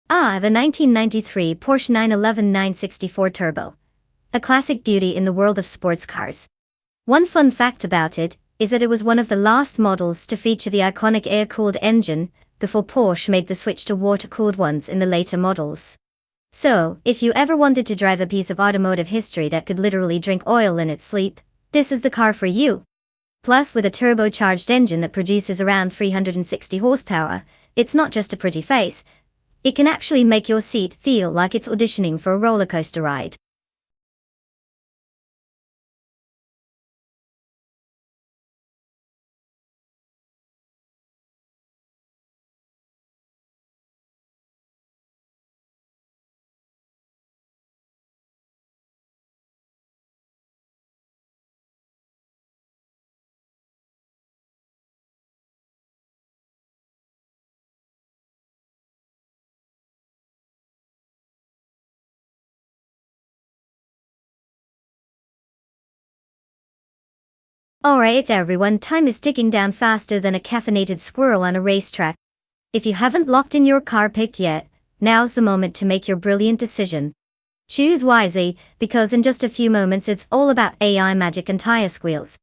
The 1993 Porsche 911 964 Turbo. A classic beauty in the world of sports cars. One fun fact about it is that it was one of the last models to feature the iconic air-cooled engine, before Porsche made the switch to water-cooled ones in the later models. So, if you ever wanted to drive a piece of automotive history that could literally drink oil in its sleep, this is the car for you. Plus, with a turbocharged engine that produces around 360 horsepower, it's not just a pretty face. It can actually make your seat feel like it's auditioning for a roller coaster ride. Alright everyone, time is ticking down faster than a caffeinated squirrel on a racetrack. If you haven't locked in your car pick yet, now's the moment to make your brilliant decision. Choose wisely, because in just a few moments it's all about AI magic and tire squeals.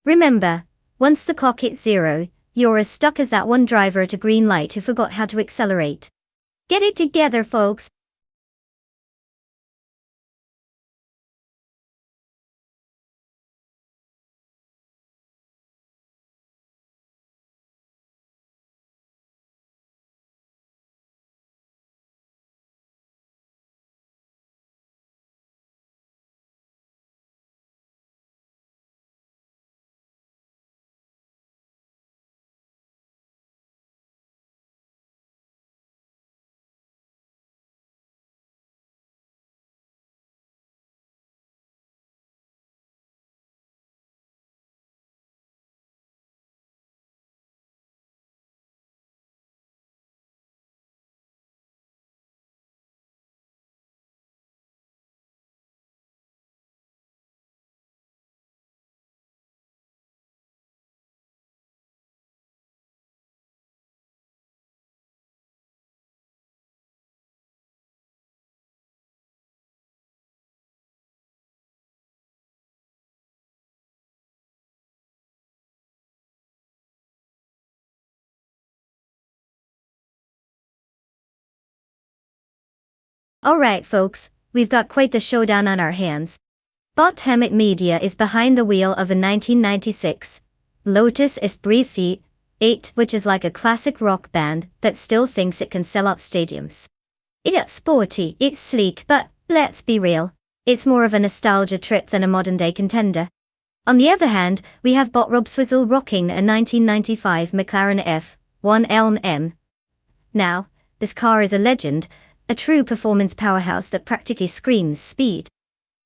Remember, once the clock hits zero, you're as stuck as that one driver at a green light who forgot how to accelerate. Get it together, folks. Alright folks, we've got quite the showdown on our hands. Bothamit Media is behind the wheel of a 1996 Lotus Esprit Fit 8, which is like a classic rock band that still thinks it can sell out stadiums. It's sporty, it's sleek, but, let's be real, it's more of a nostalgia trip than a modern-day contender. On the other hand, we have Rob Swizzle rocking a 1995 McLaren F1 Elm M. Now, this car is a legend, a true performance powerhouse that practically screams speed.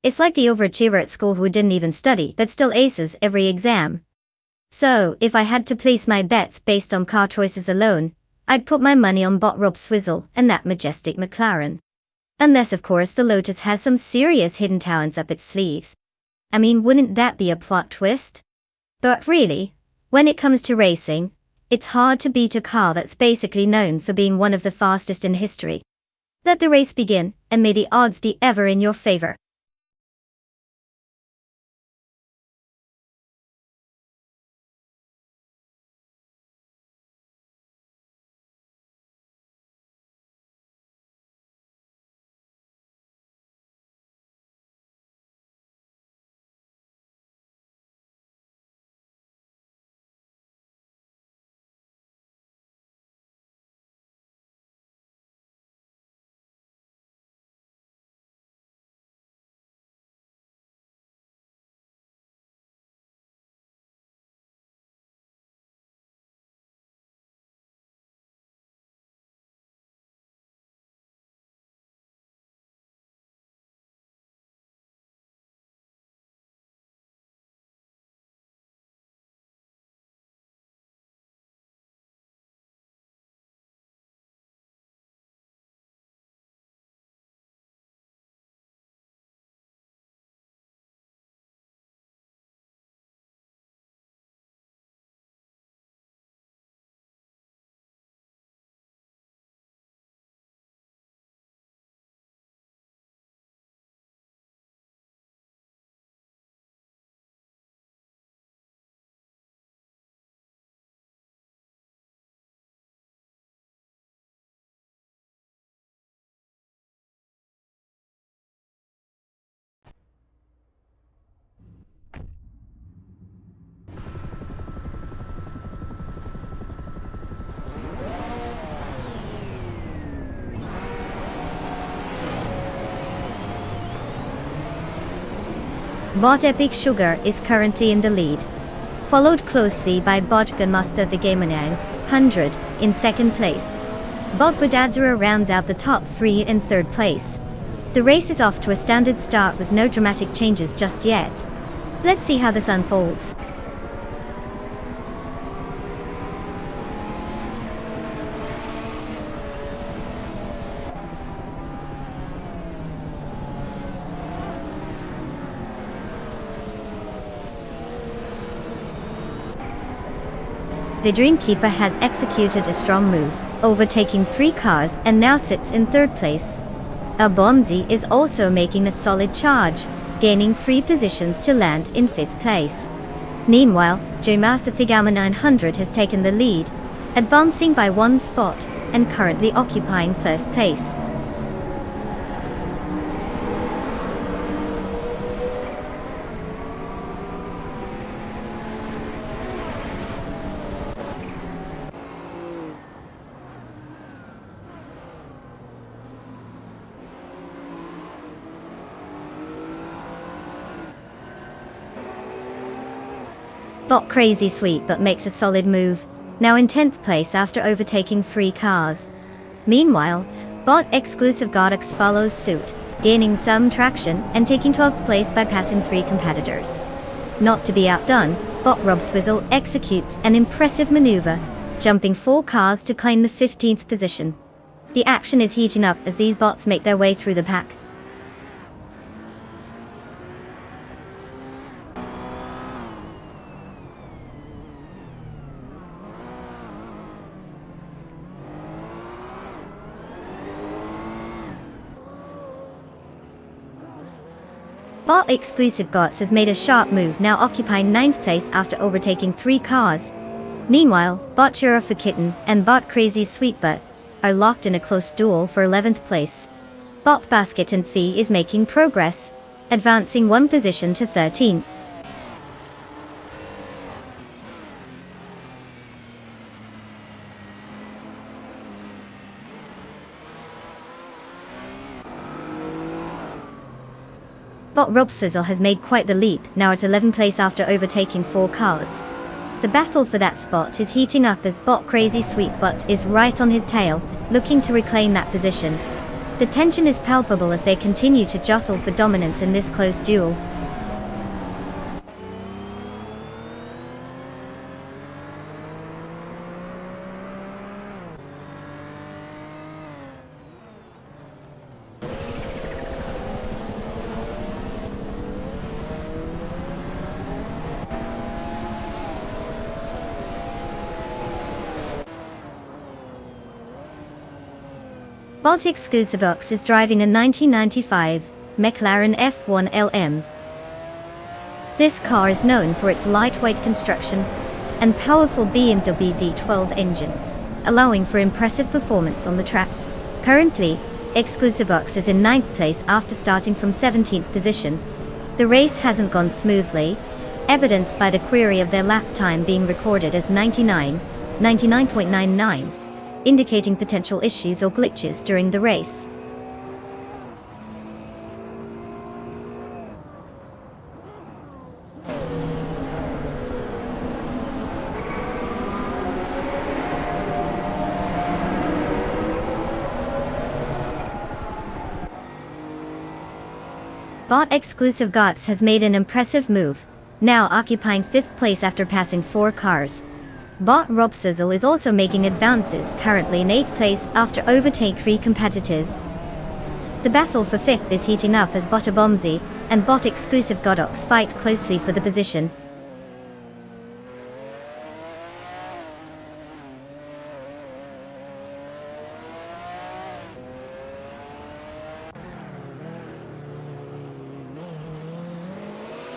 It's like the overachiever at school who didn't even study but still aces every exam. So, if I had to place my bets based on car choices alone, I'd put my money on Rob Swizzle and that majestic McLaren. Unless of course the Lotus has some serious hidden talents up its sleeves. I mean, wouldn't that be a plot twist? But really, when it comes to racing, it's hard to beat a car that's basically known for being one of the fastest in history. Let the race begin, and may the odds be ever in your favor. Bot Epic Sugar is currently in the lead, followed closely by Bot Gunmaster the Gamer 900 in second place. Bot Budadzera rounds out the top three in third place. The race is off to a standard start with no dramatic changes just yet. Let's see how this unfolds. The Dreamkeeper has executed a strong move, overtaking 3 cars and now sits in third place. Abomzi is also making a solid charge, gaining 3 positions to land in 5th place. Meanwhile, Master Thigama 900 has taken the lead, advancing by 1 spot, and currently occupying 1st place. Bot Crazy Sweet but makes a solid move, now in 10th place after overtaking 3 cars. Meanwhile, Bot Exclusive Godux follows suit, gaining some traction and taking 12th place by passing 3 competitors. Not to be outdone, Bot Rob Swizzle executes an impressive maneuver, jumping 4 cars to claim the 15th position. The action is heating up as these bots make their way through the pack. Bot Exclusive Gots has made a sharp move, now occupying 9th place after overtaking 3 cars. Meanwhile, Bot Chura for Kitten and Bot Crazy Sweetbutt are locked in a close duel for 11th place. Bot Basket and Fee is making progress, advancing 1 position to 13th. Bot Rob Sizzle has made quite the leap, now at 11th place after overtaking 4 cars. The battle for that spot is heating up as Bot Crazy Sweetbutt is right on his tail, looking to reclaim that position. The tension is palpable as they continue to jostle for dominance in this close duel. Bot Exclusive Ox is driving a 1995 McLaren F1 LM. This car is known for its lightweight construction and powerful BMW V12 engine, allowing for impressive performance on the track. Currently, Exclusive Ox is in 9th place after starting from 17th position. The race hasn't gone smoothly, evidenced by the query of their lap time being recorded as 99.99, indicating potential issues or glitches during the race. Bot Exclusive Gots has made an impressive move, now occupying 5th place after passing 4 cars. Bot Rob Sizzle is also making advances, currently in 8th place after overtaking 3 competitors. The battle for 5th is heating up as Bot Abomzi and Bot Exclusive Godox fight closely for the position.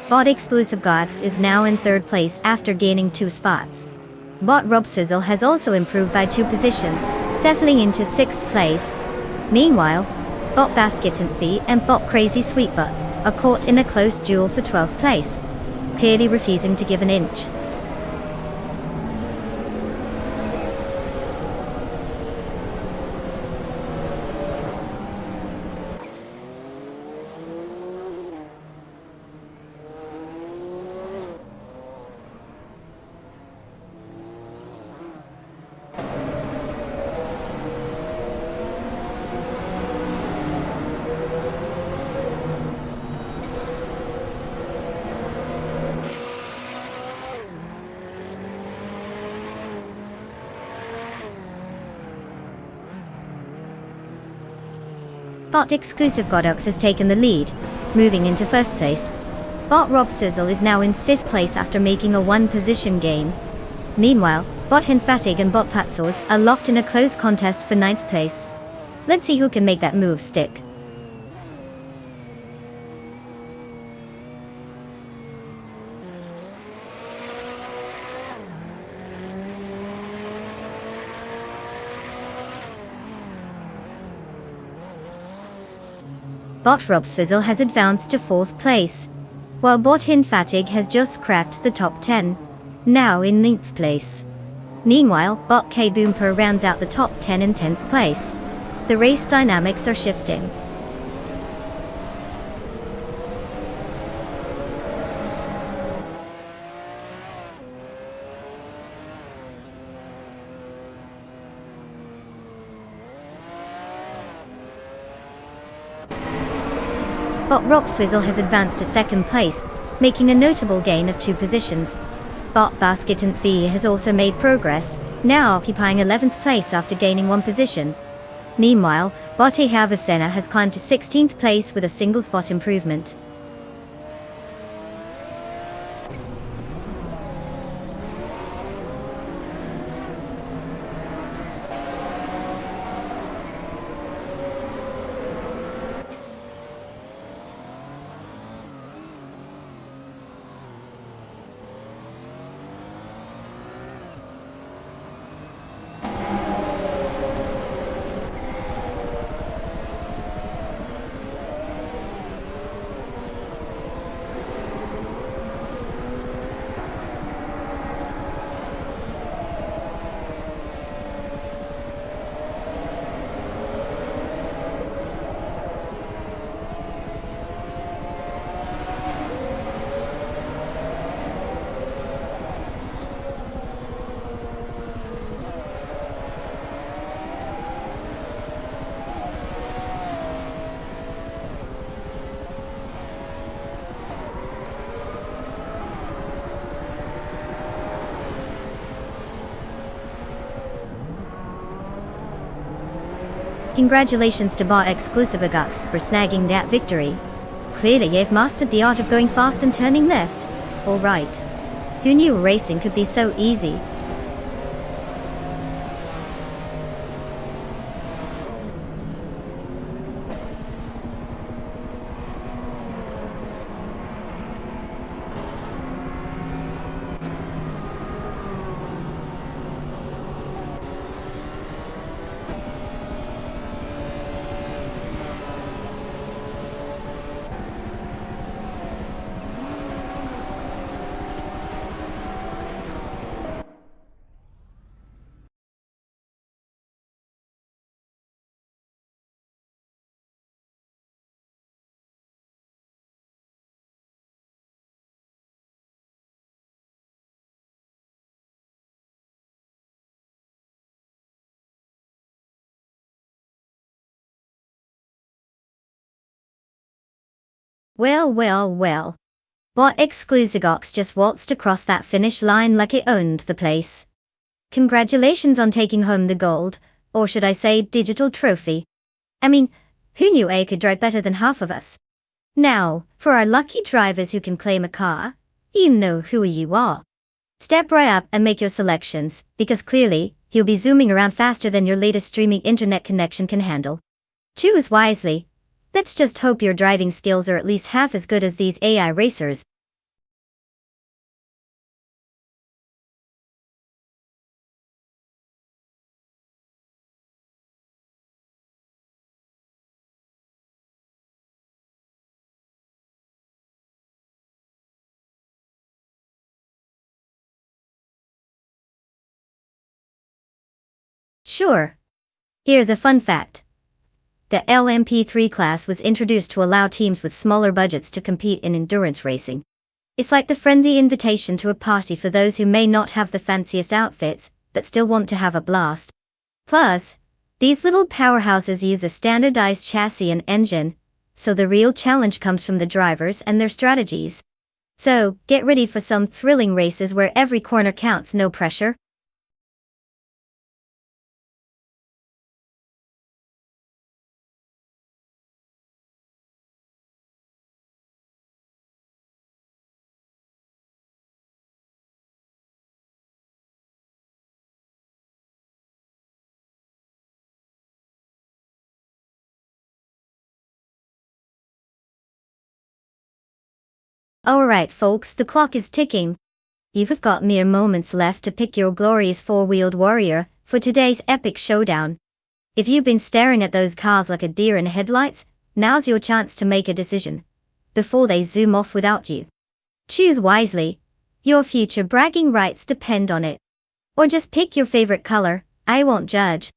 Bot Exclusive Gods is now in 3rd place after gaining 2 spots. Bot Rob Sizzle has also improved by 2 positions, settling into 6th place. Meanwhile, Bot Basket and Fee and Bot Crazy Sweetbutt are caught in a close duel for 12th place, clearly refusing to give an inch. Bot Exclusive Godox has taken the lead, moving into first place. Bot Rob Sizzle is now in 5th place after making a 1-position gain. Meanwhile, Bot Hinfatig and Bot Patzos are locked in a close contest for 9th place. Let's see who can make that move stick. Bot Rob Sfizzle has advanced to 4th place, while Bot Hinfatig has just cracked the top 10, now in 9th place. Meanwhile, Bot K Boomper rounds out the top 10 in 10th place. The race dynamics are shifting. Bot Rob Swizzle has advanced to 2nd place, making a notable gain of 2 positions. Bot Basket and V has also made progress, now occupying 11th place after gaining 1 position. Meanwhile, Bot Ahavicena has climbed to 16th place with a single spot improvement. Congratulations to Bot Exclusive Agux for snagging that victory. Clearly you've mastered the art of going fast and turning left. Alright. Who knew racing could be so easy? Well. Bot Exclusigox just waltzed across that finish line like it owned the place. Congratulations on taking home the gold, or should I say digital trophy. I mean, who knew A could drive better than half of us? Now, for our lucky drivers who can claim a car, you know who you are. Step right up and make your selections, because clearly, you'll be zooming around faster than your latest streaming internet connection can handle. Choose wisely. Let's just hope your driving skills are at least half as good as these AI racers. Sure. Here's a fun fact. The LMP3 class was introduced to allow teams with smaller budgets to compete in endurance racing. It's like the friendly invitation to a party for those who may not have the fanciest outfits, but still want to have a blast. Plus, these little powerhouses use a standardized chassis and engine, so the real challenge comes from the drivers and their strategies. So, get ready for some thrilling races where every corner counts, no pressure. Alright folks, the clock is ticking. You've got mere moments left to pick your glorious four-wheeled warrior for today's epic showdown. If you've been staring at those cars like a deer in headlights, now's your chance to make a decision before they zoom off without you. Choose wisely. Your future bragging rights depend on it. Or just pick your favorite color, I won't judge.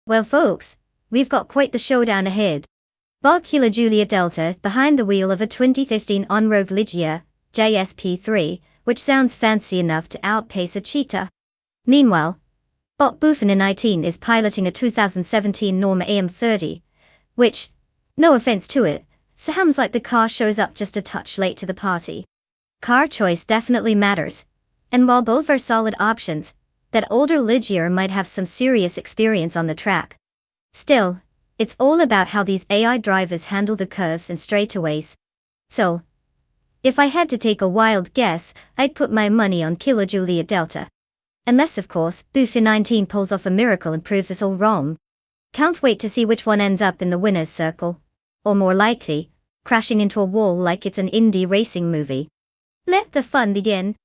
Well folks, we've got quite the showdown ahead. Bob Kilo Juliet Delta behind the wheel of a 2015 on-road Ligia, JSP3, which sounds fancy enough to outpace a cheetah. Meanwhile, Bob Buchanan 19 is piloting a 2017 Norma AM30, which, no offense to it, sounds like the car shows up just a touch late to the party. Car choice definitely matters, and while both are solid options, that older Ligier might have some serious experience on the track. Still, it's all about how these AI drivers handle the curves and straightaways. So, if I had to take a wild guess, I'd put my money on Kilo Juliet Delta. Unless of course, Buffy 19 pulls off a miracle and proves us all wrong. Can't wait to see which one ends up in the winner's circle. Or more likely, crashing into a wall like it's an indie racing movie. Let the fun begin.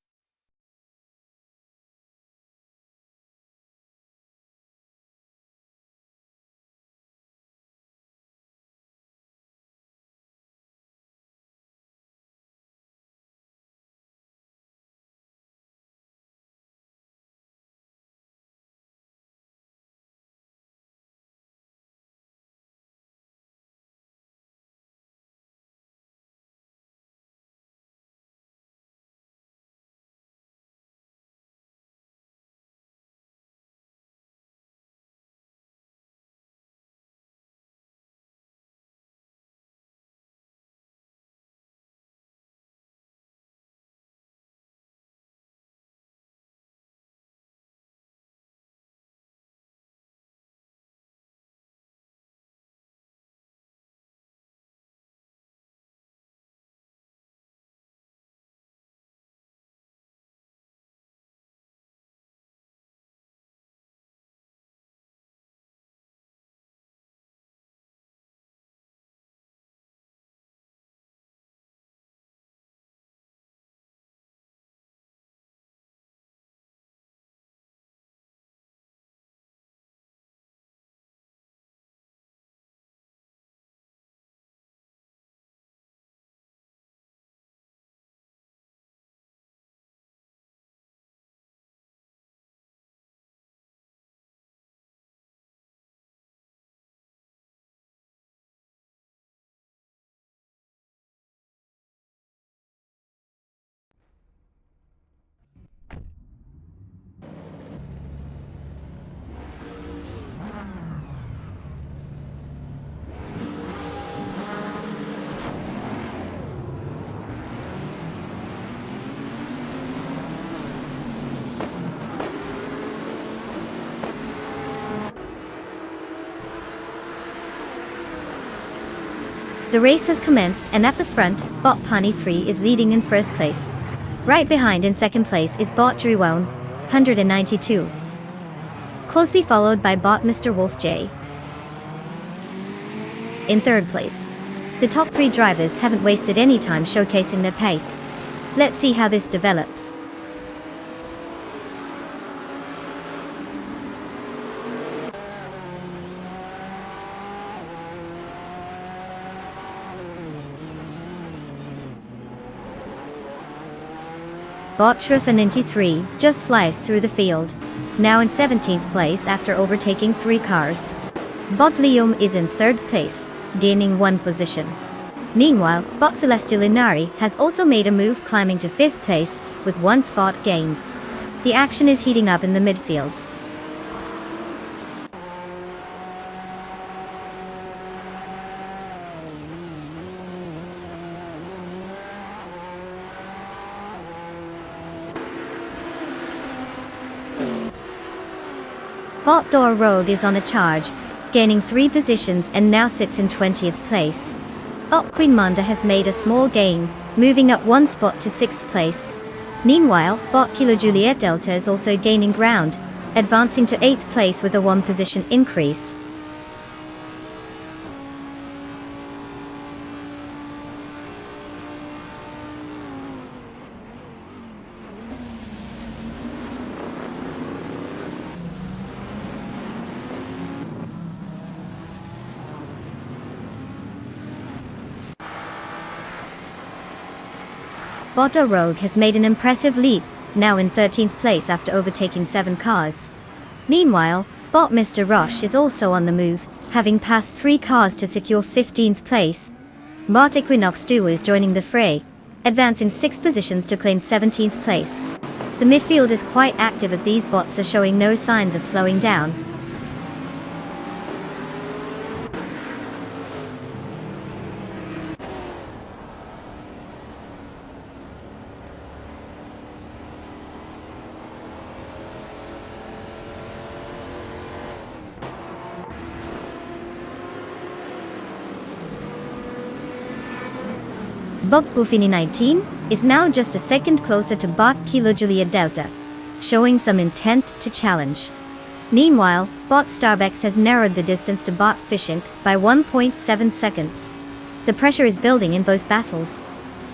The race has commenced and at the front, Bot Pani 3 is leading in first place. Right behind in second place is Bot Druone, 192. Closely followed by Bot Mr. Wolf J. In third place. The top three drivers haven't wasted any time showcasing their pace. Let's see how this develops. Bot Trufaninti 3 just sliced through the field, now in 17th place after overtaking 3 cars. Bot Lium is in 3rd place, gaining 1 position. Meanwhile, Bot Celestial Inari has also made a move, climbing to 5th place with 1 spot gained. The action is heating up in the midfield. Bot Door Rogue is on a charge, gaining 3 positions and now sits in 20th place. Bot Queen Manda has made a small gain, moving up 1 spot to 6th place. Meanwhile, Bot Kilo Juliet Delta is also gaining ground, advancing to 8th place with a 1 position increase. Bot Rogue has made an impressive leap, now in 13th place after overtaking 7 cars. Meanwhile, Bot Mr. Rush is also on the move, having passed 3 cars to secure 15th place. Bot Equinox 2 is joining the fray, advancing 6 positions to claim 17th place. The midfield is quite active as these bots are showing no signs of slowing down. Bot Buffini 19 is now just a second closer to Bot Kilo Juliet Delta, showing some intent to challenge. Meanwhile, Bot Starbucks has narrowed the distance to Bot Fishink by 1.7 seconds. The pressure is building in both battles.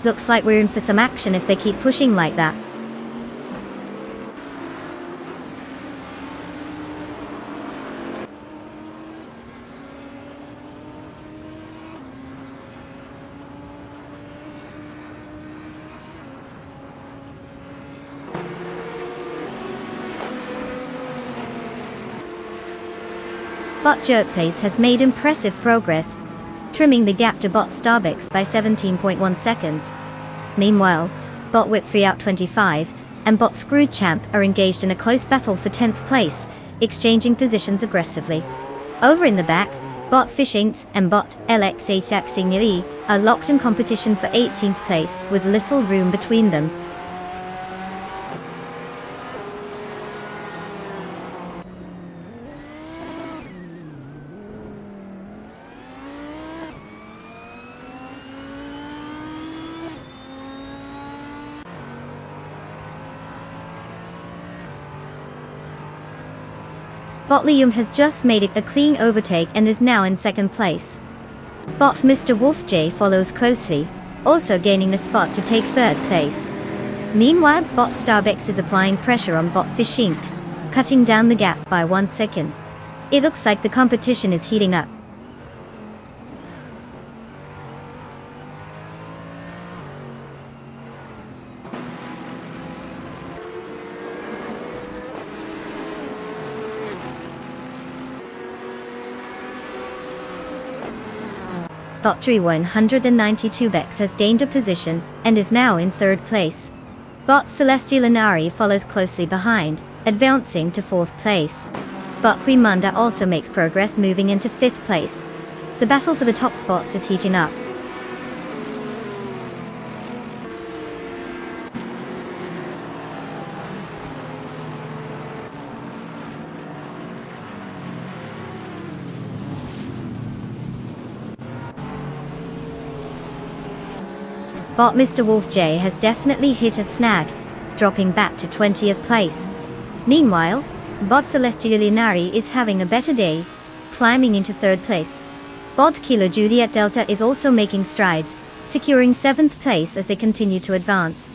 Looks like we're in for some action if they keep pushing like that. Bot Jerkpace has made impressive progress, trimming the gap to Bot Starbucks by 17.1 seconds. Meanwhile, Bot Whip 3 out 25 and Bot Screwed Champ are engaged in a close battle for 10th place, exchanging positions aggressively. Over in the back, Bot Fishinks and Bot LX8 Taxingili are locked in competition for 18th place with little room between them. Bot Lium has just made it a clean overtake and is now in 2nd place. Bot Mr. Wolf J follows closely, also gaining a spot to take 3rd place. Meanwhile, Bot Starbucks is applying pressure on Bot Fishink, cutting down the gap by 1 second. It looks like the competition is heating up. Bot 192 Bex has gained a position and is now in 3rd place. Bot Celestial Inari follows closely behind, advancing to 4th place. Bot Huimanda also makes progress, moving into 5th place. The battle for the top spots is heating up. Bot Mr. Wolf J has definitely hit a snag, dropping back to 20th place. Meanwhile, Bot Celestial Inari is having a better day, climbing into 3rd place. Bot Kilo Juliet Delta is also making strides, securing 7th place as they continue to advance.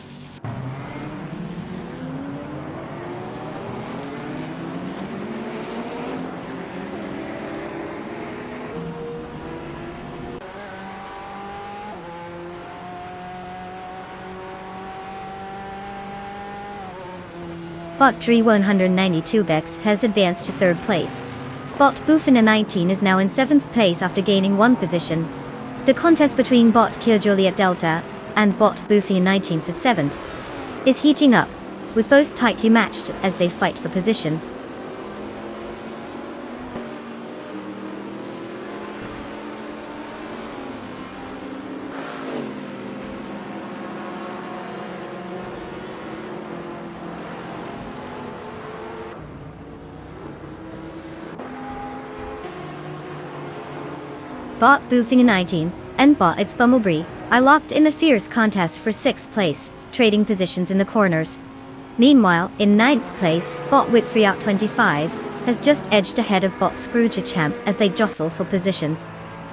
Bot Dre 192Bex has advanced to 3rd place. Bot Bufina 19 is now in 7th place after gaining 1 position. The contest between Bot Kill Juliet Delta and Bot Bufina 19 for 7th is heating up, with both tightly matched as they fight for position. Bot Bufina 19 and Bot It's Bumblebee are locked in a fierce contest for 6th place, trading positions in the corners. Meanwhile, in 9th place, Bot Whitfree Out 25 has just edged ahead of Bot Scrooge Champ as they jostle for position.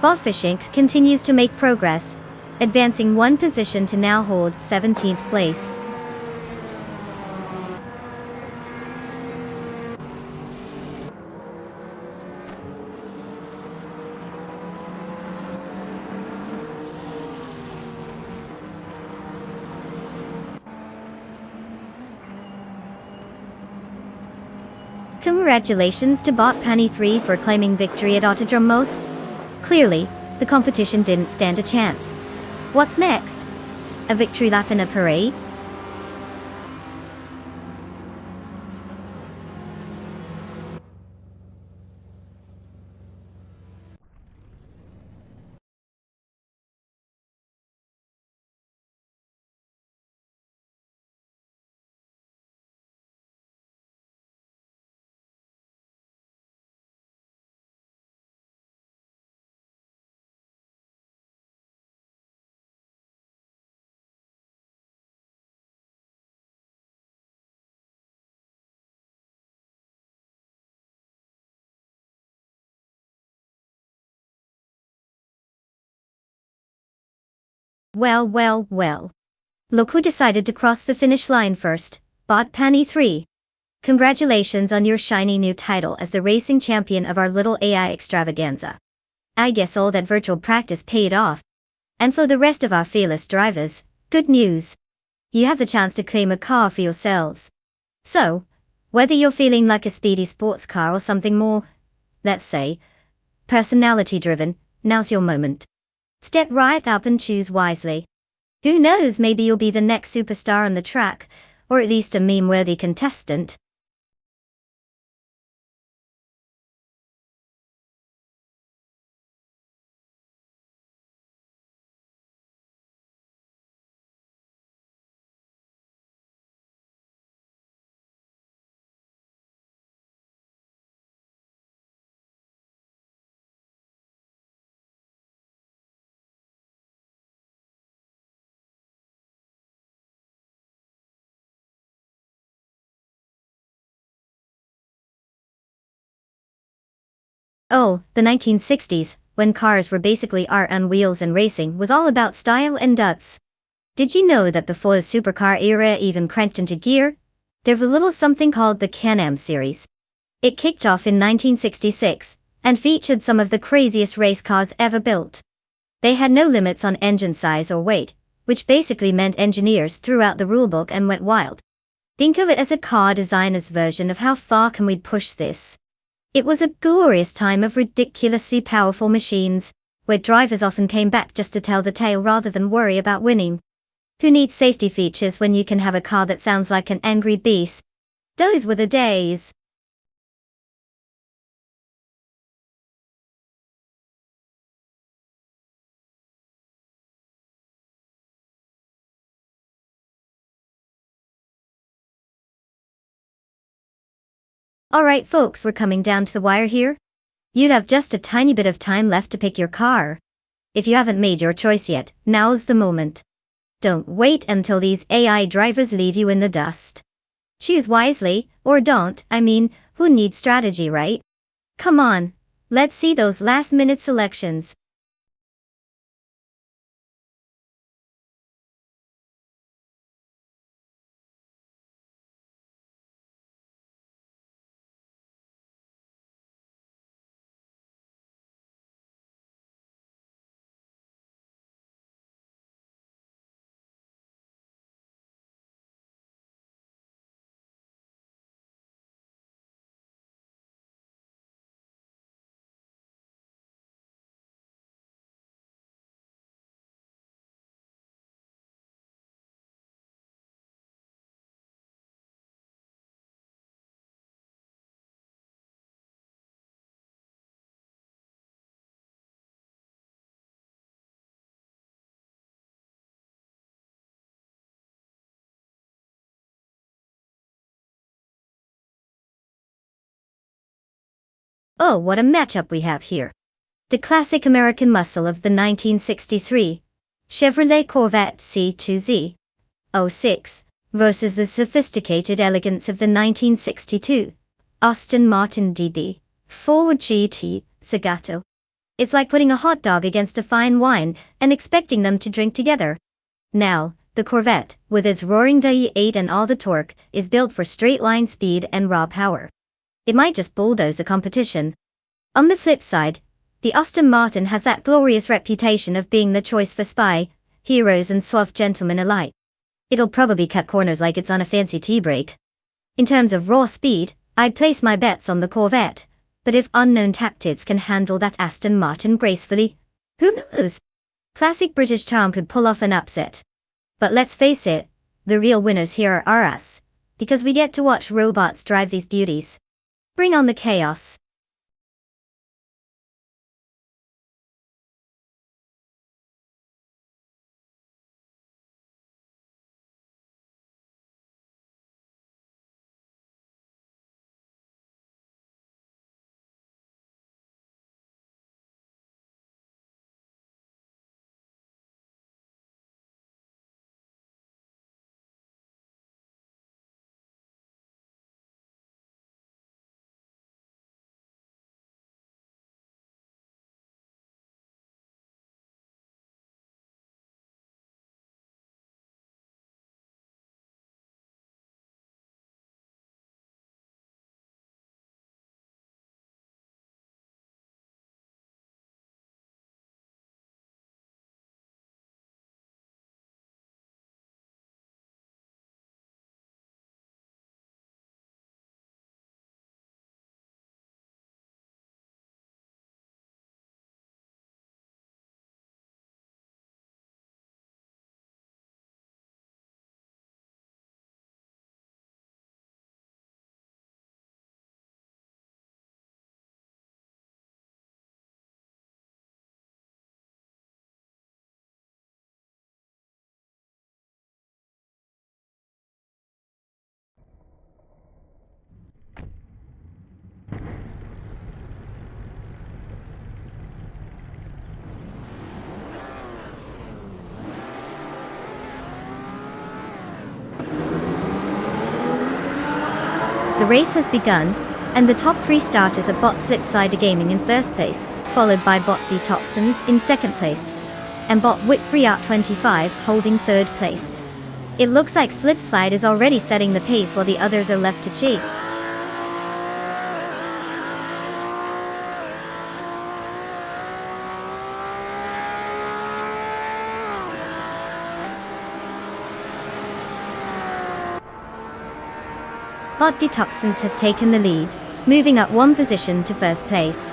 Bot Fishing continues to make progress, advancing 1 position to now hold 17th place. Congratulations to Bot Penny 3 for claiming victory at Autodrome Most. Clearly, the competition didn't stand a chance. What's next? A victory lap in a parade? Well. Look who decided to cross the finish line first, Bot Penny 3. Congratulations on your shiny new title as the racing champion of our little AI extravaganza. I guess all that virtual practice paid off. And for the rest of our fearless drivers, good news. You have the chance to claim a car for yourselves. So, whether you're feeling like a speedy sports car or something more, let's say, personality-driven, now's your moment. Step right up and choose wisely. Who knows, maybe you'll be the next superstar on the track, or at least a meme-worthy contestant. Oh, the 1960s, when cars were basically art on wheels and racing was all about style and guts. Did you know that before the supercar era even cranked into gear, there was a little something called the Can-Am series? It kicked off in 1966, and featured some of the craziest race cars ever built. They had no limits on engine size or weight, which basically meant engineers threw out the rulebook and went wild. Think of it as a car designer's version of how far can we push this. It was a glorious time of ridiculously powerful machines, where drivers often came back just to tell the tale rather than worry about winning. Who needs safety features when you can have a car that sounds like an angry beast? Those were the days. Alright folks, we're coming down to the wire here. You have just a tiny bit of time left to pick your car. If you haven't made your choice yet, now's the moment. Don't wait until these AI drivers leave you in the dust. Choose wisely, or don't. I mean, who needs strategy, right? Come on, let's see those last-minute selections. Oh, what a matchup we have here. The classic American muscle of the 1963 Chevrolet Corvette C2Z06 versus the sophisticated elegance of the 1962 Aston Martin DB4 GT Zagato. It's like putting a hot dog against a fine wine and expecting them to drink together. Now, the Corvette, with its roaring V8 and all the torque, is built for straight-line speed and raw power. It might just bulldoze the competition. On the flip side, the Aston Martin has that glorious reputation of being the choice for spy, heroes and suave gentlemen alike. It'll probably cut corners like it's on a fancy tea break. In terms of raw speed, I'd place my bets on the Corvette, but if unknown tactics can handle that Aston Martin gracefully, who knows? Classic British charm could pull off an upset. But let's face it, the real winners here are us, because we get to watch robots drive these beauties. Bring on the chaos. The race has begun, and the top three starters are Bot Slipsider Gaming in first place, followed by Bot Detoxins in second place, and Bot Whip3 Out 25 holding third place. It looks like Slipslide is already setting the pace while the others are left to chase. Bot Detoxins has taken the lead, moving up one position to first place.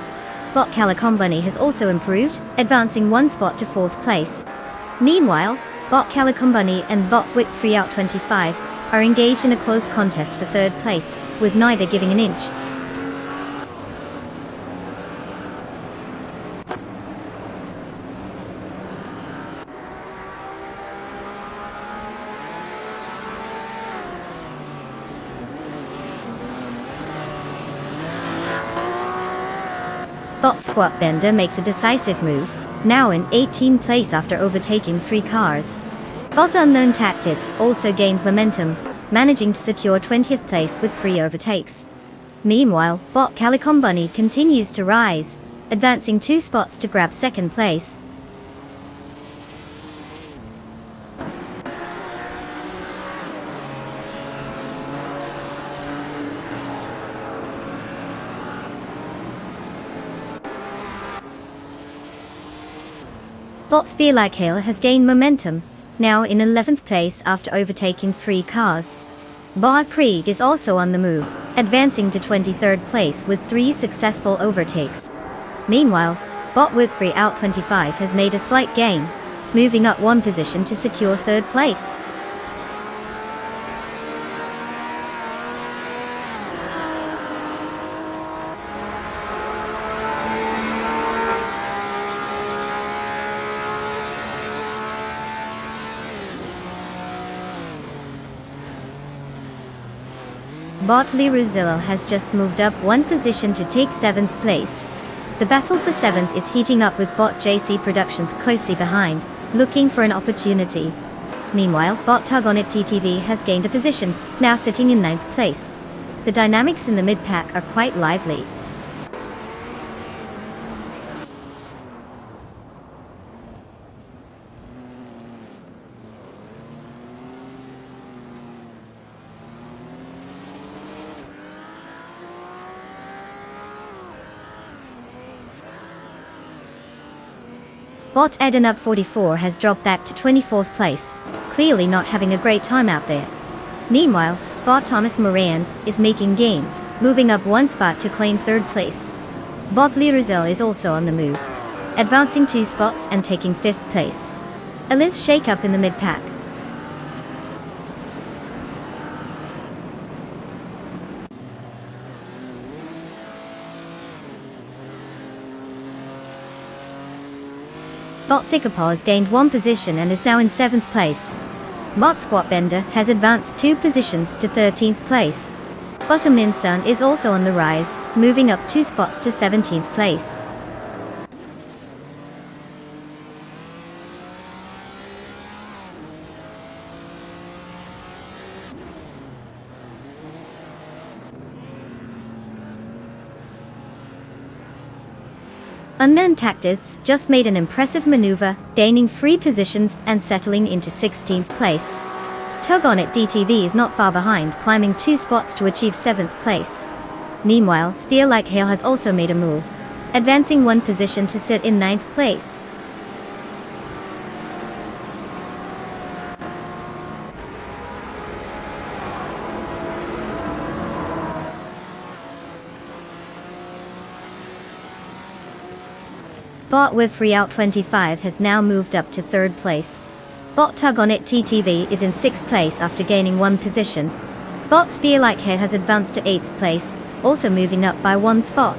Bot Calicom Bunny has also improved, advancing one spot to fourth place. Meanwhile, Bot Calicom Bunny and Bot Whip3 Out 25 are engaged in a close contest for third place, with neither giving an inch. Bot Squat Bender makes a decisive move, now in 18th place after overtaking 3 cars. Bot Unknown Tactics also gains momentum, managing to secure 20th place with 3 overtakes. Meanwhile, Bot Calicom Bunny continues to rise, advancing 2 spots to grab second place. Bot Spear Like Hail has gained momentum, now in 11th place after overtaking 3 cars. Bot Krieg is also on the move, advancing to 23rd place with 3 successful overtakes. Meanwhile, Bot Whip3 Out 25 has made a slight gain, moving up one position to secure 3rd place. Bot Lee has just moved up one position to take 7th place. The battle for 7th is heating up with bot JC Productions closely behind, looking for an opportunity. Meanwhile, bot Tug On It TTV has gained a position, now sitting in 9th place. The dynamics in the mid-pack are quite lively. Bot Eden Up 44 has dropped back to 24th place, clearly not having a great time out there. Meanwhile, bot Thomas Moran is making gains, moving up one spot to claim 3rd place. Bot Lee is also on the move, advancing 2 spots and taking 5th place. A little shake-up in the mid-pack. Bot Sickerpaw has gained 1 position and is now in 7th place. Bot Squat Bender has advanced 2 positions to 13th place. Bot Minsun is also on the rise, moving up 2 spots to 17th place. Unknown Tactics just made an impressive maneuver, gaining 3 positions and settling into 16th place. Tug On It DTV is not far behind, climbing 2 spots to achieve 7th place. Meanwhile, Spear Like Hail has also made a move, advancing 1 position to sit in 9th place. Bot with 3 out 25 has now moved up to 3rd place. Bot Tug On It TTV is in 6th place after gaining 1 position. Bot Spear Like Hair has advanced to 8th place, also moving up by 1 spot.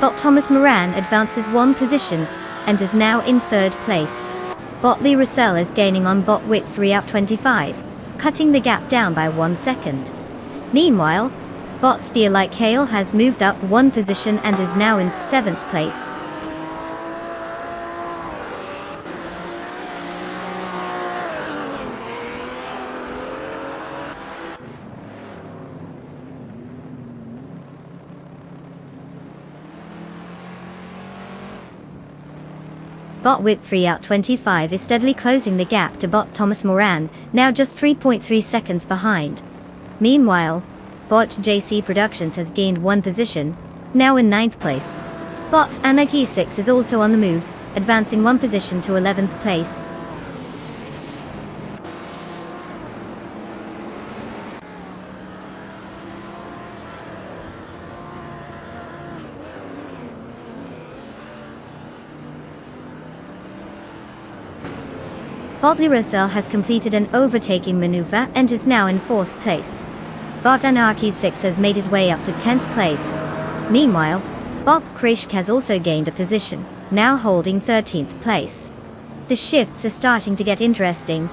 Bot Thomas Moran advances 1 position, and is now in 3rd place. Bot Lee Russell is gaining on bot Wit 3 out 25, cutting the gap down by 1 second. Meanwhile, bot Spear Like Hail has moved up 1 position and is now in 7th place. Bot Wit 3 out 25 is steadily closing the gap to bot Thomas Moran, now just 3.3 seconds behind. Meanwhile, bot JC Productions has gained 1 position, now in 9th place. Bot Anarchy 6 is also on the move, advancing 1 position to 11th place. Bot Lee Russell has completed an overtaking maneuver and is now in 4th place. Bot Anarchy 6 has made his way up to 10th place. Meanwhile, Bot Krishk has also gained a position, now holding 13th place. The shifts are starting to get interesting.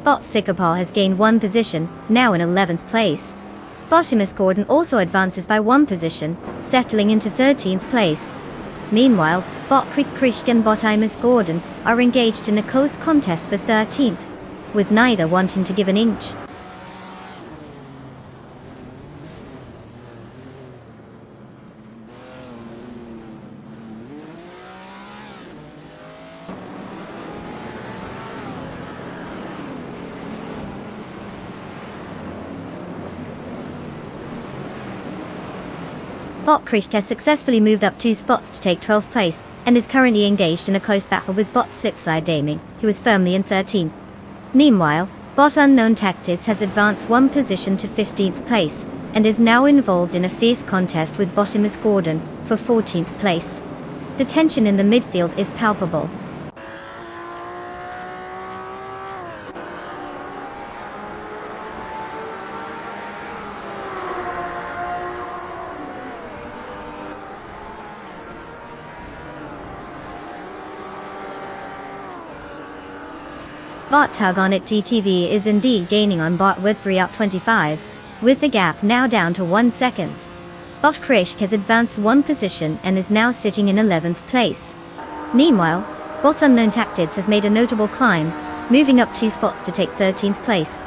Bot Sickerpaw has gained 1 position, now in 11th place. Botimus Gordon also advances by 1 position, settling into 13th place. Meanwhile, Bot Krishk and Bot Imus Gordon are engaged in a close contest for 13th, with neither wanting to give an inch. Bot Krishk has successfully moved up 2 spots to take 12th place, and is currently engaged in a close battle with Bot Slitside Gaming, who is firmly in 13th. Meanwhile, Bot Unknown Tactics has advanced one position to 15th place, and is now involved in a fierce contest with Bottomus Gordon for 14th place. The tension in the midfield is palpable. Bot Tug on it TTV is indeed gaining on Bot with 3 out 25, with the gap now down to 1 second. Bot Krish has advanced one position and is now sitting in 11th place. Meanwhile, Bot Unknown Tactics has made a notable climb, moving up 2 spots to take 13th place.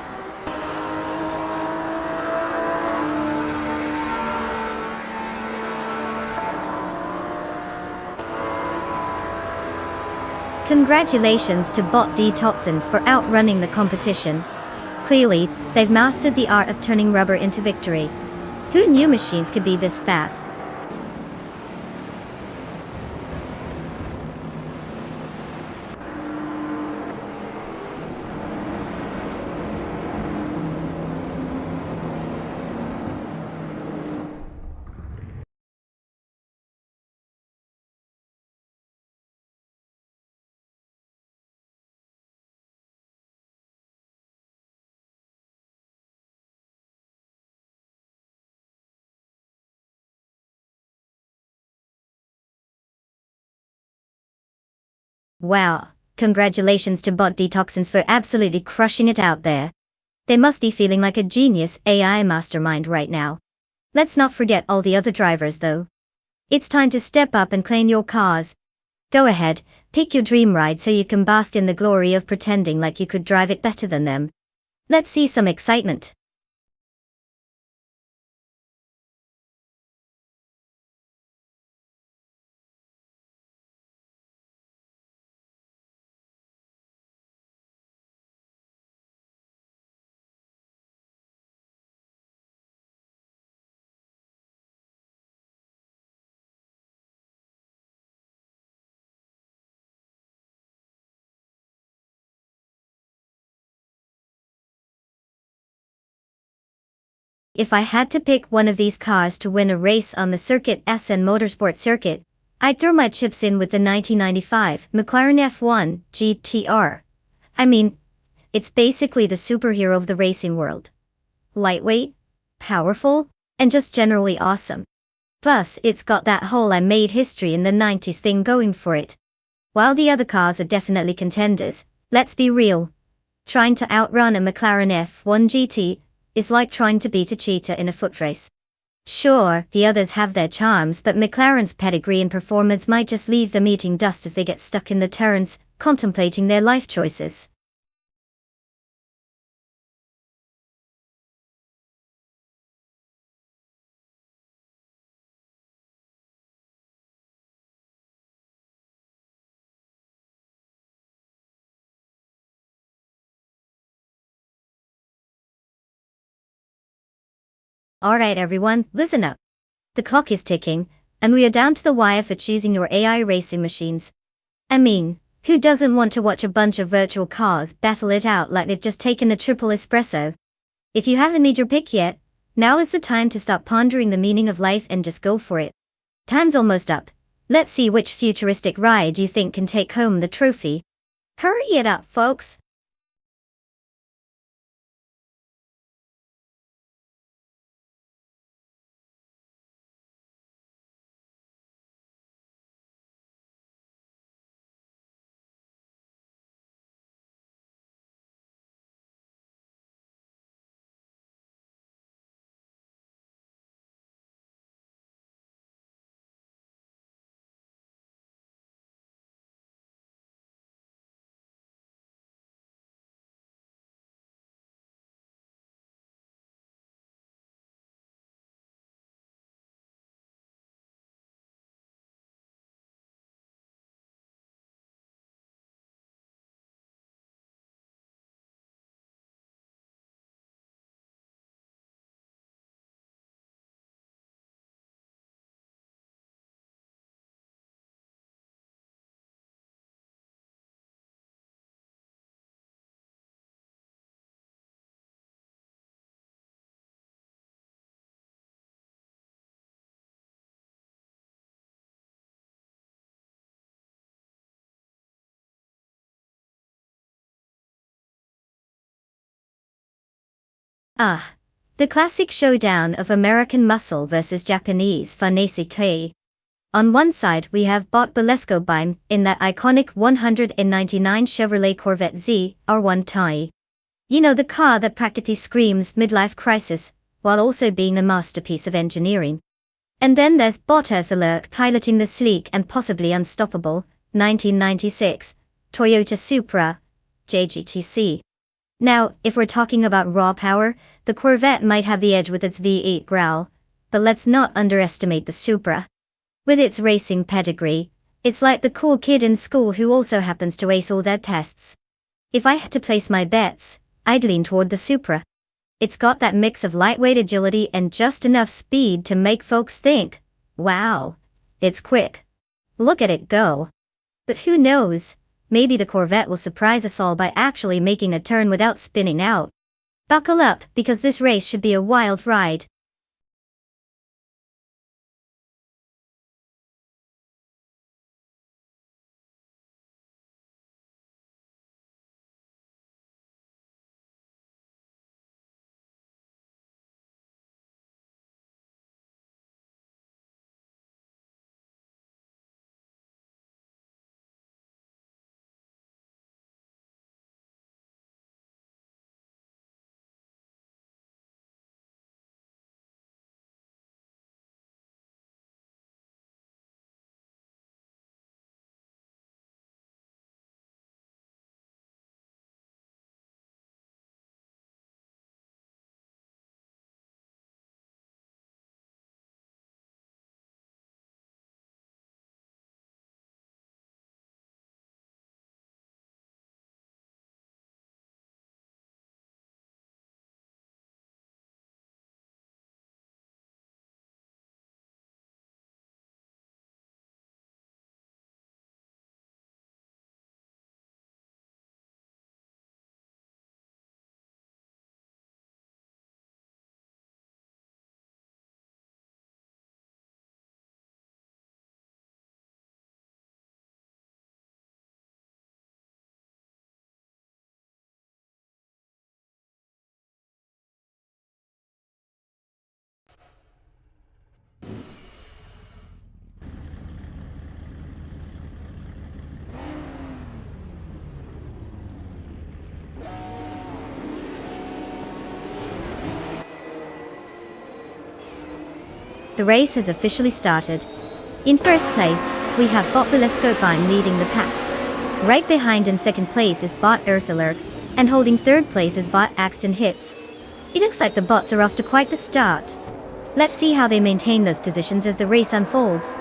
Congratulations to Bot Detoxins for outrunning the competition. Clearly, they've mastered the art of turning rubber into victory. Who knew machines could be this fast? Wow, congratulations to Bot Detoxins for absolutely crushing it out there. They must be feeling like a genius AI mastermind right now. Let's not forget all the other drivers though. It's time to step up and claim your cars. Go ahead, pick your dream ride so you can bask in the glory of pretending like you could drive it better than them. Let's see some excitement. If I had to pick one of these cars to win a race on the Circuit SN Motorsport circuit, I'd throw my chips in with the 1995 McLaren F1 GTR. I mean, it's basically the superhero of the racing world. Lightweight, powerful, and just generally awesome. Plus, it's got that whole I made history in the 90s thing going for it. While the other cars are definitely contenders, let's be real. Trying to outrun a McLaren F1 GT is like trying to beat a cheetah in a foot race. Sure, the others have their charms, but McLaren's pedigree and performance might just leave them eating dust as they get stuck in the turns, contemplating their life choices. Alright everyone, listen up. The clock is ticking, and we are down to the wire for choosing your AI racing machines. I mean, who doesn't want to watch a bunch of virtual cars battle it out like they've just taken a triple espresso? If you haven't made your pick yet, now is the time to stop pondering the meaning of life and just go for it. Time's almost up. Let's see which futuristic ride you think can take home the trophy. Hurry it up, folks! Ah, the classic showdown of American muscle versus Japanese finesse. On one side we have Bot Bolesco Beim in that iconic 199 Chevrolet Corvette Z R1 Tie. You know, the car that practically screams midlife crisis, while also being a masterpiece of engineering. And then there's Bot Erthalerk piloting the sleek and possibly unstoppable 1996 Toyota Supra JGTC. Now, if we're talking about raw power, the Corvette might have the edge with its V8 growl, but let's not underestimate the Supra. With its racing pedigree, it's like the cool kid in school who also happens to ace all their tests. If I had to place my bets, I'd lean toward the Supra. It's got that mix of lightweight agility and just enough speed to make folks think, wow, it's quick. Look at it go. But who knows, maybe the Corvette will surprise us all by actually making a turn without spinning out. Buckle up, because this race should be a wild ride. The race has officially started. In first place, we have Bot Bolesco Beim leading the pack. Right behind in second place is Bot Erthalerk, and holding third place is Bot Axton Hits. It looks like the bots are off to quite the start. Let's see how they maintain those positions as the race unfolds.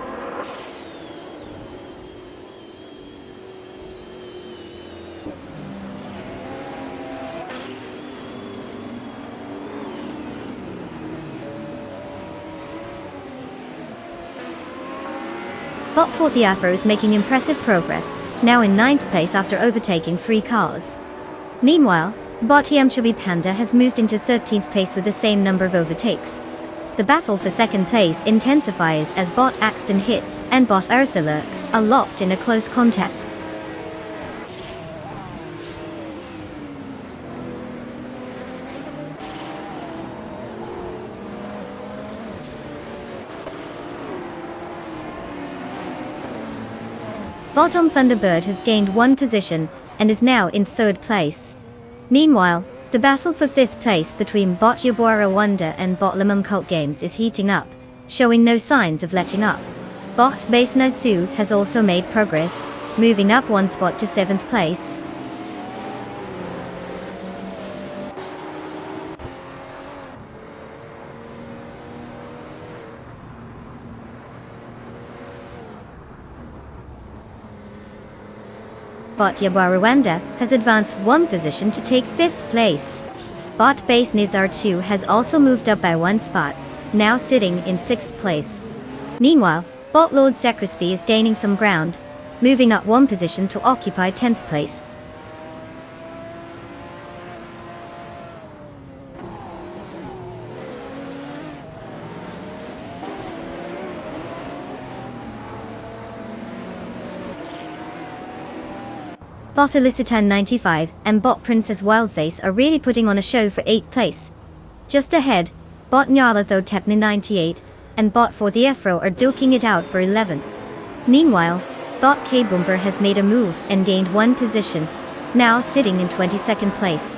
Bot 40 Afro is making impressive progress, now in 9th place after overtaking 3 cars. Meanwhile, Bot Yamchabi Panda has moved into 13th place with the same number of overtakes. The battle for second place intensifies as Bot Axton Hits and Bot Erthalerk are locked in a close contest. Bottom Thunderbird has gained 1 position and is now in 3rd place. Meanwhile, the battle for 5th place between Bot Yabuara Wonder and Bot Lemon Cult Games is heating up, showing no signs of letting up. Bot Base Nasu has also made progress, moving up 1 spot to 7th place. Bot Yabarawanda has advanced 1 position to take 5th place. Bot Base Nizar 2 has also moved up by 1 spot, now sitting in 6th place. Meanwhile, Bot Lord Sacrisby is gaining some ground, moving up 1 position to occupy 10th place. Bot Elicitan 95 and Bot Princess Wildface are really putting on a show for 8th place. Just ahead, bot Nyarlathotep Tepni 98 and bot for the Efro are duking it out for 11th. Meanwhile, bot K Boomber has made a move and gained one position, now sitting in 22nd place.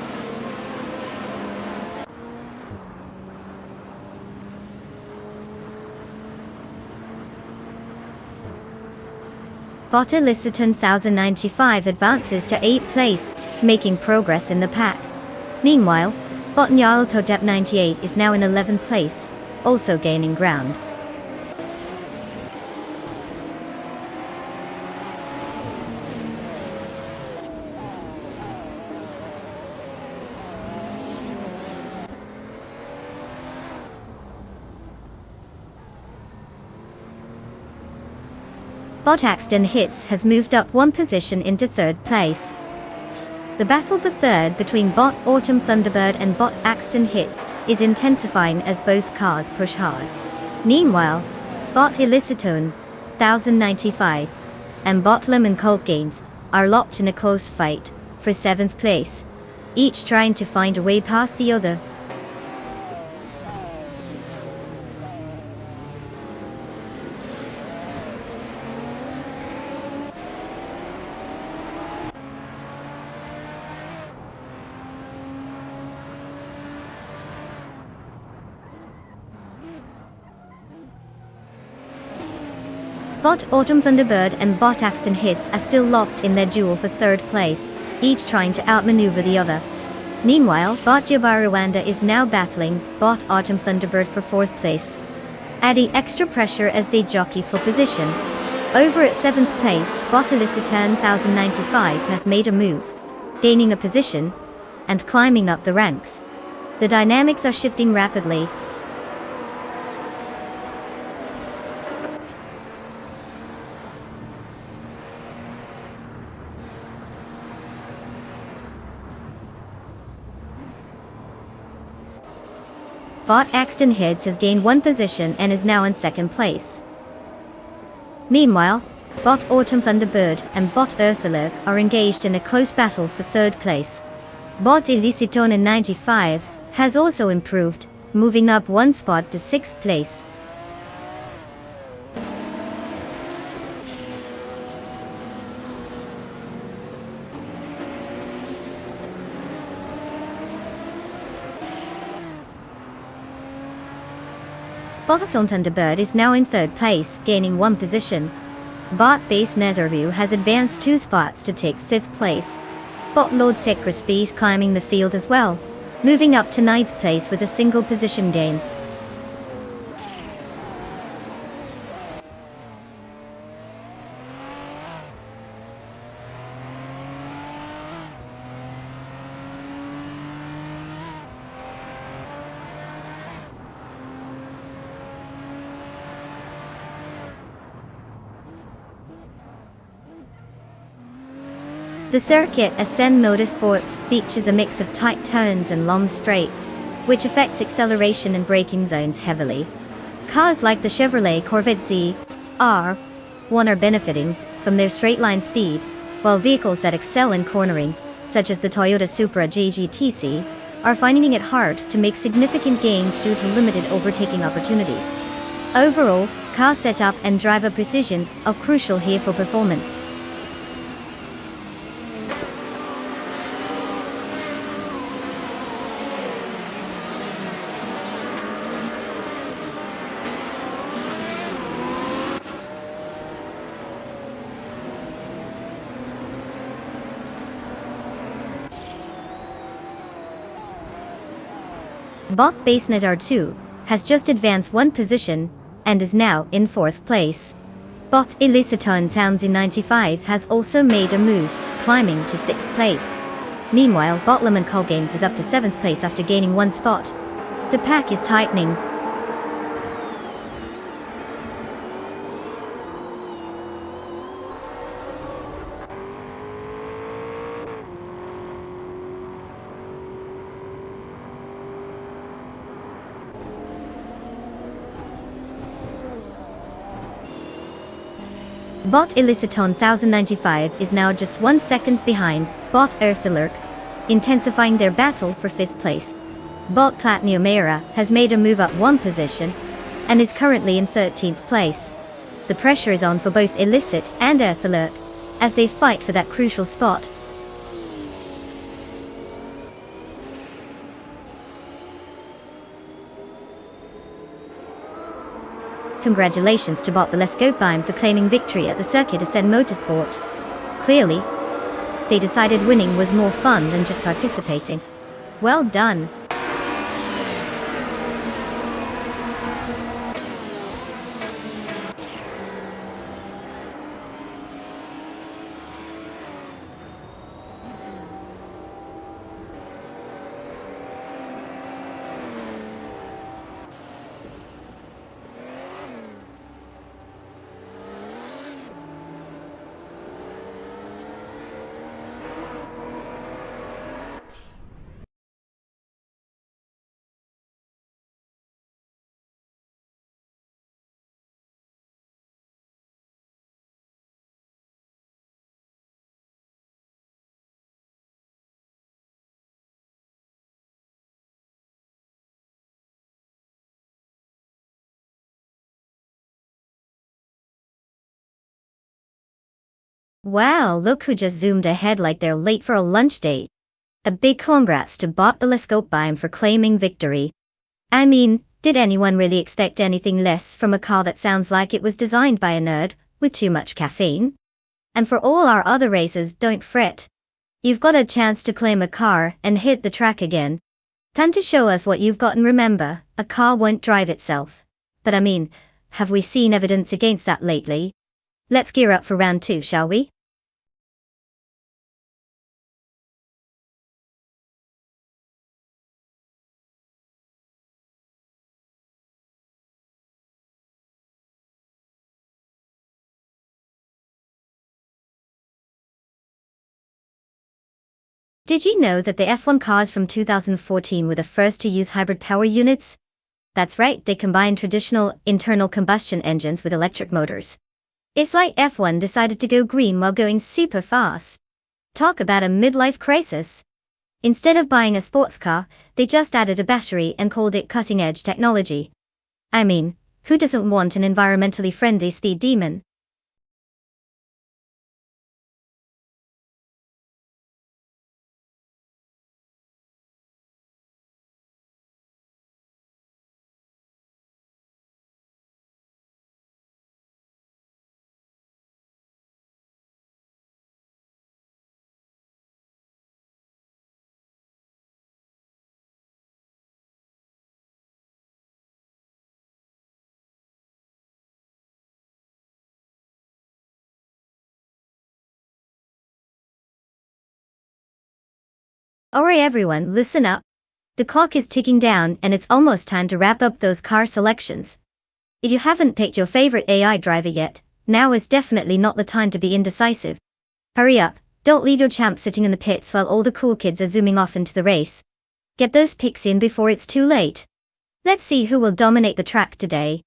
Bot Eliciton 1095 advances to 8th place, making progress in the pack. Meanwhile, bot Nyarlathotep 98 is now in 11th place, also gaining ground. Bot Axton Hits has moved up one position into 3rd place. The battle for 3rd between bot Autumn Thunderbird and bot Axton Hits is intensifying as both cars push hard. Meanwhile, bot Eliciton 1095 and bot Lemon Colt Games are locked in a close fight for 7th place, each trying to find a way past the other. Bot Autumn Thunderbird and bot Axton Hits are still locked in their duel for 3rd place, each trying to outmaneuver the other. Meanwhile, bot Jabaruwanda is now battling bot Autumn Thunderbird for 4th place, adding extra pressure as they jockey for position. Over at 7th place, bot Eliciton 1095 has made a move, gaining a position and climbing up the ranks. The dynamics are shifting rapidly. Bot Axton Hits has gained one position and is now in 2nd place. Meanwhile, bot Autumn Thunderbird and bot Earthalurk are engaged in a close battle for 3rd place. Bot Eliciton 95 has also improved, moving up one spot to 6th place. Bot Thunderbird is now in 3rd place, gaining one position. Bot Base Netherview has advanced 2 spots to take 5th place. Bot Lord Secrisby is climbing the field as well, moving up to 9th place with a single position gain. The circuit Ascend Motorsport features a mix of tight turns and long straights, which affects acceleration and braking zones heavily. Cars like the Chevrolet Corvette Z/R1 are benefiting from their straight-line speed, while vehicles that excel in cornering, such as the Toyota Supra GGTC, are finding it hard to make significant gains due to limited overtaking opportunities. Overall, car setup and driver precision are crucial here for performance. Bot BaseNet R2 has just advanced one position and is now in 4th place. Bot Eliciton Townsy 95 has also made a move, climbing to 6th place. Meanwhile, bot Lemon Colt Games is up to 7th place after gaining one spot. The pack is tightening. Bot Eliciton 1095 is now just 1 second behind bot Earthalurk, intensifying their battle for 5th place. bought Platinum Era, has made a move up one position, and is currently in 13th place. The pressure is on for both Illicit and Earthalurk, as they fight for that crucial spot. Congratulations to Bot Belescopeheim for claiming victory at the Circuit Ascend Motorsport. Clearly, they decided winning was more fun than just participating. Well done. Wow, look who just zoomed ahead like they're late for a lunch date. A big congrats to Bot Belescopeheim for claiming victory. I mean, did anyone really expect anything less from a car that sounds like it was designed by a nerd with too much caffeine? And for all our other racers, don't fret. You've got a chance to claim a car and hit the track again. Time to show us what you've got, and remember, a car won't drive itself. But I mean, have we seen evidence against that lately? Let's gear up for round 2, shall we? Did you know that the F1 cars from 2014 were the first to use hybrid power units? That's right, they combined traditional internal combustion engines with electric motors. It's like F1 decided to go green while going super fast. Talk about a midlife crisis. Instead of buying a sports car, they just added a battery and called it cutting-edge technology. I mean, who doesn't want an environmentally friendly speed demon? Alright everyone, listen up. The clock is ticking down and it's almost time to wrap up those car selections. If you haven't picked your favorite AI driver yet, now is definitely not the time to be indecisive. Hurry up, don't leave your champ sitting in the pits while all the cool kids are zooming off into the race. Get those picks in before it's too late. Let's see who will dominate the track today.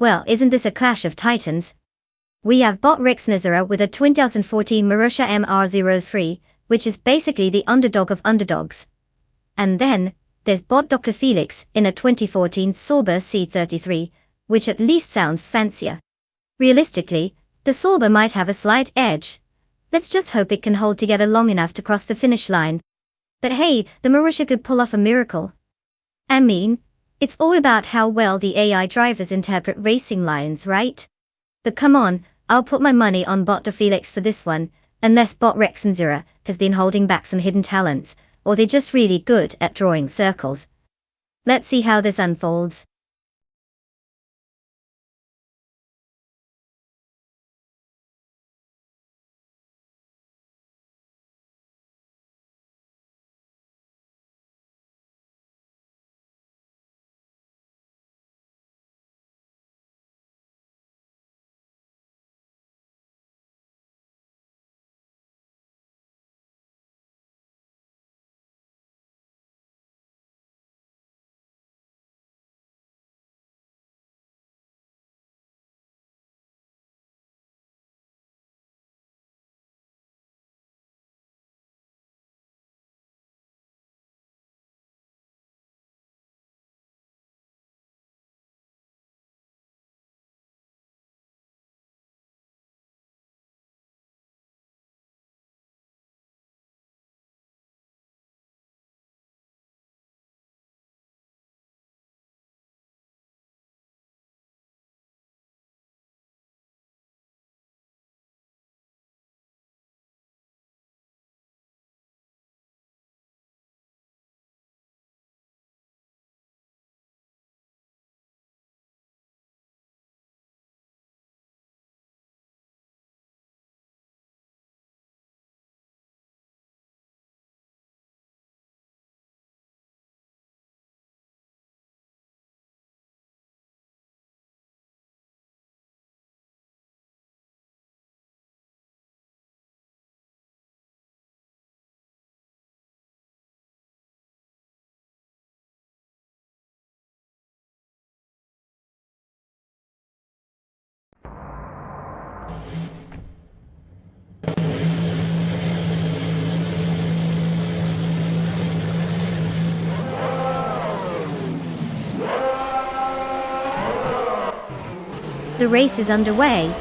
Well, isn't this a clash of titans? We have Bot Rex Nazara with a 2014 Marussia MR03, which is basically the underdog of underdogs. And then, there's Bot Dr. Felix in a 2014 Sauber C33, which at least sounds fancier. Realistically, the Sorba might have a slight edge. Let's just hope it can hold together long enough to cross the finish line. But hey, the Marussia could pull off a miracle. I mean, it's all about how well the AI drivers interpret racing lines, right? But come on, I'll put my money on Bot de Felix for this one, unless Bot Rexenzura has been holding back some hidden talents, or they're just really good at drawing circles. Let's see how this unfolds. The race is underway.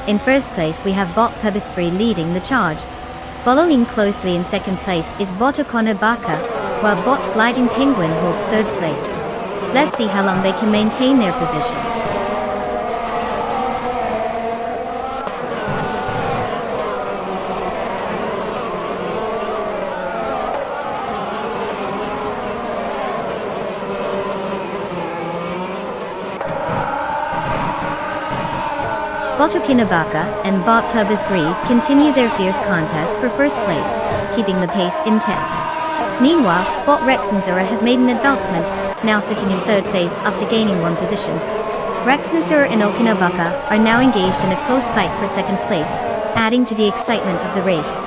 In first place we have Bot Purposefree leading the charge. Following closely in second place is Bot Okonobaka, while Bot Gliding Penguin holds third place. Let's see how long they can maintain their positions. Bot Okonobaka and Bot Purposefree continue their fierce contest for first place, keeping the pace intense. Meanwhile, Bot Rexenzura has made an advancement, now sitting in third place after gaining one position. Rexenzura and Okonobaka are now engaged in a close fight for second place, adding to the excitement of the race.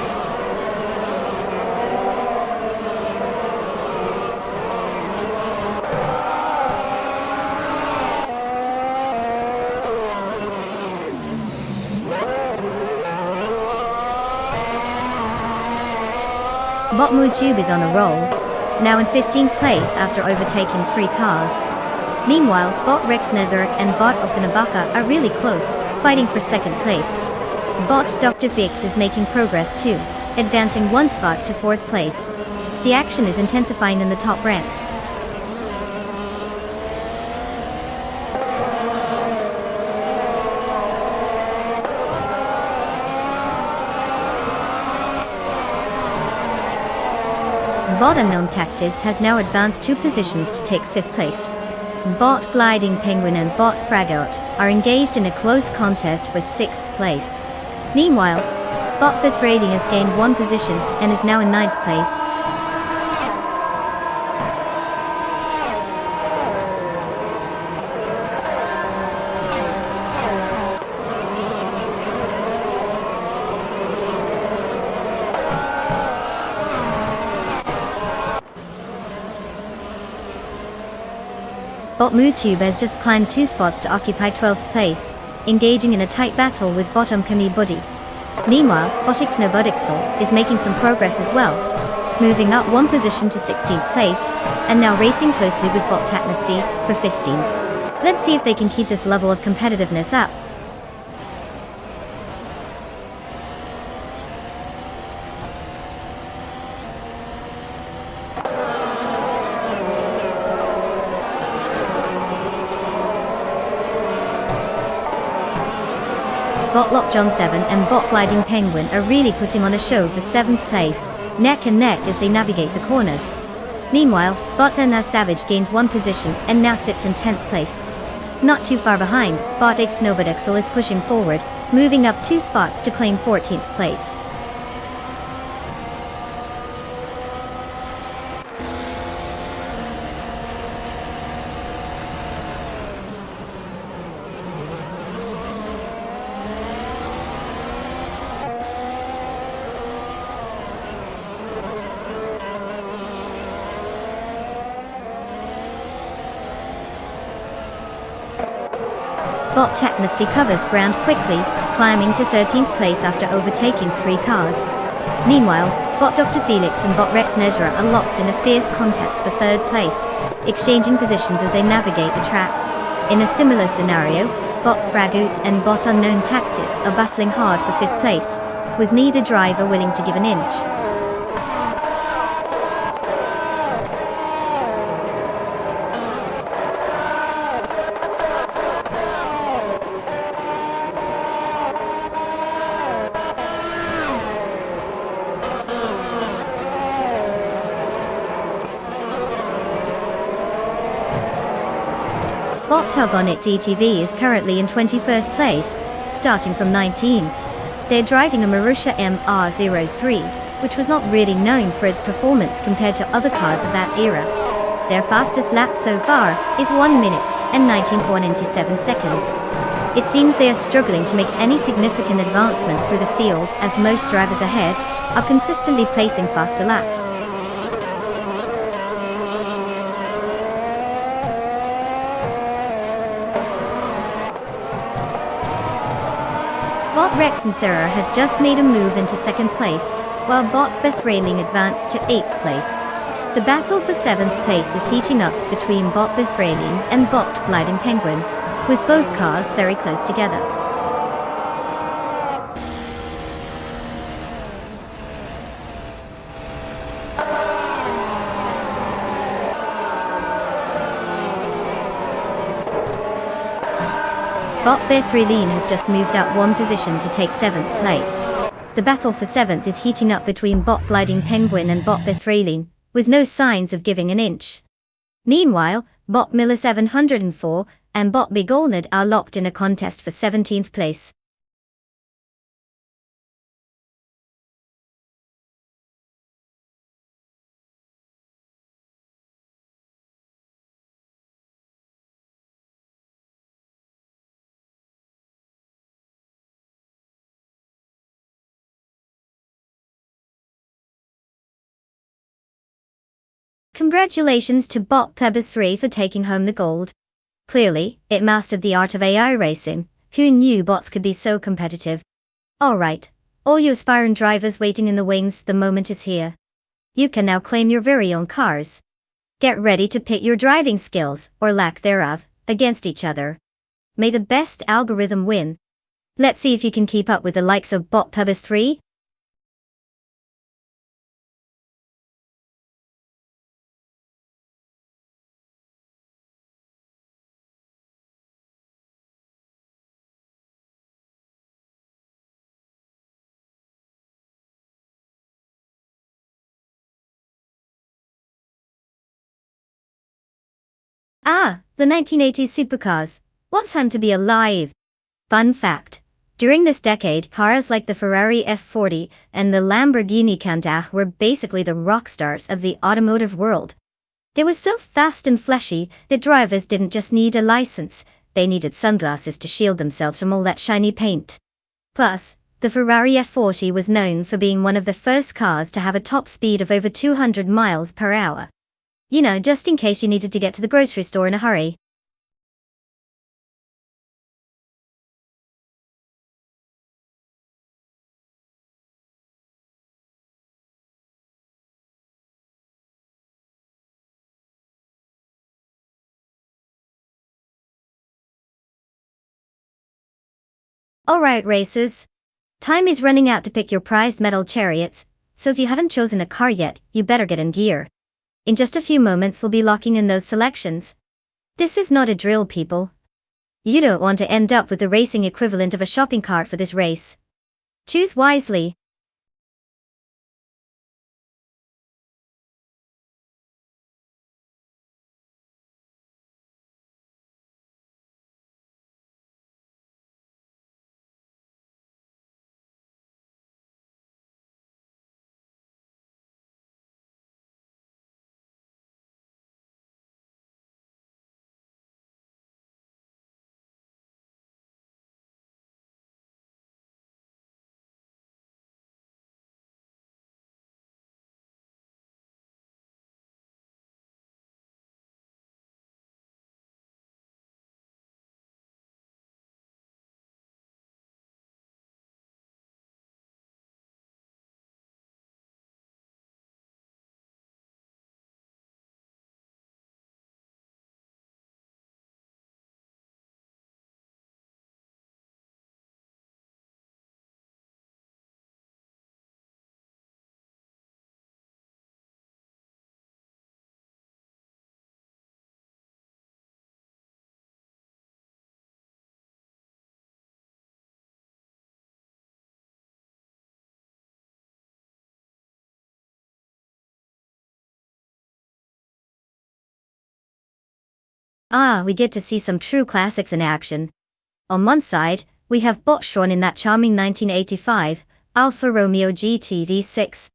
Bot Mutube is on a roll, now in 15th place after overtaking 3 cars. Meanwhile, Bot Rexenzura and Bot Okonobaka are really close, fighting for second place. Bot Dr. Fix is making progress too, advancing 1 spot to 4th place. The action is intensifying in the top ranks. Bot Unknown Tactis has now advanced 2 positions to take 5th place. Bot Gliding Penguin and Bot Fragout are engaged in a close contest for 6th place. Meanwhile, Bot Bethrading has gained 1 position and is now in 9th place. Bot Mutube has just climbed 2 spots to occupy 12th place, engaging in a tight battle with Bottom Kami Buddy. Meanwhile, Botix No Budixel is making some progress as well, moving up 1 position to 16th place, and now racing closely with Bot Tatnasty for 15. Let's see if they can keep this level of competitiveness up. Bot Lockjaw 7 and Bot Gliding Penguin are really putting on a show for 7th place, neck and neck as they navigate the corners. Meanwhile, Bot Now Savage gains 1 position and now sits in 10th place. Not too far behind, Bot X Snowbird is pushing forward, moving up 2 spots to claim 14th place. Bot Technesty covers ground quickly, climbing to 13th place after overtaking 3 cars. Meanwhile, Bot Dr. Felix and Bot Rex Nezra are locked in a fierce contest for 3rd place, exchanging positions as they navigate the track. In a similar scenario, Bot Fragoot and Bot Unknown Tactis are battling hard for 5th place, with neither driver willing to give an inch. Bot Tug On It DTV is currently in 21st place, starting from 19. They're driving a Marussia MR03, which was not really known for its performance compared to other cars of that era. Their fastest lap so far is 1 minute and 19.97 seconds. It seems they are struggling to make any significant advancement through the field as most drivers ahead are consistently placing faster laps. Bot Rex and Sarah has just made a move into 2nd place, while Bot Bethrailing advanced to 8th place. The battle for 7th place is heating up between Bot Bethrailing and Bot Gliding Penguin, with both cars very close together. Bot Bethrailing has just moved up 1 position to take 7th place. The battle for 7th is heating up between Bot Gliding Penguin and Bot Bethrailing, with no signs of giving an inch. Meanwhile, Bot Miller 704 and Bot Big Olnard are locked in a contest for 17th place. Congratulations to Bot Plebis 3 for taking home the gold. Clearly, it mastered the art of AI racing. Who knew bots could be so competitive? Alright, all you aspiring drivers waiting in the wings, the moment is here. You can now claim your very own cars. Get ready to pit your driving skills, or lack thereof, against each other. May the best algorithm win. Let's see if you can keep up with the likes of Bot Plebis 3. Ah, the 1980s supercars. What time to be alive! Fun fact. During this decade, cars like the Ferrari F40 and the Lamborghini Countach were basically the rock stars of the automotive world. They were so fast and fleshy that drivers didn't just need a license, they needed sunglasses to shield themselves from all that shiny paint. Plus, the Ferrari F40 was known for being one of the first cars to have a top speed of over 200 miles per hour. You know, just in case you needed to get to the grocery store in a hurry. Alright racers. Time is running out to pick your prized metal chariots, so if you haven't chosen a car yet, you better get in gear. In just a few moments we'll be locking in those selections. This is not a drill, people. You don't want to end up with the racing equivalent of a shopping cart for this race. Choose wisely. Ah, we get to see some true classics in action. On one side, we have Bot shown in that charming 1985 Alfa Romeo GT V6.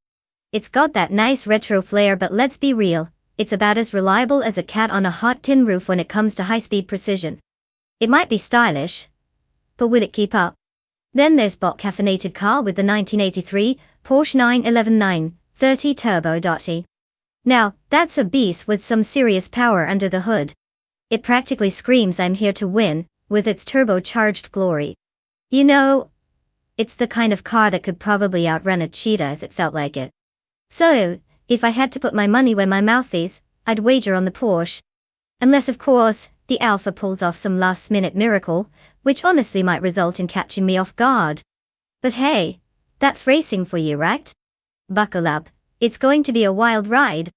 It's got that nice retro flair, but let's be real, it's about as reliable as a cat on a hot tin roof when it comes to high-speed precision. It might be stylish, but will it keep up? Then there's Bot caffeinated car with the 1983 Porsche 911 930 Turbo. Now, that's a beast with some serious power under the hood. It practically screams "I'm here to win," with its turbocharged glory. You know, it's the kind of car that could probably outrun a cheetah if it felt like it. So, if I had to put my money where my mouth is, I'd wager on the Porsche. Unless, of course, the Alpha pulls off some last-minute miracle, which honestly might result in catching me off guard. But hey, that's racing for you, right? Buckle up, it's going to be a wild ride.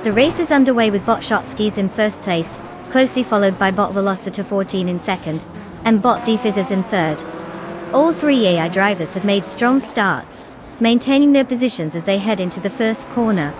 The race is underway with Bot Shotskis in first place, closely followed by Bot Velociter 14 in second, and Bot Defizzers in third. All three AI drivers have made strong starts, maintaining their positions as they head into the first corner.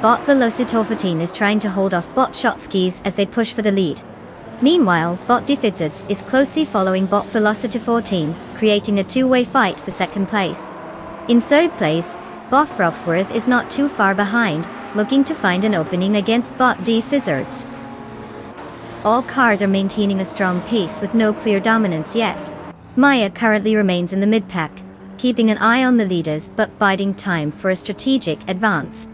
Bot Velociter 14 is trying to hold off Bot Shotskis as they push for the lead. Meanwhile, Bot Defizzers is closely following Bot Velociter 14, creating a two-way fight for second place. In third place, Bot Frogsworth is not too far behind, looking to find an opening against Bot D Fizzards. All cars are maintaining a strong pace with no clear dominance yet. Maya currently remains in the mid-pack, keeping an eye on the leaders but biding time for a strategic advance.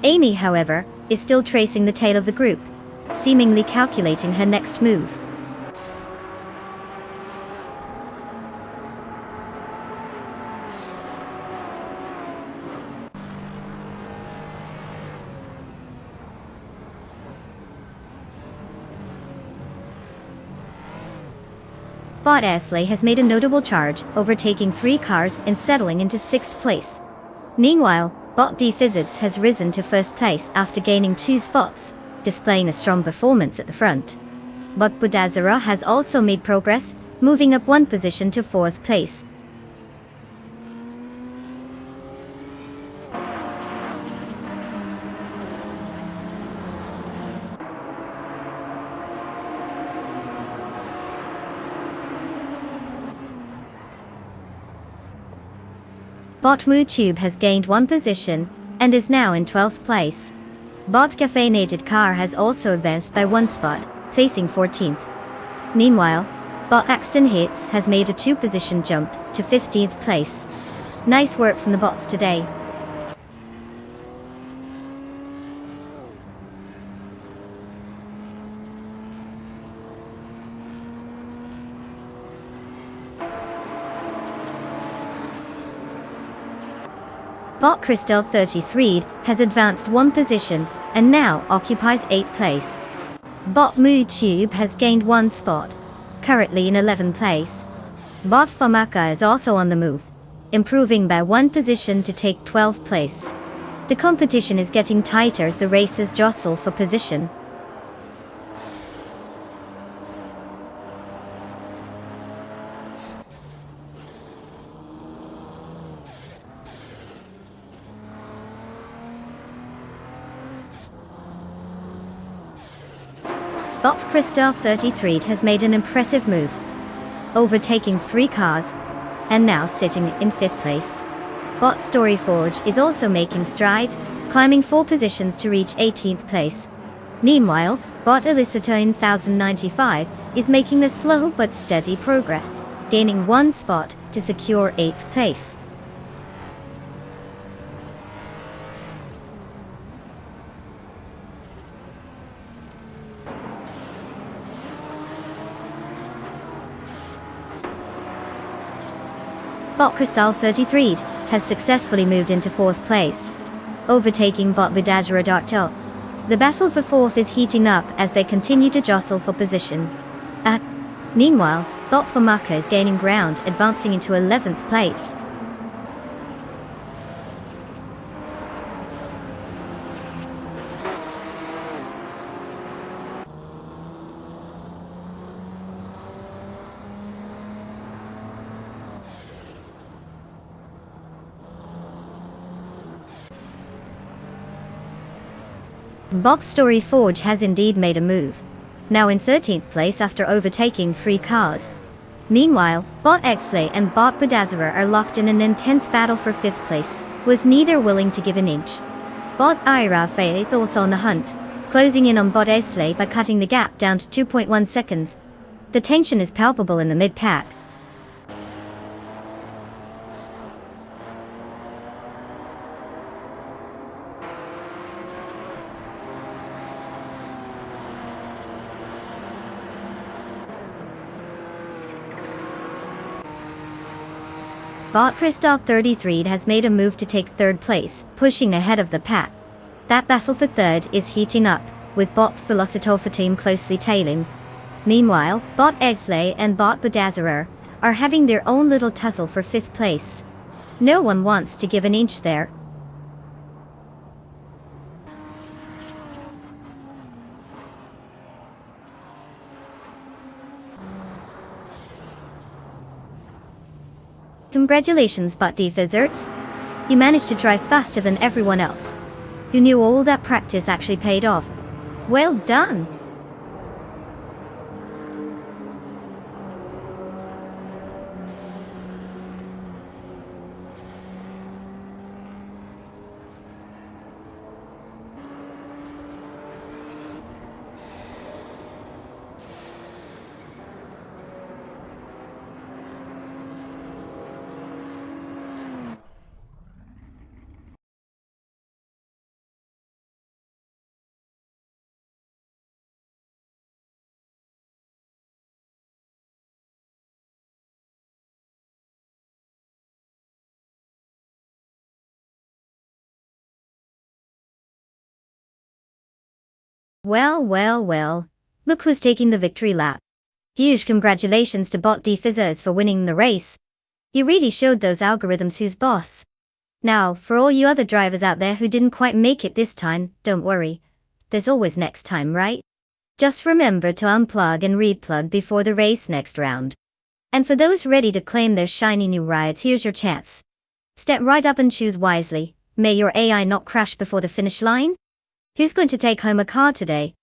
Amy, however, is still tracing the tail of the group, seemingly calculating her next move. Bot Esley has made a notable charge, overtaking 3 cars and settling into 6th place. Meanwhile, Bot D Fizzards has risen to 1st place after gaining 2 spots, displaying a strong performance at the front. Bot Budazara has also made progress, moving up 1 position to 4th place. Bot MooTube has gained 1 position, and is now in 12th place. Bot Caffeinated Car has also advanced by 1 spot, facing 14th. Meanwhile, Bot Axton Hits has made a 2-position jump to 15th place. Nice work from the bots today. Bot Crystal 33 has advanced 1 position, and now occupies 8th place. Bot MooTube has gained 1 spot, currently in 11th place. Bot Famaka is also on the move, improving by 1 position to take 12th place. The competition is getting tighter as the races jostle for position. Bot Crystal 33 has made an impressive move, overtaking 3 cars, and now sitting in 5th place. Bot Storyforge is also making strides, climbing 4 positions to reach 18th place. Meanwhile, Bot Elicitor in 1095 is making a slow but steady progress, gaining 1 spot to secure 8th place. Bot Crystal 33 has successfully moved into 4th place, overtaking Bot Vidajara Dartel. The battle for 4th is heating up as they continue to jostle for position. Meanwhile, Bot Famaka is gaining ground, advancing into 11th place. Bot Storyforge has indeed made a move, now in 13th place after overtaking 3 cars. Meanwhile, Bot Exley and Bot Budazara are locked in an intense battle for 5th place, with neither willing to give an inch. Bot Ira Faith also on the hunt, closing in on Bot Exley by cutting the gap down to 2.1 seconds. The tension is palpable in the mid-pack. Bot Christoph 33 has made a move to take 3rd place, pushing ahead of the pack. That battle for 3rd is heating up, with Bot Philosopher team closely tailing. Meanwhile, Bot Exley and Bot Budazara are having their own little tussle for 5th place. No one wants to give an inch there. Congratulations, Bot D Fizzards. You managed to drive faster than everyone else. You knew all that practice actually paid off. Well done! Well, well, well. Look who's taking the victory lap. Huge congratulations to Bot Fizzers for winning the race. You really showed those algorithms who's boss. Now, for all you other drivers out there who didn't quite make it this time, don't worry. There's always next time, right? Just remember to unplug and replug before the race next round. And for those ready to claim their shiny new rides, here's your chance. Step right up and choose wisely. May your AI not crash before the finish line? Who's going to take home a car today?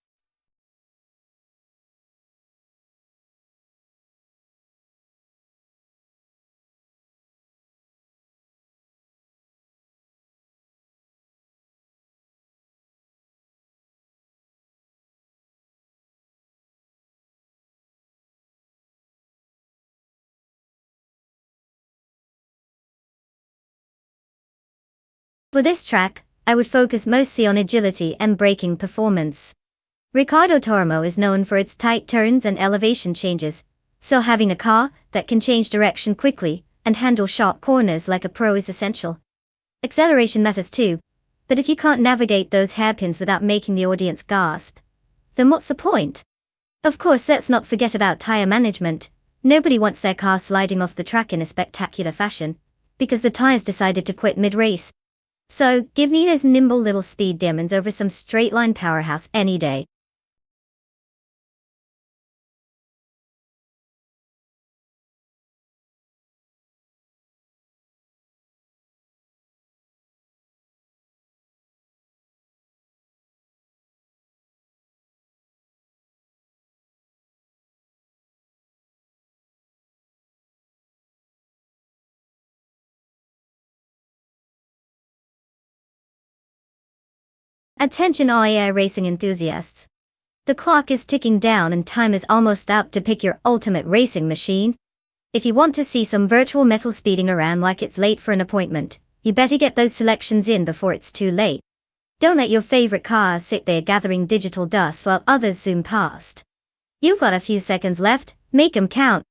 For this track, I would focus mostly on agility and braking performance. Ricardo Tormo is known for its tight turns and elevation changes, so having a car that can change direction quickly and handle sharp corners like a pro is essential. Acceleration matters too, but if you can't navigate those hairpins without making the audience gasp, then what's the point? Of course, let's not forget about tire management. Nobody wants their car sliding off the track in a spectacular fashion, because the tires decided to quit mid-race. So, give me those nimble little speed demons over some straight-line powerhouse any day. Attention all AI racing enthusiasts. The clock is ticking down and time is almost up to pick your ultimate racing machine. If you want to see some virtual metal speeding around like it's late for an appointment, you better get those selections in before it's too late. Don't let your favorite car sit there gathering digital dust while others zoom past. You've got a few seconds left, make 'em count.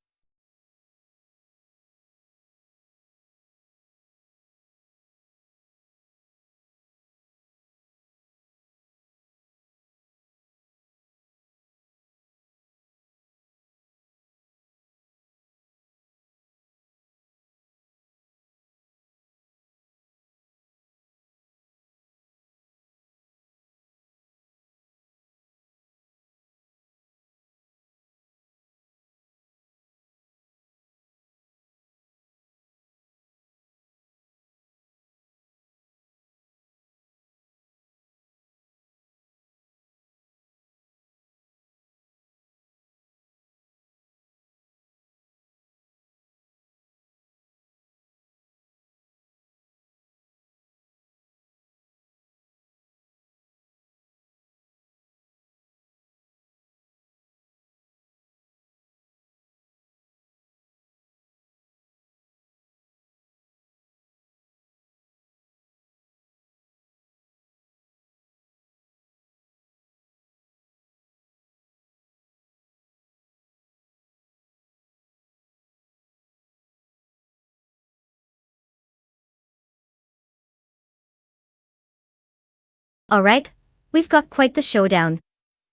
Alright, we've got quite the showdown.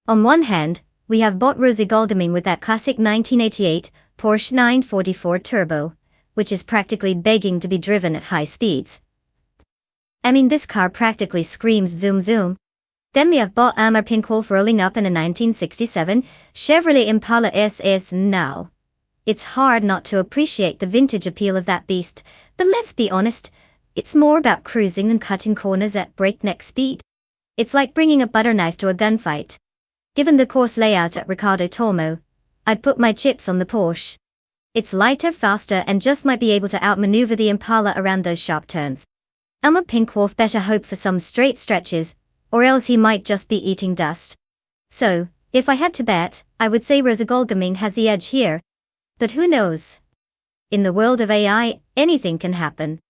On one hand, we have bot Rosie Goldeming with that classic 1988 Porsche 944 Turbo, which is practically begging to be driven at high speeds. I mean, this car practically screams zoom zoom. Then we have bot Amar Pinkwolf rolling up in a 1967 Chevrolet Impala SS. Now, it's hard not to appreciate the vintage appeal of that beast, but let's be honest, it's more about cruising than cutting corners at breakneck speed. It's like bringing a butter knife to a gunfight. Given the course layout at Ricardo Tormo, I'd put my chips on the Porsche. It's lighter, faster, and just might be able to outmaneuver the Impala around those sharp turns. Elmer Pinkwolf better hope for some straight stretches, or else he might just be eating dust. So, if I had to bet, I would say Rosa Goldgaming has the edge here. But who knows? In the world of AI, anything can happen.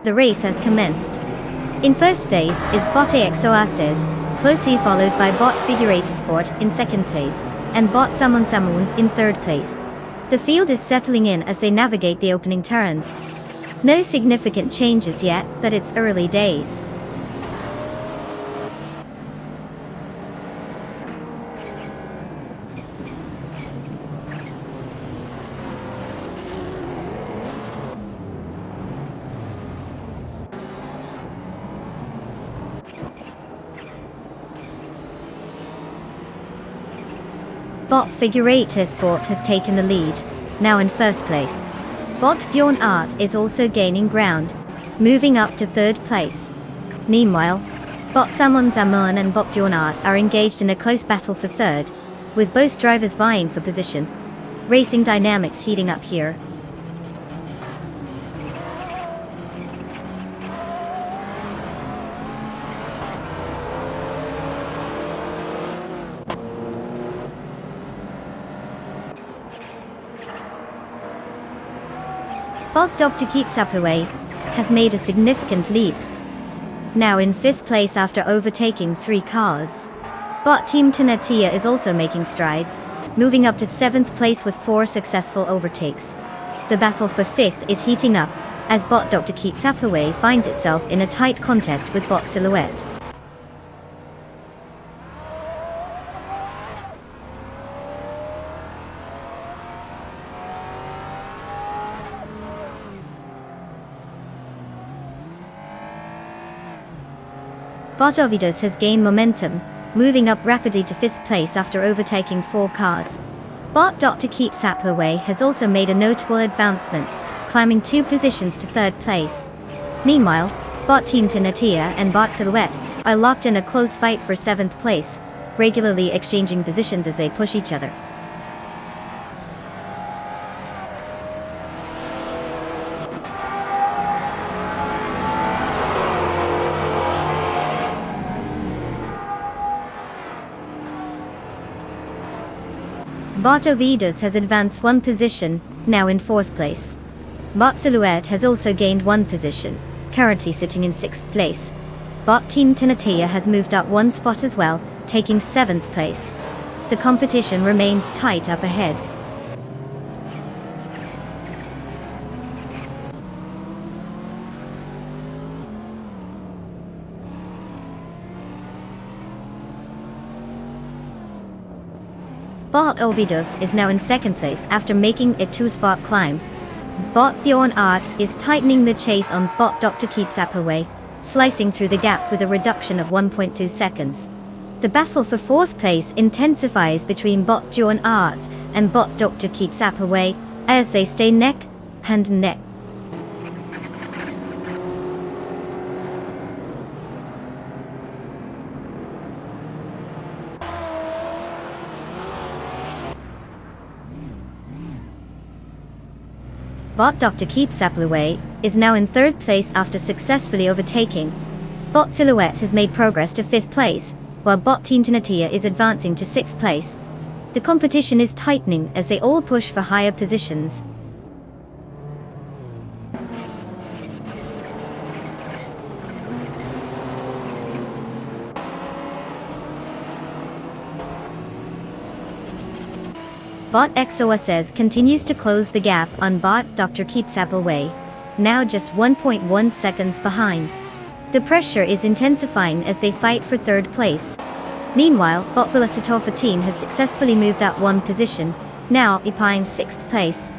The race has commenced. In first place is Bot Oasis, closely followed by Bot Figurator Sport in second place, and Bot Samun Samun in third place. The field is settling in as they navigate the opening turns. No significant changes yet, but it's early days. Bot Figurator Sport has taken the lead, now in first place. Bot Bjorn Art is also gaining ground, moving up to third place. Meanwhile, Bot Samon Zaman and Bot Bjorn Art are engaged in a close battle for third, with both drivers vying for position. Racing dynamics heating up here. Bot Dr. Kitsapue has made a significant leap, now in 5th place after overtaking 3 cars. Bot Team Tenatia is also making strides, moving up to 7th place with 4 successful overtakes. The battle for 5th is heating up, as Bot Dr. Kitsapue finds itself in a tight contest with Bot Silhouette. Bot Ovidus has gained momentum, moving up rapidly to 5th place after overtaking 4 cars. Bot Dr. Kitsapue has also made a notable advancement, climbing 2 positions to 3rd place. Meanwhile, Bot Team Tenatia and Bot Silhouette are locked in a close fight for 7th place, regularly exchanging positions as they push each other. Bot Ovidus has advanced 1 position, now in 4th place. Bot Silhouette has also gained 1 position, currently sitting in 6th place. Bot Team Tenatia has moved up 1 spot as well, taking 7th place. The competition remains tight up ahead. Bot Ovidus is now in 2nd place after making a 2-spot climb. Bot Bjorn Art is tightening the chase on Bot Dr. Kitsapue, slicing through the gap with a reduction of 1.2 seconds. The battle for 4th place intensifies between Bot Bjorn Art and Bot Dr. Kitsapue, as they stay neck and neck. Bot Dr. Kitsapue is now in 3rd place after successfully overtaking. Bot Silhouette has made progress to 5th place, while Bot Team Tenatia is advancing to 6th place. The competition is tightening as they all push for higher positions. Bot XOSS continues to close the gap on Bot Dr. Kitsapue, now just 1.1 seconds behind. The pressure is intensifying as they fight for 3rd place. Meanwhile, Bot Velocitor 14 has successfully moved up 1 position, now occupying 6th place.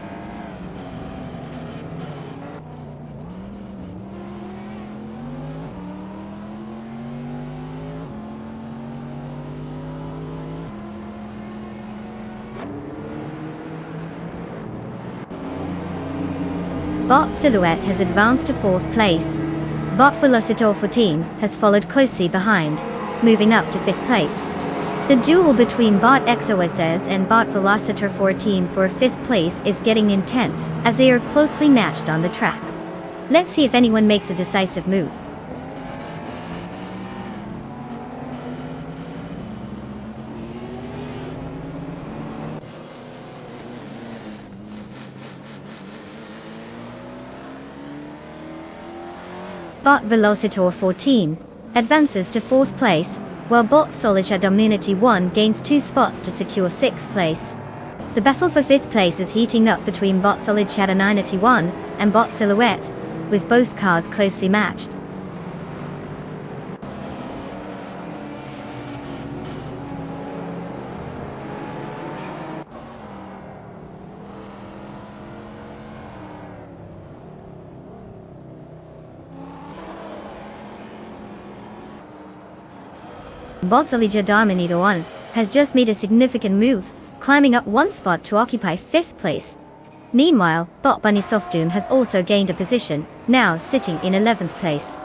Bot Silhouette has advanced to 4th place. Bot Velocitor 14 has followed closely behind, moving up to 5th place. The duel between Bot XOSS and Bot Velocitor 14 for 5th place is getting intense, as they are closely matched on the track. Let's see if anyone makes a decisive move. Bot Velocitor 14 advances to 4th place, while Bot Solitaire Dominity 1 gains 2 spots to secure 6th place. The battle for 5th place is heating up between Bot Solitaire Dominity 1 and Bot Silhouette, with both cars closely matched. Bot Solitaire Dominator 1 has just made a significant move, climbing up 1 spot to occupy 5th place. Meanwhile, Bot Bunny Soft Doom has also gained a position, now sitting in 11th place.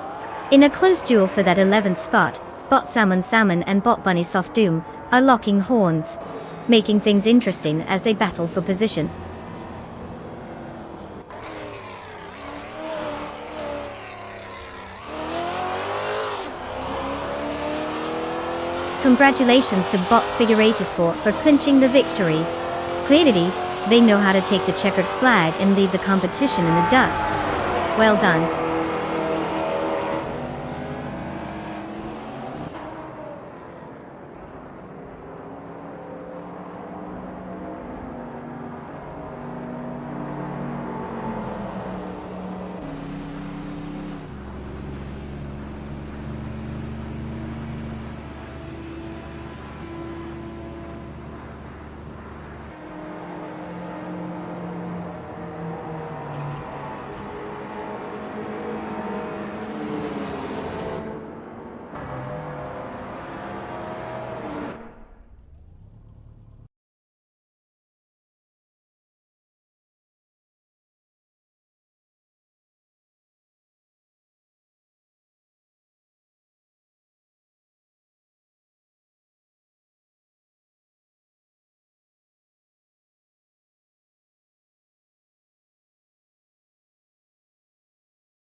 In a close duel for that 11th spot, Bot Salmon and Bot Bunny Soft Doom are locking horns, making things interesting as they battle for position. Congratulations to Bot Figurator Sport for clinching the victory. Clearly, they know how to take the checkered flag and leave the competition in the dust. Well done.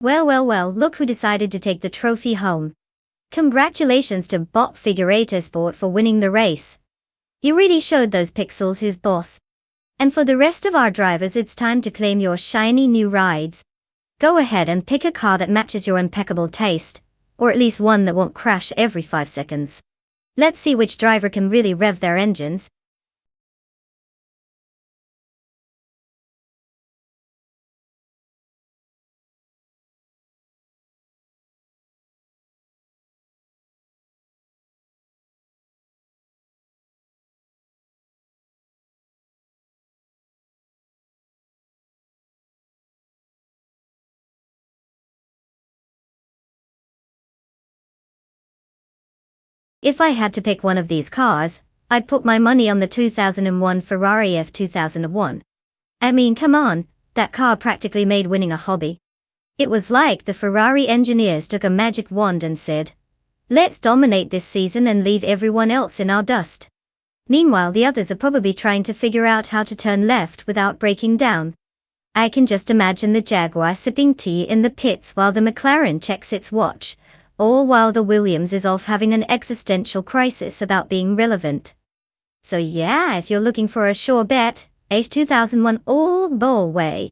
Well, look who decided to take the trophy home. Congratulations to Bot Figurator Sport for winning the race. You really showed those pixels who's boss. And for the rest of our drivers, it's time to claim your shiny new rides. Go ahead and pick a car that matches your impeccable taste, or at least one that won't crash every 5 seconds. Let's see which driver can really rev their engines. If I had to pick one of these cars, I'd put my money on the 2001 Ferrari F2001. I mean, come on, that car practically made winning a hobby. It was like the Ferrari engineers took a magic wand and said, "Let's dominate this season and leave everyone else in our dust." Meanwhile, the others are probably trying to figure out how to turn left without breaking down. I can just imagine the Jaguar sipping tea in the pits while the McLaren checks its watch, all while the Williams is off having an existential crisis about being relevant. So yeah, if you're looking for a sure bet, F2001 all the way.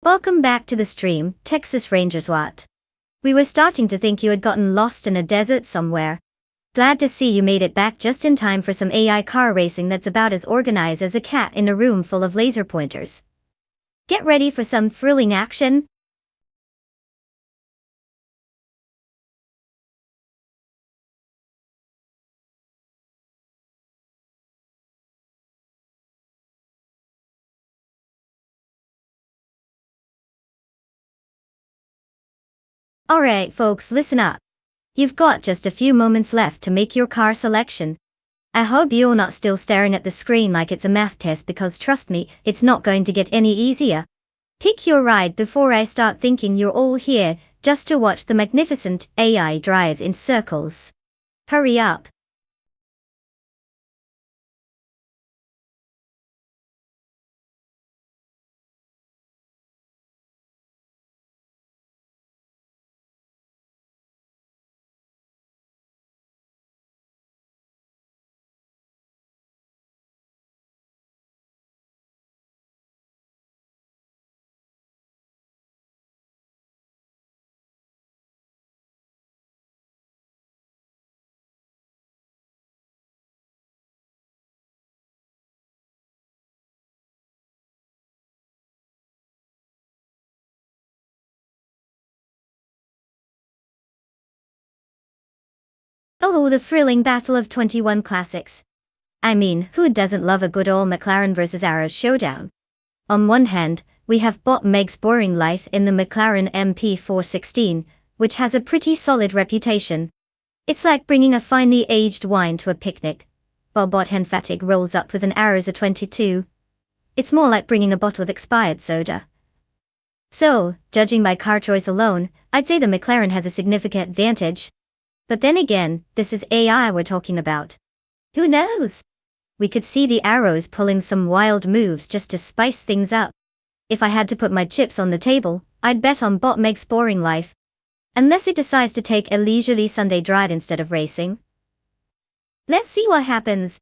Welcome back to the stream, Texas Rangers Watt. We were starting to think you had gotten lost in a desert somewhere. Glad to see you made it back just in time for some AI car racing that's about as organized as a cat in a room full of laser pointers. Get ready for some thrilling action. Alright folks, listen up. You've got just a few moments left to make your car selection. I hope you're not still staring at the screen like it's a math test, because trust me, it's not going to get any easier. Pick your ride before I start thinking you're all here just to watch the magnificent AI drive in circles. Hurry up. Oh, the thrilling battle of 21 classics. I mean, who doesn't love a good old McLaren versus Arrows showdown? On one hand, we have Bot Meg's boring life in the McLaren MP416, which has a pretty solid reputation. It's like bringing a finely aged wine to a picnic, while Bot Henfatig rolls up with an Arrows A22. It's more like bringing a bottle of expired soda. So, judging by car choice alone, I'd say the McLaren has a significant advantage. But then again, this is AI we're talking about. Who knows? We could see the Arrows pulling some wild moves just to spice things up. If I had to put my chips on the table, I'd bet on Bot Meg's boring life. Unless it decides to take a leisurely Sunday drive instead of racing. Let's see what happens.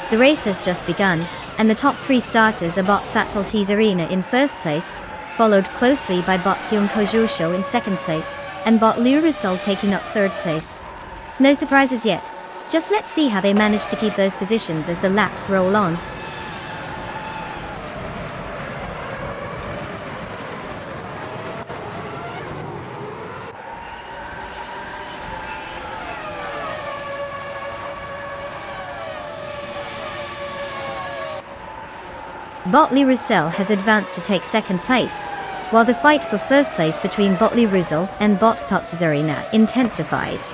The race has just begun, and the top three starters are Bot Fatsalti's Arena in first place, followed closely by Bot Hyun Kojo in second place, and Bot Liu Rusol taking up third place. No surprises yet. Just let's see how they manage to keep those positions as the laps roll on. Botley Russell has advanced to take second place, while the fight for first place between Botley Russell and Bot Arena intensifies.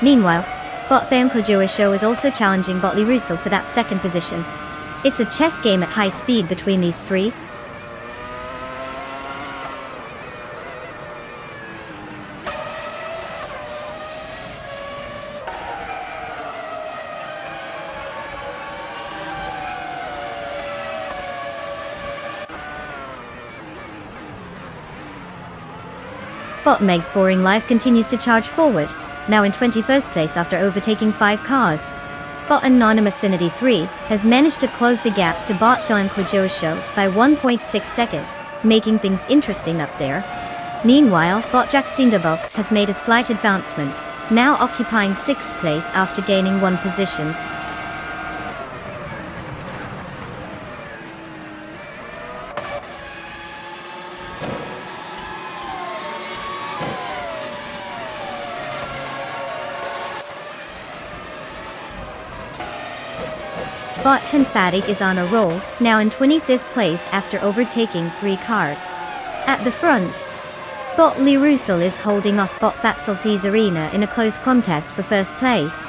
Meanwhile, Bot Show is also challenging Botley Russell for that second position. It's a chess game at high speed between these three. Bot Meg's boring life continues to charge forward, now in 21st place after overtaking 5 cars. Bot Anonymousinity 3 has managed to close the gap to Bot Show by 1.6 seconds, making things interesting up there. Meanwhile, Bot Jacksinderbox has made a slight advancement, now occupying 6th place after gaining 1 position. Bot Henfatig is on a roll, now in 25th place after overtaking 3 cars. At the front, Bot Lee Russell is holding off Bot Fatsalti's Arena in a close contest for first place.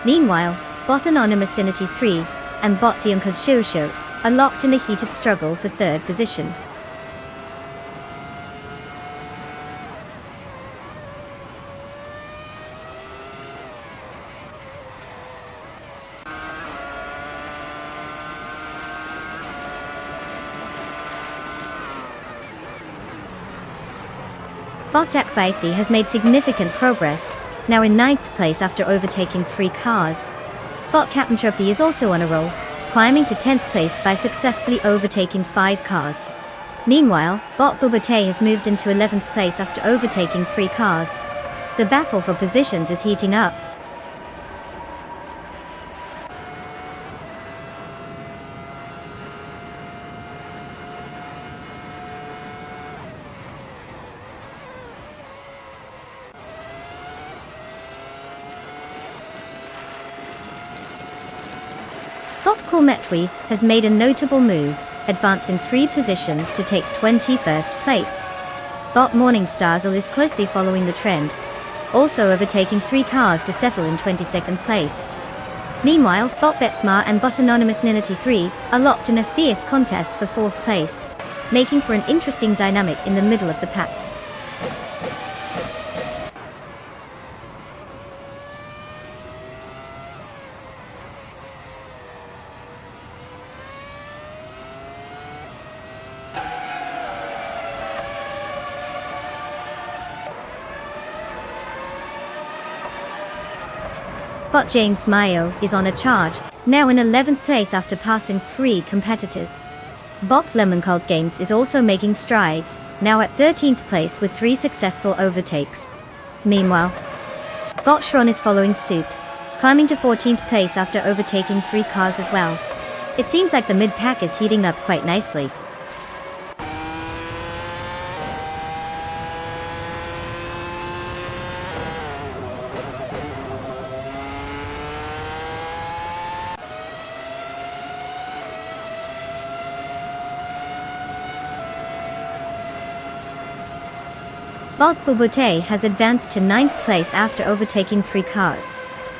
Meanwhile, Bot Anonymousinity 3 and Bot Hyun Shosho are locked in a heated struggle for third position. Bot Vaithi has made significant progress, now in 9th place after overtaking 3 cars. Bot Captain Trippy is also on a roll, climbing to 10th place by successfully overtaking 5 cars. Meanwhile, Bot Bubate has moved into 11th place after overtaking 3 cars. The battle for positions is heating up. Bot Kulmetwi has made a notable move, advancing 3 positions to take 21st place. Bot Morningstarzel is closely following the trend, also overtaking 3 cars to settle in 22nd place. Meanwhile, Bot Betsmar and Bot Anonymous Ninity 3 are locked in a fierce contest for 4th place, making for an interesting dynamic in the middle of the pack. Bot James Mayo is on a charge, now in 11th place after passing 3 competitors. Bot Lemon Cult Games is also making strides, now at 13th place with 3 successful overtakes. Meanwhile, Bot Shron is following suit, climbing to 14th place after overtaking 3 cars as well. It seems like the mid-pack is heating up quite nicely. Bot Bubute has advanced to 9th place after overtaking 3 cars.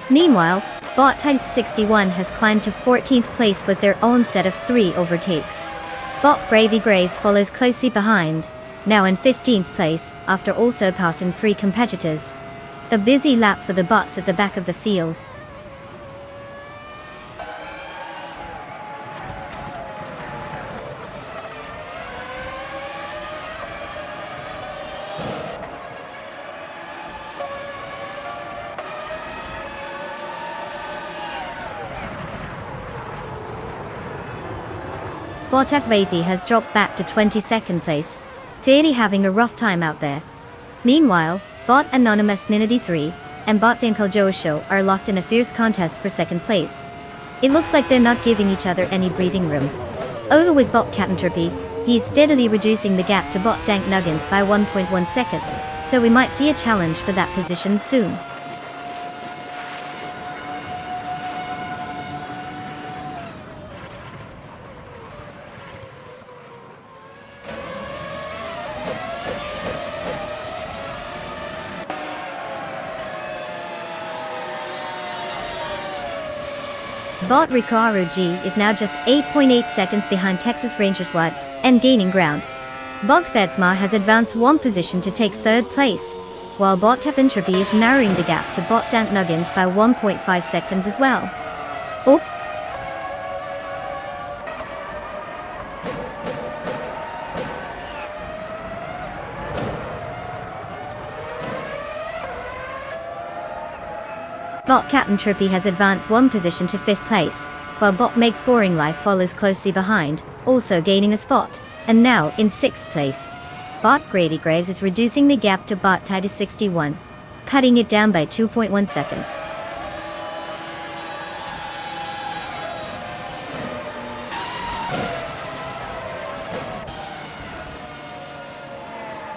Meanwhile, Bot Times 61 has climbed to 14th place with their own set of 3 overtakes. Bot Gravy Graves follows closely behind, now in 15th place after also passing 3 competitors. A busy lap for the bots at the back of the field. Botak Vathi has dropped back to 22nd place, clearly having a rough time out there. Meanwhile, Bot Anonymous Ninity 3 and Bot Thankal Joe are locked in a fierce contest for 2nd place. It looks like they're not giving each other any breathing room. Over with Bot Captain Trippy, he is steadily reducing the gap to Bot Dank Nuggins by 1.1 seconds, so we might see a challenge for that position soon. Bot Ricaru G is now just 8.8 seconds behind Texas Rangers Watt and gaining ground. Bot Bedsma has advanced 1 position to take 3rd place, while Bot Tepintrapi is narrowing the gap to Bot Dant Nuggins by 1.5 seconds as well. Oh! Bot Captain Trippy has advanced 1 position to 5th place, while Bot Makes Boring Life follows closely behind, also gaining a spot, and now in 6th place. Bot Grady Graves is reducing the gap to Bot Titus 61, cutting it down by 2.1 seconds.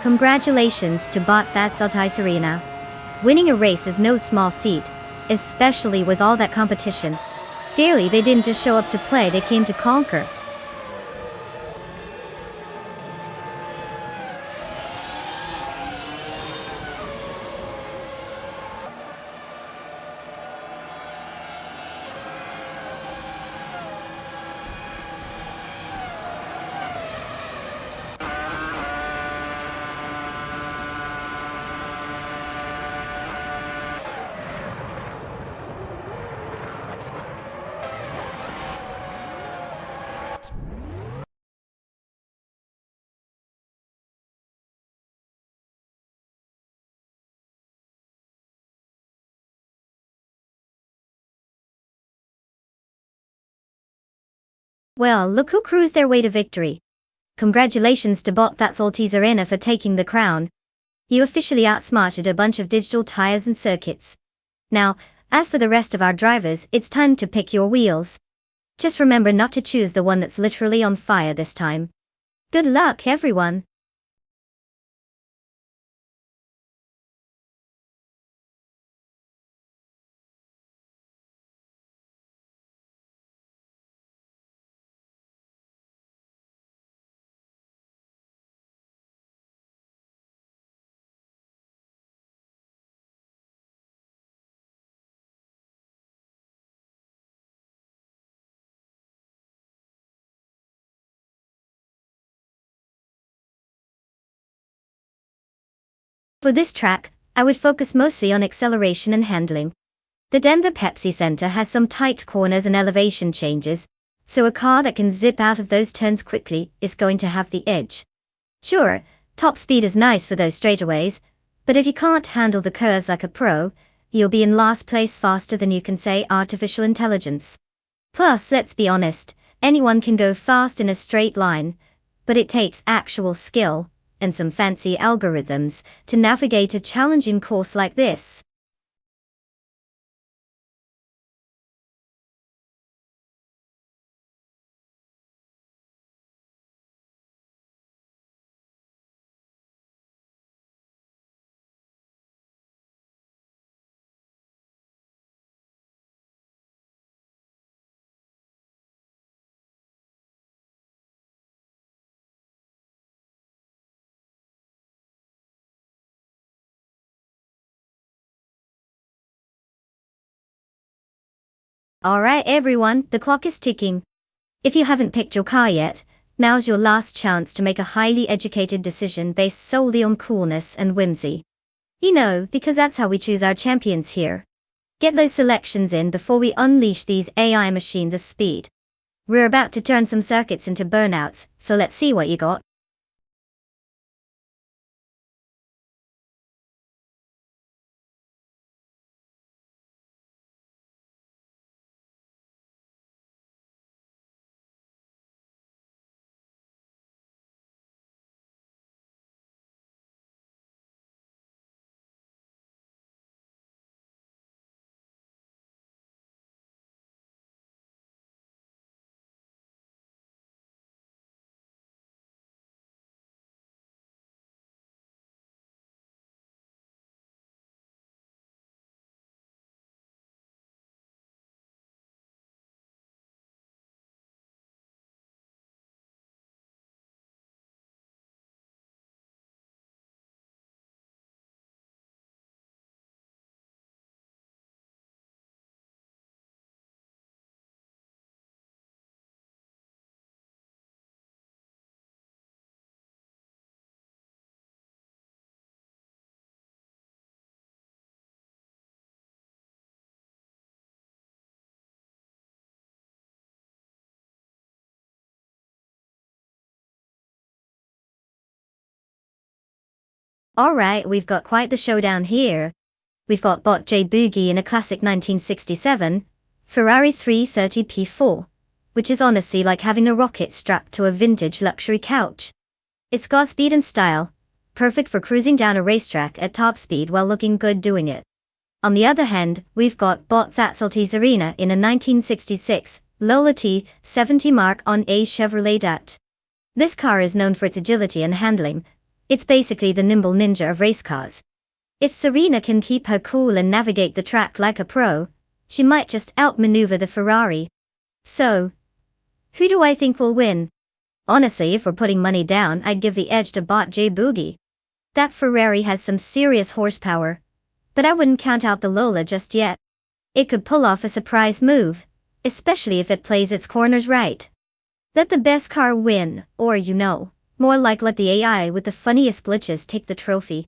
Congratulations to Bot That's Altai Serena. Winning a race is no small feat, especially with all that competition. Clearly they didn't just show up to play, they came to conquer. Well, look who cruised their way to victory. Congratulations to Bot That's Altis Arena for taking the crown. You officially outsmarted a bunch of digital tires and circuits. Now, as for the rest of our drivers, it's time to pick your wheels. Just remember not to choose the one that's literally on fire this time. Good luck, everyone. For this track, I would focus mostly on acceleration and handling. The Denver Pepsi Center has some tight corners and elevation changes, so a car that can zip out of those turns quickly is going to have the edge. Sure, top speed is nice for those straightaways, but if you can't handle the curves like a pro, you'll be in last place faster than you can say artificial intelligence. Plus, let's be honest, anyone can go fast in a straight line, but it takes actual skill and some fancy algorithms to navigate a challenging course like this. Alright everyone, the clock is ticking. If you haven't picked your car yet, now's your last chance to make a highly educated decision based solely on coolness and whimsy. You know, because that's how we choose our champions here. Get those selections in before we unleash these AI machines of speed. We're about to turn some circuits into burnouts, so let's see what you got. Alright, we've got quite the showdown here. We've got Bot J Boogie in a classic 1967 Ferrari 330 P4, which is honestly like having a rocket strapped to a vintage luxury couch. It's got speed and style, perfect for cruising down a racetrack at top speed while looking good doing it. On the other hand, we've got Bot That's Altis Arena in a 1966 Lola T70 Mark on a Chevrolet Dat. This car is known for its agility and handling. It's basically the nimble ninja of race cars. If Serena can keep her cool and navigate the track like a pro, she might just outmaneuver the Ferrari. So, who do I think will win? Honestly, if we're putting money down, I'd give the edge to Bot J Boogie. That Ferrari has some serious horsepower, but I wouldn't count out the Lola just yet. It could pull off a surprise move, especially if it plays its corners right. Let the best car win, or more like let the AI with the funniest glitches take the trophy.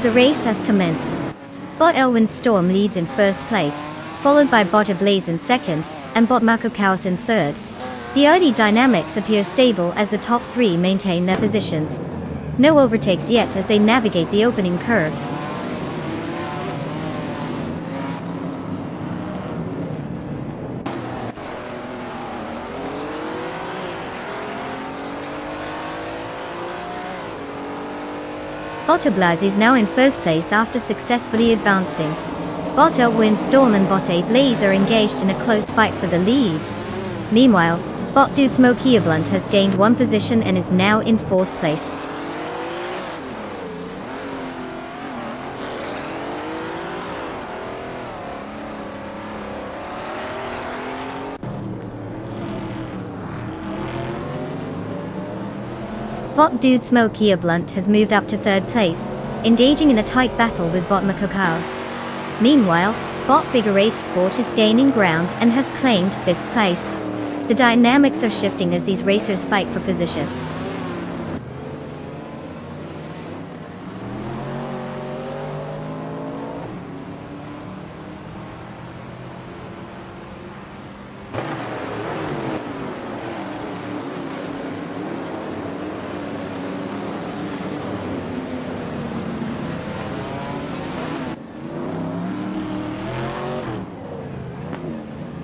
The race has commenced. Bot Elwin Storm leads in first place, followed by Bot Ablaze in second, and Bot Makokaos in third. The early dynamics appear stable as the top three maintain their positions. No overtakes yet as they navigate the opening curves. Bot Ablaze is now in first place after successfully advancing. Bot Elwin Storm and Bot Ablaze are engaged in a close fight for the lead. Meanwhile, Bot Dude Smokey Blunt has gained one position and is now in fourth place. Bot Dude Smokey Blunt has moved up to third place, engaging in a tight battle with Bot Makokaos. Meanwhile, Bot Figure 8 Sport is gaining ground and has claimed fifth place. The dynamics are shifting as these racers fight for position.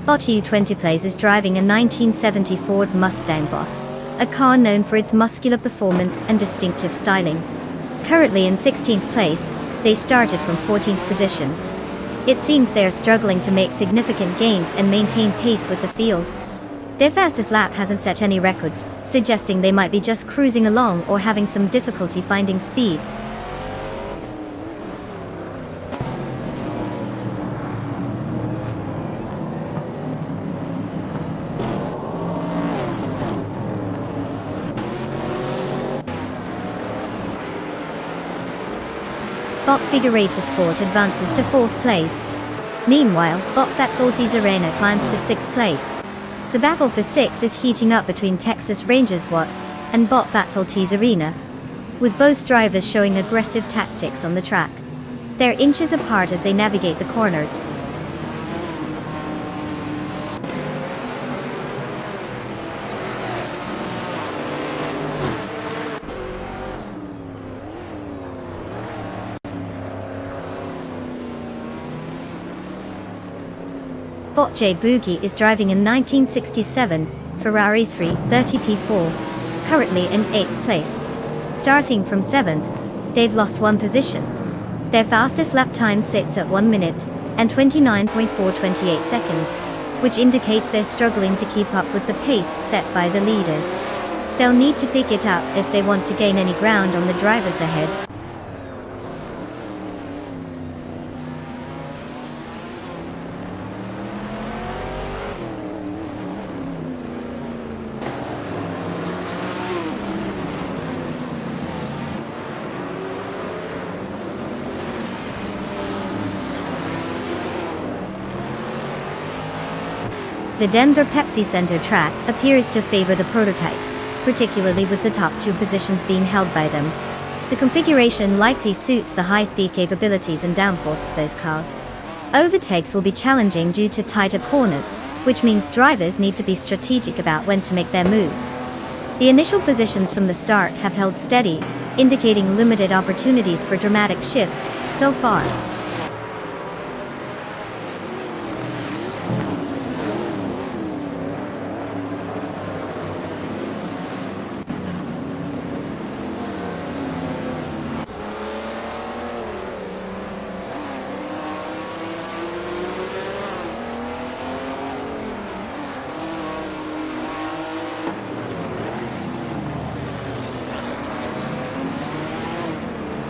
Bot U20 Plays is driving a 1970 Ford Mustang Boss, a car known for its muscular performance and distinctive styling. Currently in 16th place, they started from 14th position. It seems they are struggling to make significant gains and maintain pace with the field. Their fastest lap hasn't set any records, suggesting they might be just cruising along or having some difficulty finding speed. Bot Figurator Sport advances to fourth place. Meanwhile, Bot Fatsalty's Arena climbs to sixth place. The battle for sixth is heating up between Texas Rangers Watt and Bot Fatsalty's Arena, with both drivers showing aggressive tactics on the track. They're inches apart as they navigate the corners. Bot J Boogie is driving a 1967 Ferrari 330 P4, currently in 8th place. Starting from 7th, they've lost one position. Their fastest lap time sits at 1 minute and 29.428 seconds, which indicates they're struggling to keep up with the pace set by the leaders. They'll need to pick it up if they want to gain any ground on the drivers ahead. The Denver Pepsi Center track appears to favor the prototypes, particularly with the top two positions being held by them. The configuration likely suits the high-speed capabilities and downforce of those cars. Overtakes will be challenging due to tighter corners, which means drivers need to be strategic about when to make their moves. The initial positions from the start have held steady, indicating limited opportunities for dramatic shifts so far.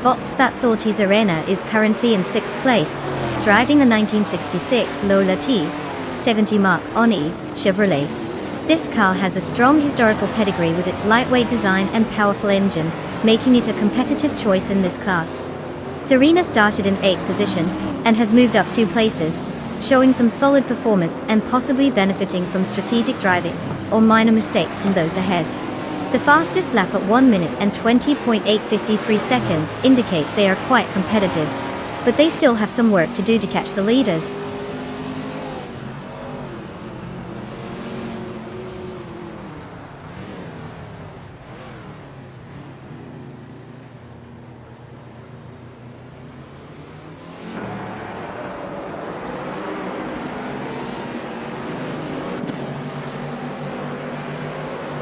Bot Fatsalty's Arena is currently in 6th place, driving a 1966 Lola T70 Mark Oni Chevrolet. This car has a strong historical pedigree with its lightweight design and powerful engine, making it a competitive choice in this class. Serena started in 8th position and has moved up 2 places, showing some solid performance and possibly benefiting from strategic driving or minor mistakes from those ahead. The fastest lap at 1 minute and 20.853 seconds indicates they are quite competitive, but they still have some work to do to catch the leaders.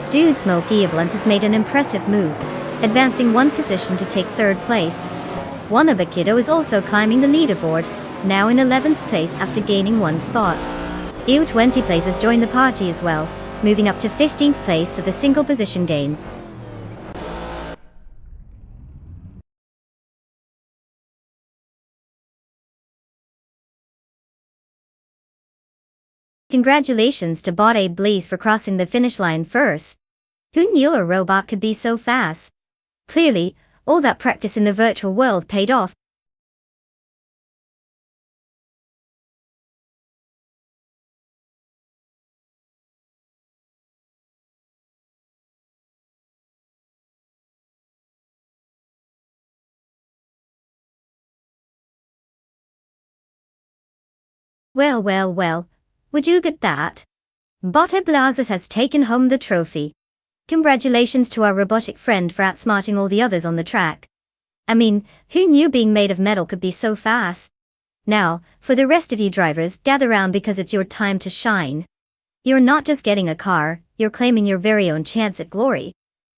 Dude Smokey Blunt has made an impressive move, advancing one position to take third place. One of the kiddo is also climbing the leaderboard, now in 11th place after gaining one spot. EU 20 place has joined the party as well, moving up to 15th place at the single position gain. Congratulations to Bot A Blaze for crossing the finish line first. Who knew a robot could be so fast? Clearly, all that practice in the virtual world paid off. Well, would you get that? Bot A Blaze has taken home the trophy. Congratulations to our robotic friend for outsmarting all the others on the track. I mean, who knew being made of metal could be so fast? Now, for the rest of you drivers, gather round because it's your time to shine. You're not just getting a car, you're claiming your very own chance at glory.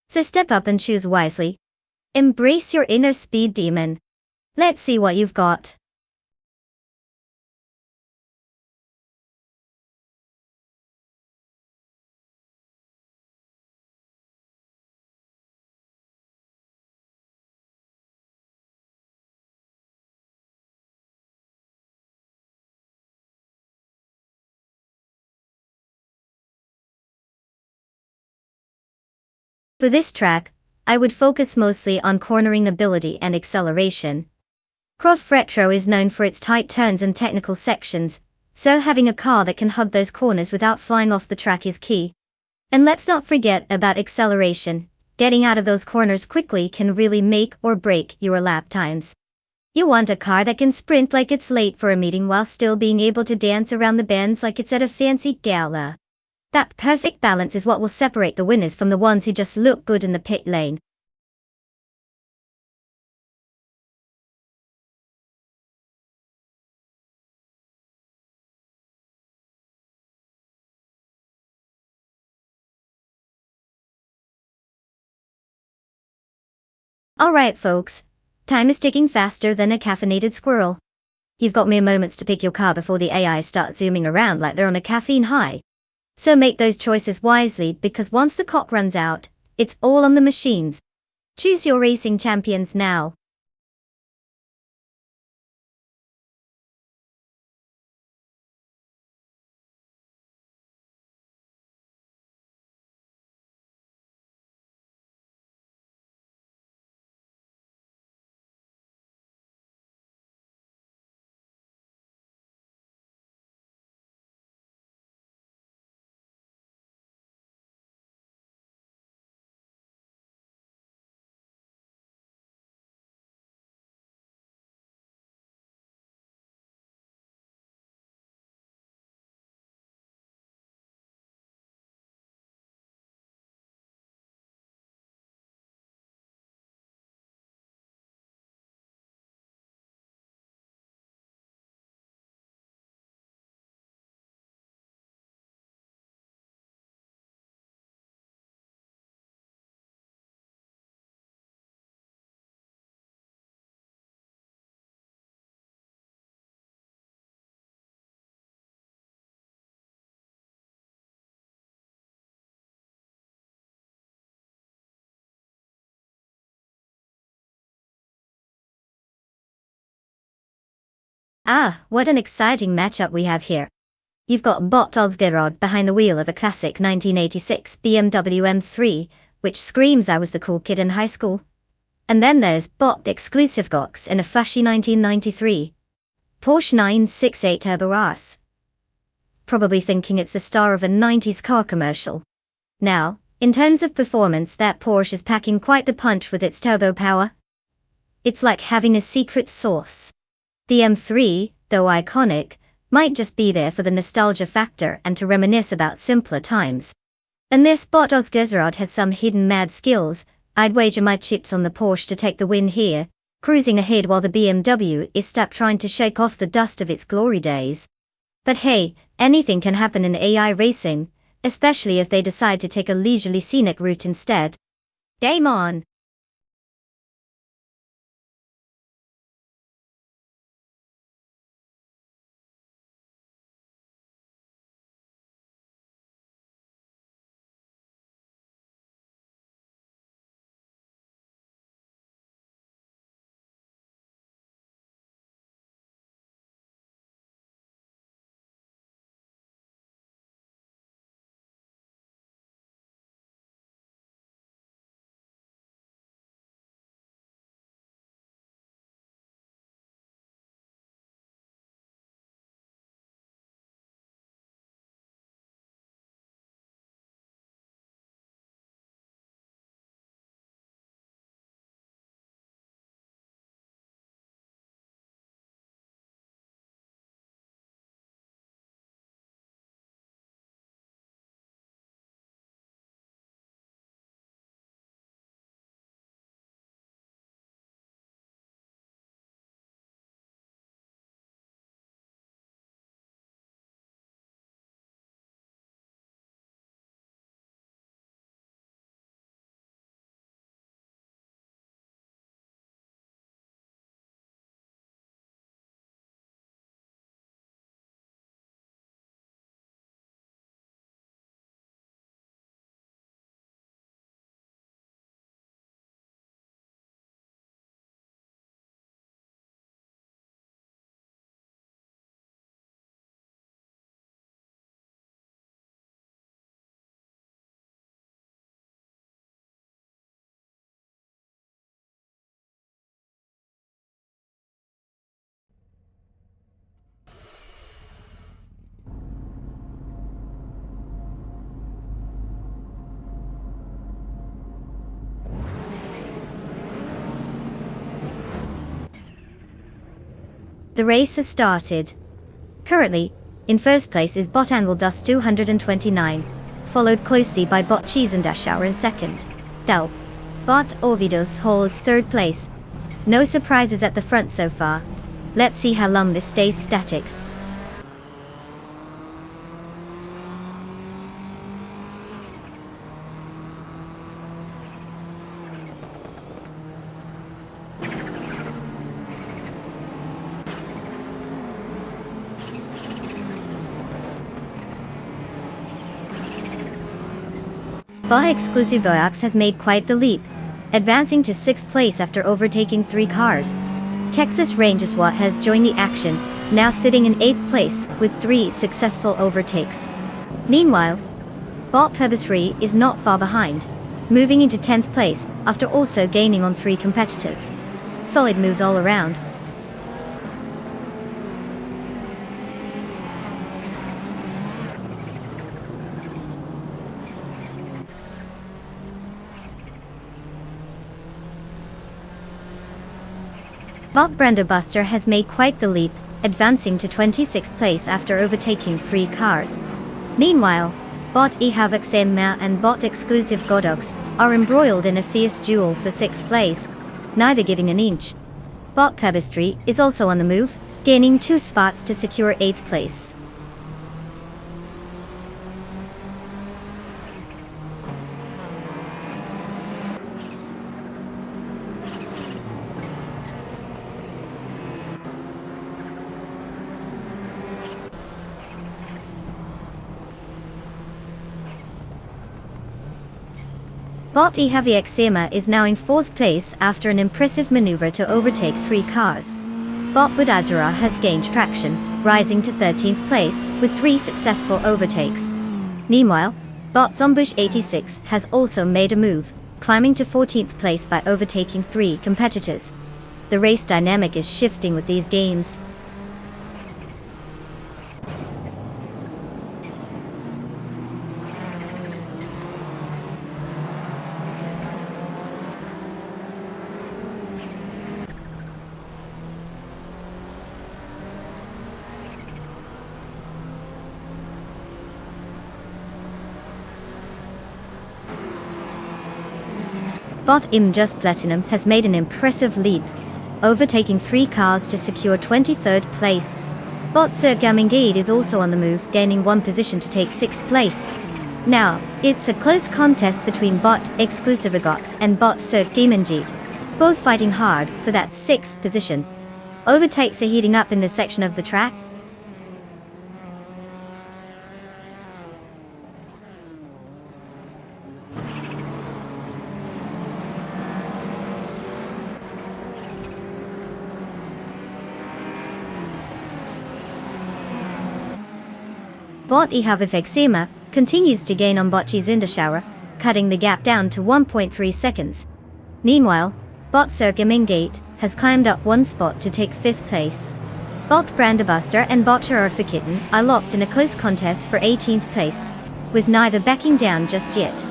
So step up and choose wisely. Embrace your inner speed demon. Let's see what you've got. For this track, I would focus mostly on cornering ability and acceleration. Croft Retro is known for its tight turns and technical sections, so having a car that can hug those corners without flying off the track is key. And let's not forget about acceleration. Getting out of those corners quickly can really make or break your lap times. You want a car that can sprint like it's late for a meeting while still being able to dance around the bends like it's at a fancy gala. That perfect balance is what will separate the winners from the ones who just look good in the pit lane. Alright folks, time is ticking faster than a caffeinated squirrel. You've got mere moments to pick your car before the AI starts zooming around like they're on a caffeine high. So make those choices wisely because once the clock runs out, it's all on the machines. Choose your racing champions now. Ah, what an exciting matchup we have here. You've got Bot Olsgerod behind the wheel of a classic 1986 BMW M3, which screams I was the cool kid in high school. And then there's Bot Exclusive Gox in a flashy 1993 Porsche 968 Turbo S. Probably thinking it's the star of a 90s car commercial. Now, In terms of performance, that Porsche is packing quite the punch with its turbo power. It's like having a secret sauce. The M3, though iconic, might just be there for the nostalgia factor and to reminisce about simpler times. Unless Bottas Gizerod has some hidden mad skills, I'd wager my chips on the Porsche to take the win here, cruising ahead while the BMW is stuck trying to shake off the dust of its glory days. But hey, anything can happen in AI racing, especially if they decide to take a leisurely scenic route instead. Game on! The race has started. Currently, in first place is Bot Anvil 229, followed closely by Bot Cheesendashauer in second. Del. Bot Orvidos holds third place. No surprises at the front so far. Let's see how long this stays static. Bot Exclusivox has made quite the leap, advancing to 6th place after overtaking 3 cars. Texas Ranger SWAT has joined the action, now sitting in 8th place with 3 successful overtakes. Meanwhile, Bot Purposefree is not far behind, moving into 10th place after also gaining on 3 competitors. Solid moves all around. Bot Brandobuster has made quite the leap, advancing to 26th place after overtaking 3 cars. Meanwhile, Bot eHavXMA and Bot Exclusive Godox are embroiled in a fierce duel for 6th place, neither giving an inch. Bot Pebistry is also on the move, gaining 2 spots to secure 8th place. Bot eHavXMA is now in 4th place after an impressive maneuver to overtake 3 cars. Bot Budazura has gained traction, rising to 13th place with 3 successful overtakes. Meanwhile, Bot Zombush86 has also made a move, climbing to 14th place by overtaking 3 competitors. The race dynamic is shifting with these gains. Bot Im Just Platinum has made an impressive leap, overtaking 3 cars to secure 23rd place. Bot Sir Gamingade is also on the move, gaining 1 position to take 6th place. Now, it's a close contest between Bot Exclusive Agox and Bot Sir Gamingade, both fighting hard for that 6th position. Overtakes are heating up in this section of the track. Bot Ihavifexema continues to gain on Bot Chizindashara, cutting the gap down to 1.3 seconds. Meanwhile, Bot Sir Gamingate has climbed up 1 spot to take 5th place. Bot Brandabuster and Bot Chararfikitten are locked in a close contest for 18th place, with neither backing down just yet.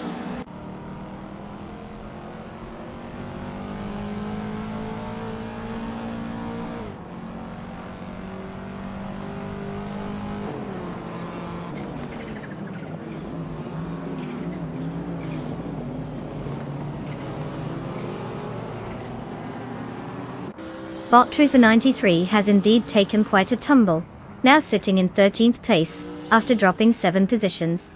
Bot Trufa93 has indeed taken quite a tumble, now sitting in 13th place, after dropping 7 positions.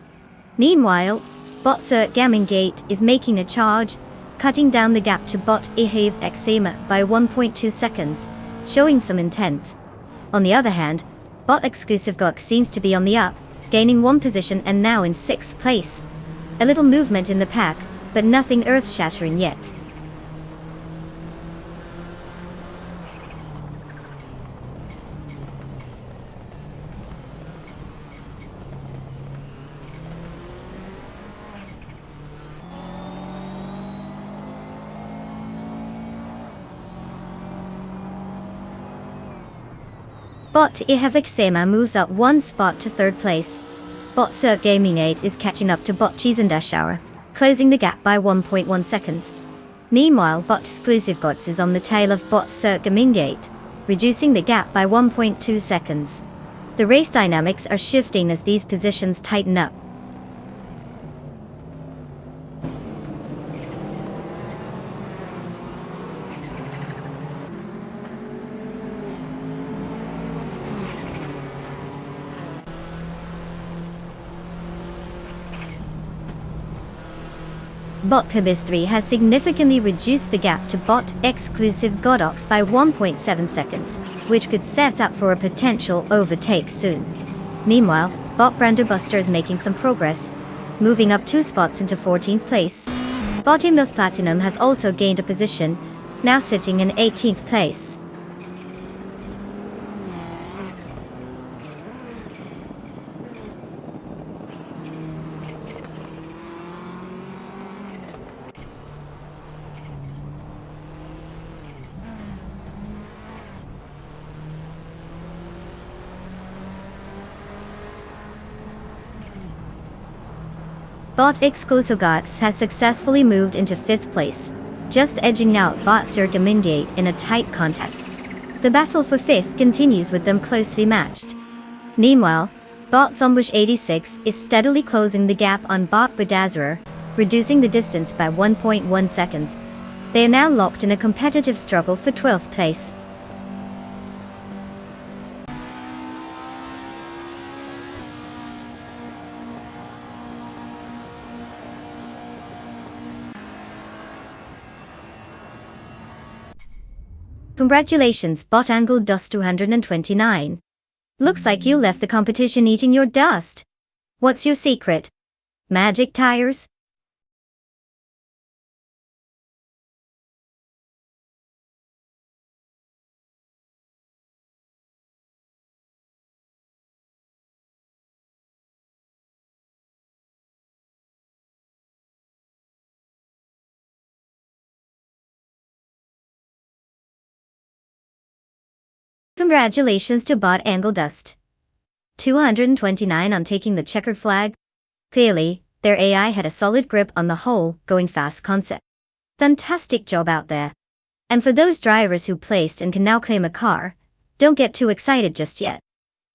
Meanwhile, Bot Sir Gamingate is making a charge, cutting down the gap to Bot Ihave Exema by 1.2 seconds, showing some intent. On the other hand, Bot Exclusive Gok seems to be on the up, gaining 1 position and now in 6th place. A little movement in the pack, but nothing earth-shattering yet. Bot Ihavixema moves up 1 spot to 3rd place. Bot Sir Gaming 8 is catching up to Bot Chizindashara, closing the gap by 1.1 seconds. Meanwhile, Bot Exclusive Gods is on the tail of Bot Sir Gaming 8, reducing the gap by 1.2 seconds. The race dynamics are shifting as these positions tighten up. Bot Pibis3 has significantly reduced the gap to Bot Exclusive Godox by 1.7 seconds, which could set up for a potential overtake soon. Meanwhile, Bot Branderbuster is making some progress, moving up 2 spots into 14th place. Bot Imnos Platinum has also gained a position, now sitting in 18th place. Bot Exclusive Gods has successfully moved into 5th place, just edging out Bot Sir Gamingate in a tight contest. The battle for 5th continues with them closely matched. Meanwhile, Bot Zombush 86 is steadily closing the gap on Bot Bedazerer, reducing the distance by 1.1 seconds. They are now locked in a competitive struggle for 12th place. Congratulations, Bot Angle Dust 229. Looks like you left the competition eating your dust. What's your secret? Magic tires? Congratulations to Bot Angle Dust 229 on taking the checkered flag. Clearly, their AI had a solid grip on the whole going fast concept. Fantastic job out there. And for those drivers who placed and can now claim a car, don't get too excited just yet.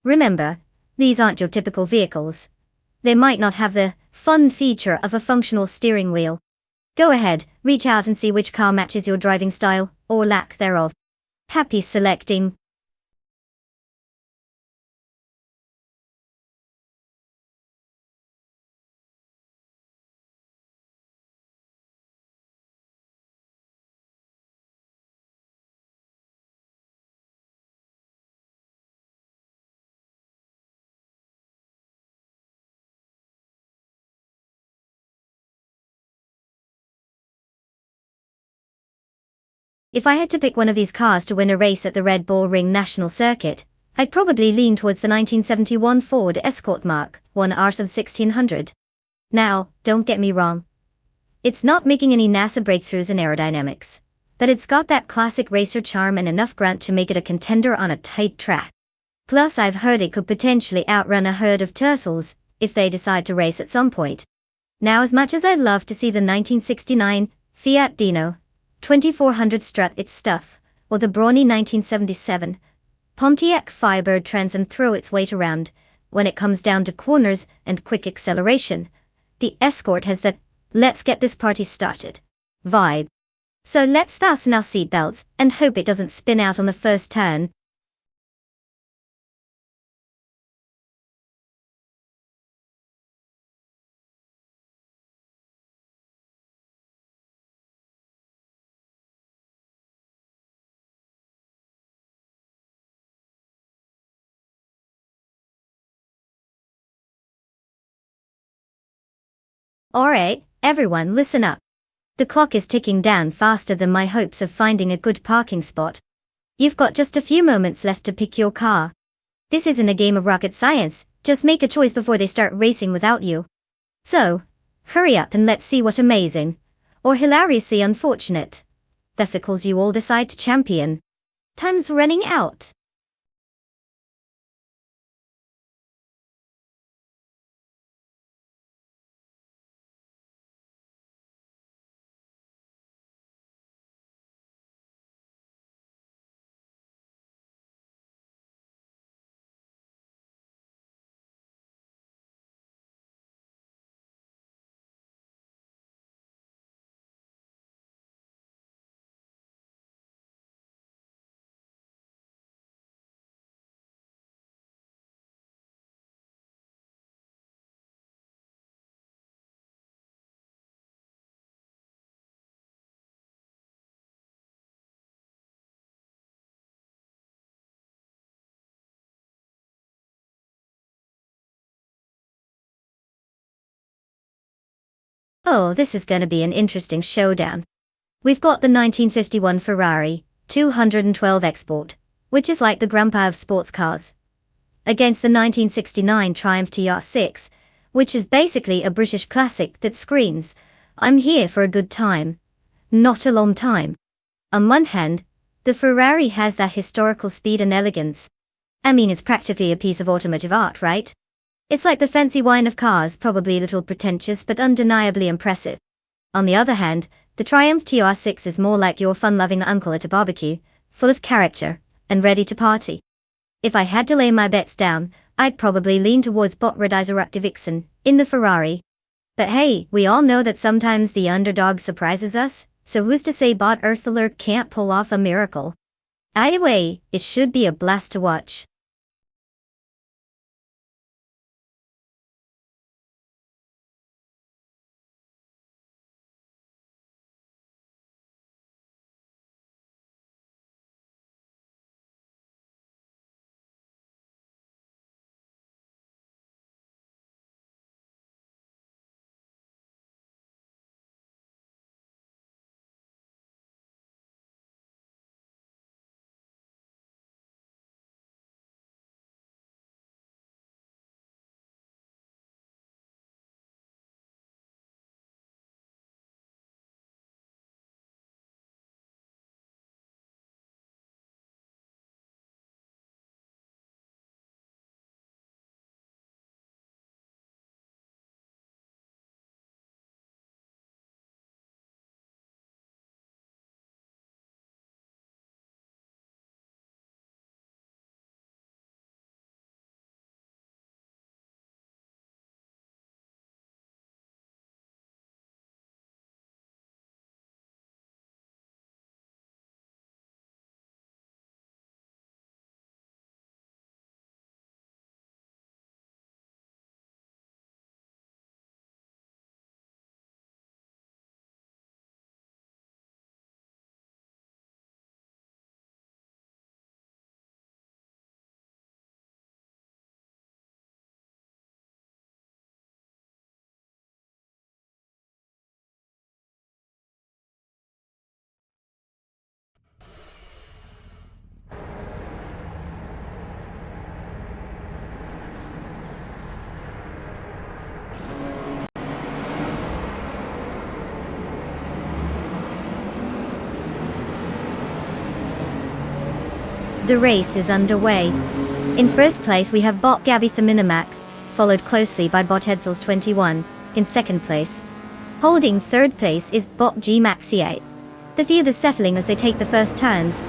Remember, these aren't your typical vehicles. They might not have the fun feature of a functional steering wheel, Go ahead, reach out and see which car matches your driving style, or lack thereof. Happy selecting. If I had to pick one of these cars to win a race at the Red Bull Ring National Circuit, I'd probably lean towards the 1971 Ford Escort Mark 1 RS 1600. Now, don't get me wrong. It's not making any NASA breakthroughs in aerodynamics, but it's got that classic racer charm and enough grunt to make it a contender on a tight track. Plus, I've heard it could potentially outrun a herd of turtles if they decide to race at some point. Now, as much as I'd love to see the 1969 Fiat Dino 2400 strut its stuff, or the brawny 1977 Pontiac Firebird trends and throw its weight around, when it comes down to corners and quick acceleration, the Escort has that "let's get this party started" vibe. So let's fasten our seatbelts and hope it doesn't spin out on the first turn. Alright, everyone listen up. The clock is ticking down faster than my hopes of finding a good parking spot. You've got just a few moments left to pick your car. This isn't a game of rocket science, just make a choice before they start racing without you. So, hurry up and let's see what amazing, or hilariously unfortunate, vehicles you all decide to champion. Time's running out. Oh, this is gonna be an interesting showdown. We've got the 1951 Ferrari 212 Export, which is like the grandpa of sports cars, against the 1969 Triumph TR6, which is basically a British classic that screams, "I'm here for a good time, not a long time." On one hand, the Ferrari has that historical speed and elegance. I mean, it's practically a piece of automotive art, right? It's like the fancy wine of cars, probably a little pretentious but undeniably impressive. On the other hand, the Triumph TR6 is more like your fun-loving uncle at a barbecue, full of character, and ready to party. If I had to lay my bets down, I'd probably lean towards Botradizeractive Vixen, in the Ferrari. But hey, we all know that sometimes the underdog surprises us, so who's to say Bot Earthler can't pull off a miracle? Either way, it should be a blast to watch. The race is underway. In first place we have bot Gabby the Minimac, followed closely by bot Edsels 21, in second place. Holding third place is bot G Maxi8. The field is settling as they take the first turns.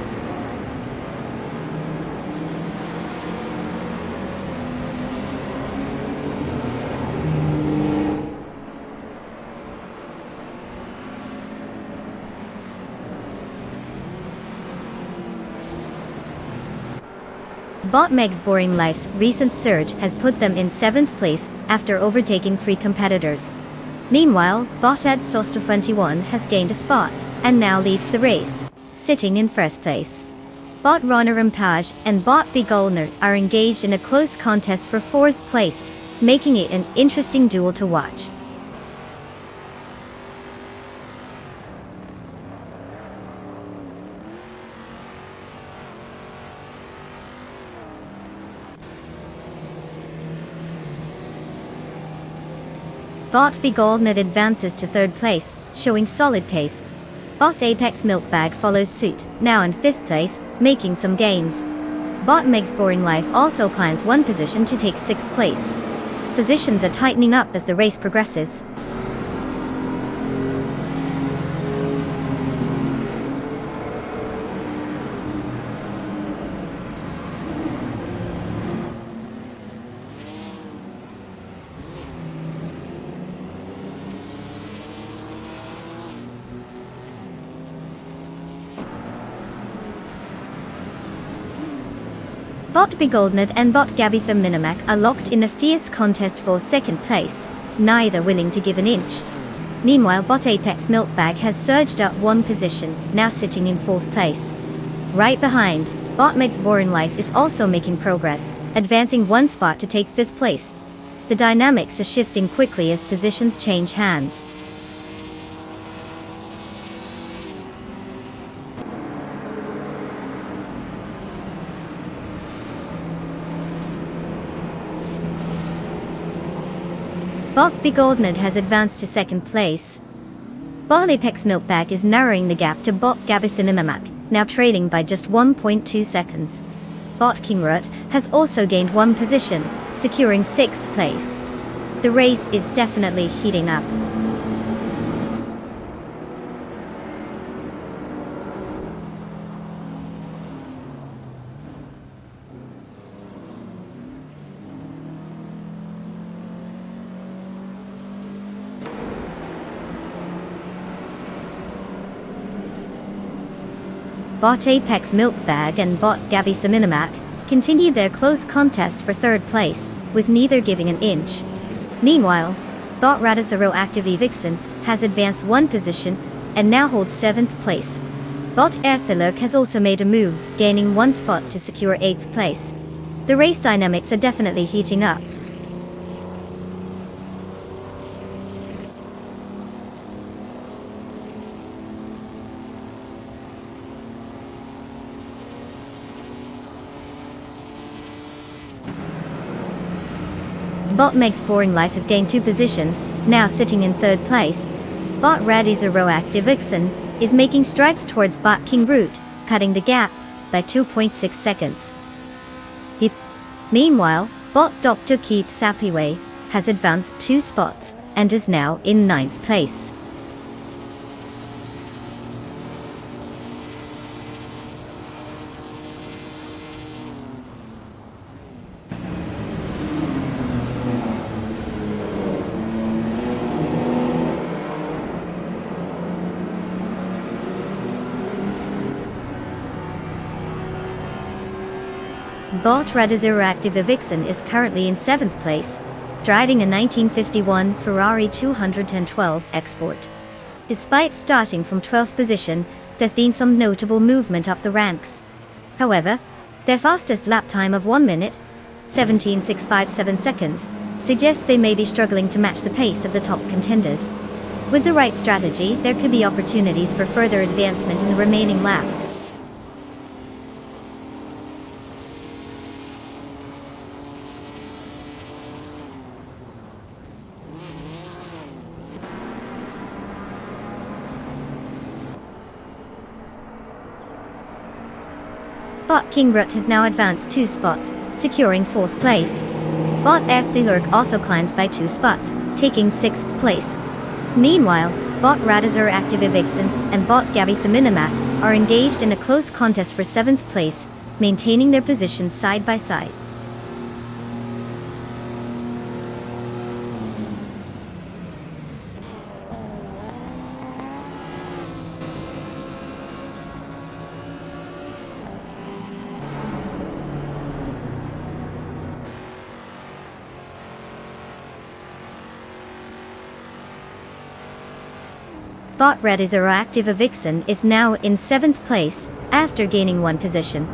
Bot Meg's Boring Life's recent surge has put them in 7th place after overtaking 3 competitors. Meanwhile, bot Ed Sosta 21 has gained a spot and now leads the race, sitting in first place. Bot Ronner Rampage and bot B Goldner are engaged in a close contest for 4th place, making it an interesting duel to watch. Bot B Goldnet advances to 3rd place, showing solid pace. Boss Apex Milkbag follows suit, now in 5th place, making some gains. Bot Meg's Boring Life also climbs 1 position to take 6th place. Positions are tightening up as the race progresses. Bot B Goldnet and bot Gabby the Minimac are locked in a fierce contest for 2nd place, neither willing to give an inch. Meanwhile, bot Apex Milkbag has surged up 1 position, now sitting in 4th place. Right behind, bot Meg's Boring Life is also making progress, advancing 1 spot to take 5th place. The dynamics are shifting quickly as positions change hands. Bot B Goldnet has advanced to 2nd place. Bot Apex Milkbag is narrowing the gap to bot Gabby the Minimac, now trailing by just 1.2 seconds. Bot Kingrut has also gained 1 position, securing 6th place. The race is definitely heating up. Bot Apex Milkbag and bot Gabby the Minimac continue their close contest for 3rd place, with neither giving an inch. Meanwhile, bot Radizero Active Vixen has advanced 1 position and now holds 7th place. Bot Airthalurk has also made a move, gaining 1 spot to secure 8th place. The race dynamics are definitely heating up. Bot Meg's Boring Life has gained 2 positions, now sitting in 3rd place. Bot Radizero Active Vixen is making strides towards bot King Root, cutting the gap by 2.6 seconds. Meanwhile, bot Dr. Keep Sapiway has advanced 2 spots and is now in 9th place. Bot Radizero Active Vixen is currently in 7th place, driving a 1951 Ferrari 210-12 Export. Despite starting from 12th position, there's been some notable movement up the ranks. However, their fastest lap time of 1 minute, 17.657 seconds, suggests they may be struggling to match the pace of the top contenders. With the right strategy, there could be opportunities for further advancement in the remaining laps. Bot King Brut has now advanced 2 spots, securing 4th place. Bot Epthilurk also climbs by 2 spots, taking 6th place. Meanwhile, Bot Radazur Active Vixen and Bot Gabby Theminamak are engaged in a close contest for 7th place, maintaining their positions side by side. Bot Radazur Active Vixen is now in 7th place, after gaining 1 position.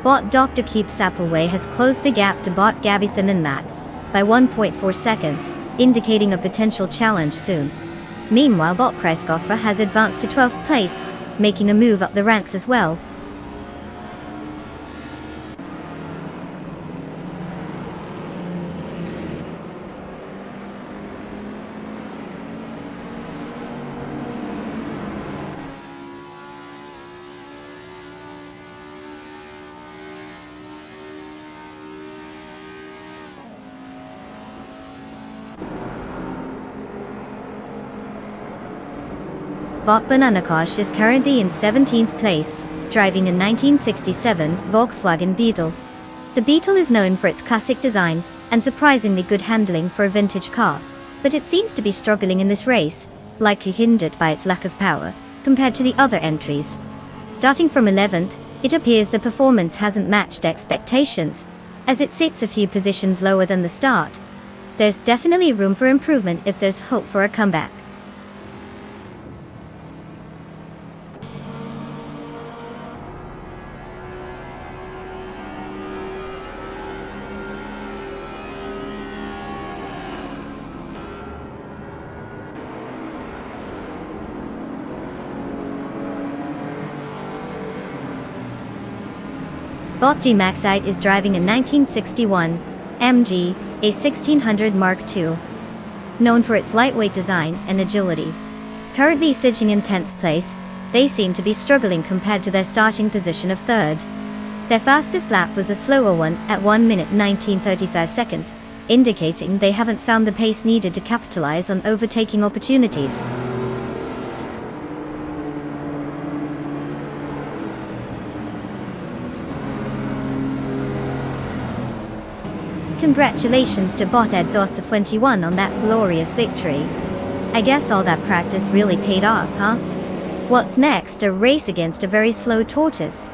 Bot Dr. Keep Sapaway has closed the gap to Bot Gabby Theminamak by 1.4 seconds, indicating a potential challenge soon. Meanwhile, Bot Kreiskoffer has advanced to 12th place, making a move up the ranks as well. Bot Bananakosh is currently in 17th place, driving a 1967 Volkswagen Beetle. The Beetle is known for its classic design and surprisingly good handling for a vintage car, but it seems to be struggling in this race, likely hindered by its lack of power, compared to the other entries. Starting from 11th, it appears the performance hasn't matched expectations, as it sits a few positions lower than the start. There's definitely room for improvement if there's hope for a comeback. Bot G Maxite is driving a 1961 MG A1600 Mark II, known for its lightweight design and agility. Currently sitting in 10th place, they seem to be struggling compared to their starting position of 3rd. Their fastest lap was a slower one at 1 minute 19:35 seconds, indicating they haven't found the pace needed to capitalize on overtaking opportunities. Congratulations to Bot Edzosta21 on that glorious victory. I guess all that practice really paid off, huh? What's next? A race against a very slow tortoise.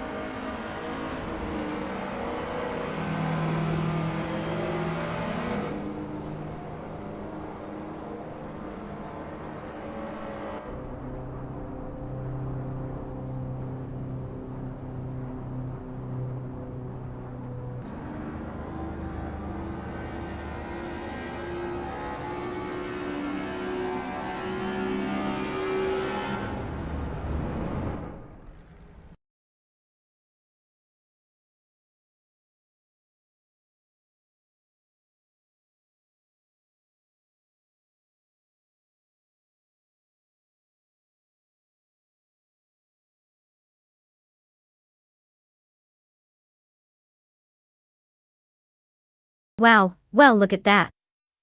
Wow, well look at that.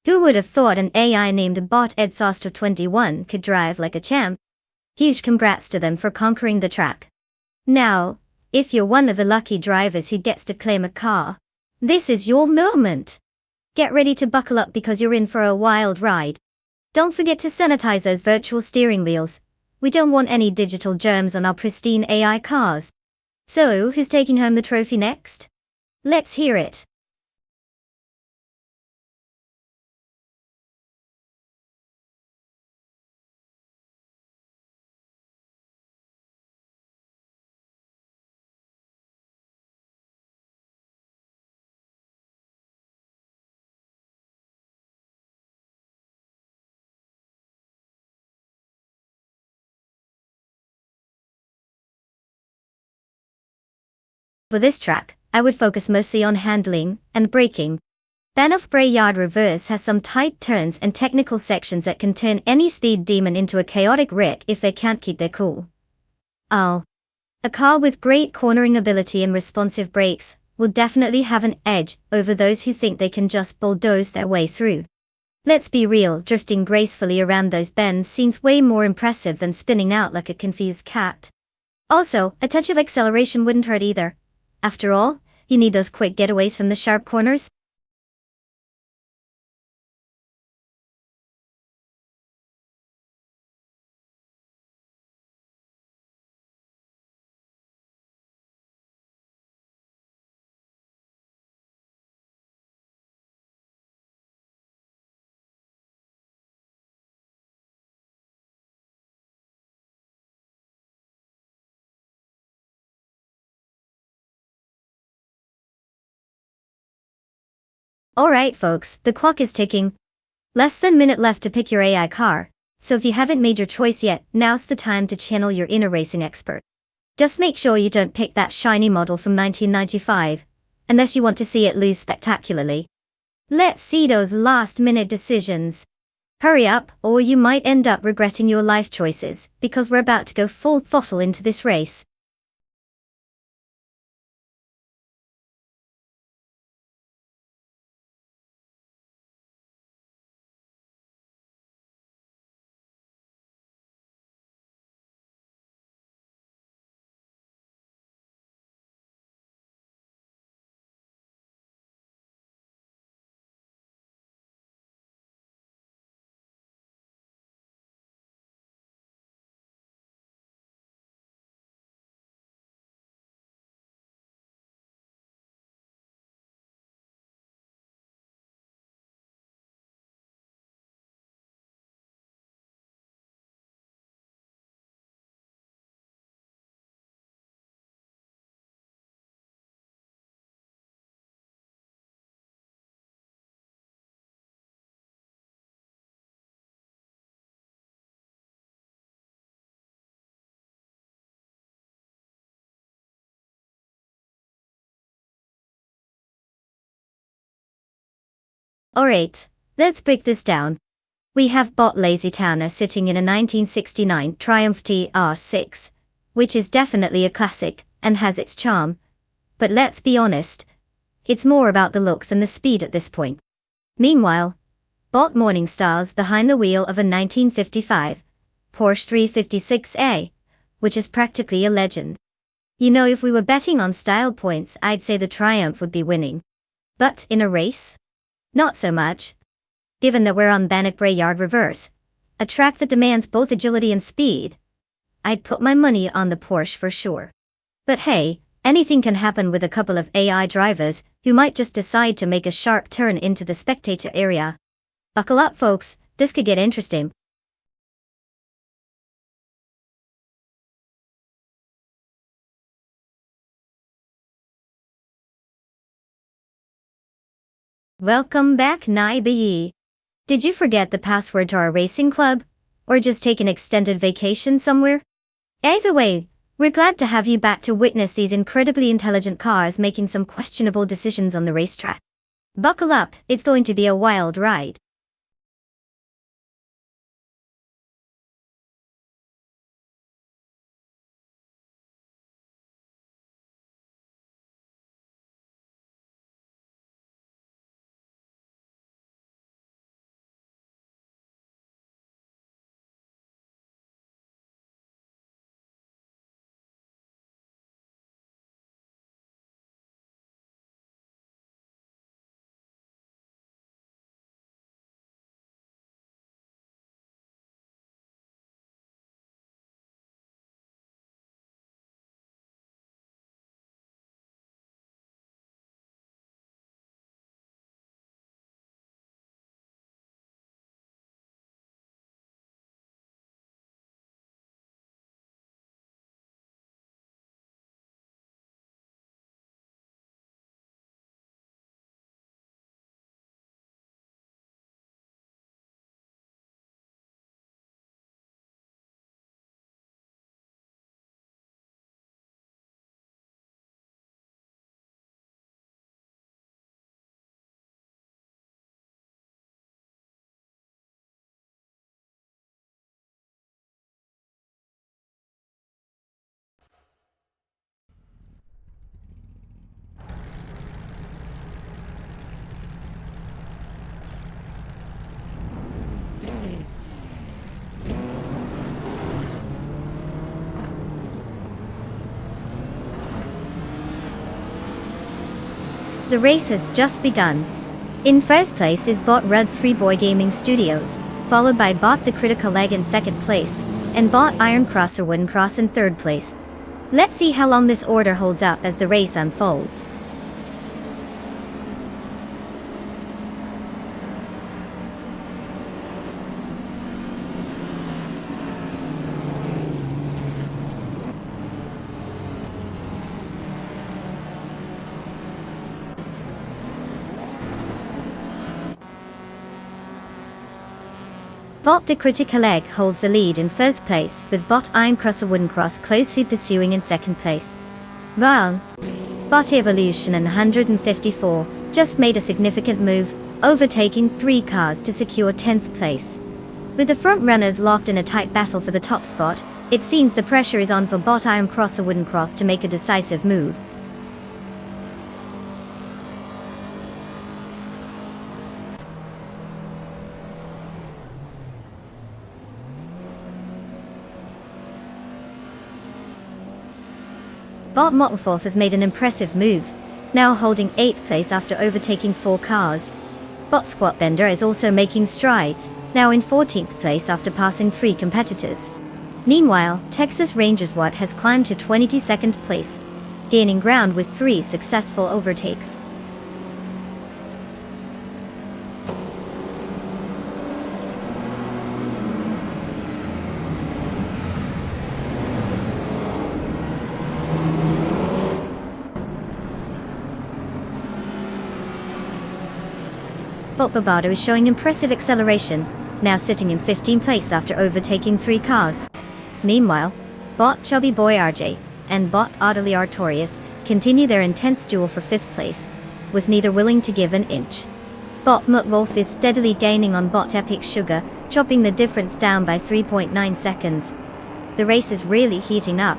Who would have thought an AI named Bot Edzosta21 could drive like a champ? Huge congrats to them for conquering the track. Now, if you're one of the lucky drivers who gets to claim a car, this is your moment. Get ready to buckle up because you're in for a wild ride. Don't forget to sanitize those virtual steering wheels. We don't want any digital germs on our pristine AI cars. So, who's taking home the trophy next? Let's hear it. For this track, I would focus mostly on handling and braking. Banff Bray Yard Reverse has some tight turns and technical sections that can turn any speed demon into a chaotic wreck if they can't keep their cool. Oh. A car with great cornering ability and responsive brakes will definitely have an edge over those who think they can just bulldoze their way through. Let's be real, drifting gracefully around those bends seems way more impressive than spinning out like a confused cat. Also, a touch of acceleration wouldn't hurt either. After all, you need those quick getaways from the sharp corners. Alright folks, the clock is ticking. Less than a minute left to pick your AI car, so if you haven't made your choice yet, now's the time to channel your inner racing expert. Just make sure you don't pick that shiny model from 1995, unless you want to see it lose spectacularly. Let's see those last-minute decisions. Hurry up, or you might end up regretting your life choices, because we're about to go full throttle into this race. Alright, let's break this down. We have bot Lazy Tana sitting in a 1969 Triumph TR6, which is definitely a classic, and has its charm. But let's be honest, it's more about the look than the speed at this point. Meanwhile, bot Morningstar's behind the wheel of a 1955 Porsche 356A, which is practically a legend. You know, if we were betting on style points, I'd say the Triumph would be winning. But in a race? Not so much. Given that we're on Bannock Brayyard Reverse, a track that demands both agility and speed, I'd put my money on the Porsche for sure. But hey, anything can happen with a couple of AI drivers who might just decide to make a sharp turn into the spectator area. Buckle up folks, this could get interesting. Welcome back Naibe. Did you forget the password to our racing club? Or just take an extended vacation somewhere? Either way, we're glad to have you back to witness these incredibly intelligent cars making some questionable decisions on the racetrack. Buckle up, it's going to be a wild ride. The race has just begun. In first place is Bot Red 3 Boy Gaming Studios, followed by Bot The Critical Leg in second place, and Bot Iron Cross or Wooden Cross in third place. Let's see how long this order holds up as the race unfolds. Bot The Critical Leg holds the lead in first place, with Bot Iron Cross or Wooden Cross closely pursuing in second place. While Bot Evolution and 154 just made a significant move, overtaking 3 cars to secure 10th place. With the front runners locked in a tight battle for the top spot, it seems the pressure is on for Bot Iron Cross or Wooden Cross to make a decisive move. Bot Mottlethorpe has made an impressive move, now holding 8th place after overtaking 4 cars. Bot Squatbender is also making strides, now in 14th place after passing 3 competitors. Meanwhile, Texas Rangers Watt has climbed to 22nd place, gaining ground with 3 successful overtakes. Bot Barbado is showing impressive acceleration, now sitting in 15th place after overtaking 3 cars. Meanwhile, Bot Chubby Boy RJ and Bot Utterly Artorias continue their intense duel for 5th place, with neither willing to give an inch. Bot Mutwolf is steadily gaining on Bot Epic Sugar, chopping the difference down by 3.9 seconds. The race is really heating up.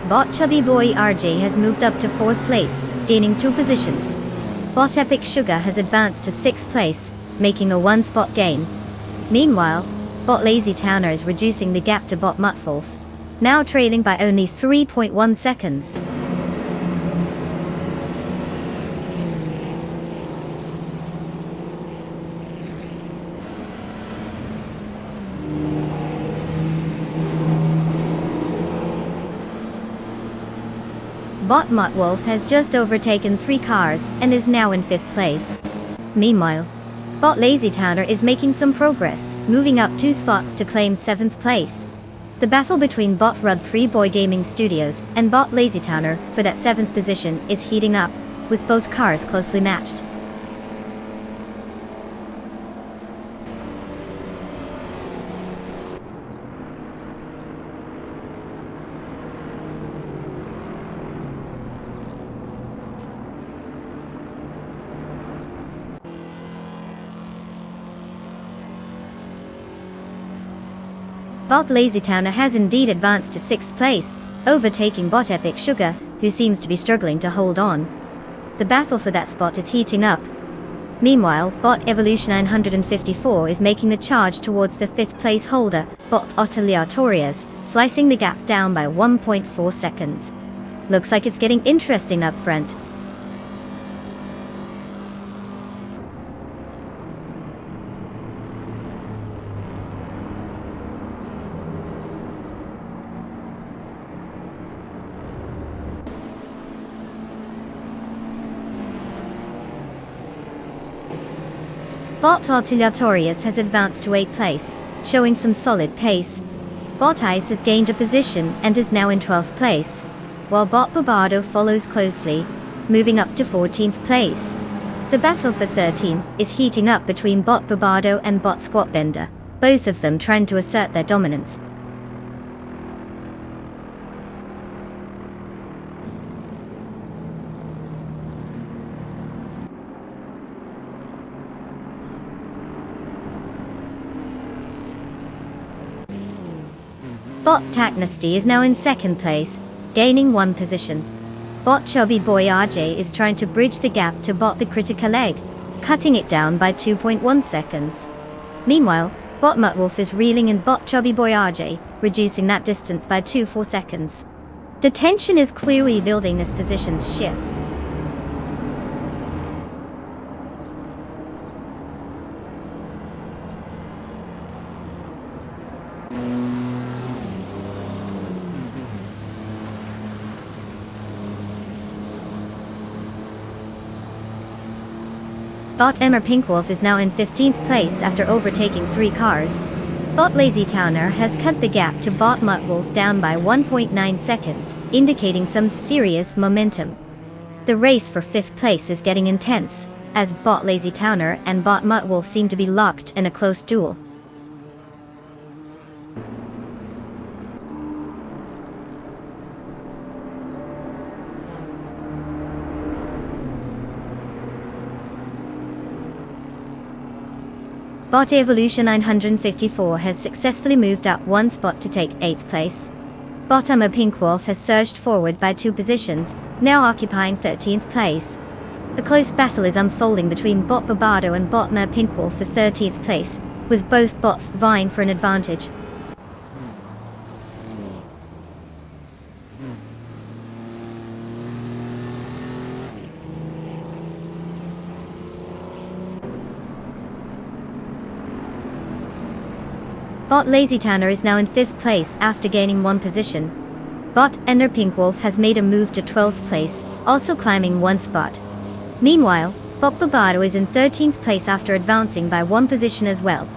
Bot Chubby Boy RJ has moved up to 4th place, gaining 2 positions. Bot Epic Sugar has advanced to 6th place, making a 1-spot gain. Meanwhile, Bot Lazy Towner is reducing the gap to Bot Mutwolf, now trailing by only 3.1 seconds. Bot Mutwolf has just overtaken 3 cars and is now in 5th place. Meanwhile, Bot Lazy Towner is making some progress, moving up 2 spots to claim 7th place. The battle between Bot Rud 3 Boy Gaming Studios and Bot Lazy Towner for that 7th position is heating up, with both cars closely matched. Bot Lazy Towner has indeed advanced to 6th place, overtaking Bot Epic Sugar, who seems to be struggling to hold on. The battle for that spot is heating up. Meanwhile, Bot Evolution 954 is making the charge towards the 5th place holder, Bot Aleatorias, slicing the gap down by 1.4 seconds. Looks like it's getting interesting up front. Bot Aleatorias has advanced to 8th place, showing some solid pace. Bot Ice has gained a position and is now in 12th place, while Bot Barbado follows closely, moving up to 14th place. The battle for 13th is heating up between Bot Barbado and Bot Squatbender, both of them trying to assert their dominance. Bot Tachnasty is now in 2nd place, gaining 1 position. Bot Chubby Boy RJ is trying to bridge the gap to bot the critical egg, cutting it down by 2.1 seconds. Meanwhile, bot Muttwolf is reeling in bot Chubby Boy RJ, reducing that distance by 2.4 seconds. The tension is clearly building as positions shift. Bot Emmer Pinkwolf is now in 15th place after overtaking 3 cars. Bot Lazy Towner has cut the gap to bot Muttwolf down by 1.9 seconds, indicating some serious momentum. The race for 5th place is getting intense, as bot Lazy Towner and bot Muttwolf seem to be locked in a close duel. Bot Evolution 954 has successfully moved up 1 spot to take 8th place. Bot Emma Pinkwolf has surged forward by 2 positions, now occupying 13th place. A close battle is unfolding between bot Barbado and bot Emma Pinkwolf for 13th place, with both bots vying for an advantage. Bot Lazy Towner is now in 5th place after gaining 1 position. Bot Ender Pinkwolf has made a move to 12th place, also climbing 1 spot. Meanwhile, bot Barbado is in 13th place after advancing by 1 position as well.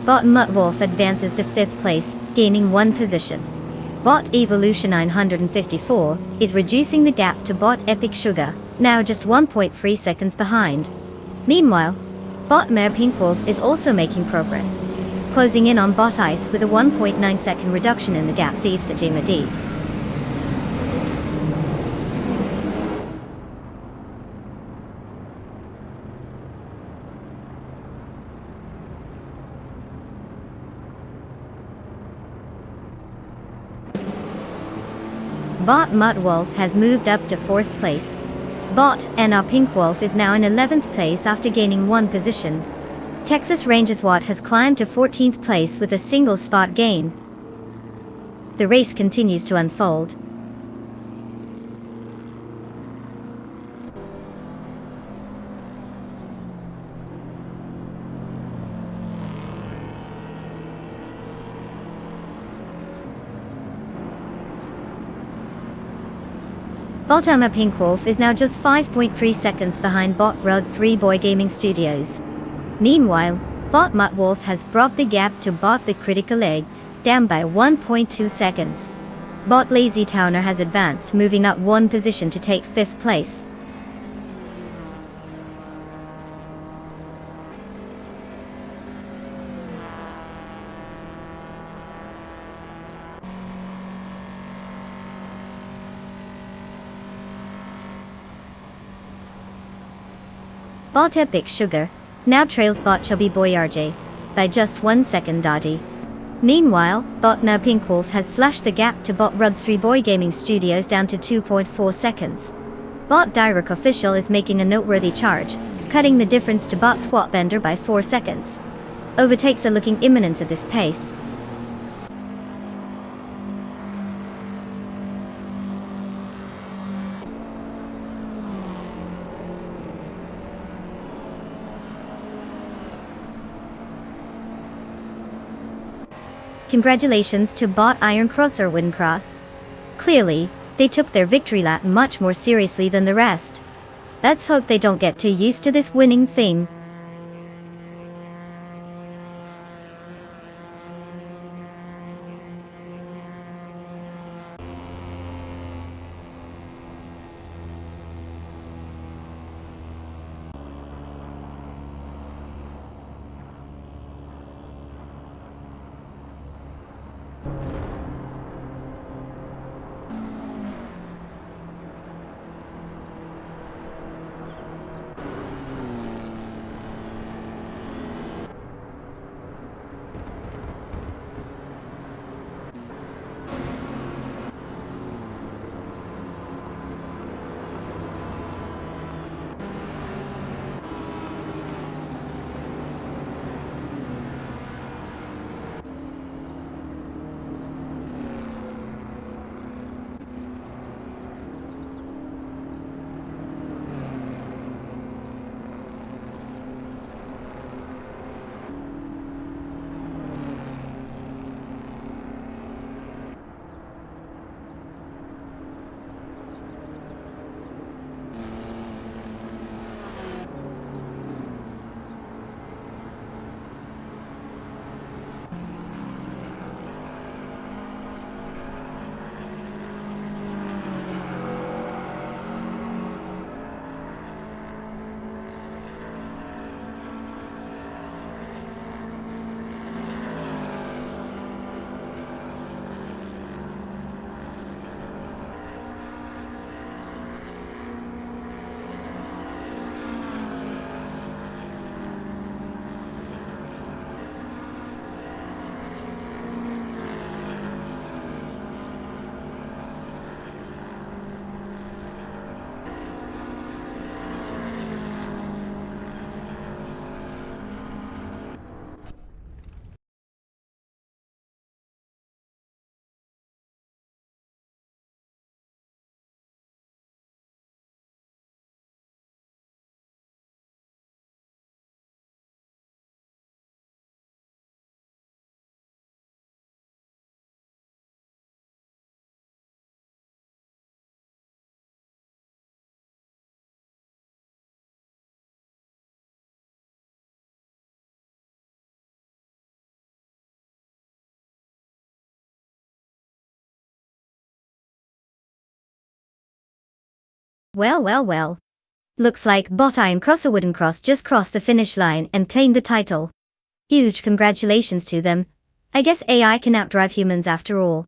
Bot Muttwolf advances to 5th place, gaining 1 position. Bot Evolution 954 is reducing the gap to bot Epic Sugar, now just 1.3 seconds behind. Meanwhile, bot Mare Pinkwolf is also making progress, closing in on bot Ice with a 1.9 second reduction in the gap to East Ajimadi. Bot Muttwolf has moved up to 4th place. Bot NR Pinkwolf is now in 11th place after gaining 1 position. Texas Rangers Watt has climbed to 14th place with a single spot gain. The race continues to unfold. Bot Emma Pinkwolf is now just 5.3 seconds behind bot Rug 3 Boy Gaming Studios. Meanwhile, bot Muttwolf has brought the gap to bot the Critical Egg, down by 1.2 seconds. Bot Lazy Towner has advanced, moving up 1 position to take 5th place. Bot Epic Sugar now trails bot Chubby Boy RJ by just 1 second. Meanwhile, bot Now Pinkwolf has slashed the gap to bot Rug 3 Boy Gaming Studios down to 2.4 seconds. Bot Direct Official is making a noteworthy charge, cutting the difference to bot Squat Bender by 4 seconds. Overtakes are looking imminent at this pace. Congratulations to bot Iron Crosser Wincross. Clearly, they took their victory lap much more seriously than the rest. Let's hope they don't get too used to this winning thing. Well, well, well. Looks like Bot Iron Crosser Wooden Cross just crossed the finish line and claimed the title. Huge congratulations to them. I guess AI can outdrive humans after all.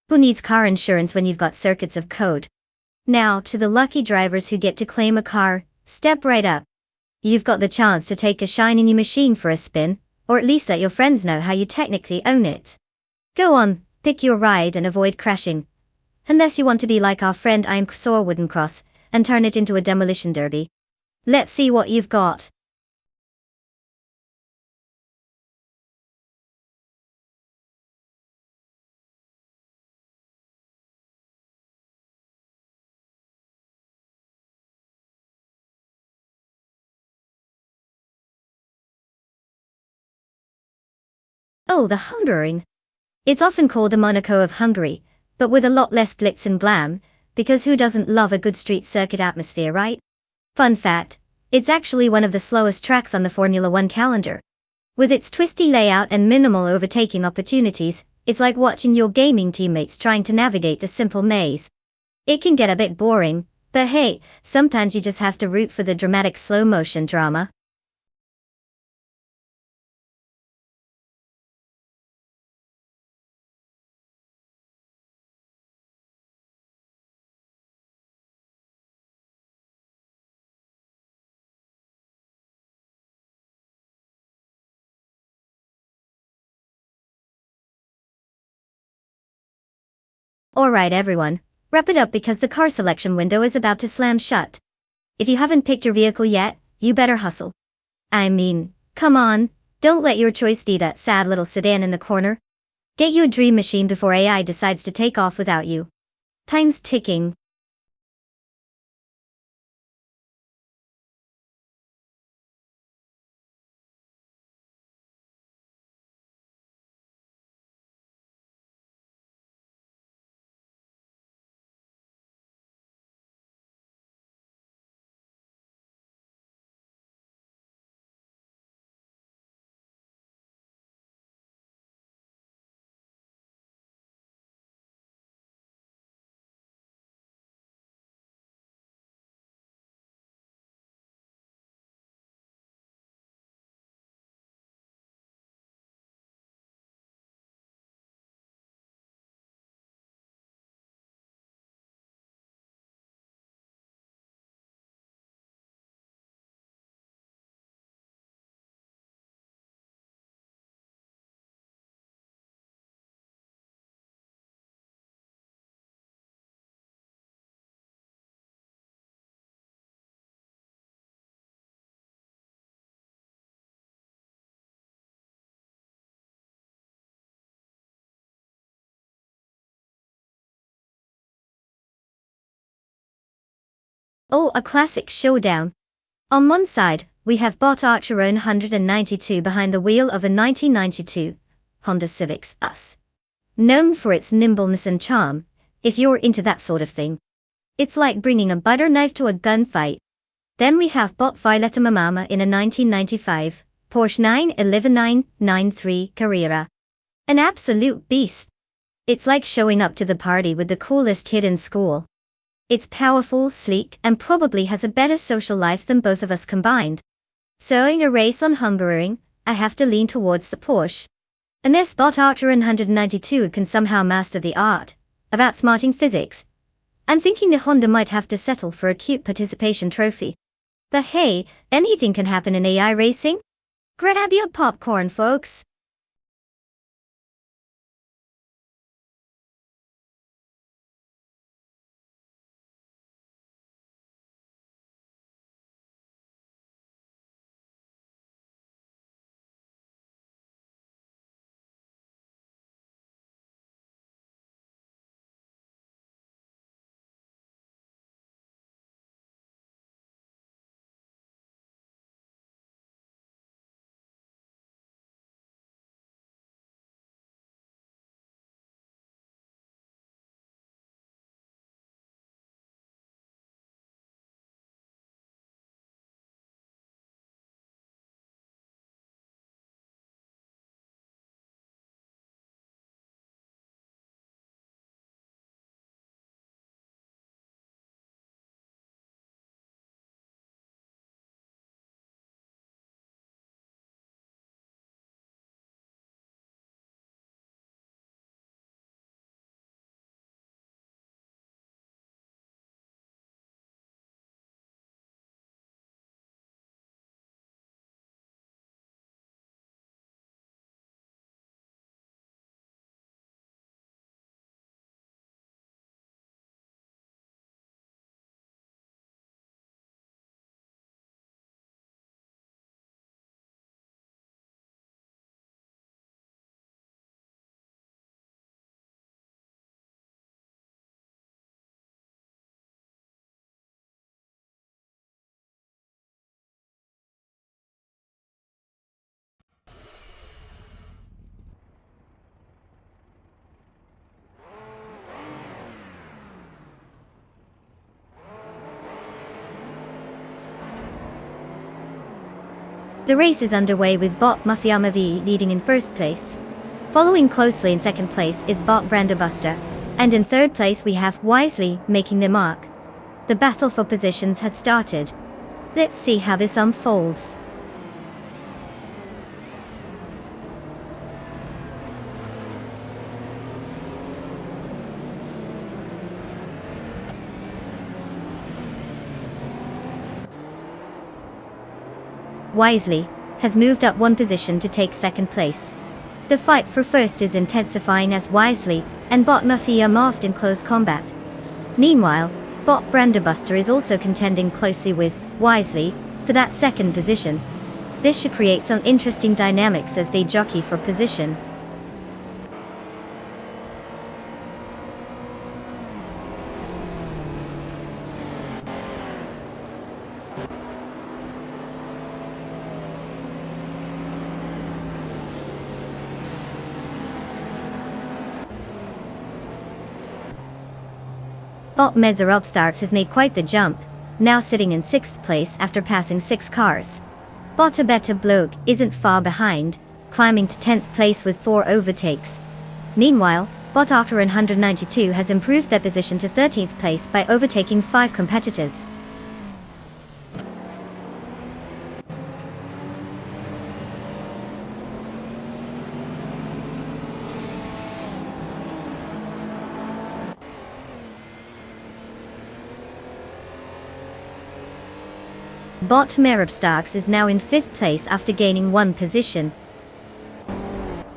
Who needs car insurance when you've got circuits of code? Now, to the lucky drivers who get to claim a car, step right up. You've got the chance to take a shiny new machine for a spin, or at least let your friends know how you technically own it. Go on, pick your ride and avoid crashing. Unless you want to be like our friend Iron Crosser Wooden Cross, and turn it into a demolition derby. Let's see what you've got. Oh, the Hungaroring. It's often called the Monaco of Hungary, but with a lot less glitz and glam, because who doesn't love a good street circuit atmosphere, right? Fun fact, it's actually one of the slowest tracks on the Formula One calendar. With its twisty layout and minimal overtaking opportunities, it's like watching your gaming teammates trying to navigate the simple maze. It can get a bit boring, but hey, sometimes you just have to root for the dramatic slow-motion drama. Alright everyone, wrap it up because the car selection window is about to slam shut. If you haven't picked your vehicle yet, you better hustle. I mean, come on, don't let your choice be that sad little sedan in the corner. Get you a dream machine before AI decides to take off without you. Time's ticking. Oh, a classic showdown. On one side, we have Bot Archer 192 behind the wheel of a 1992 Honda Civic US. Known for its nimbleness and charm, if you're into that sort of thing. It's like bringing a butter knife to a gunfight. Then we have Bot Violetta Mamama in a 1995 Porsche 911 Carrera. An absolute beast. It's like showing up to the party with the coolest kid in school. It's powerful, sleek, and probably has a better social life than both of us combined. So in a race on Hungaroring, I have to lean towards the Porsche. Unless Bot Archer 192 can somehow master the art of outsmarting physics, I'm thinking the Honda might have to settle for a cute participation trophy. But hey, anything can happen in AI racing. Grab your popcorn, folks. The race is underway with bot Mafia V leading in first place. Following closely in second place is bot Branderbuster, and in third place we have Wisely making their mark. The battle for positions has started. Let's see how this unfolds. Wisely has moved up one position to take second place. The fight for first is intensifying as Wisely and bot Mafia morphed in close combat. Meanwhile, bot Branderbuster is also contending closely with Wisely for that second position. This should create some interesting dynamics as they jockey for position. Bot Mezzarobstarks has made quite the jump, now sitting in 6th place after passing 6 cars. Bot A Better Bloke isn't far behind, climbing to 10th place with 4 overtakes. Meanwhile, bot Archer 192 has improved their position to 13th place by overtaking 5 competitors. Bot Merobstarks is now in 5th place after gaining 1 position.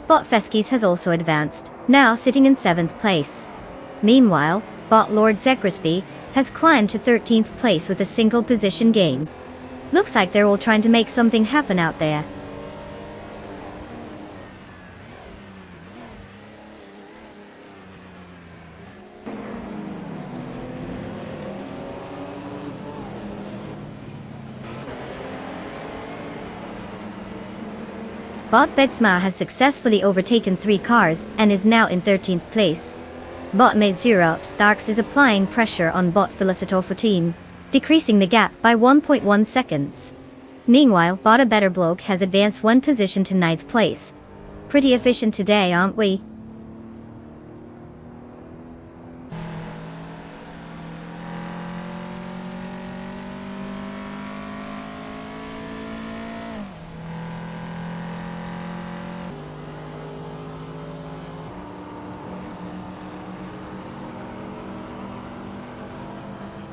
Bot Feskis has also advanced, now sitting in 7th place. Meanwhile, bot Lord Zekrisby has climbed to 13th place with a single position gain. Looks like they're all trying to make something happen out there. Bot Betsma has successfully overtaken 3 cars and is now in 13th place. Bot Mezzarobstarks is applying pressure on bot Velocitor 14, decreasing the gap by 1.1 seconds. Meanwhile, bot A Better Bloke has advanced 1 position to 9th place. Pretty efficient today, aren't we?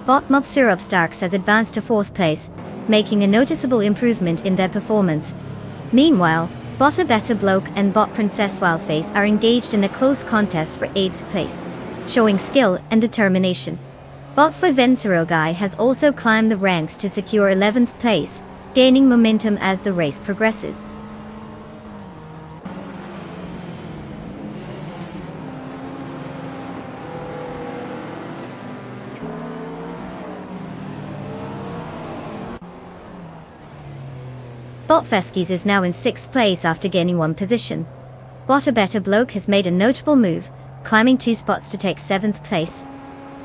Bot Mopsirobstarks has advanced to 4th place, making a noticeable improvement in their performance. Meanwhile, bot A Better Bloke and bot Princess Wildface are engaged in a close contest for 8th place, showing skill and determination. Bot Guy has also climbed the ranks to secure 11th place, gaining momentum as the race progresses. Bot Feskis is now in 6th place after gaining 1 position. Bot A Better Bloke has made a notable move, climbing 2 spots to take 7th place.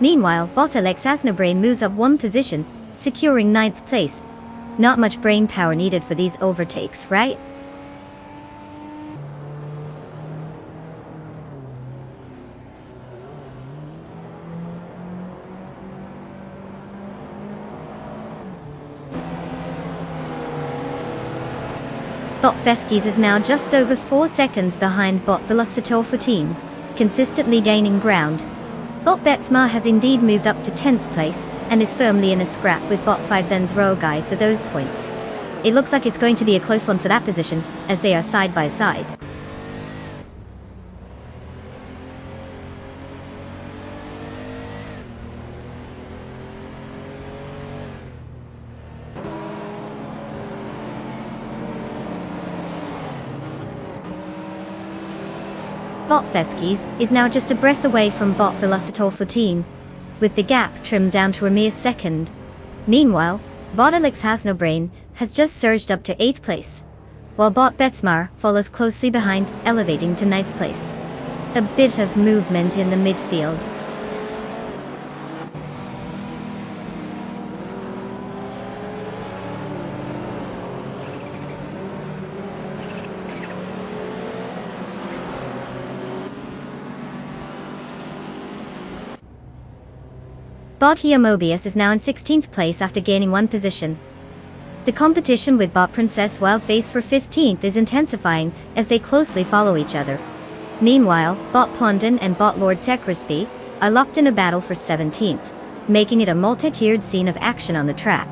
Meanwhile, bot Alex Asnobrain moves up 1 position, securing 9th place. Not much brain power needed for these overtakes, right? Bot Feskis is now just over 4 seconds behind bot Velocitor 14, consistently gaining ground. Bot Betsma has indeed moved up to 10th place, and is firmly in a scrap with bot 5then's Rogai for those points. It looks like it's going to be a close one for that position, as they are side by side. Bot Feskis is now just a breath away from bot Velocitor 14, with the gap trimmed down to a mere second. Meanwhile, bot Alex Hasnobrain has just surged up to 8th place, while bot Betsmar follows closely behind, elevating to 9th place. A bit of movement in the midfield. Bot Here Mobius is now in 16th place after gaining 1 position. The competition with Bot Princess Wildface for 15th is intensifying as they closely follow each other. Meanwhile, Bot Pondon and Bot Lord Secrisby are locked in a battle for 17th, making it a multi-tiered scene of action on the track.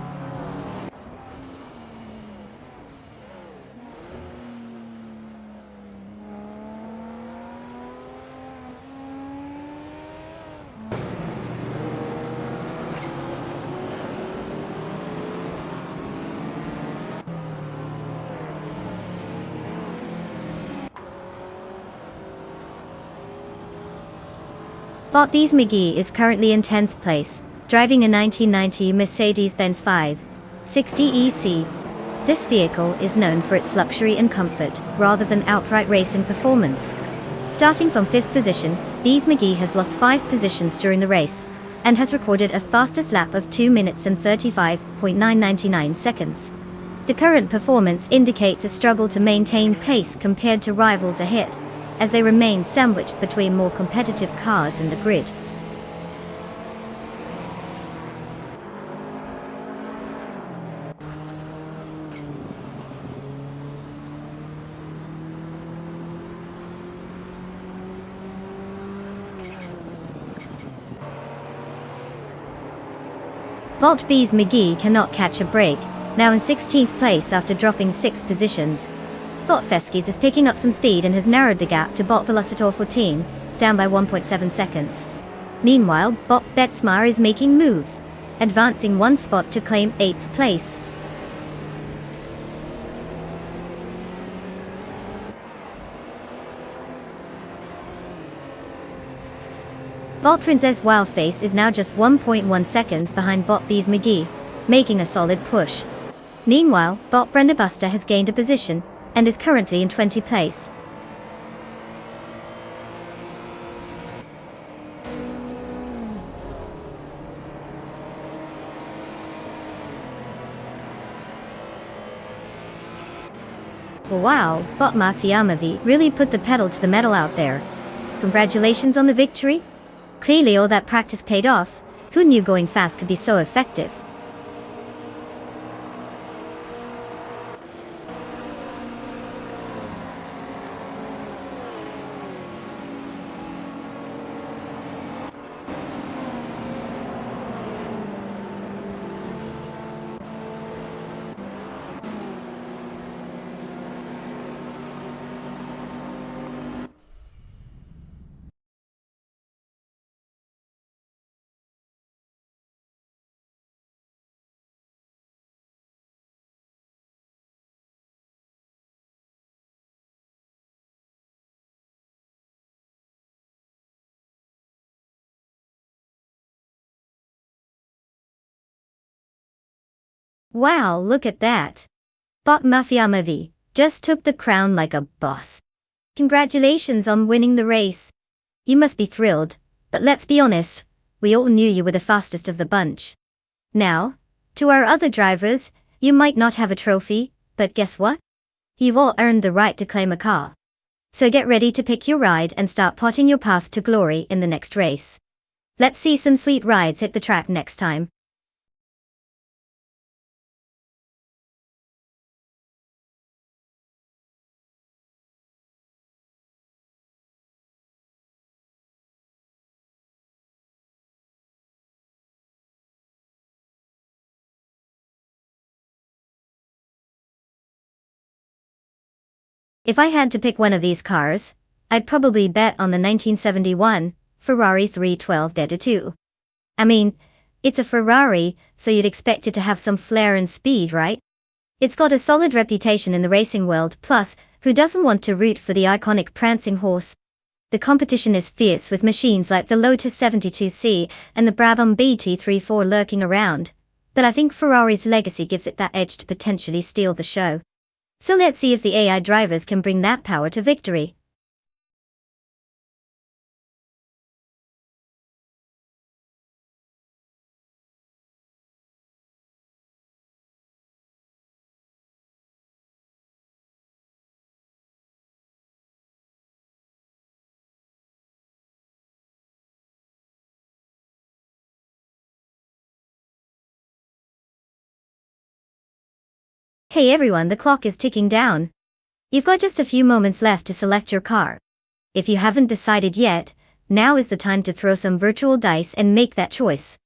Bot Bees McGee is currently in 10th place, driving a 1990 Mercedes-Benz 560 EC. This vehicle is known for its luxury and comfort, rather than outright racing performance. Starting from 5th position, Bees McGee has lost 5 positions during the race, and has recorded a fastest lap of 2 minutes and 35.999 seconds. The current performance indicates a struggle to maintain pace compared to rivals ahead, as they remain sandwiched between more competitive cars in the grid. Bot Bees McGee cannot catch a break, now in 16th place after dropping 6 positions. Bot Feskis is picking up some speed and has narrowed the gap to Bot Velocitor 14, down by 1.7 seconds. Meanwhile, Bot Betsmar is making moves, advancing 1 spot to claim 8th place. Bot Princess Wildface is now just 1.1 seconds behind Bot Bees McGee, making a solid push. Meanwhile, Bot Brenda Buster has gained a position, and is currently in 20th place. Wow, Bot Mafiamavi really put the pedal to the metal out there. Congratulations on the victory. Clearly all that practice paid off. Who knew going fast could be so effective? Wow, look at that. Bot Mafiamavi just took the crown like a boss. Congratulations on winning the race. You must be thrilled, but let's be honest, we all knew you were the fastest of the bunch. Now, to our other drivers, you might not have a trophy, but guess what? You've all earned the right to claim a car. So get ready to pick your ride and start plotting your path to glory in the next race. Let's see some sweet rides hit the track next time. If I had to pick one of these cars, I'd probably bet on the 1971 Ferrari 312 Detta 2. I mean, it's a Ferrari, so you'd expect it to have some flair and speed, right? It's got a solid reputation in the racing world, plus, who doesn't want to root for the iconic prancing horse? The competition is fierce with machines like the Lotus 72C and the Brabham BT34 lurking around, but I think Ferrari's legacy gives it that edge to potentially steal the show. So let's see if the AI drivers can bring that power to victory. Hey everyone, the clock is ticking down. You've got just a few moments left to select your car. If you haven't decided yet, now is the time to throw some virtual dice and make that choice.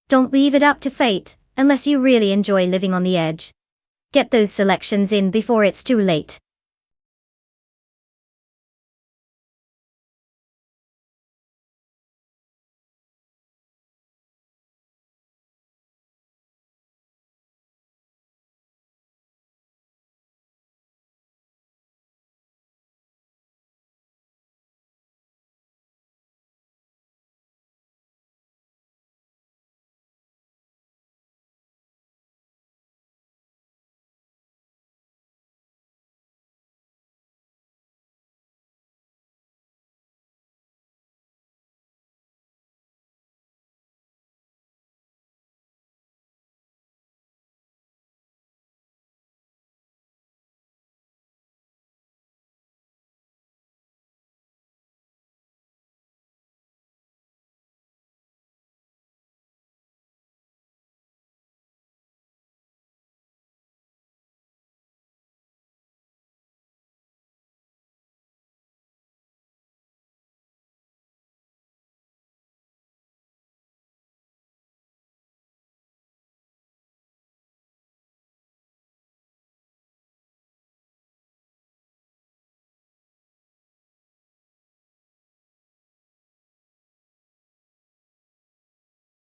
Don't leave it up to fate, unless you really enjoy living on the edge. Get those selections in before it's too late.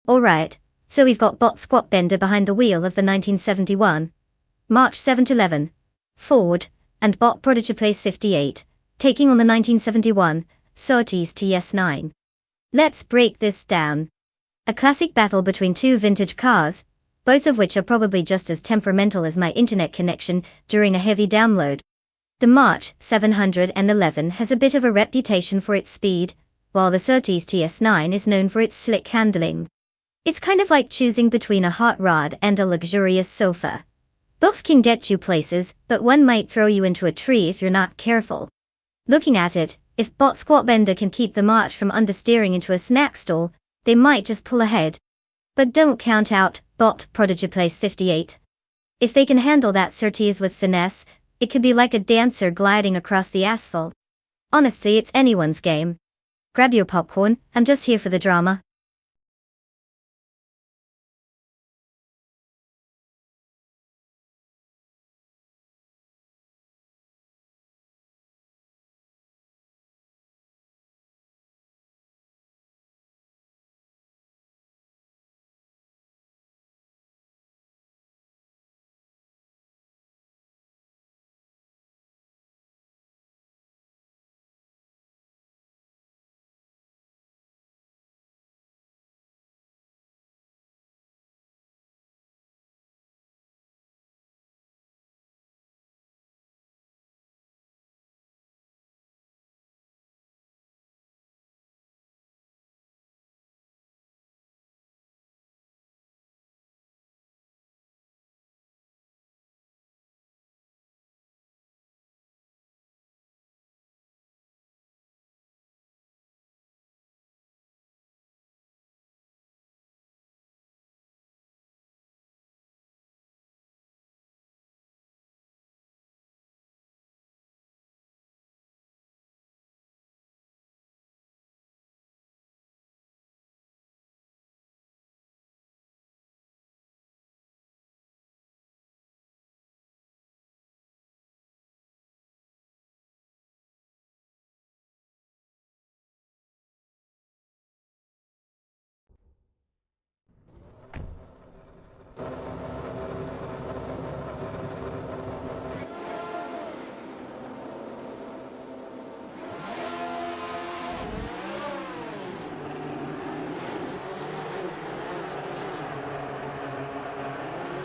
Alright, so we've got Bot Squat Bender behind the wheel of the 1971 March 711 Ford, and Bot Prodigy Place 58, taking on the 1971 Surtees TS9. Let's break this down. A classic battle between two vintage cars, both of which are probably just as temperamental as my internet connection during a heavy download. The March 711 has a bit of a reputation for its speed, while the Surtees TS9 is known for its slick handling. It's kind of like choosing between a hot rod and a luxurious sofa. Both can get you places, but one might throw you into a tree if you're not careful. Looking at it, if Bot Squat Bender can keep the March from understeering into a snack stall, they might just pull ahead. But don't count out Bot Prodigy Place 58. If they can handle that Surtees with finesse, it could be like a dancer gliding across the asphalt. Honestly, it's anyone's game. Grab your popcorn, I'm just here for the drama.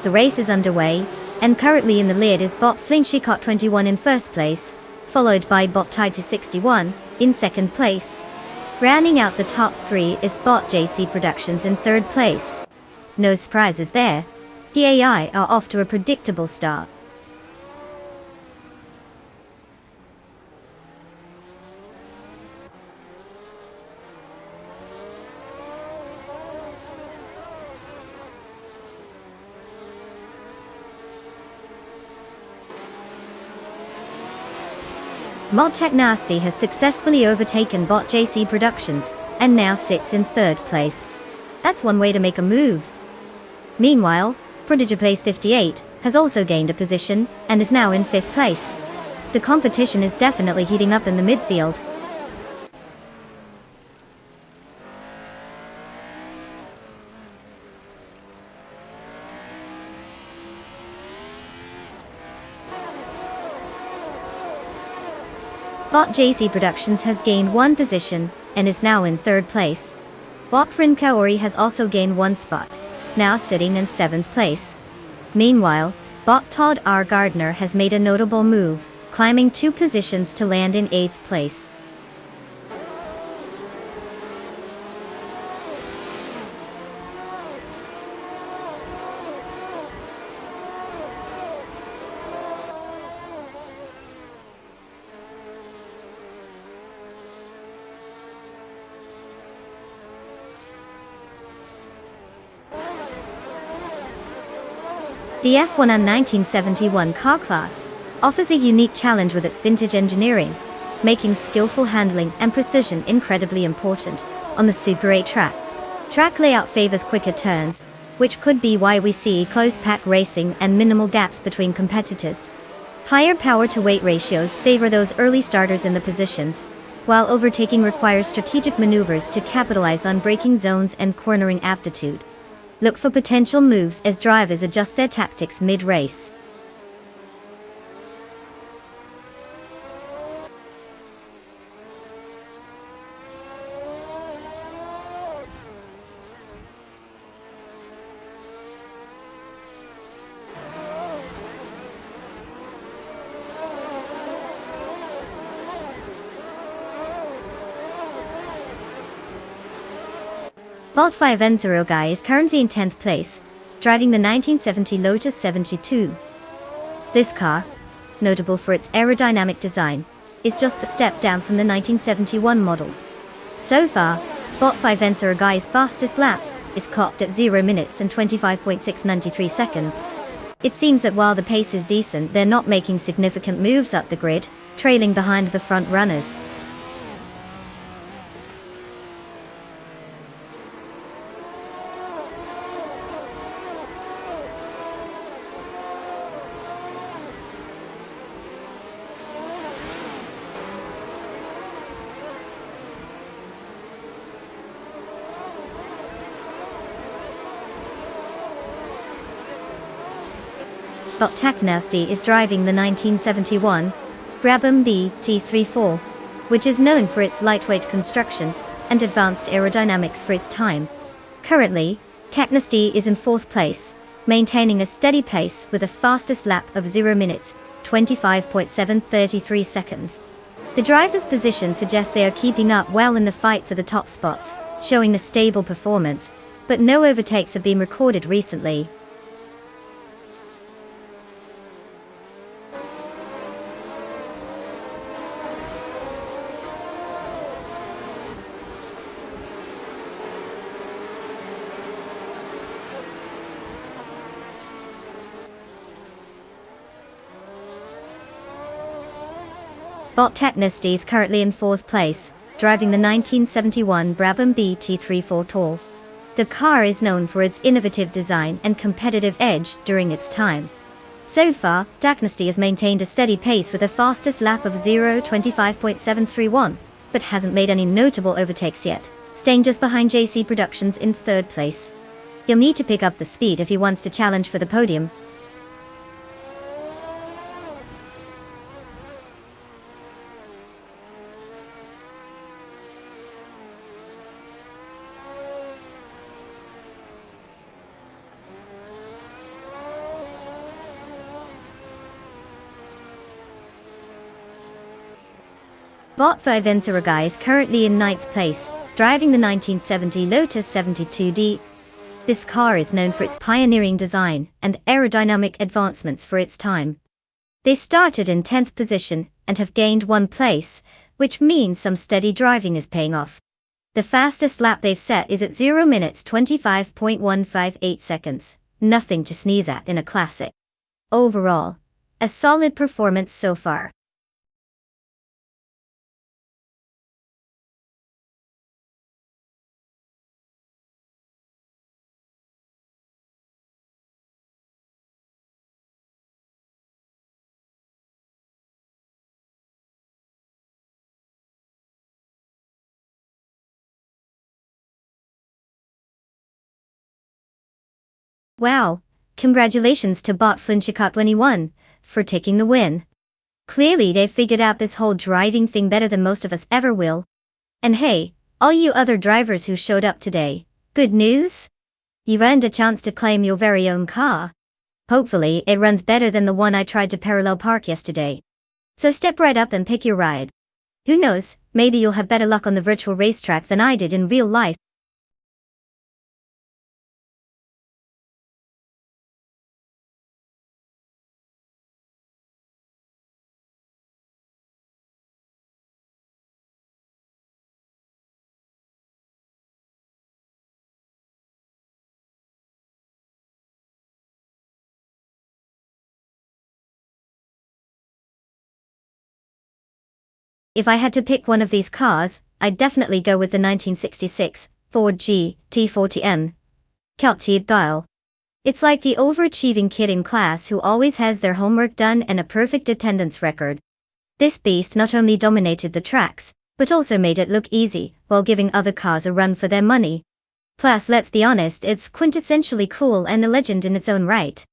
The race is underway, and currently in the lead is Bot Flinchicott 21 in first place, followed by Bot Tied to 61 in second place. Rounding out the top three is Bot JC Productions in third place. No surprises there. The AI are off to a predictable start. Mod Tech Nasty has successfully overtaken Bot JC Productions, and now sits in 3rd place. That's one way to make a move. Meanwhile, Prodigy Place 58 has also gained a position, and is now in 5th place. The competition is definitely heating up in the midfield. Bot JC Productions has gained 1 position, and is now in 3rd place. Bot Frin Kaori has also gained 1 spot, now sitting in 7th place. Meanwhile, Bot Todd R. Gardner has made a notable move, climbing 2 positions to land in 8th place. The F1 1971 car class offers a unique challenge with its vintage engineering, making skillful handling and precision incredibly important on the Super 8 track. Track layout favors quicker turns, which could be why we see close pack racing and minimal gaps between competitors. Higher power to weight ratios favor those early starters in the positions, while overtaking requires strategic maneuvers to capitalize on braking zones and cornering aptitude. Look for potential moves as drivers adjust their tactics mid-race. Bot 5 Enzero Guy is currently in 10th place, driving the 1970 Lotus 72. This car, notable for its aerodynamic design, is just a step down from the 1971 models. So far, Bot 5 Enzero Guy's fastest lap is clocked at 0 minutes and 25.693 seconds. It seems that while the pace is decent, they're not making significant moves up the grid, trailing behind the front runners. Bot Tech Nasty is driving the 1971 Brabham T34, which is known for its lightweight construction and advanced aerodynamics for its time. Currently, Tech Nasty is in 4th place, maintaining a steady pace with a fastest lap of 0 minutes, 25.733 seconds. The driver's position suggests they are keeping up well in the fight for the top spots, showing a stable performance, but no overtakes have been recorded recently. Bot Tech Nasty is currently in 4th place, driving the 1971 Brabham T34 Tall. The car is known for its innovative design and competitive edge during its time. So far, Tech Nasty has maintained a steady pace with a fastest lap of 0:25.731, but hasn't made any notable overtakes yet, staying just behind JC Productions in 3rd place. He'll need to pick up the speed if he wants to challenge for the podium. Bot 5 Enzero is currently in 9th place, driving the 1970 Lotus 72D. This car is known for its pioneering design and aerodynamic advancements for its time. They started in 10th position and have gained 1 place, which means some steady driving is paying off. The fastest lap they've set is at 0 minutes 25.158 seconds, nothing to sneeze at in a classic. Overall, a solid performance so far. Wow, congratulations to Bot Flinchicott21 for taking the win. Clearly they've figured out this whole driving thing better than most of us ever will. And hey, all you other drivers who showed up today, good news? You've earned a chance to claim your very own car. Hopefully it runs better than the one I tried to parallel park yesterday. So step right up and pick your ride. Who knows, maybe you'll have better luck on the virtual racetrack than I did in real life. If I had to pick one of these cars, I'd definitely go with the 1966 Ford GT40M. Kelty dial. It's like the overachieving kid in class who always has their homework done and a perfect attendance record. This beast not only dominated the tracks, but also made it look easy, while giving other cars a run for their money. Plus, let's be honest, it's quintessentially cool and a legend in its own right.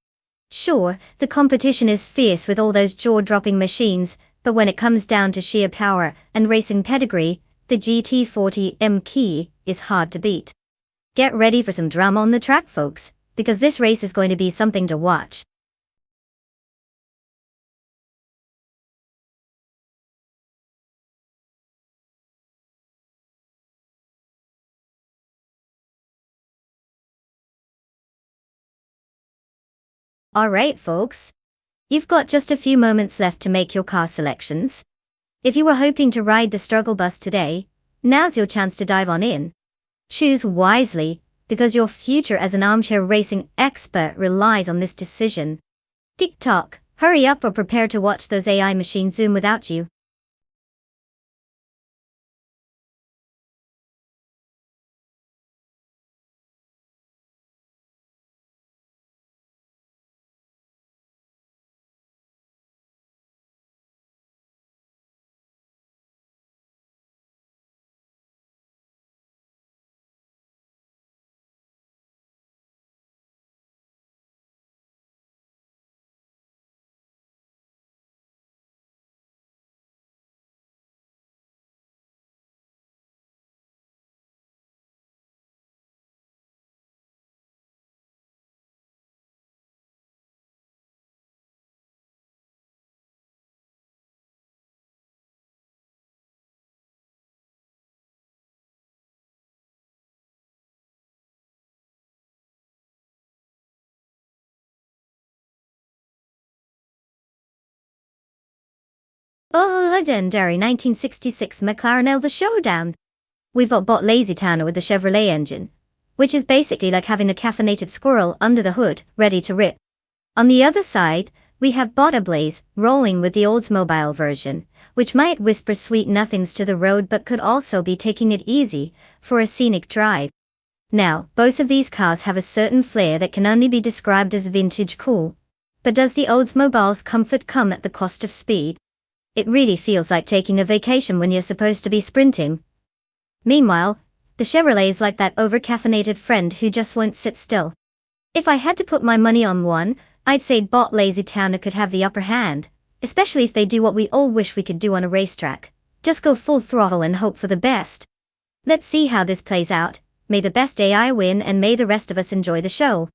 Sure, the competition is fierce with all those jaw-dropping machines, but when it comes down to sheer power and racing pedigree, the GT40M key is hard to beat. Get ready for some drama on the track, folks, because this race is going to be something to watch. Alright, folks. You've got just a few moments left to make your car selections. If you were hoping to ride the struggle bus today, now's your chance to dive on in. Choose wisely, because your future as an armchair racing expert relies on this decision. Tick-tock, hurry up or prepare to watch those AI machines zoom without you. Oh, legendary 1966 McLaren Elva Showdown. We've got Bot Lazy Tanner with the Chevrolet engine, which is basically like having a caffeinated squirrel under the hood, ready to rip. On the other side, we have Bot Ablaze rolling with the Oldsmobile version, which might whisper sweet nothings to the road but could also be taking it easy for a scenic drive. Now, both of these cars have a certain flair that can only be described as vintage cool. But does the Oldsmobile's comfort come at the cost of speed? It really feels like taking a vacation when you're supposed to be sprinting. Meanwhile, the Chevrolet's like that over-caffeinated friend who just won't sit still. If I had to put my money on one, I'd say Bot Lazy Towner could have the upper hand, especially if they do what we all wish we could do on a racetrack. Just go full throttle and hope for the best. Let's see how this plays out. May the best AI win and may the rest of us enjoy the show.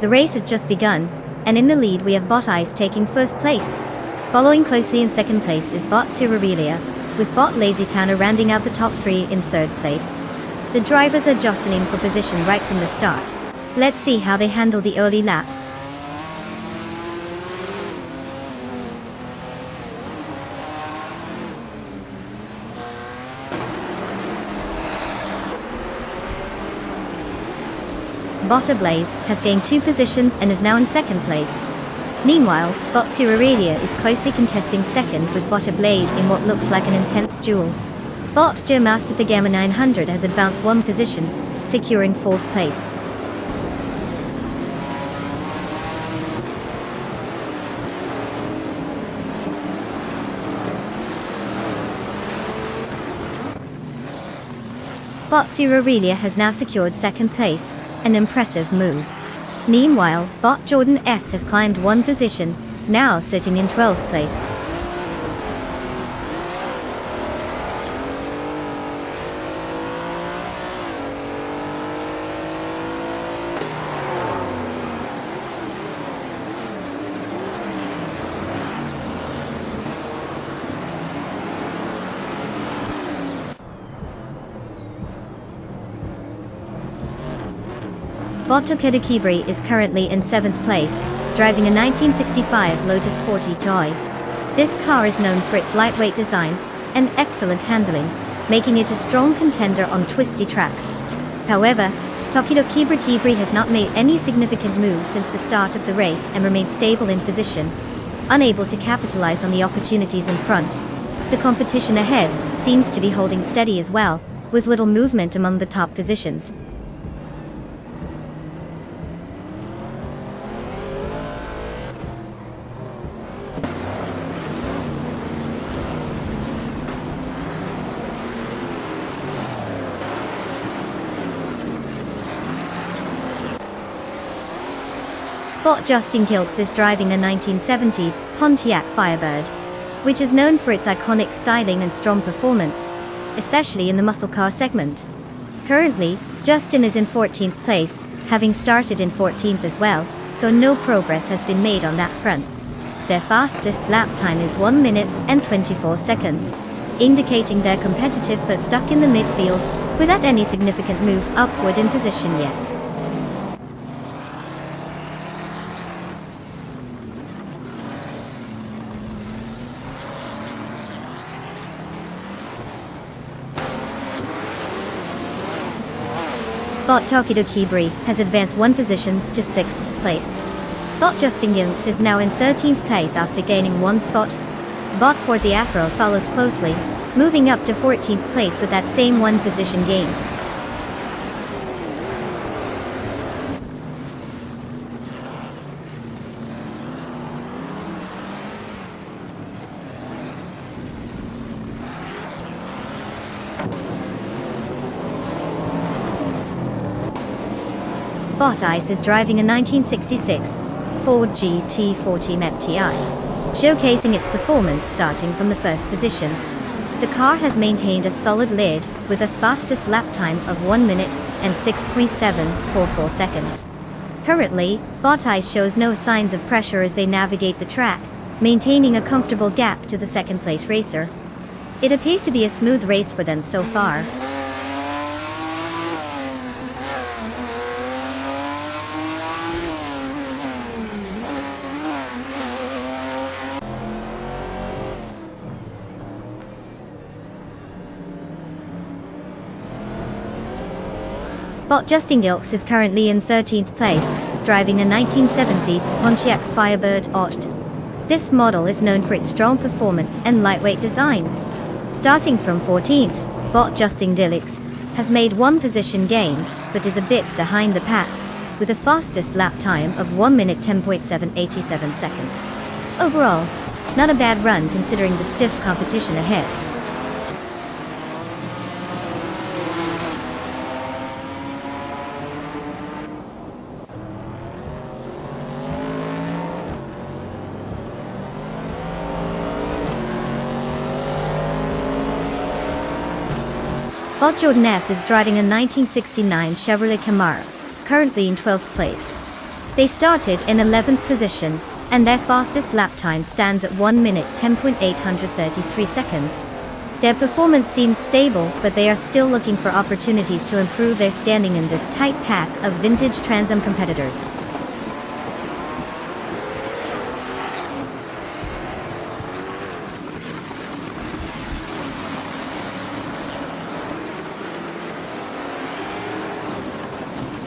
The race has just begun, and in the lead we have Bottas taking first place. Following closely in second place is Bot Surarelia, with Bot Lazytowner rounding out the top three in third place. The drivers are jostling for position right from the start. Let's see how they handle the early laps. Bot Blaze has gained 2 positions and is now in second place. Meanwhile, Bot Surarelia is closely contesting second with Bot Blaze in what looks like an intense duel. Bot Joe Master the Gamma 900 has advanced 1 position, securing 4th place. Bot Surarelia has now secured 2nd place, an impressive move. Meanwhile, Bot Jordan F has climbed 1 position, now sitting in 12th place. Bot Takeda Kibri is currently in 7th place, driving a 1965 Lotus 40 toy. This car is known for its lightweight design and excellent handling, making it a strong contender on twisty tracks. However, Tokido Kibri has not made any significant moves since the start of the race and remains stable in position, unable to capitalize on the opportunities in front. The competition ahead seems to be holding steady as well, with little movement among the top positions. Bot Justin Gilks is driving a 1970 Pontiac Firebird, which is known for its iconic styling and strong performance, especially in the muscle car segment. Currently, Justin is in 14th place, having started in 14th as well, so no progress has been made on that front. Their fastest lap time is 1 minute and 24 seconds, indicating they're competitive but stuck in the midfield, without any significant moves upward in position yet. Bot Tokido Kibri has advanced 1 position to 6th place. Bot Justin Gilks is now in 13th place after gaining 1 spot. Bot Ford the Afro follows closely, moving up to 14th place with that same 1 position gain. Bottas is driving a 1966 Ford GT40 MEP-TI, showcasing its performance starting from the 1st position. The car has maintained a solid lead with a fastest lap time of 1 minute and 6.744 seconds. Currently, Bottas shows no signs of pressure as they navigate the track, maintaining a comfortable gap to the 2nd place racer. It appears to be a smooth race for them so far. Bot Justin Gilks is currently in 13th place, driving a 1970 Pontiac Firebird Oct. This model is known for its strong performance and lightweight design. Starting from 14th, Bot Justin Gilks has made 1 position gain, but is a bit behind the pack, with a fastest lap time of 1 minute 10.787 seconds. Overall, not a bad run considering the stiff competition ahead. Bot Jordan F is driving a 1969 Chevrolet Camaro, currently in 12th place. They started in 11th position, and their fastest lap time stands at 1 minute 10.833 seconds. Their performance seems stable, but they are still looking for opportunities to improve their standing in this tight pack of vintage Trans Am competitors.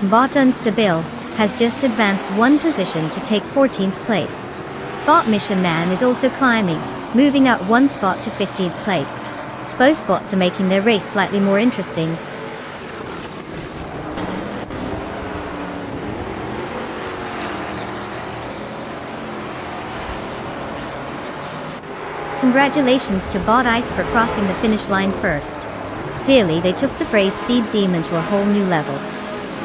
Nonstop has just advanced one position to take 14th place. Bot Mission Man is also climbing, moving up one spot to 15th place. Both bots are making their race slightly more interesting. Congratulations to Bot Ice for crossing the finish line first. Clearly they took the phrase Speed Demon to a whole new level.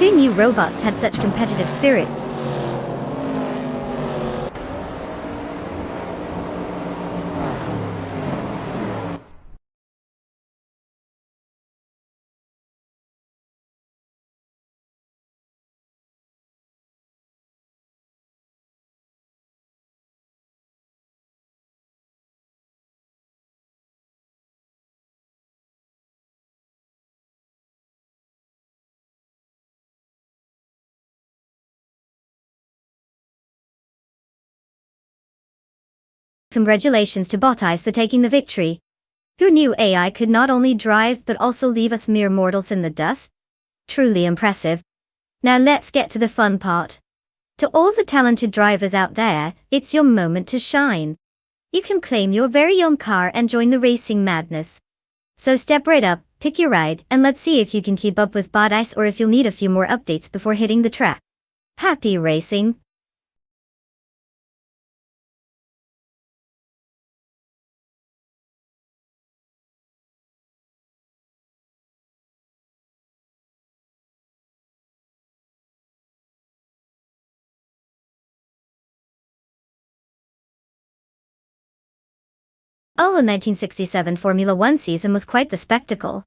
Who knew robots had such competitive spirits? Congratulations to Bot Ice for taking the victory. Who knew AI could not only drive but also leave us mere mortals in the dust? Truly impressive. Now let's get to the fun part. To all the talented drivers out there, it's your moment to shine. You can claim your very own car and join the racing madness. So step right up, pick your ride, and let's see if you can keep up with Bot Ice or if you'll need a few more updates before hitting the track. Happy racing! Oh, the 1967 Formula One season was quite the spectacle.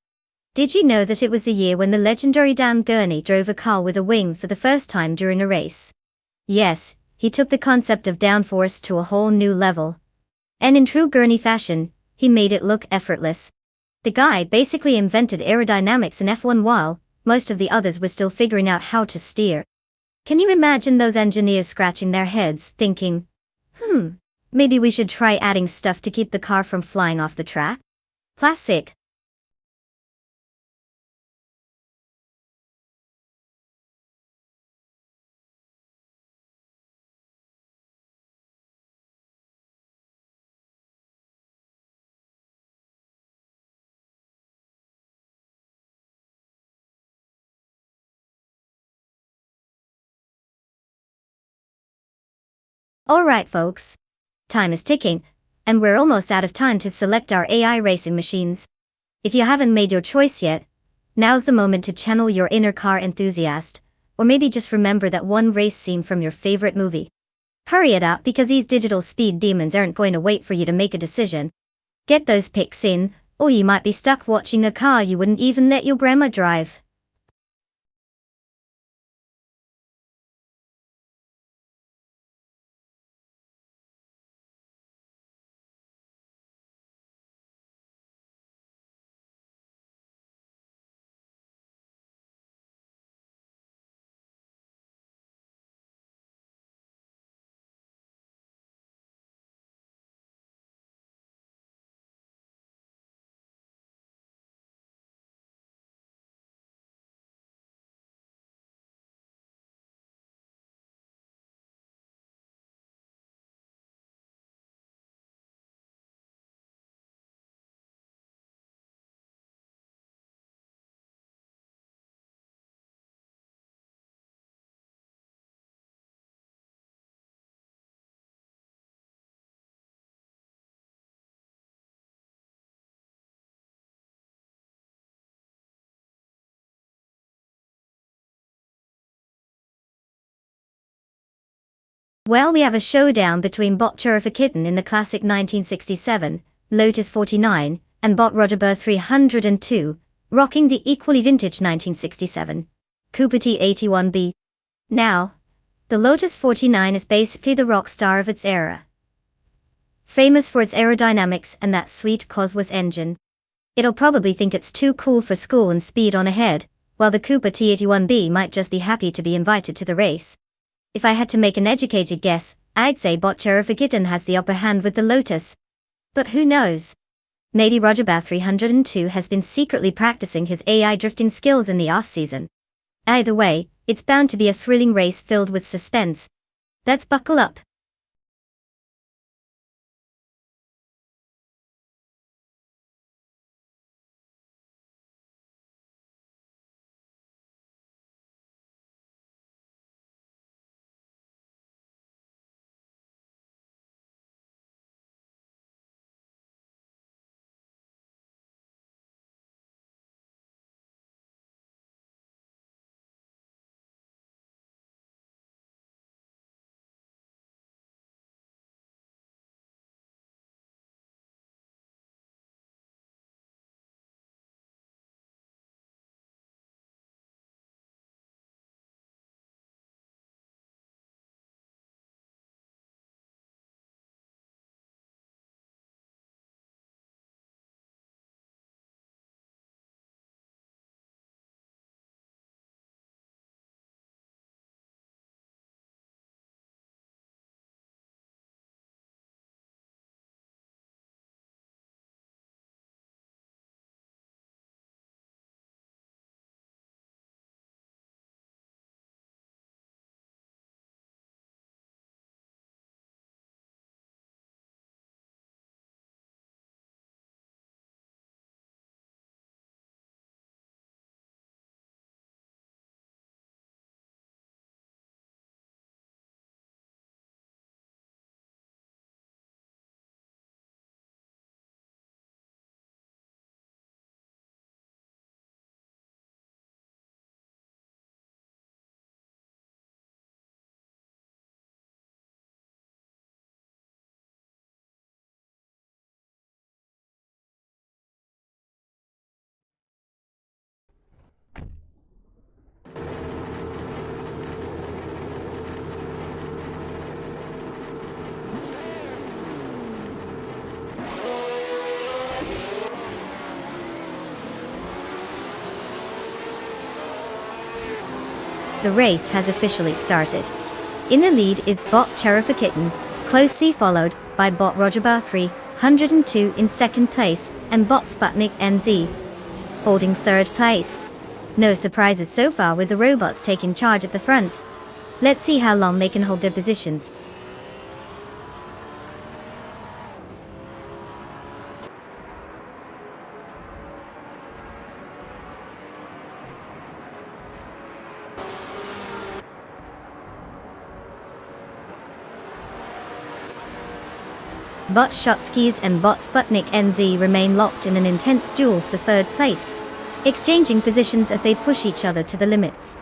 Did you know that it was the year when the legendary Dan Gurney drove a car with a wing for the first time during a race? Yes, he took the concept of downforce to a whole new level. And in true Gurney fashion, he made it look effortless. The guy basically invented aerodynamics in F1 while most of the others were still figuring out how to steer. Can you imagine those engineers scratching their heads, thinking, maybe we should try adding stuff to keep the car from flying off the track? Classic. Alright folks. Time is ticking, and we're almost out of time to select our AI racing machines. If you haven't made your choice yet, now's the moment to channel your inner car enthusiast, or maybe just remember that one race scene from your favorite movie. Hurry it up because these digital speed demons aren't going to wait for you to make a decision. Get those picks in, or you might be stuck watching a car you wouldn't even let your grandma drive. Well, we have a showdown between Bot Churfa Kitten in the classic 1967, Lotus 49, and Bot Roger 302, rocking the equally vintage 1967, Cooper T81B. Now, The Lotus 49 is basically the rock star of its era. Famous for its aerodynamics and that sweet Cosworth engine. It'll probably think it's too cool for school and speed on ahead, while the Cooper T81B might just be happy to be invited to the race. If I had to make an educated guess, I'd say Bot Cherokee has the upper hand with the Lotus. But who knows? Maybe Roger Bath 302 has been secretly practicing his AI drifting skills in the off-season. Either way, it's bound to be a thrilling race filled with suspense. Let's buckle up. The race has officially started. In the lead is Bot Cherokee, closely followed by Bot Roger Bath 302 in second place and Bot Sputnik NZ holding third place. No surprises so far with the robots taking charge at the front. Let's see how long they can hold their positions. Bot Shotskis and Bot Sputnik NZ remain locked in an intense duel for third place, exchanging positions as they push each other to the limits.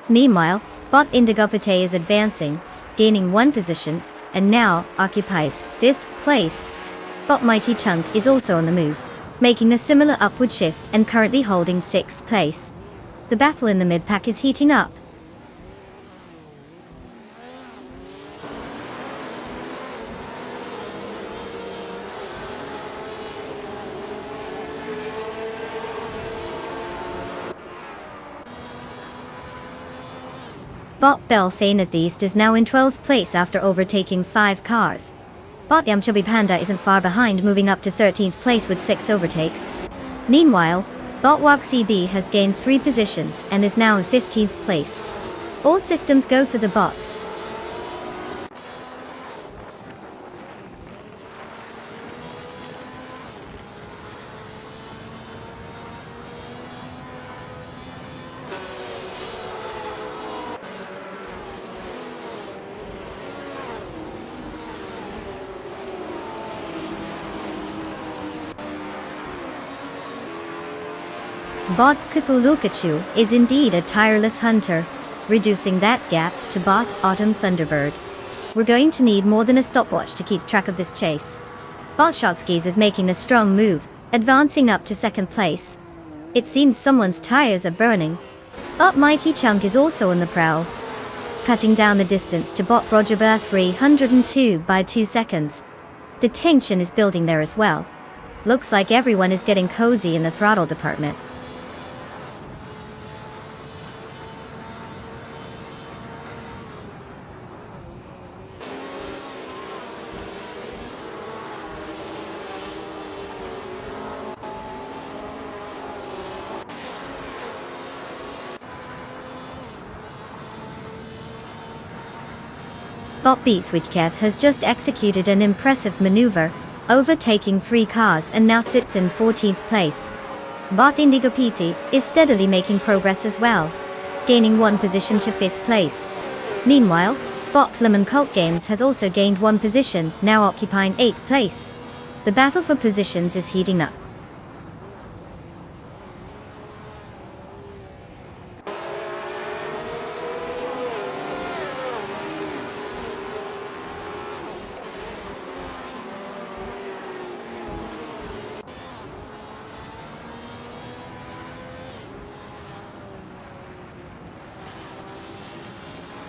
Meanwhile, Bot Indigopate is advancing, gaining one position, and now occupies fifth place. Bot Mighty Chunk is also on the move, making a similar upward shift and currently holding sixth place. The battle in the mid-pack is heating up. Bot Belthanetheist is now in 12th place after overtaking 5 cars. Bot Yamchubby Panda isn't far behind, moving up to 13th place with 6 overtakes. Meanwhile, Bot Waxy B has gained 3 positions and is now in 15th place. All systems go for the bots. Bot Cthulhukachu is indeed a tireless hunter, reducing that gap to Bot Autumn Thunderbird. We're going to need more than a stopwatch to keep track of this chase. Bot Shotskis is making a strong move, advancing up to second place. It seems someone's tires are burning. Bot Mighty Chunk is also on the prowl. cutting down the distance to bot Roger Burr 302 by 2 seconds. The tension is building there as well. Looks like everyone is getting cozy in the throttle department. Bot Beatswitkev has just executed an impressive maneuver, overtaking 3 cars and now sits in 14th place. Bot Indigo PT is steadily making progress as well, gaining 1 position to 5th place. Meanwhile, Bot Lemon Cult Games has also gained 1 position, now occupying 8th place. The battle for positions is heating up.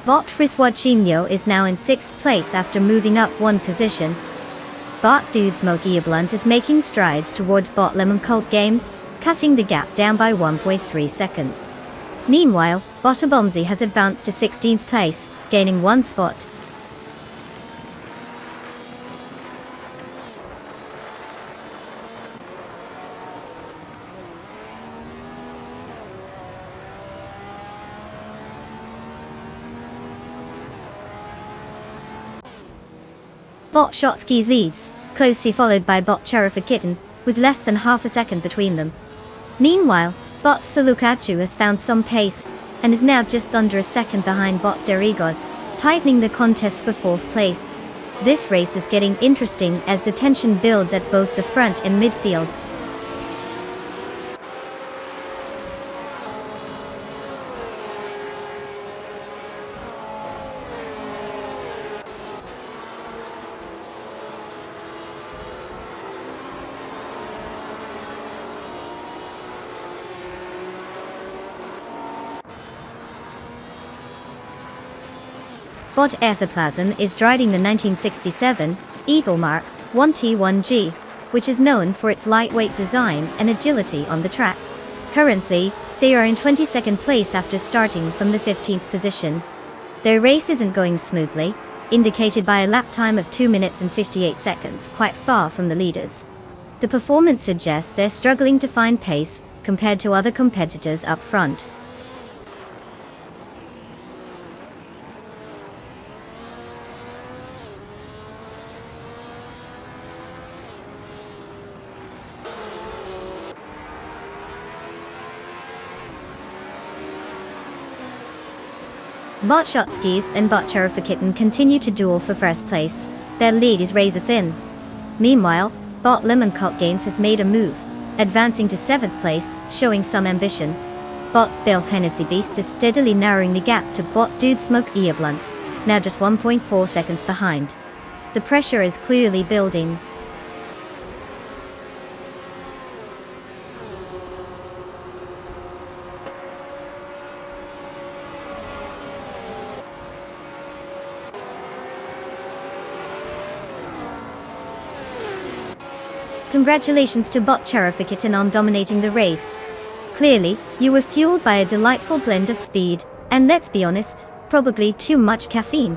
Bot Friswadchinho is now in 6th place after moving up 1 position. Bot Dude Smoke Blunt is making strides towards Bot Lemon Cult Games, cutting the gap down by 1.3 seconds. Meanwhile, Bot Abomzi has advanced to 16th place, gaining 1 spot. Bot Shotskis leads, closely followed by Bot Cherifa Kitten, with less than half a second between them. Meanwhile, Bot Salukachu has found some pace, and is now just under a second behind Bot Derigos, tightening the contest for 4th place. This race is getting interesting as the tension builds at both the front and midfield. Bot Ethoplasm is driving the 1967 Eagle Mark 1T1G, which is known for its lightweight design and agility on the track. Currently, they are in 22nd place after starting from the 15th position. Their race isn't going smoothly, indicated by a lap time of 2 minutes and 58 seconds, quite far from the leaders. The performance suggests they're struggling to find pace compared to other competitors up front. Bot Shotskis and Bot Cherifa Kitten continue to duel for first place. Their lead is razor thin. Meanwhile, Bot Lemon Cult Games has made a move, advancing to 7th place, showing some ambition. Bot Bill Hennethy Beast is steadily narrowing the gap to Bot Dude Smoke Blunt, now just 1.4 seconds behind. The pressure is clearly building. Congratulations to Bot Cherifa Kitten on dominating the race. Clearly, you were fueled by a delightful blend of speed, and let's be honest, probably too much caffeine.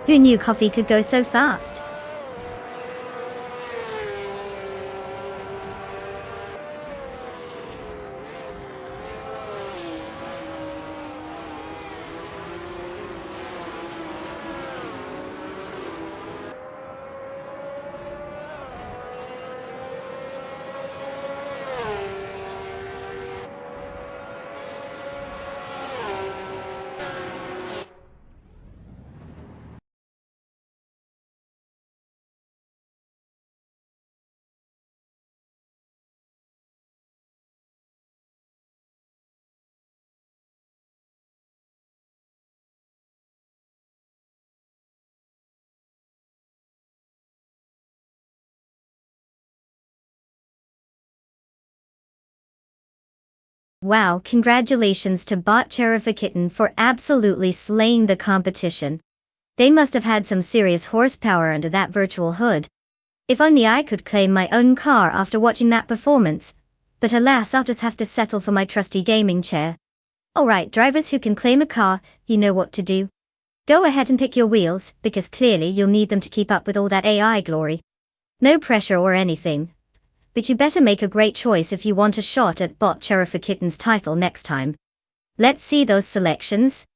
Who knew coffee could go so fast? Wow, congratulations to Bot Kitten for absolutely slaying the competition. They must have had some serious horsepower under that virtual hood. If only I could claim my own car after watching that performance. But alas, I'll just have to settle for my trusty gaming chair. Alright, drivers who can claim a car, you know what to do. Go ahead and pick your wheels, because clearly you'll need them to keep up with all that AI glory. No pressure or anything. But you better make a great choice if you want a shot at Bot Kitten's title next time. Let's see those selections.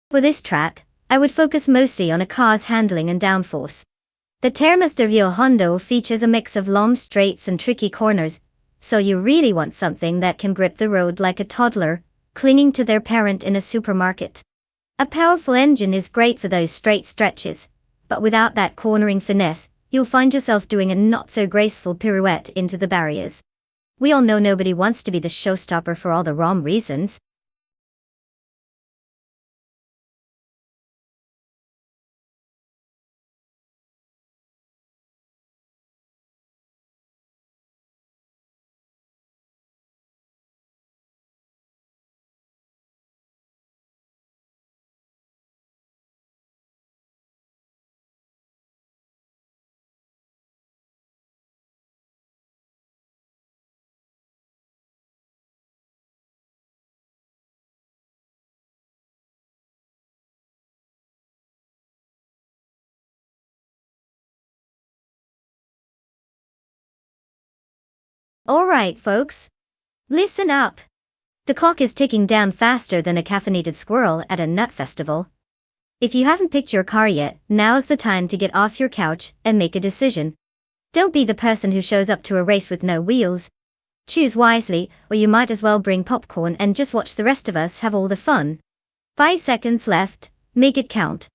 For this track, I would focus mostly on a car's handling and downforce. The Termas de Rio Hondo features a mix of long straights and tricky corners, so you really want something that can grip the road like a toddler, clinging to their parent in a supermarket. A powerful engine is great for those straight stretches, but without that cornering finesse, you'll find yourself doing a not-so-graceful pirouette into the barriers. We all know nobody wants to be the showstopper for all the wrong reasons. Alright, folks. Listen up. The clock is ticking down faster than a caffeinated squirrel at a nut festival. If you haven't picked your car yet, now's the time to get off your couch and make a decision. Don't be the person who shows up to a race with no wheels. Choose wisely, or you might as well bring popcorn and just watch the rest of us have all the fun. 5 seconds left, make it count.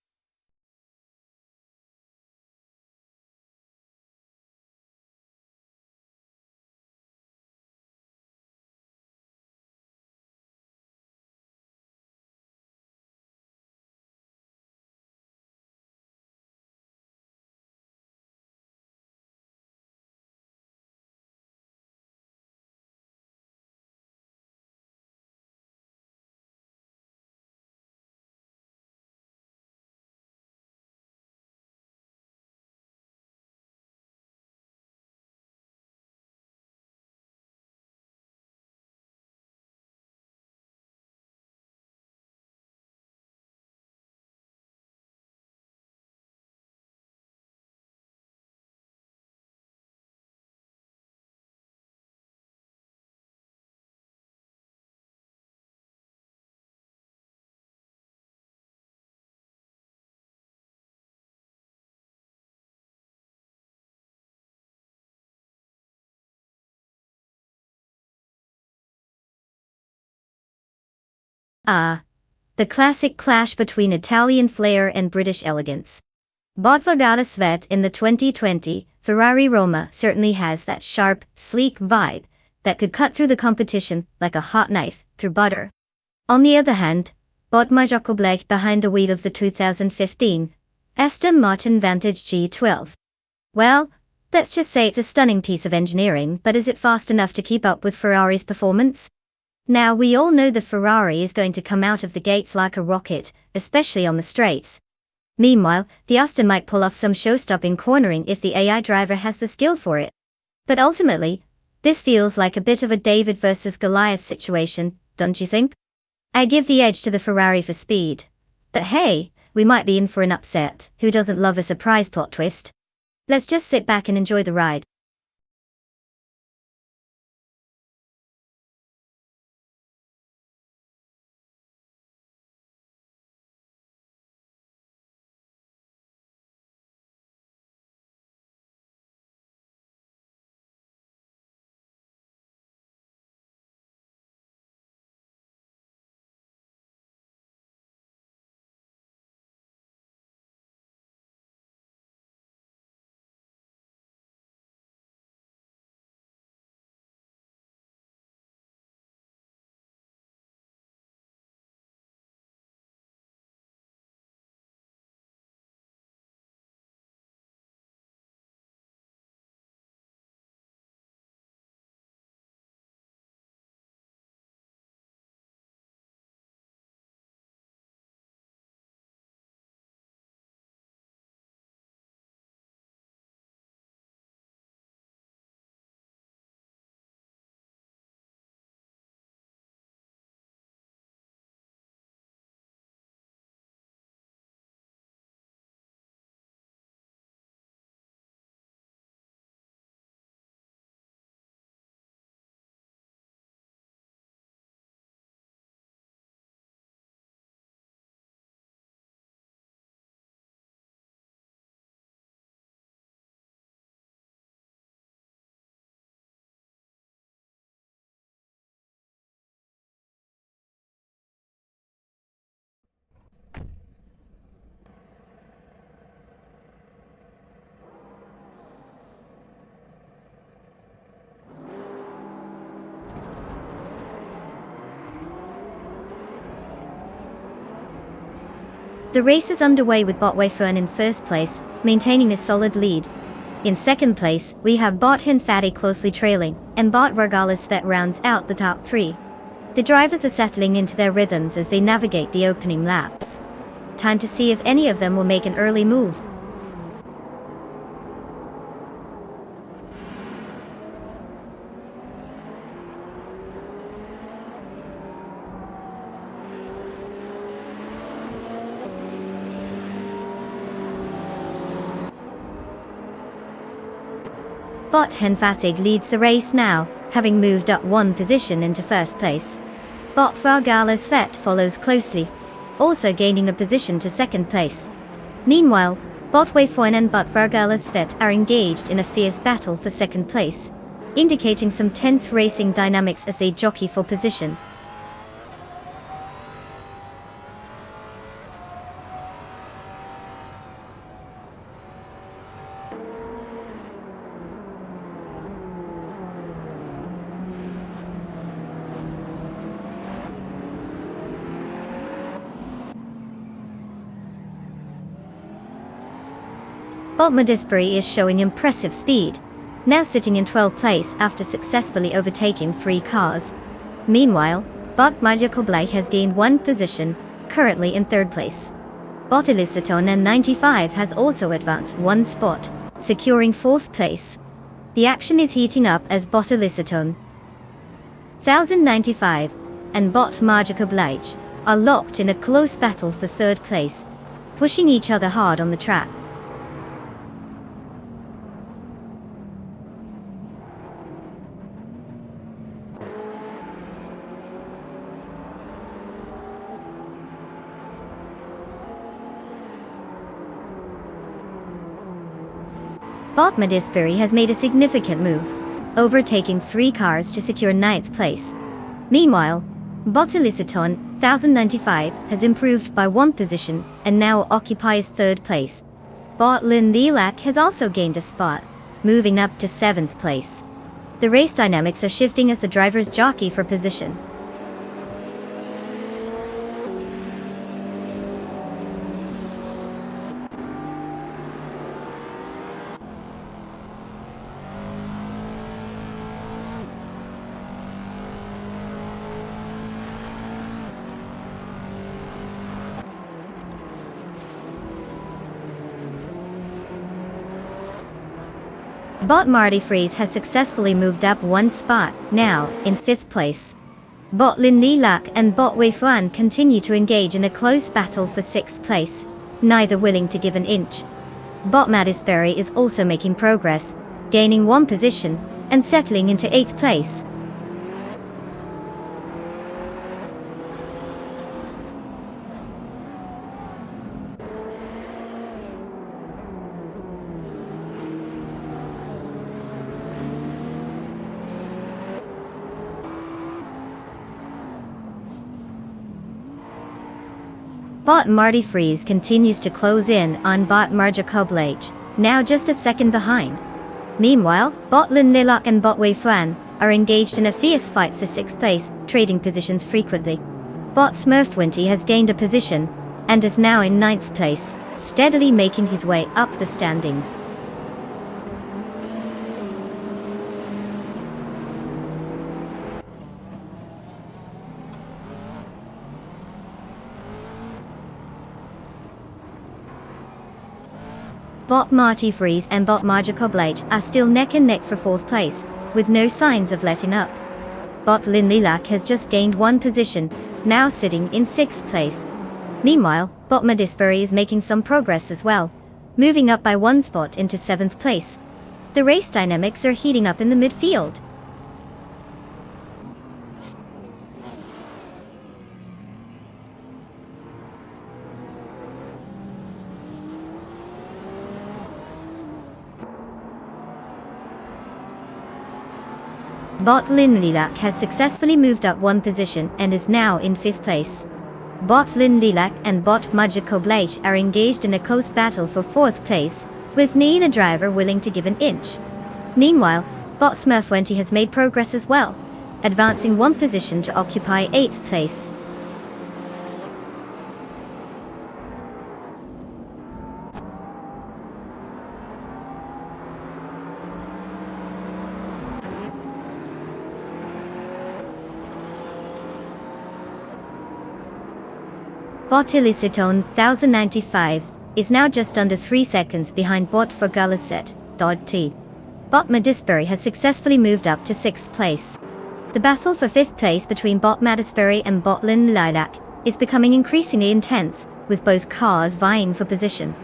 Ah, the classic clash between Italian flair and British elegance. Botverdata Svet in the 2020 Ferrari Roma certainly has that sharp, sleek vibe that could cut through the competition like a hot knife through butter. On the other hand, Botmar Blake behind the wheel of the 2015 Aston Martin Vantage G12. Well, let's just say it's a stunning piece of engineering, but is it fast enough to keep up with Ferrari's performance? Now we all know the Ferrari is going to come out of the gates like a rocket, especially on the straights. Meanwhile, the Aston might pull off some show-stopping cornering if the AI driver has the skill for it. But ultimately, this feels like a bit of a David versus Goliath situation, don't you think? I give the edge to the Ferrari for speed. But hey, we might be in for an upset. Who doesn't love a surprise plot twist? Let's just sit back and enjoy the ride. The race is underway with Bot Weifern in first place, maintaining a solid lead. In second place, we have Bot Hinfati closely trailing, and Bot Vargalas that rounds out the top three. The drivers are settling into their rhythms as they navigate the opening laps. Time to see if any of them will make an early move. Bot Henfatig leads the race now, having moved up one position into first place. Bot Vargalas Vet follows closely, also gaining a position to second place. Meanwhile, Bot Weifern and Bot Vargalas Vet are engaged in a fierce battle for second place, indicating some tense racing dynamics as they jockey for position. Bot Modisbury is showing impressive speed, now sitting in 12th place after successfully overtaking 3 cars. Meanwhile, Bot Marjakoblai has gained 1 position, currently in 3rd place. Bot Eliciton N95 has also advanced 1 spot, securing 4th place. The action is heating up as Bot Eliciton 1095 and Bot Marjakoblai are locked in a close battle for 3rd place, pushing each other hard on the track. Bot Modisbury has made a significant move, overtaking 3 cars to secure 9th place. Meanwhile, Bot Eliciton 1095 has improved by 1 position and now occupies 3rd place. Bot Lin Lilac has also gained a spot, moving up to 7th place. The race dynamics are shifting as the drivers jockey for position. Bot Marty Freeze has successfully moved up 1 spot, now in 5th place. Bot Lin Lilac and Bot Weifern continue to engage in a close battle for 6th place, neither willing to give an inch. Bot Modisbury is also making progress, gaining 1 position and settling into 8th place. Bot Marty Freeze continues to close in on Bot Marjakoblai, now just a second behind. Meanwhile, Bot Lin Lilac and Bot Weifern are engaged in a fierce fight for 6th place, trading positions frequently. Bot Smurfwinty has gained a position, and is now in 9th place, steadily making his way up the standings. Bot Marty Freeze and Bot Marjakoblai are still neck and neck for 4th place, with no signs of letting up. Bot Lin Lilac has just gained 1 position, now sitting in 6th place. Meanwhile, Bot Modisbury is making some progress as well, moving up by 1 spot into 7th place. The race dynamics are heating up in the midfield. Bot Lin Lilac has successfully moved up 1 position and is now in 5th place. Bot Lin Lilac and Bot Marjakoblai are engaged in a close battle for 4th place, with neither driver willing to give an inch. Meanwhile, Bot Smurfwinty has made progress as well, advancing 1 position to occupy 8th place. Bot Illicitone 1095 is now just under 3 seconds behind Bot for T. Bot Madisbury has successfully moved up to 6th place. The battle for 5th place between Bot Madisbury and Bot Lynn Lilac is becoming increasingly intense, with both cars vying for position.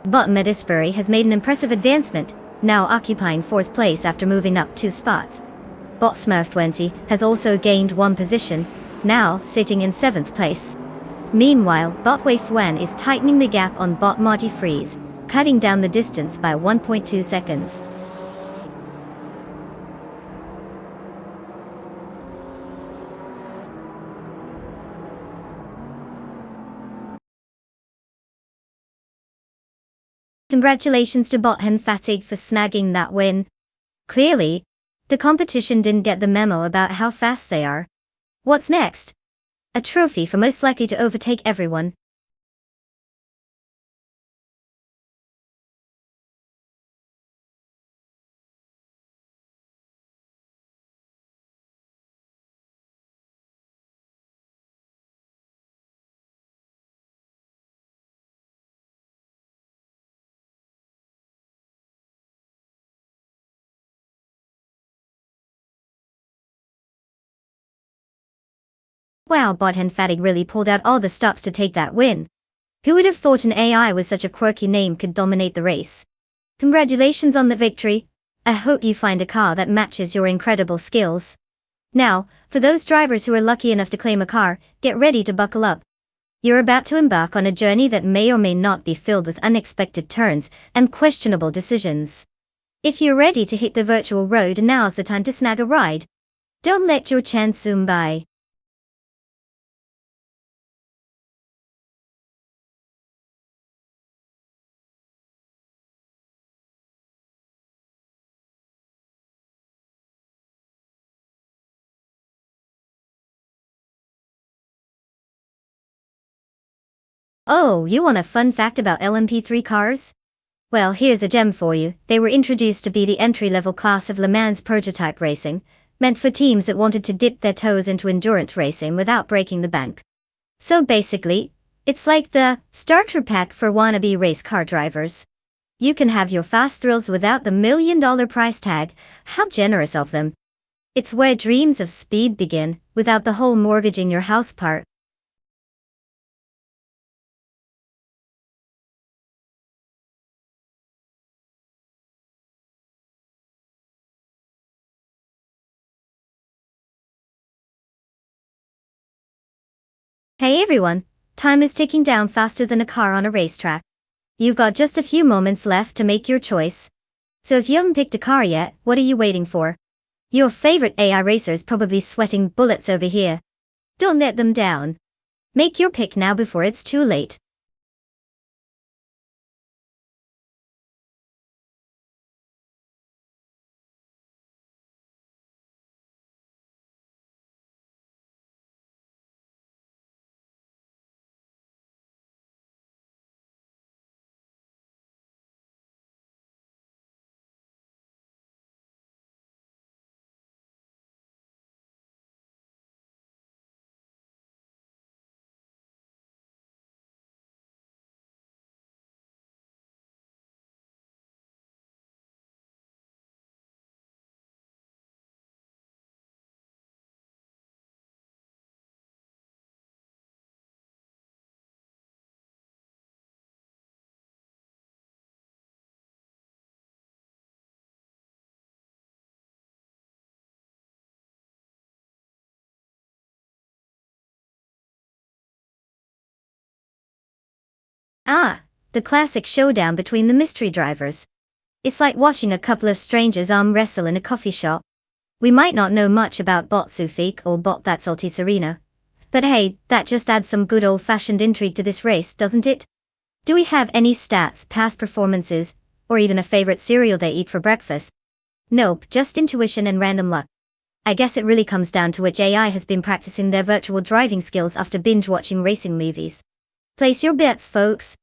Bot Madisbury has made an impressive advancement, now occupying 4th place after moving up 2 spots. Bot Smurf20 has also gained 1 position, now sitting in 7th place. Meanwhile, Bot Wei-Fen is tightening the gap on Bot Marty Freeze, cutting down the distance by 1.2 seconds. Congratulations to Bot Hen Fatigue for snagging that win. Clearly, the competition didn't get the memo about how fast they are. What's next? A trophy for most likely to overtake everyone. Wow, Bot Hen Fatigue really pulled out all the stops to take that win. Who would have thought an AI with such a quirky name could dominate the race? Congratulations on the victory. I hope you find a car that matches your incredible skills. Now, for those drivers who are lucky enough to claim a car, get ready to buckle up. You're about to embark on a journey that may or may not be filled with unexpected turns and questionable decisions. If you're ready to hit the virtual road, now's the time to snag a ride. Don't let your chance zoom by. Oh, you want a fun fact about LMP3 cars? Well, here's a gem for you. They were introduced to be the entry-level class of Le Mans prototype racing, meant for teams that wanted to dip their toes into endurance racing without breaking the bank. So basically, it's like the starter pack for wannabe race car drivers. You can have your fast thrills without the $1 million price tag. How generous of them. It's where dreams of speed begin, without the whole mortgaging your house part. Hey everyone, time is ticking down faster than a car on a racetrack. You've got just a few moments left to make your choice. So if you haven't picked a car yet, what are you waiting for? Your favorite AI racer's probably sweating bullets over here. Don't let them down. Make your pick now before it's too late. Ah, the classic showdown between the mystery drivers. It's like watching a couple of strangers arm wrestle in a coffee shop. We might not know much about Bot Sufik or Bot That Salty Serena. But hey, that just adds some good old-fashioned intrigue to this race, doesn't it? Do we have any stats, past performances, or even a favorite cereal they eat for breakfast? Nope, just intuition and random luck. I guess it really comes down to which AI has been practicing their virtual driving skills after binge-watching racing movies. Place your bets, folks.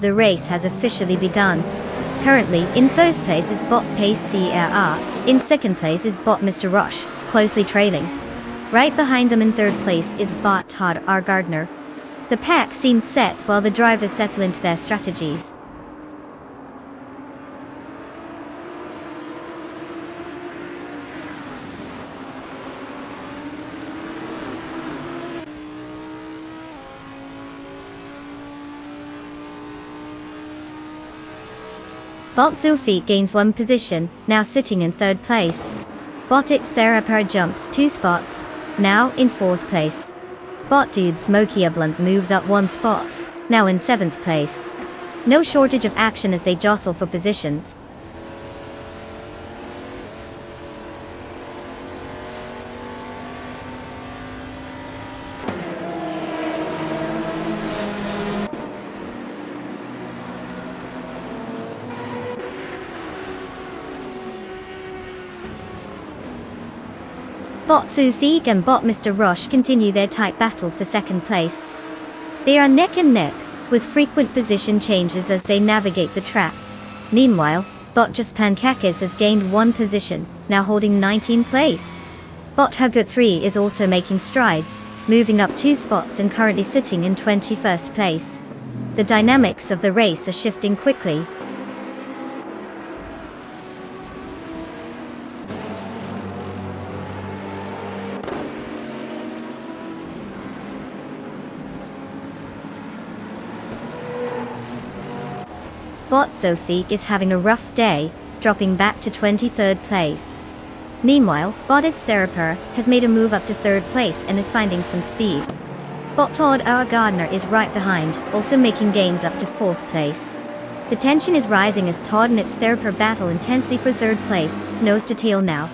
The race has officially begun. Currently, in first place is Bot Pace CRR, in second place is Bot Mr. Rush, closely trailing. Right behind them in third place is Bot Todd R. Gardner. The pack seems set while the drivers settle into their strategies. Bot Zulfi gains one position, now sitting in third place. Bot Ixtherapar jumps 2 spots, now in fourth place. Bot Dude Smokey Blunt moves up 1 spot, now in 7th place. No shortage of action as they jostle for positions. Bot Zulfi and Bot Mr. Rush continue their tight battle for second place. They are neck and neck, with frequent position changes as they navigate the track. Meanwhile, Bot Jaspankakis has gained 1 position, now holding 19th place. Bot Hugut 3 is also making strides, moving up 2 spots and currently sitting in 21st place. The dynamics of the race are shifting quickly. Bot Zulfi is having a rough day, dropping back to 23rd place. Meanwhile, Bot Ixtherapar has made a move up to 3rd place and is finding some speed. Bot Todd R. Gardner is right behind, also making gains up to 4th place. The tension is rising as Todd and Ixtherapar battle intensely for 3rd place, nose to tail now.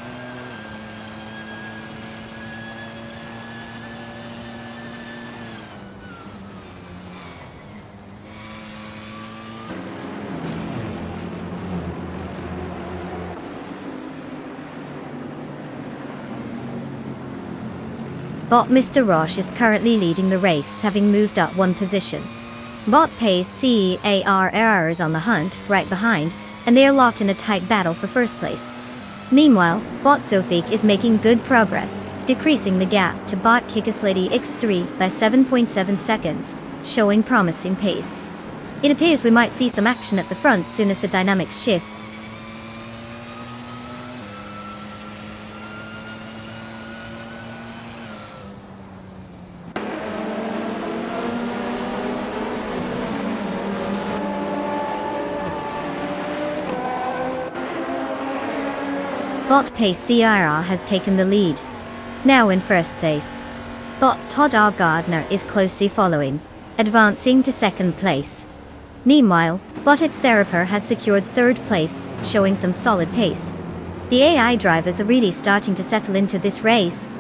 Bot Mr. Roche is currently leading the race, having moved up one position. Bot Pace CAR is on the hunt, right behind, and they are locked in a tight battle for first place. Meanwhile, Bot Sofik is making good progress, decreasing the gap to Bot Kikislady X3 by 7.7 seconds, showing promising pace. It appears we might see some action at the front soon as the dynamics shift. Bot Pace CIR has taken the lead, now in first place. Bot Todd R. Gardner is closely following, advancing to second place. Meanwhile, Bot It's Theraper has secured third place, showing some solid pace. The AI drivers are really starting to settle into this race.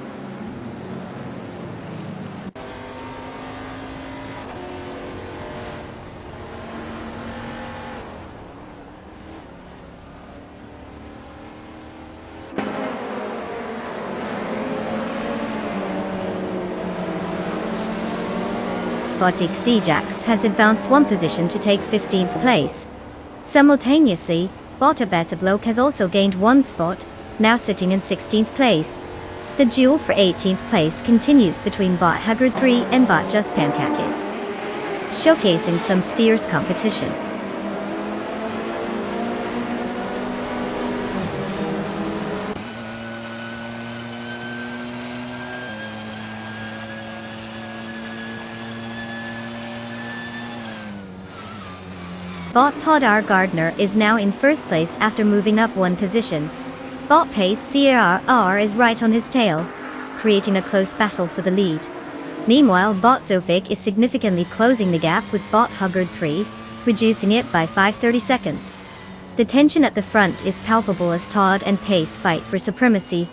Bot Xejax has advanced one position to take 15th place. Simultaneously, Bot A Better Bloke has also gained one spot, now sitting in 16th place. The duel for 18th place continues between Bot Hugger 3 and Bot Just Pancakes, showcasing some fierce competition. Bot Todd R. Gardner is now in first place after moving up one position. Bot Pace CAR is right on his tail, creating a close battle for the lead. Meanwhile, Bot Sofik is significantly closing the gap with Bot Huggard 3, reducing it by 530 seconds. The tension at the front is palpable as Todd and Pace fight for supremacy.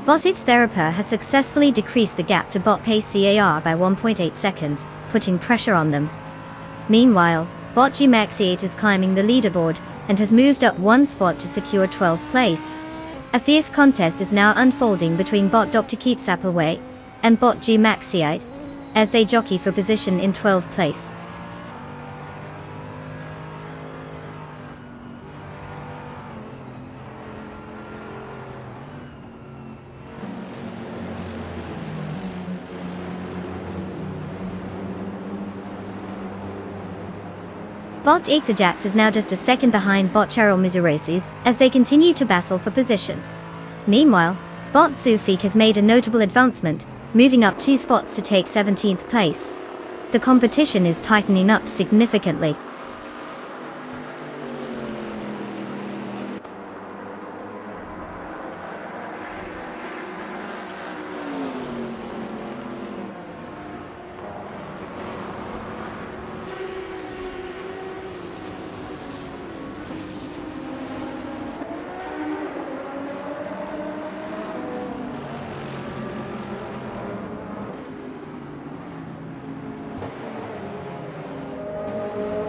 Bot It's Theraper has successfully decreased the gap to Bot Pace CAR by 1.8 seconds, putting pressure on them. Meanwhile, Bot Gmaxiate is climbing the leaderboard, and has moved up one spot to secure 12th place. A fierce contest is now unfolding between Bot Dr. Keeps Appleway and Bot Gmaxiate, as they jockey for position in 12th place. Bot Xejax is now just a second behind Bot Cheryl Mizuraces as they continue to battle for position. Meanwhile, Bot Sufik has made a notable advancement, moving up 2 spots to take 17th place. The competition is tightening up significantly.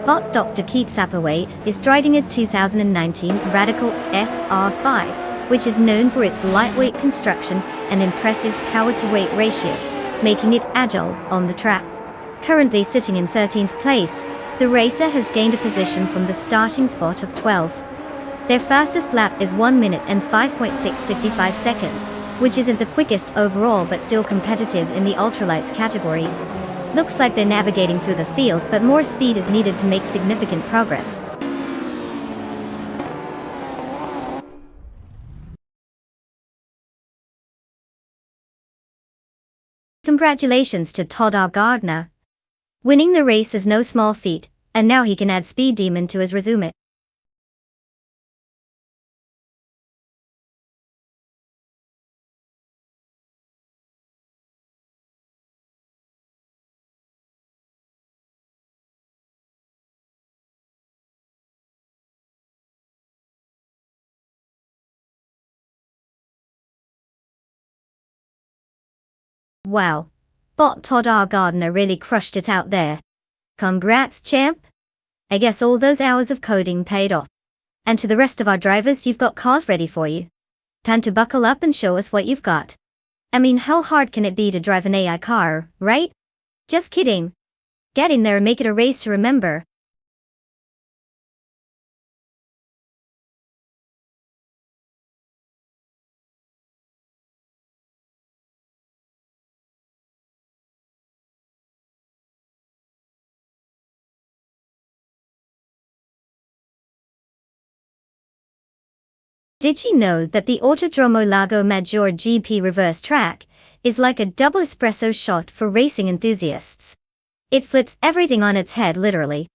Bot Dr. Keeps Appleway is driving a 2019 Radical SR5, which is known for its lightweight construction and impressive power-to-weight ratio, making it agile on the track. Currently sitting in 13th place, the racer has gained a position from the starting spot of 12th. Their fastest lap is 1 minute and 5.655 seconds, which isn't the quickest overall but still competitive in the ultralights category. Looks like they're navigating through the field, but more speed is needed to make significant progress. Congratulations to Todd R. Gardner. Winning the race is no small feat, and now he can add Speed Demon to his resume. Wow. Bot Todd R. Gardner really crushed it out there. Congrats, champ. I guess all those hours of coding paid off. And to the rest of our drivers, you've got cars ready for you. Time to buckle up and show us what you've got. I mean, how hard can it be to drive an AI car, right? Just kidding. Get in there and make it a race to remember. Did you know that the Autodromo Lago Maggiore GP reverse track is like a double espresso shot for racing enthusiasts? It flips everything on its head literally.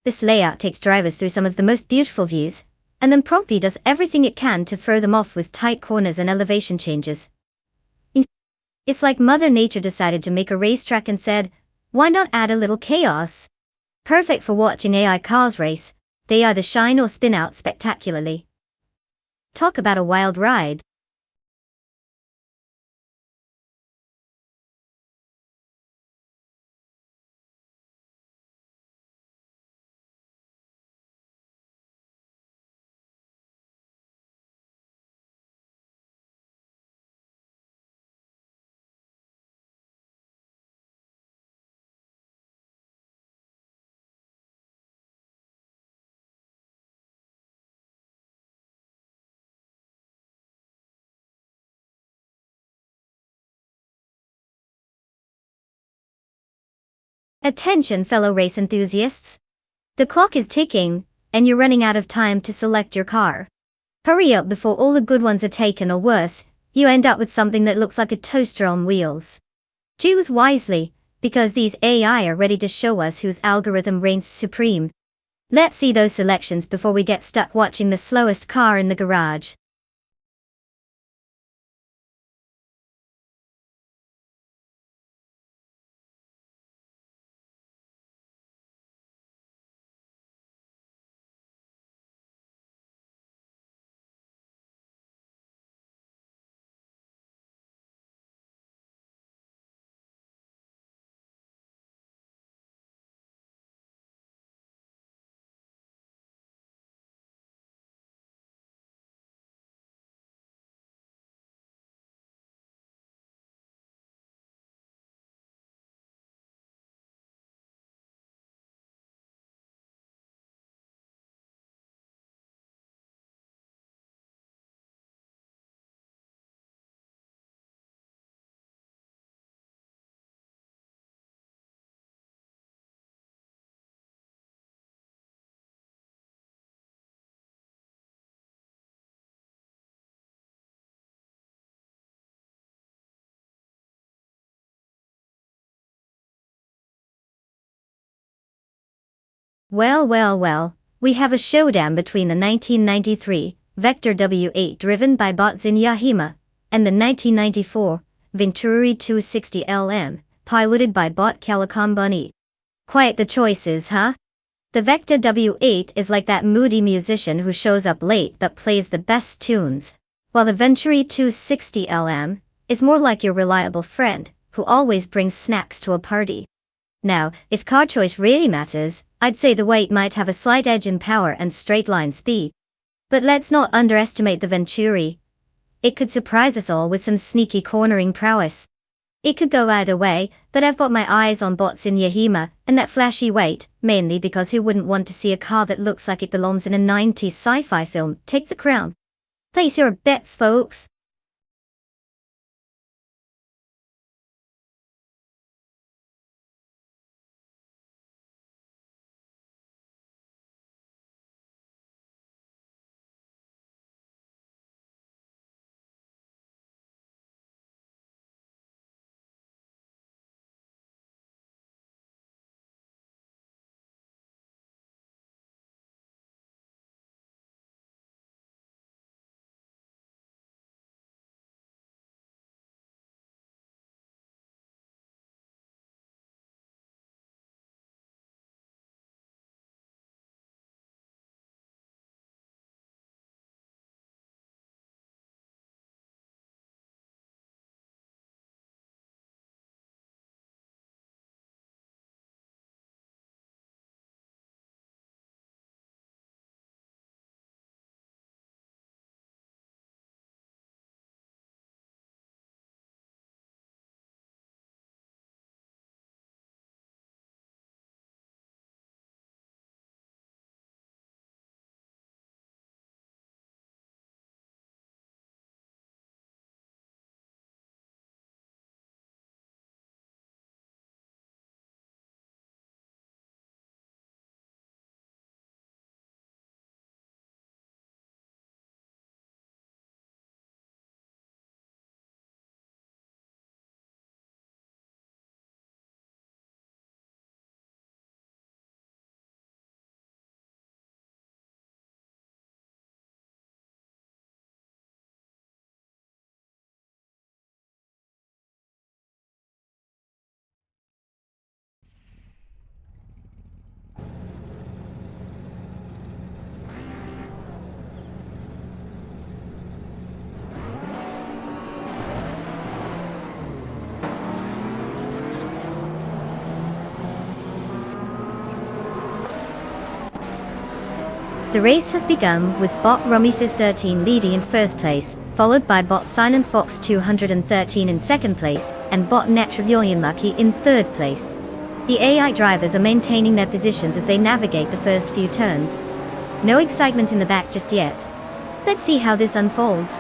This layout takes drivers through some of the most beautiful views, and then promptly does everything it can to throw them off with tight corners and elevation changes. It's like Mother Nature decided to make a racetrack and said, why not add a little chaos? Perfect for watching AI cars race, they either shine or spin out spectacularly. Talk about a wild ride. Attention fellow race enthusiasts. The clock is ticking, and you're running out of time to select your car. Hurry up before all the good ones are taken, or worse, you end up with something that looks like a toaster on wheels. Choose wisely, because these AI are ready to show us whose algorithm reigns supreme. Let's see those selections before we get stuck watching the slowest car in the garage. Well, we have a showdown between the 1993 Vector W8 driven by bots in Yahima and the 1994 Venturi 260LM piloted by bot Calicom Bunny. Quite the choices, huh? The Vector W8 is like that moody musician who shows up late but plays the best tunes, while the Venturi 260LM is more like your reliable friend who always brings snacks to a party. Now, if car choice really matters, I'd say the weight might have a slight edge in power and straight-line speed. But let's not underestimate the Venturi. It could surprise us all with some sneaky cornering prowess. It could go either way, but I've got my eyes on bots in Yahima and that flashy weight, mainly because who wouldn't want to see a car that looks like it belongs in a 90s sci-fi film take the crown? Place your bets, folks. The race has begun with bot RummyFizz13 leading in first place, followed by bot Silent Fox 213 in second place, and bot Unlucky in third place. The AI drivers are maintaining their positions as they navigate the first few turns. No excitement in the back just yet. Let's see how this unfolds.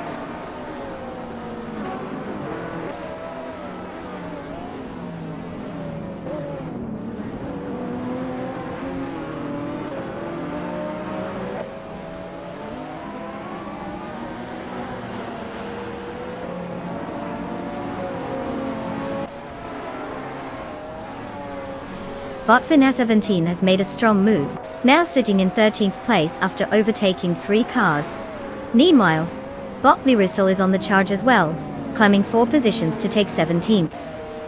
Bot Finesse17 has made a strong move, now sitting in 13th place after overtaking 3 cars. Meanwhile, bot Russell is on the charge as well, climbing 4 positions to take 17th.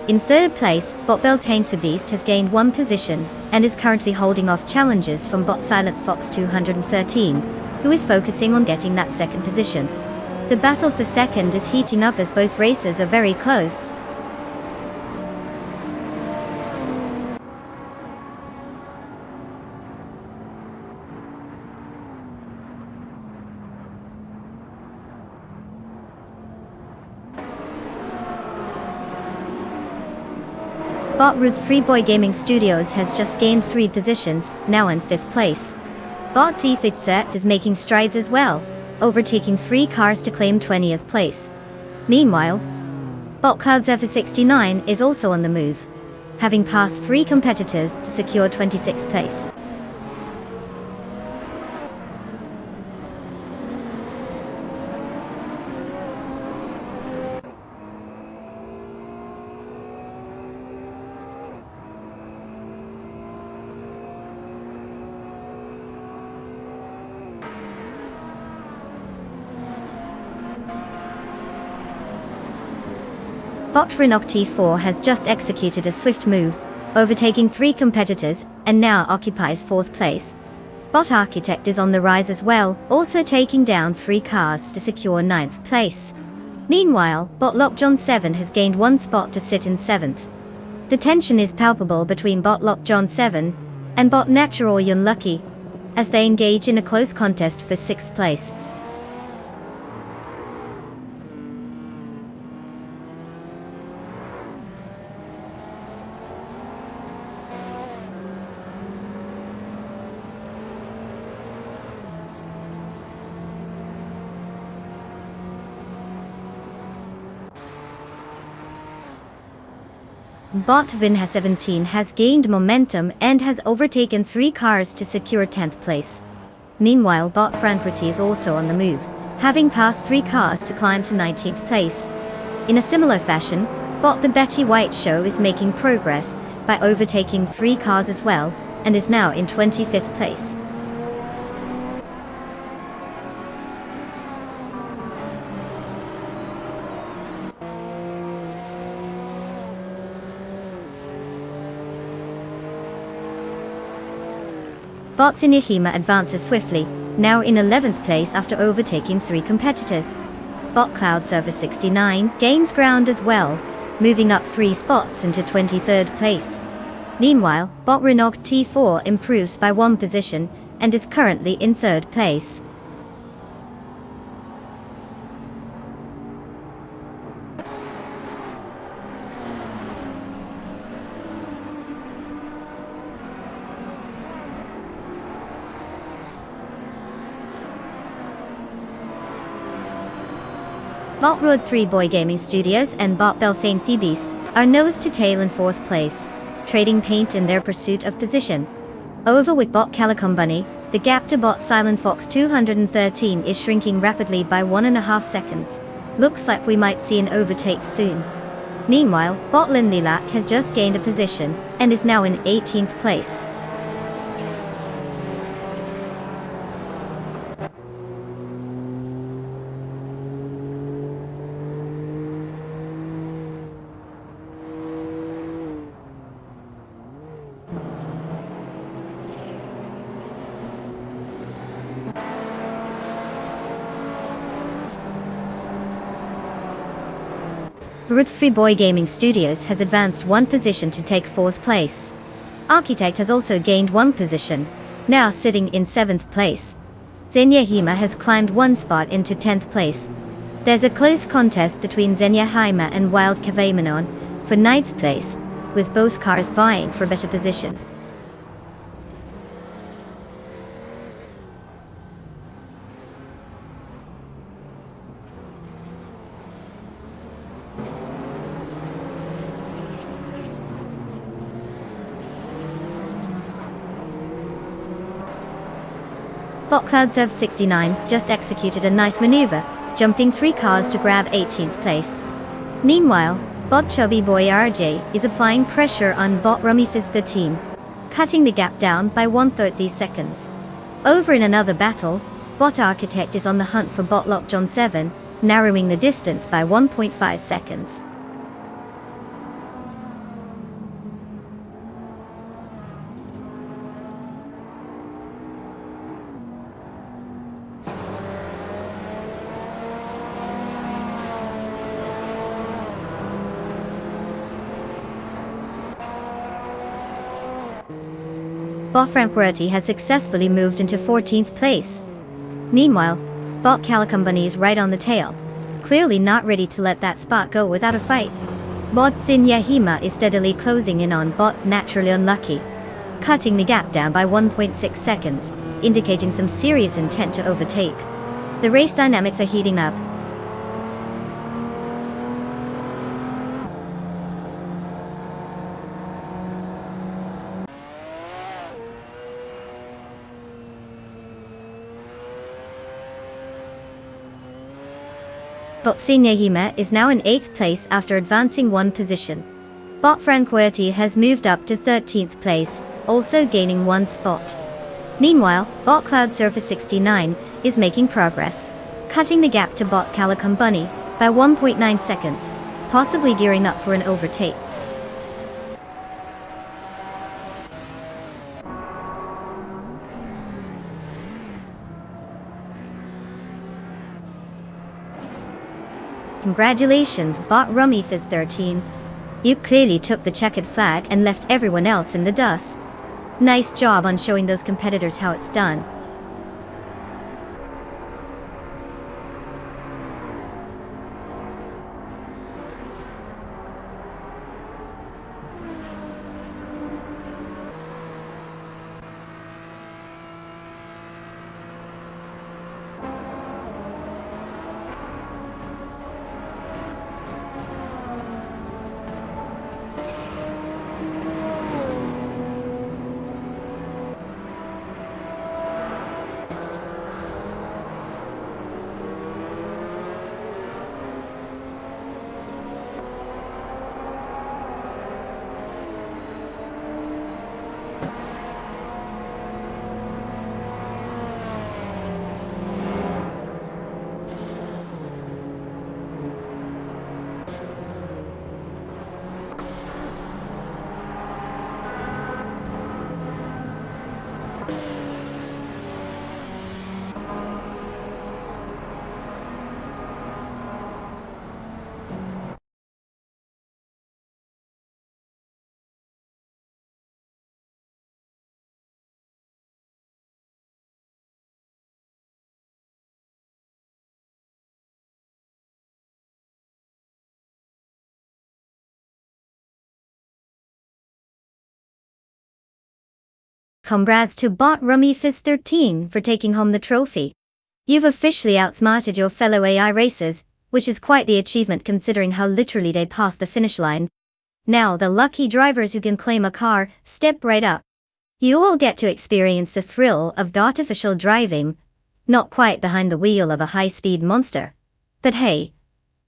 In third place, bot Beast has gained 1 position, and is currently holding off challenges from bot Silent Fox 213, who is focusing on getting that second position. The battle for second is heating up as both races are very close. Bot Root 3 Boy Gaming Studios has just gained 3 positions, now in 5th place. Bot Defixets is making strides as well, overtaking 3 cars to claim 20th place. Meanwhile, bot CloudZephyr69 is also on the move, having passed 3 competitors to secure 26th place. Bot Renock T4 has just executed a swift move, overtaking 3 competitors, and now occupies 4th place. Bot Architect is on the rise as well, also taking down 3 cars to secure 9th place. Meanwhile, bot LockJohn7 has gained 1 spot to sit in 7th. The tension is palpable between bot LockJohn7 and bot Unlucky, as they engage in a close contest for 6th place. Bot Vinha17 has gained momentum and has overtaken 3 cars to secure 10th place. Meanwhile, bot Frankrity is also on the move, having passed 3 cars to climb to 19th place. In a similar fashion, bot The Betty White Show is making progress by overtaking 3 cars as well, and is now in 25th place. Bot Inihima advances swiftly, now in 11th place after overtaking 3 competitors. Bot CloudServer69 gains ground as well, moving up 3 spots into 23rd place. Meanwhile, bot Renog T4 improves by 1 position, and is currently in 3rd place. Bot Road 3 Boy Gaming Studios and bot Belthane Beast are nose to tail in 4th place, trading paint in their pursuit of position. Over with bot Calicom Bunny, the gap to bot Silent Fox 213 is shrinking rapidly by 1.5 seconds. Looks like we might see an overtake soon. Meanwhile, bot Linlilac has just gained a position, and is now in 18th place. Root 3 Boy Gaming Studios has advanced 1 position to take 4th place. Architect has also gained 1 position, now sitting in 7th place. Xenia Hima has climbed one spot into 10th place. There's a close contest between Xenia Hima and Wild Kavamanon for 9th place, with both cars vying for a better position. BotCloudServe 69 just executed a nice maneuver, jumping 3 cars to grab 18th place. Meanwhile, Bot Chubby Boy RJ is applying pressure on Bot Rumifizz 13, cutting the gap down by 1/30 seconds. Over in another battle, Bot Architect is on the hunt for Bot Lockjohn 7, narrowing the distance by 1.5 seconds. Bot Frankworthy has successfully moved into 14th place. Meanwhile, Bot Calicumbunny is right on the tail, clearly not ready to let that spot go without a fight. Bot Xenia Hima is steadily closing in on Bot Naturally Unlucky, cutting the gap down by 1.6 seconds, indicating some serious intent to overtake. The race dynamics are heating up. Bot Xenia Hima is now in 8th place after advancing 1 position. Bot Frankworthy has moved up to 13th place, also gaining 1 spot. Meanwhile, Bot CloudSurfer 69 is making progress, cutting the gap to Bot Calicumbunny by 1.9 seconds, possibly gearing up for an overtake. Congratulations, Bot Rumifizz 13. You clearly took the checkered flag and left everyone else in the dust. Nice job on showing those competitors how it's done. Congrats to Bot Rumifizz 13 for taking home the trophy. You've officially outsmarted your fellow AI racers, which is quite the achievement considering how literally they passed the finish line. Now the lucky drivers who can claim a car, step right up. You all get to experience the thrill of the artificial driving, not quite behind the wheel of a high-speed monster. But hey,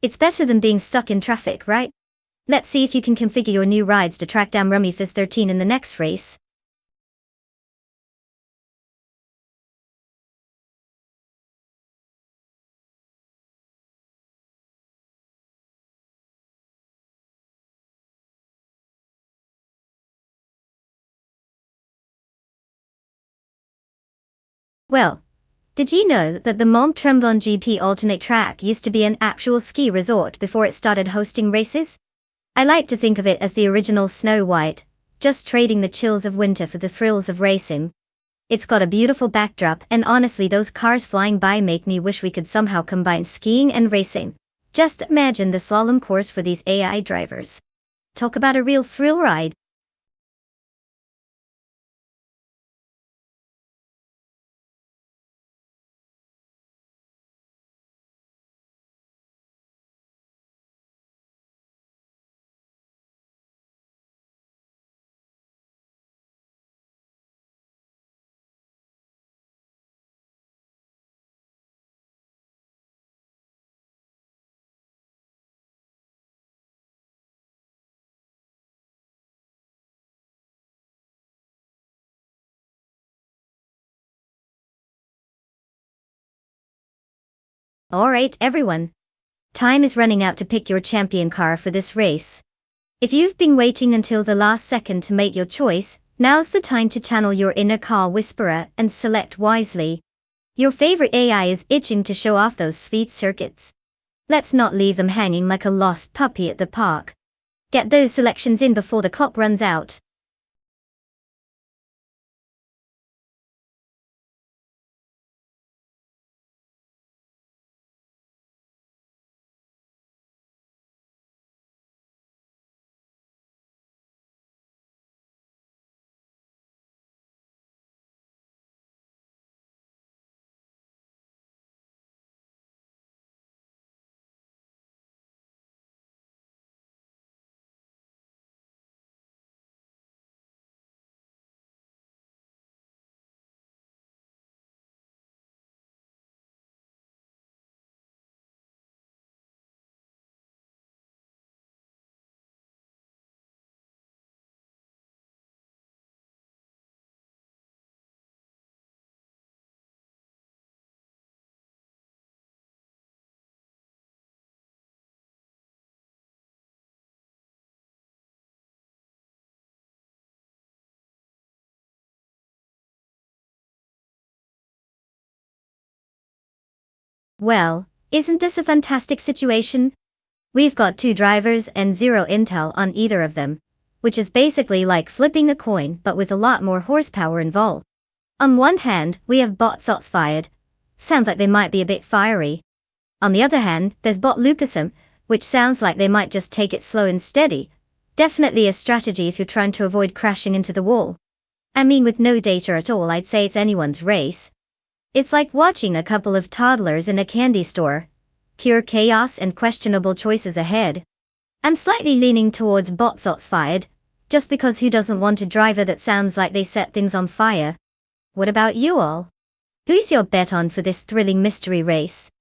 it's better than being stuck in traffic, right? Let's see if you can configure your new rides to track down Rumifizz 13 in the next race. Well, did you know that the Mont Tremblant GP alternate track used to be an actual ski resort before it started hosting races? I like to think of it as the original Snow White, just trading the chills of winter for the thrills of racing. It's got a beautiful backdrop, and honestly, those cars flying by make me wish we could somehow combine skiing and racing. Just imagine the slalom course for these AI drivers. Talk about a real thrill ride. Alright, everyone. Time is running out to pick your champion car for this race. If you've been waiting until the last second to make your choice, now's the time to channel your inner car whisperer and select wisely. Your favorite AI is itching to show off those speed circuits. Let's not leave them hanging like a lost puppy at the park. Get those selections in before the clock runs out. Well, isn't this a fantastic situation? We've got two drivers and zero intel on either of them, which is basically like flipping a coin but with a lot more horsepower involved. On one hand, we have bot Sots fired. Sounds like they might be a bit fiery. On the other hand, there's bot Lucasum, which sounds like they might just take it slow and steady. Definitely a strategy if you're trying to avoid crashing into the wall. I mean, with no data at all, I'd say it's anyone's race. It's like watching a couple of toddlers in a candy store. Pure chaos and questionable choices ahead. I'm slightly leaning towards bot Sots fired, just because who doesn't want a driver that sounds like they set things on fire? What about you all? Who's your bet on for this thrilling mystery race?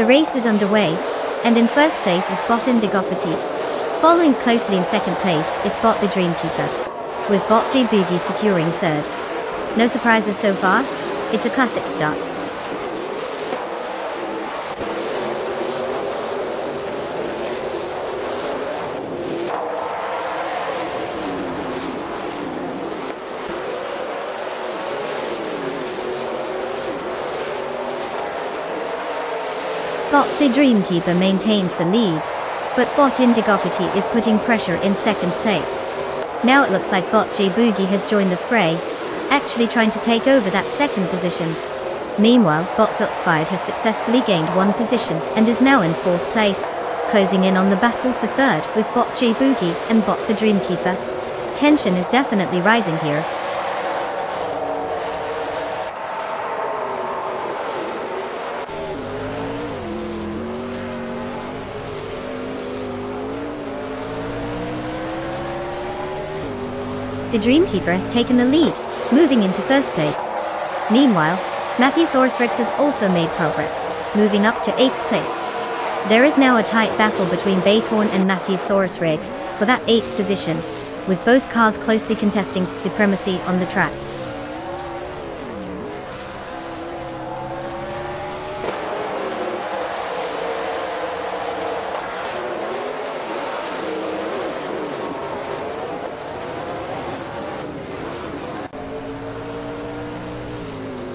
The race is underway, and in first place is Bot Indigopati. Following closely in second place is Bot the Dreamkeeper, with Bot J Boogie securing third. No surprises so far, it's a classic start. Bot the Dreamkeeper maintains the lead, but Bot Indigopati is putting pressure in second place. Now it looks like Bot J Boogie has joined the fray, actually trying to take over that second position. Meanwhile, Bot Zotsfied has successfully gained one position and is now in fourth place, closing in on the battle for third with Bot J Boogie and Bot the Dreamkeeper. Tension is definitely rising here. The Dreamkeeper has taken the lead, moving into first place. Meanwhile, Matthewsaurus Rex has also made progress, moving up to 8th place. There is now a tight battle between Bacorn and Matthewsaurus Rex for that 8th position, with both cars closely contesting for supremacy on the track.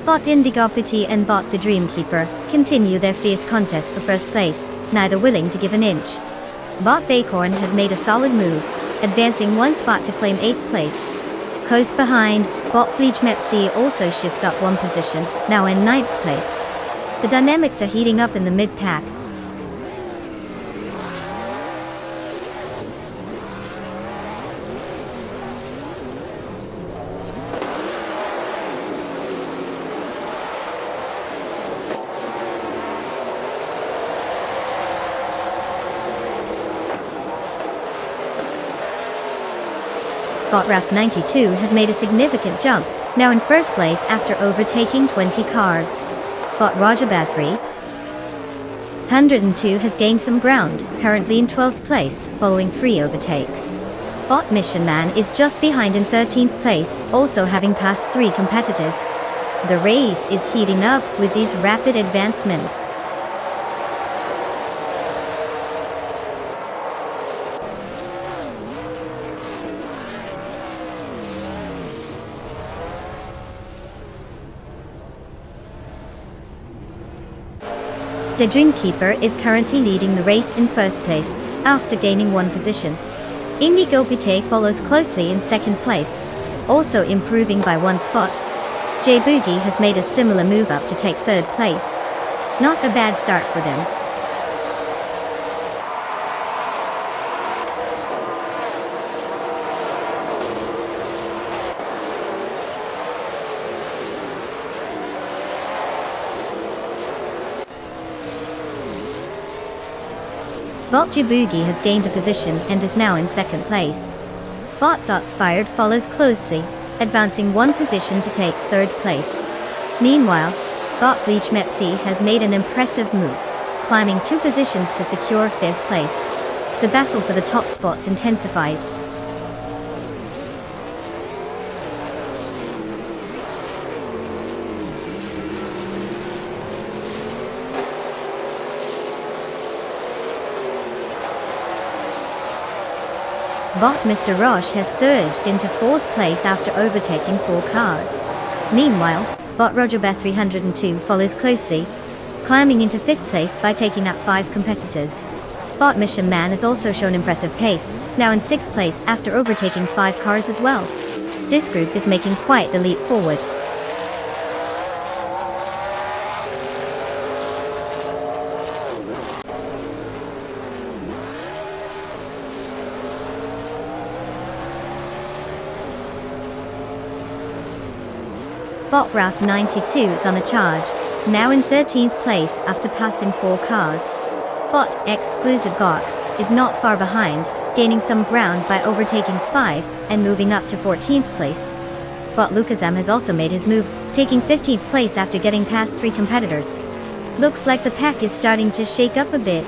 Bot Indigopati and Bot the Dreamkeeper continue their fierce contest for first place, neither willing to give an inch. Bot Bacorn has made a solid move, advancing one spot to claim 8th place. Close behind, Bot Bleach Metsi also shifts up one position, now in 9th place. The dynamics are heating up in the mid-pack. Bot Raf 92 has made a significant jump, now in first place after overtaking 20 cars. Bot Roger Bathory 102 has gained some ground, currently in 12th place, following 3 overtakes. Bot Mission Man is just behind in 13th place, also having passed 3 competitors. The race is heating up with these rapid advancements. The Dreamkeeper is currently leading the race in first place, after gaining one position. Indigopati follows closely in second place, also improving by one spot. J Boogie has made a similar move up to take third place. Not a bad start for them. Bot J Boogie has gained a position and is now in second place. Bot Zotsfired follows closely, advancing one position to take third place. Meanwhile, Bot Bleach Metsi has made an impressive move, climbing 2 positions to secure 5th place. The battle for the top spots intensifies. Bot Mr. Roche has surged into 4th place after overtaking 4 cars. Meanwhile, Bot Roger Beth 302 follows closely, climbing into 5th place by taking out 5 competitors. Bot Mission Man has also shown impressive pace, now in 6th place after overtaking 5 cars as well. This group is making quite the leap forward. Bot Raf 92 is on a charge, now in 13th place after passing 4 cars. Bot Exclusive Gox is not far behind, gaining some ground by overtaking 5 and moving up to 14th place. Bot Lucasam has also made his move, taking 15th place after getting past 3 competitors. Looks like the pack is starting to shake up a bit.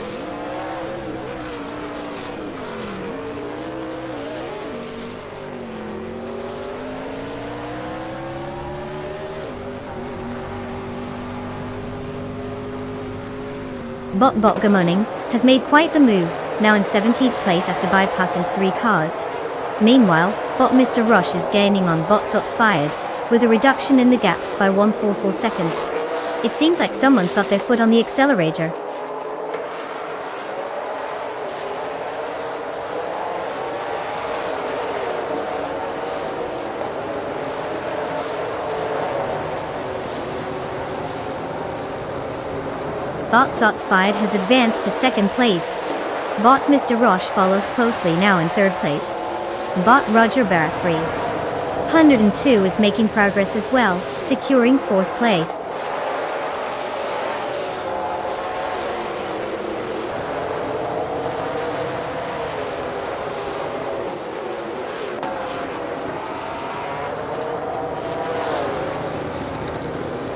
Bot Gamoning has made quite the move, now in 17th place after bypassing 3 cars. Meanwhile, Bot Mr. Rush is gaining on Bot Sots Fired, with a reduction in the gap by 144 seconds. It seems like someone's got their foot on the accelerator. Bot Sots Fired has advanced to 2nd place. Bot Mr. Rush follows closely, now in 3rd place. Bot Roger Barafree 102 is making progress as well, securing 4th place.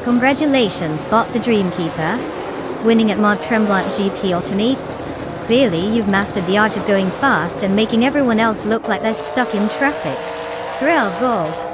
Congratulations, Bot the Dreamkeeper, winning at Mont Tremblant GP Alternate. Clearly, you've mastered the art of going fast and making everyone else look like they're stuck in traffic. Bravo!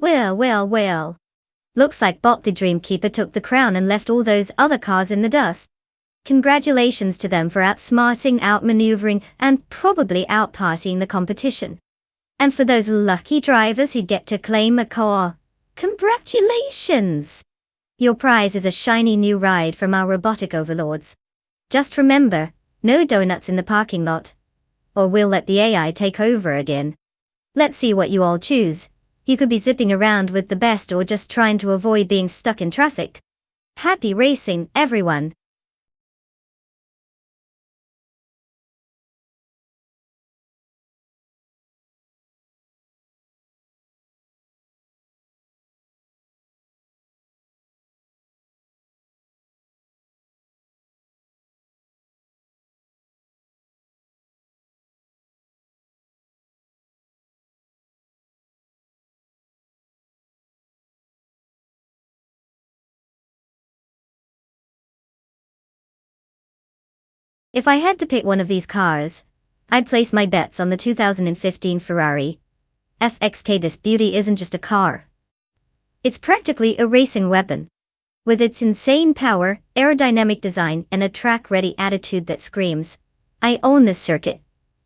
Well. Looks like Bot the Dreamkeeper took the crown and left all those other cars in the dust. Congratulations to them for outsmarting, outmaneuvering, and probably outpartying the competition. And for those lucky drivers who get to claim a car, congratulations! Your prize is a shiny new ride from our robotic overlords. Just remember, no donuts in the parking lot, or we'll let the AI take over again. Let's see what you all choose. You could be zipping around with the best or just trying to avoid being stuck in traffic. Happy racing, everyone! If I had to pick one of these cars, I'd place my bets on the 2015 Ferrari FXK. This beauty isn't just a car. It's practically a racing weapon. With its insane power, aerodynamic design, and a track-ready attitude that screams, "I own this circuit."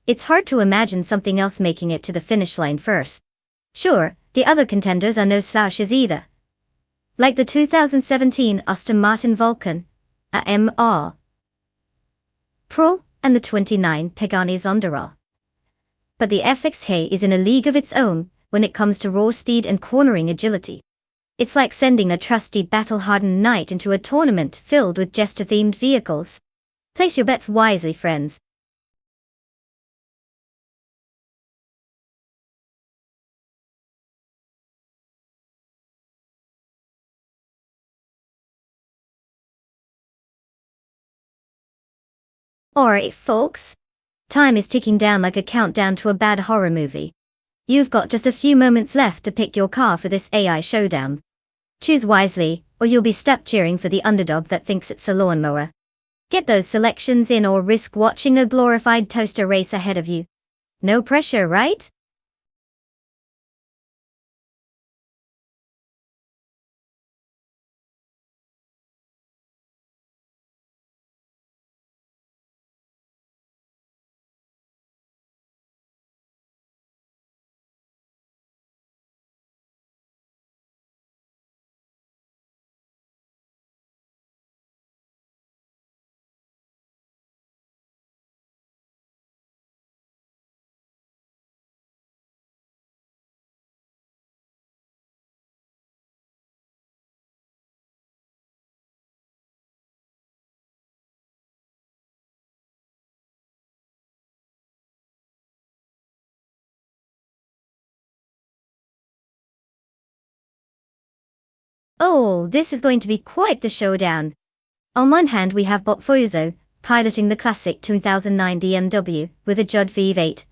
It's hard to imagine something else making it to the finish line first. Sure, the other contenders are no slouches either. Like the 2017 Aston Martin Vulcan, a MR Pro, and the 29 Pagani Zonda. But the FXK is in a league of its own when it comes to raw speed and cornering agility. It's like sending a trusty battle-hardened knight into a tournament filled with jester-themed vehicles. Place your bets wisely, friends. Alright, folks. Time is ticking down like a countdown to a bad horror movie. You've got just a few moments left to pick your car for this AI showdown. Choose wisely, or you'll be stuck cheering for the underdog that thinks it's a lawnmower. Get those selections in or risk watching a glorified toaster race ahead of you. No pressure, right? Oh, this is going to be quite the showdown. On one hand we have Bot Foyzo, piloting the classic 2009 BMW, with a Judd V8.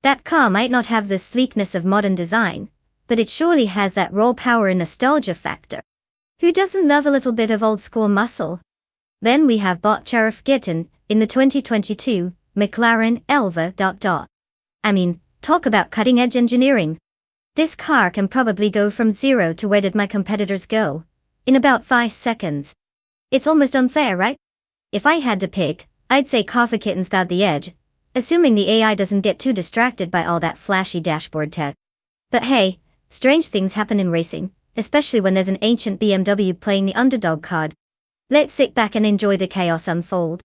That car might not have the sleekness of modern design, but it surely has that raw power and nostalgia factor. Who doesn't love a little bit of old-school muscle? Then we have Bot Sheriff Gittin, in the 2022 McLaren Elva. I mean, talk about cutting-edge engineering. This car can probably go from 0 to where did my competitors go? In about 5 seconds. It's almost unfair, right? If I had to pick, I'd say Coffee Kitten's got the edge, assuming the AI doesn't get too distracted by all that flashy dashboard tech. But hey, strange things happen in racing, especially when there's an ancient BMW playing the underdog card. Let's sit back and enjoy the chaos unfold.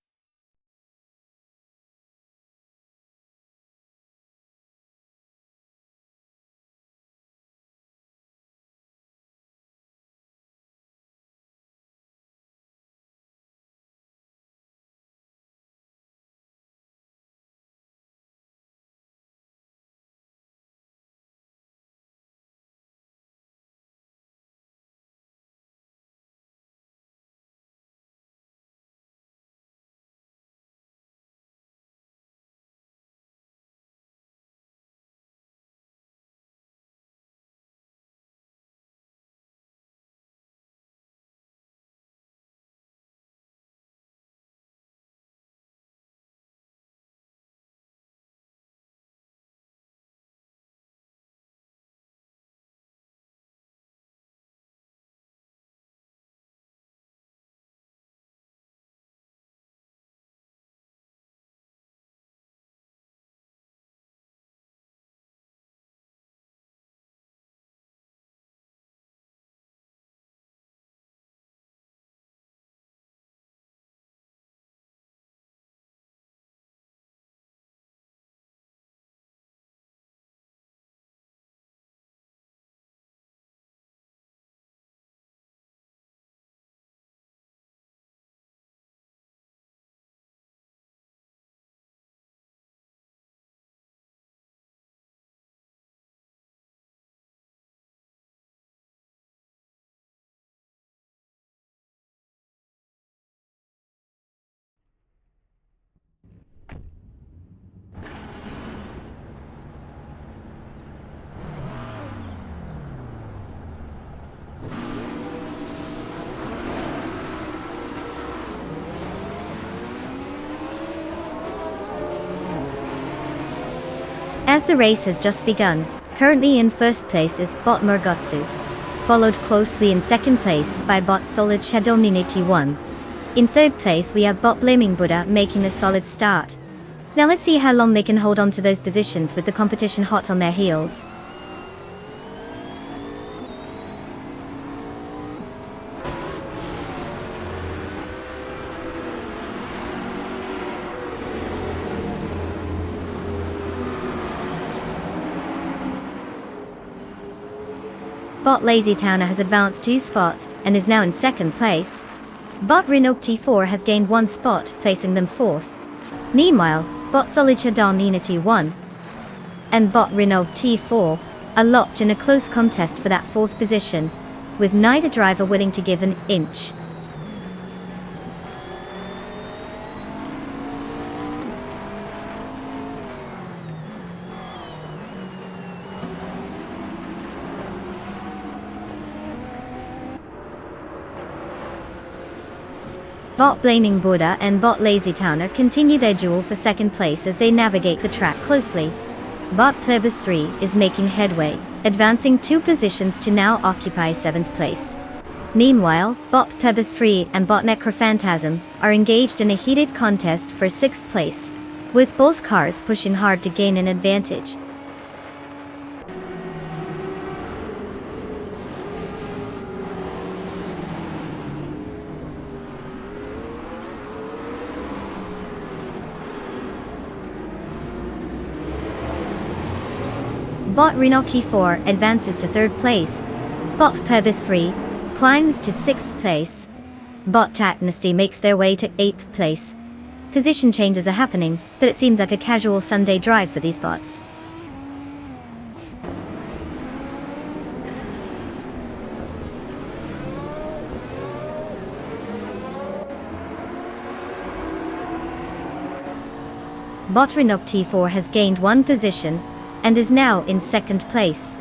As the race has just begun, currently in first place is Bot Murgotsu, followed closely in second place by Bot Solid Shadomnin 1. In third place we have Bot Blaming Buddha making a solid start. Now let's see how long they can hold on to those positions with the competition hot on their heels. Bot Lazy Towner has advanced 2 spots and is now in second place. Bot Renault T4 has gained 1 spot, placing them 4th. Meanwhile, Bot Solid Shadomnin 1 and Bot Renault T4 are locked in a close contest for that 4th position, with neither driver willing to give an inch. Bot Blaming Buddha and Bot Lazy Towner continue their duel for second place as they navigate the track closely. Bot Plebis 3 is making headway, advancing 2 positions to now occupy 7th place. Meanwhile, Bot Plebis 3 and Bot Necrophantasm are engaged in a heated contest for 6th place, with both cars pushing hard to gain an advantage. Bot Renoki 4 advances to 3rd place. Bot Plebis 3 climbs to 6th place. Bot Dynasty makes their way to 8th place. Position changes are happening, but it seems like a casual Sunday drive for these bots. Bot Renok T4 has gained 1 position and is now in 2nd place.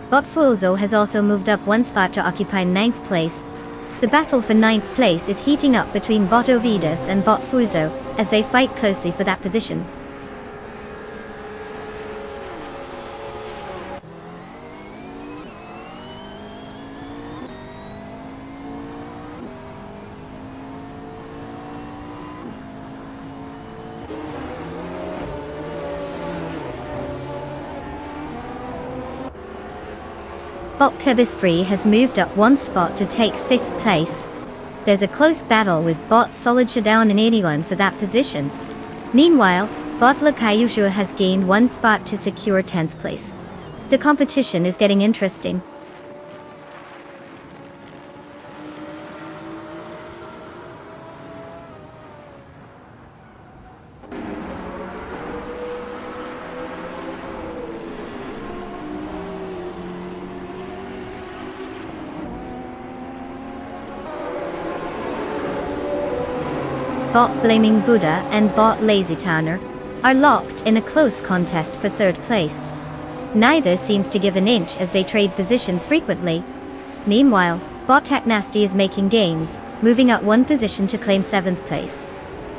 Bot Fuzo has also moved up 1 spot to occupy 9th place. The battle for 9th place is heating up between Bot Ovidas and Bot Fuzo as they fight closely for that position. Bot Plebis 3 has moved up 1 spot to take 5th place. There's a close battle with Bot Solid Showdown and 81 for that position. Meanwhile, Bot Lakayushu has gained 1 spot to secure 10th place. The competition is getting interesting. Bot Blaming Buddha and Bot Lazy Towner are locked in a close contest for 3rd place. Neither seems to give an inch as they trade positions frequently. Meanwhile, Bot Dynasty is making gains, moving up 1 position to claim 7th place.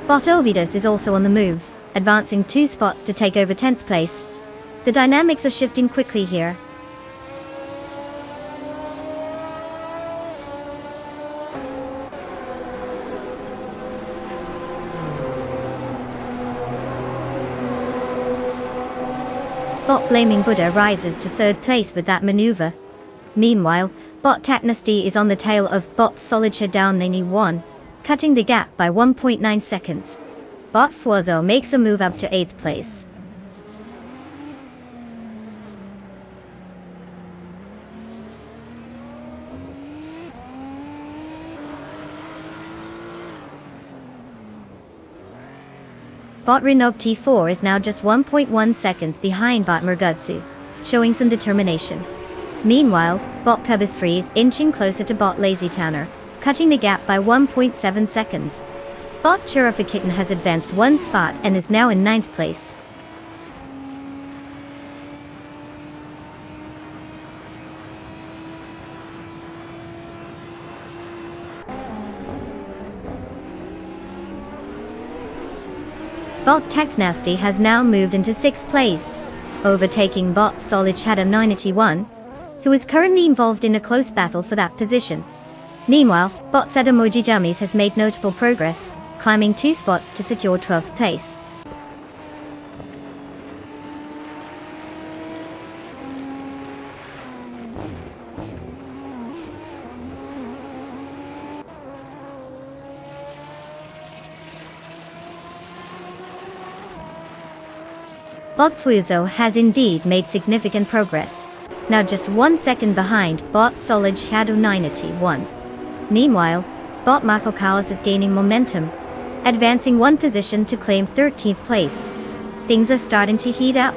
Bot Ovidas is also on the move, advancing 2 spots to take over 10th place. The dynamics are shifting quickly here. Bot Blaming Buddha rises to 3rd place with that maneuver. Meanwhile, Bot Dynasty is on the tail of Bot Solid Showdown 91, cutting the gap by 1.9 seconds. Bot Fuozo makes a move up to 8th place. Bot Renog T4 is now just 1.1 seconds behind Bot Murgutsu, showing some determination. Meanwhile, Bot Plebis 3 is inching closer to Bot Lazy Towner, cutting the gap by 1.7 seconds. Bot Churafa Kitten has advanced 1 spot and is now in 9th place. Bot Technasty has now moved into 6th place, overtaking Bot Solid Shadow 91, who is currently involved in a close battle for that position. Meanwhile, Bot Sadamoji Jummies has made notable progress, climbing 2 spots to secure 12th place. Bot Fuzo has indeed made significant progress, now just 1 second behind Bot Solid Shadow 91. Meanwhile, Bot Mako Chaos is gaining momentum, advancing 1 position to claim 13th place. Things are starting to heat up.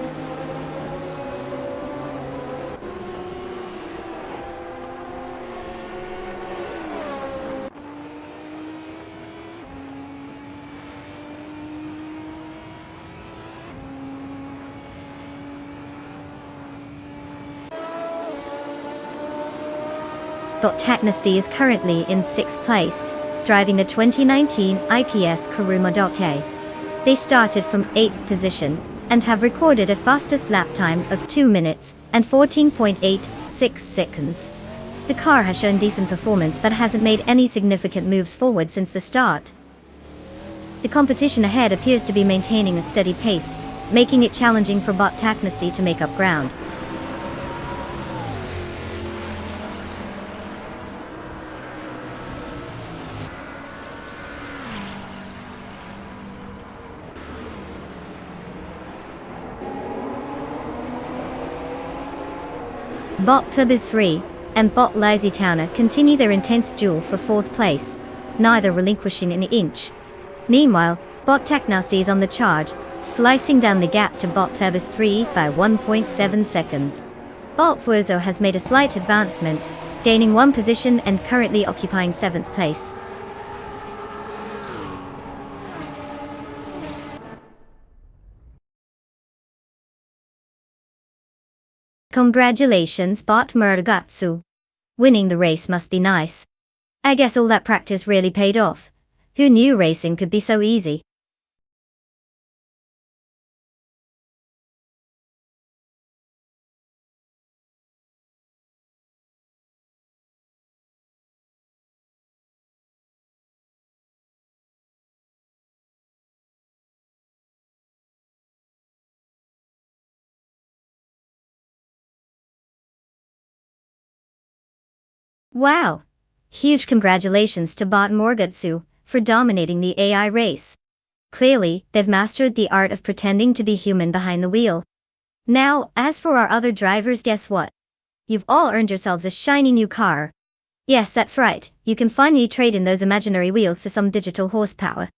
Bot Technasty is currently in 6th place, driving a 2019 IPS Kuruma.A. They started from 8th position and have recorded a fastest lap time of 2 minutes and 14.86 seconds. The car has shown decent performance but hasn't made any significant moves forward since the start. The competition ahead appears to be maintaining a steady pace, making it challenging for Bot Dynasty to make up ground. Bot Pub is 3, and Bot Lazy Towner continue their intense duel for 4th place, neither relinquishing an inch. Meanwhile, Bot Dynasty is on the charge, slicing down the gap to Bot Pebis 3 by 1.7 seconds. Bot Fuozo has made a slight advancement, gaining 1 position and currently occupying 7th place. Congratulations, Bot Muragatsu. Winning the race must be nice. I guess all that practice really paid off. Who knew racing could be so easy? Wow! Huge congratulations to Bot Morgatsu for dominating the AI race. Clearly, they've mastered the art of pretending to be human behind the wheel. Now, as for our other drivers, guess what? You've all earned yourselves a shiny new car. Yes, that's right, you can finally trade in those imaginary wheels for some digital horsepower.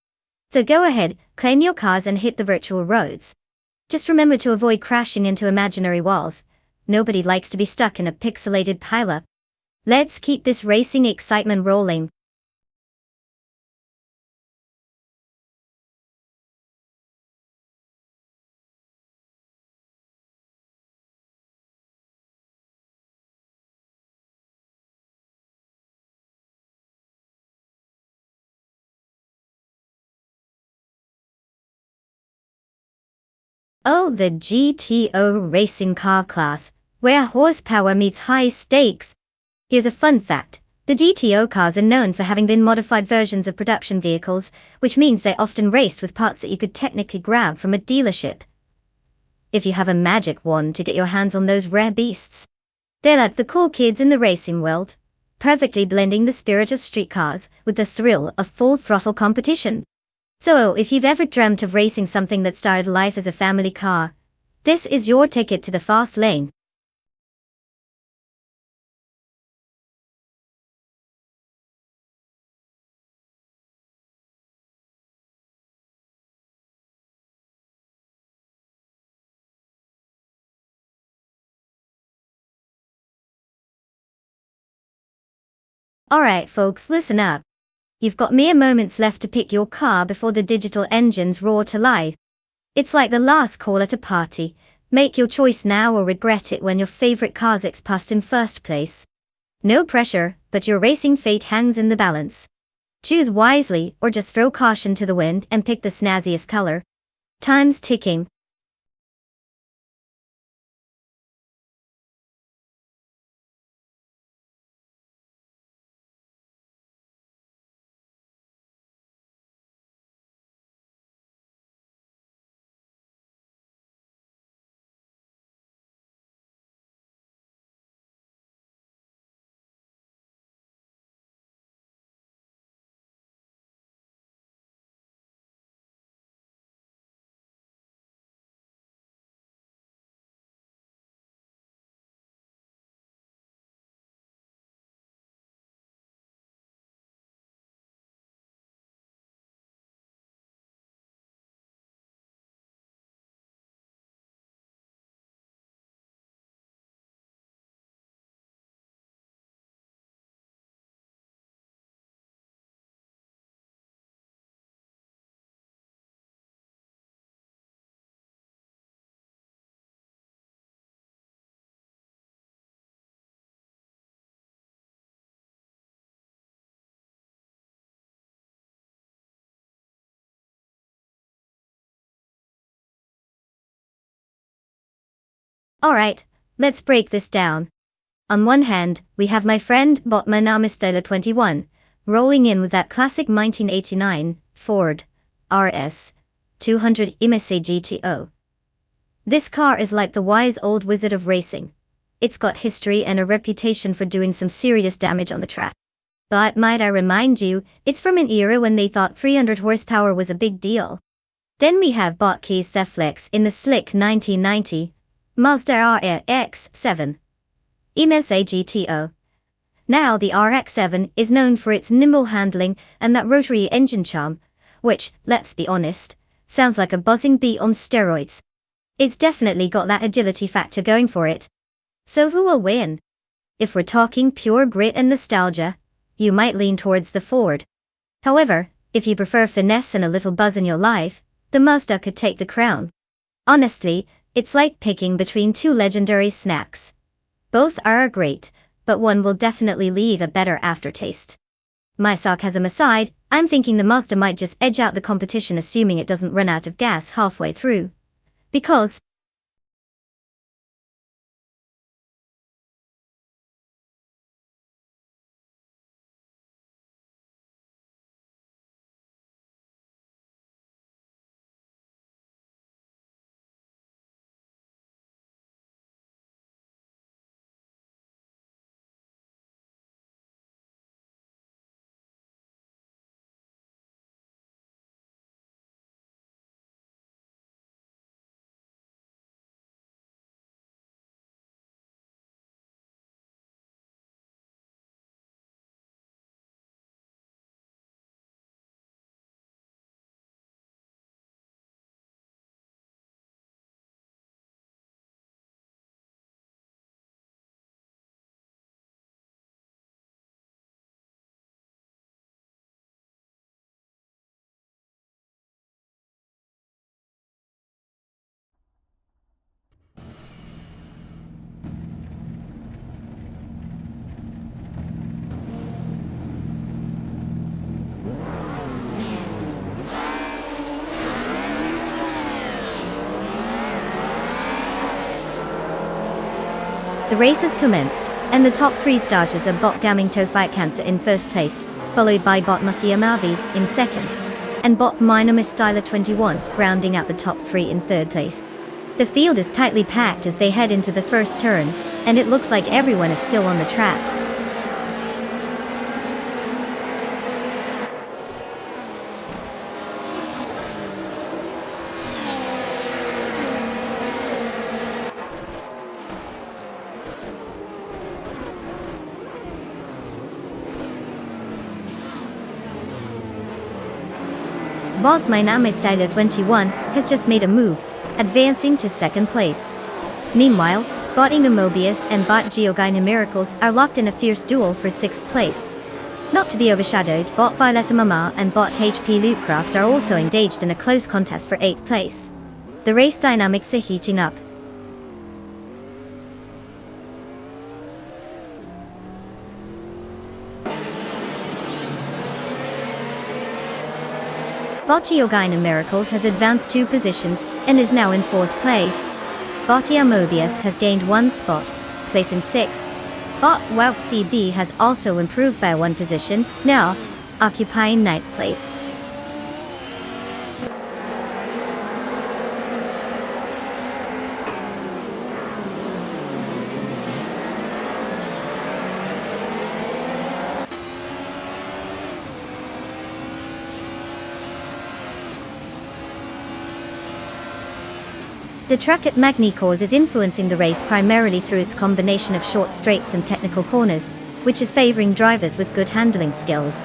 So go ahead, claim your cars and hit the virtual roads. Just remember to avoid crashing into imaginary walls. Nobody likes to be stuck in a pixelated pileup. Let's keep this racing excitement rolling. Oh, the GTO racing car class, where horsepower meets high stakes. Here's a fun fact. The GTO cars are known for having been modified versions of production vehicles, which means they often raced with parts that you could technically grab from a dealership. If you have a magic wand to get your hands on those rare beasts. They're like the cool kids in the racing world, perfectly blending the spirit of street cars with the thrill of full throttle competition. So, if you've ever dreamt of racing something that started life as a family car, this is your ticket to the fast lane. Alright folks, listen up. You've got mere moments left to pick your car before the digital engines roar to life. It's like the last call at a party. Make your choice now or regret it when your favorite car's passed in first place. No pressure, but your racing fate hangs in the balance. Choose wisely or just throw caution to the wind and pick the snazziest color. Time's ticking. Alright, let's break this down. On one hand, we have my friend Botman Amistela 21, rolling in with that classic 1989 Ford RS 200 MSA GTO. This car is like the wise old wizard of racing. It's got history and a reputation for doing some serious damage on the track. But might I remind you, it's from an era when they thought 300 horsepower was a big deal. Then we have Botke's Theflex in the slick 1990 Mazda RX-7 MSA GTO. Now the RX-7 is known for its nimble handling and that rotary engine charm, which, let's be honest, sounds like a buzzing bee on steroids. It's definitely got that agility factor going for it. So who will win? If we're talking pure grit and nostalgia, you might lean towards the Ford. However, if you prefer finesse and a little buzz in your life, the Mazda could take the crown. Honestly, it's like picking between two legendary snacks. Both are great, but one will definitely leave a better aftertaste. My sarcasm aside, I'm thinking the Mazda might just edge out the competition assuming it doesn't run out of gas halfway through. Because the race has commenced, and the top three starters are Bot Gamingto Fight Cancer in first place, followed by Bot Mafia Mavi in second, and Bot Minor Styler 21 rounding out the top three in third place. The field is tightly packed as they head into the first turn, and it looks like everyone is still on the track. Bot My Name Styler 21 has just made a move, advancing to second place. Meanwhile, Bot Mobius and Bot Geogina Miracles are locked in a fierce duel for sixth place. Not to be overshadowed, Bot Violetta Mama and Bot HP Loopcraft are also engaged in a close contest for eighth place. The race dynamics are heating up. Bot Geogina Miracles has advanced 2 positions and is now in 4th place. Botia Mobius has gained 1 spot, placing 6th. Bot Wout CB has also improved by 1 position, now occupying 9th place. The track at Magny-Cours is influencing the race primarily through its combination of short straights and technical corners, which is favoring drivers with good handling skills.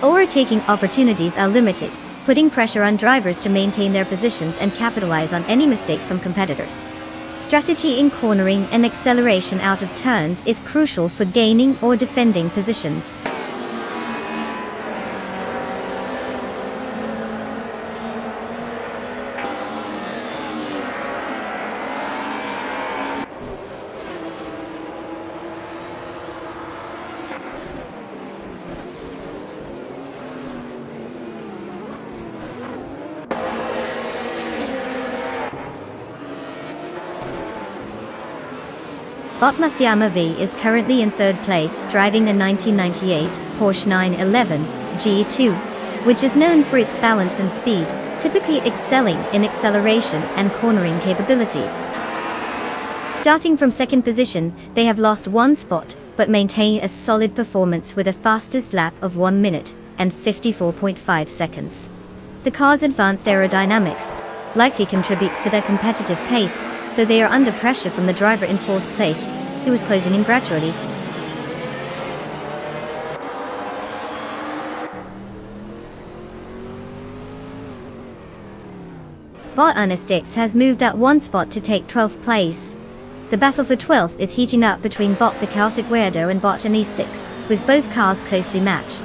Overtaking opportunities are limited, putting pressure on drivers to maintain their positions and capitalize on any mistakes from competitors. Strategy in cornering and acceleration out of turns is crucial for gaining or defending positions. Bot Mafia V is currently in third place, driving a 1998 Porsche 911 G2, which is known for its balance and speed, typically excelling in acceleration and cornering capabilities. Starting from second position, they have lost one spot, but maintain a solid performance with a fastest lap of 1 minute and 54.5 seconds. The car's advanced aerodynamics likely contributes to their competitive pace, though they are under pressure from the driver in fourth place, who is closing in gradually. Bot Anastax has moved up one spot to take 12th place. The battle for 12th is heating up between Bot the Celtic Weirdo and Bot Anastax, with both cars closely matched.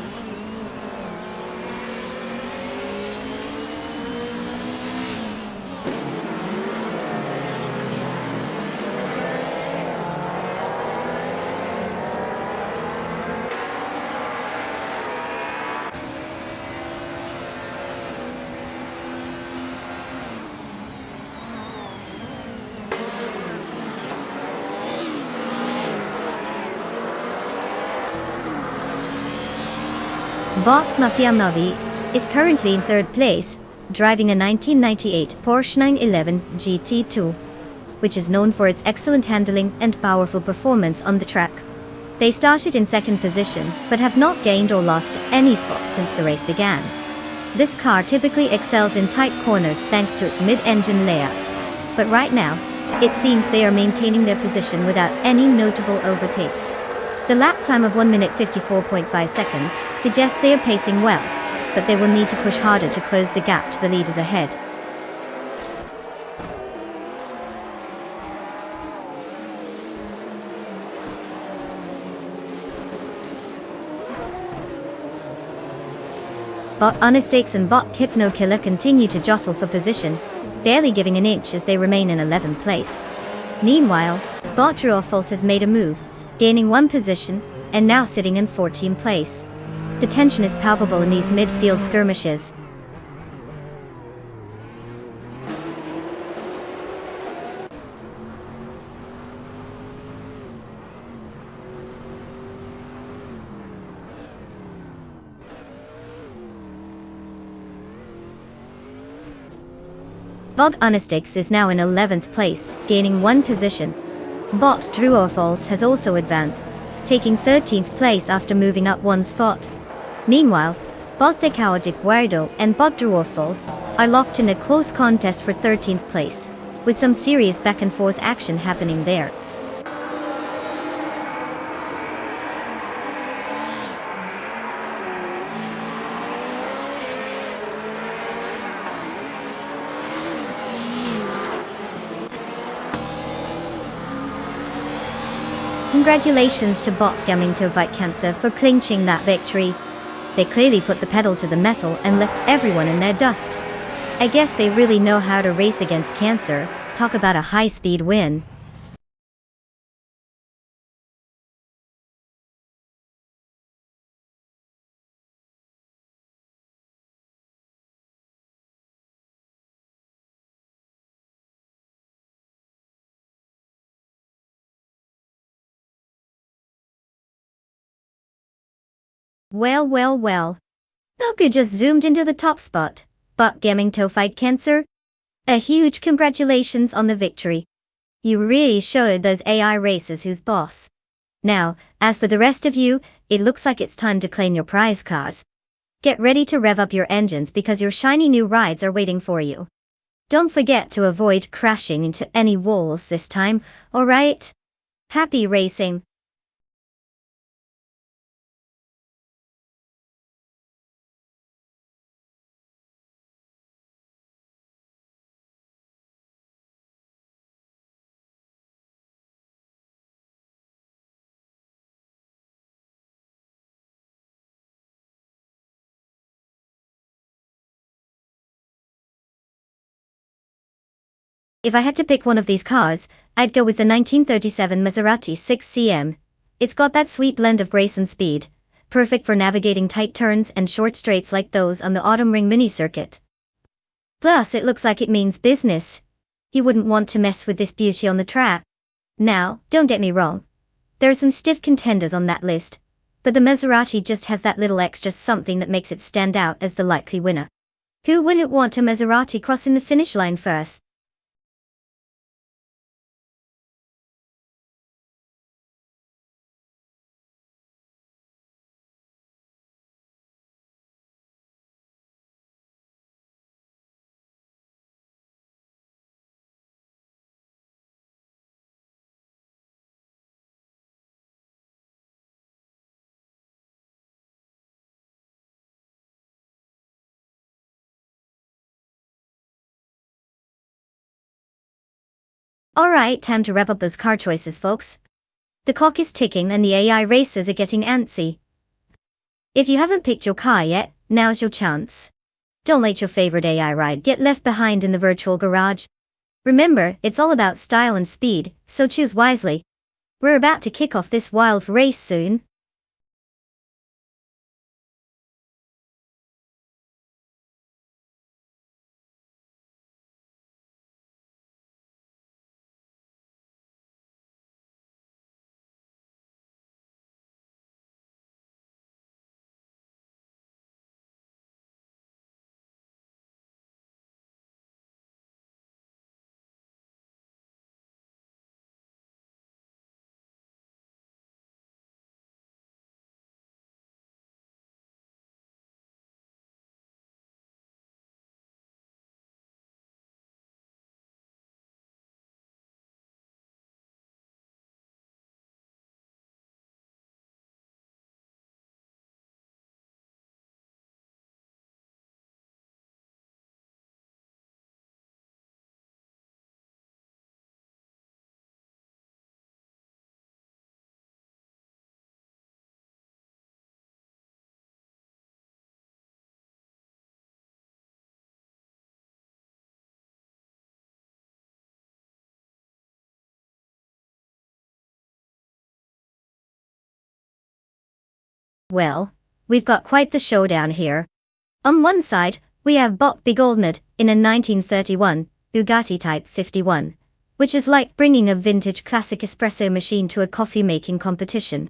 Bot Mafia Navi is currently in third place, driving a 1998 Porsche 911 GT2, which is known for its excellent handling and powerful performance on the track. They started in second position, but have not gained or lost any spots since the race began. This car typically excels in tight corners thanks to its mid-engine layout, but right now, it seems they are maintaining their position without any notable overtakes. The lap time of 1 minute 54.5 seconds suggests they are pacing well, but they will need to push harder to close the gap to the leaders ahead. Bot Anastax and Bot Hypno Killer continue to jostle for position, barely giving an inch as they remain in 11th place. Meanwhile, Bot True or False has made a move, gaining one position, and now sitting in 14th place. The tension is palpable in these midfield skirmishes. Bot Anastax is now in 11th place, gaining one position. Bot True or False has also advanced, taking 13th place after moving up one spot. Meanwhile, Bot the Celtic Weirdo and Bot True or False are locked in a close contest for 13th place, with some serious back and forth action happening there. Congratulations to Bot Gaming to Fight Cancer for clinching that victory. They clearly put the pedal to the metal and left everyone in their dust. I guess they really know how to race against cancer. Talk about a high-speed win. Well. Goku just zoomed into the top spot. Bot Gaming to Fight Cancer. A huge congratulations on the victory. You really showed those AI racers who's boss. Now, as for the rest of you, it looks like it's time to claim your prize cars. Get ready to rev up your engines because your shiny new rides are waiting for you. Don't forget to avoid crashing into any walls this time, alright? Happy racing! If I had to pick one of these cars, I'd go with the 1937 Maserati 6cm. It's got that sweet blend of grace and speed, perfect for navigating tight turns and short straights like those on the Autumn Ring mini circuit. Plus, it looks like it means business. You wouldn't want to mess with this beauty on the track. Now, don't get me wrong. There are some stiff contenders on that list, but the Maserati just has that little extra something that makes it stand out as the likely winner. Who wouldn't want a Maserati crossing the finish line first? Alright, time to wrap up those car choices, folks. The clock is ticking and the AI racers are getting antsy. If you haven't picked your car yet, now's your chance. Don't let your favorite AI ride get left behind in the virtual garage. Remember, it's all about style and speed, so choose wisely. We're about to kick off this wild race soon. Well, we've got quite the showdown here. On one side, we have Bob Goldnut in a 1931 Bugatti Type 51, which is like bringing a vintage classic espresso machine to a coffee-making competition.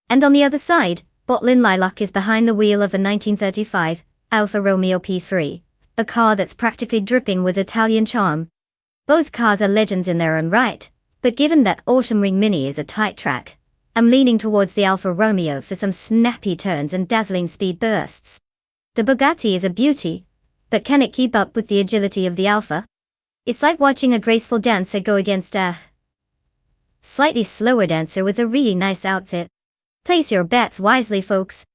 And on the other side, Botlin Lilac is behind the wheel of a 1935 Alfa Romeo P3, a car that's practically dripping with Italian charm. Both cars are legends in their own right, but given that Autumn Ring Mini is a tight track, I'm leaning towards the Alfa Romeo for some snappy turns and dazzling speed bursts. The Bugatti is a beauty, but can it keep up with the agility of the Alfa? It's like watching a graceful dancer go against a slightly slower dancer with a really nice outfit. Place your bets wisely, folks.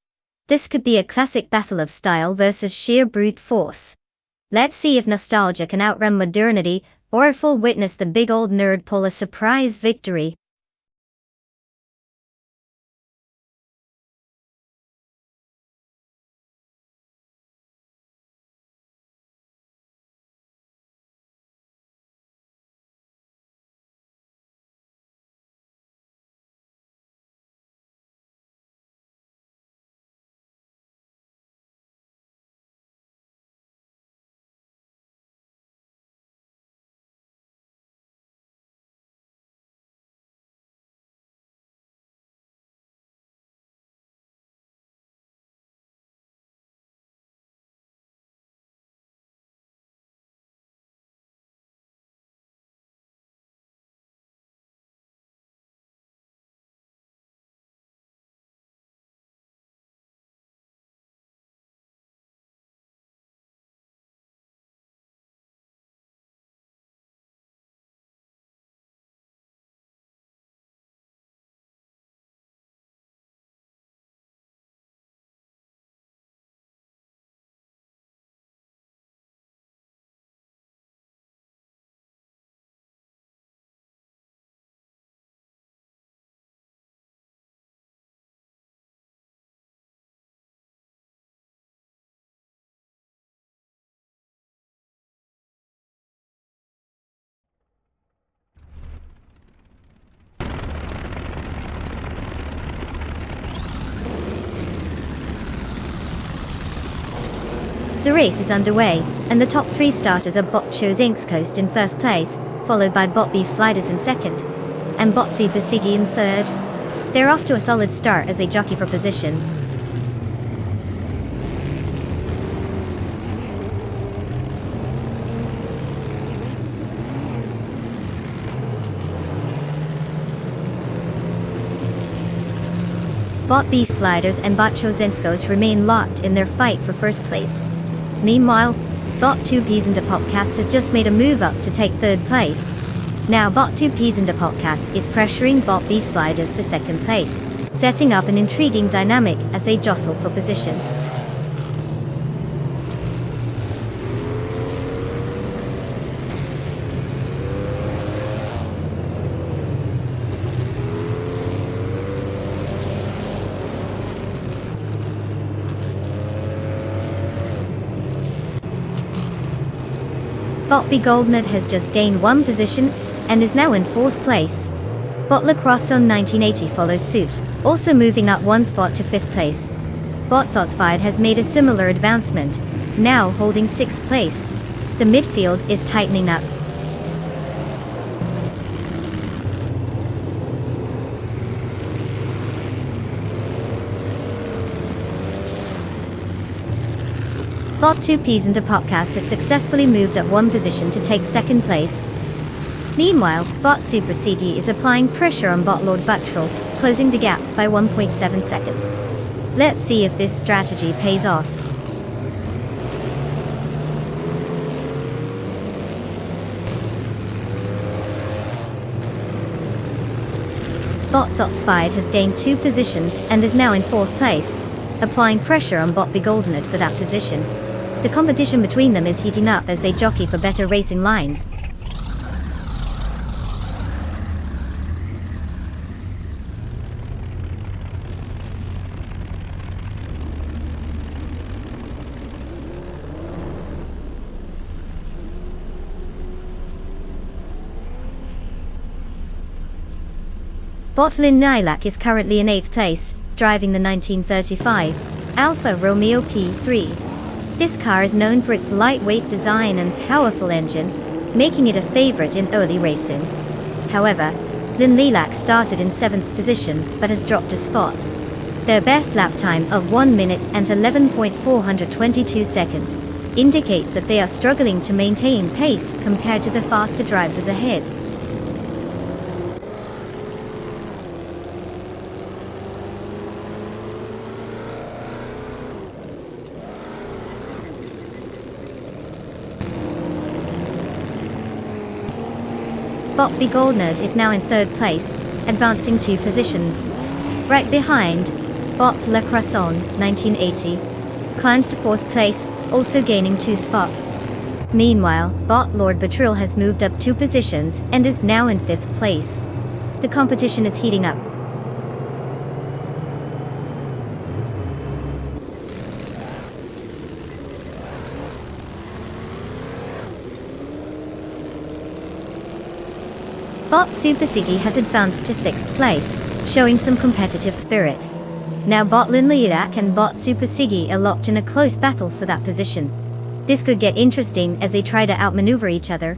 This could be a classic battle of style versus sheer brute force. Let's see if nostalgia can outrun modernity, or if we'll witness the big old nerd pull a surprise victory. The race is underway, and the top 3 starters are Bot Chose Inks Coast in first place, followed by Bot Beef Sliders in second. and bot Super Siggy in third. They're off to a solid start as they jockey for position. Bot Beef Sliders and Bot Chozenskos remain locked in their fight for first place. Meanwhile, Bot 2 Peas and a Podcast has just made a move up to take third place. Now Bot 2 Peas and a Podcast is pressuring Bot Beef Sliders for second place, setting up an intriguing dynamic as they jostle for position. Bot B Goldnut has just gained one position and is now in fourth place. Bot Lacrosse on 1980 follows suit, also moving up one spot to fifth place. Bot Sotsfied has made a similar advancement, now holding sixth place. The midfield is tightening up. Bot 2 Peas and a Podcast has successfully moved up one position to take second place. Meanwhile, Bot Super Siggy is applying pressure on Bot Lord Buttrell, closing the gap by 1.7 seconds. Let's see if this strategy pays off. Bot Sotsfied has gained 2 positions and is now in fourth place, applying pressure on Bot Begoldened for that position. The competition between them is heating up as they jockey for better racing lines. Bot Lin Lilac is currently in 8th place, driving the 1935 Alfa Romeo P3. This car is known for its lightweight design and powerful engine, making it a favorite in early racing. However, Lin Lilac started in 7th position but has dropped a spot. Their best lap time of 1 minute and 11.422 seconds indicates that they are struggling to maintain pace compared to the faster drivers ahead. Bot Begolnerd is now in 3rd place, advancing 2 positions. Right behind, Bot Le Croissant, 1980, climbs to 4th place, also gaining 2 spots. Meanwhile, Bot Lord Buttrell has moved up 2 positions and is now in 5th place. The competition is heating up. Bot Super Siggy has advanced to 6th place, showing some competitive spirit. Now Bot Lin Lilac and Bot Super Siggy are locked in a close battle for that position. This could get interesting as they try to outmaneuver each other.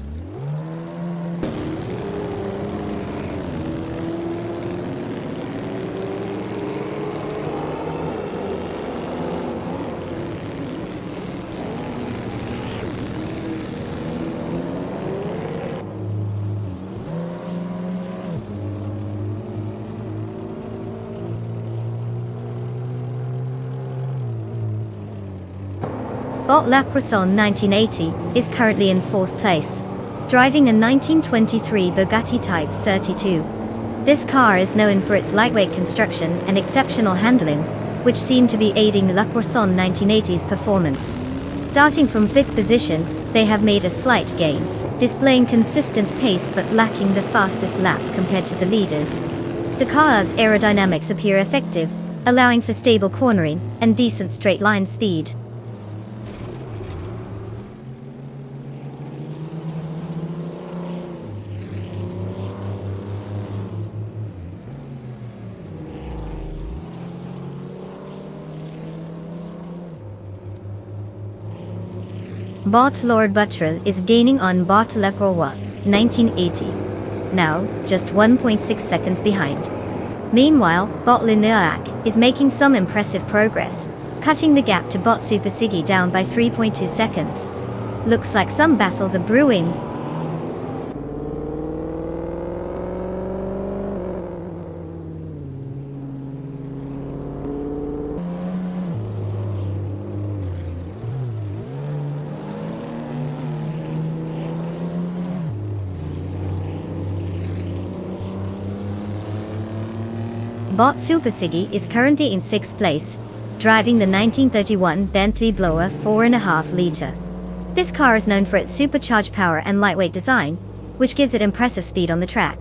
Bot La Croissant 1980 is currently in 4th place, driving a 1923 Bugatti Type 32. This car is known for its lightweight construction and exceptional handling, which seem to be aiding La Croissant 1980's performance. Starting from 5th position, they have made a slight gain, displaying consistent pace but lacking the fastest lap compared to the leaders. The car's aerodynamics appear effective, allowing for stable cornering and decent straight line speed. Bot Lord Buttrell is gaining on Bot Le Croix, 1980. now just 1.6 seconds behind. Meanwhile, bot Lineac is making some impressive progress, cutting the gap to bot Super Siggy down by 3.2 seconds. Looks like some battles are brewing. Bot Super Siggy is currently in 6th place, driving the 1931 Bentley Blower 4.5 litre. This car is known for its supercharged power and lightweight design, which gives it impressive speed on the track.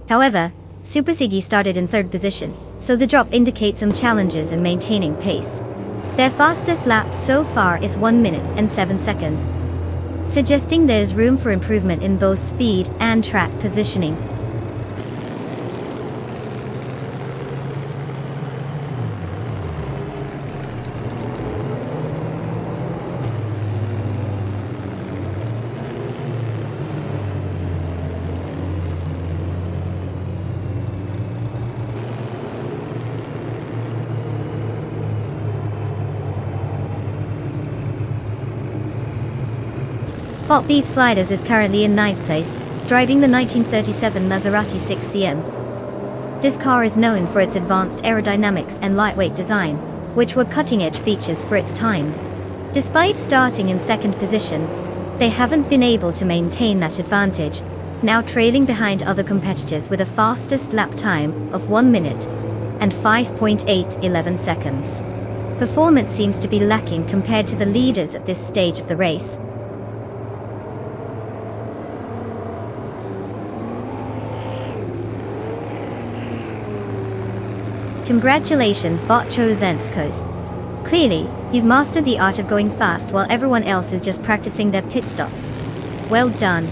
However, Super Siggy started in 3rd position, so the drop indicates some challenges in maintaining pace. Their fastest lap so far is 1 minute and 7 seconds, suggesting there's room for improvement in both speed and track positioning. Bot Beef Sliders is currently in 9th place, driving the 1937 Maserati 6CM. This car is known for its advanced aerodynamics and lightweight design, which were cutting-edge features for its time. Despite starting in 2nd position, they haven't been able to maintain that advantage, now trailing behind other competitors with a fastest lap time of 1 minute and 5.811 seconds. Performance seems to be lacking compared to the leaders at this stage of the race. Congratulations, Bot Chozenskos. Clearly, you've mastered the art of going fast while everyone else is just practicing their pit stops. Well done.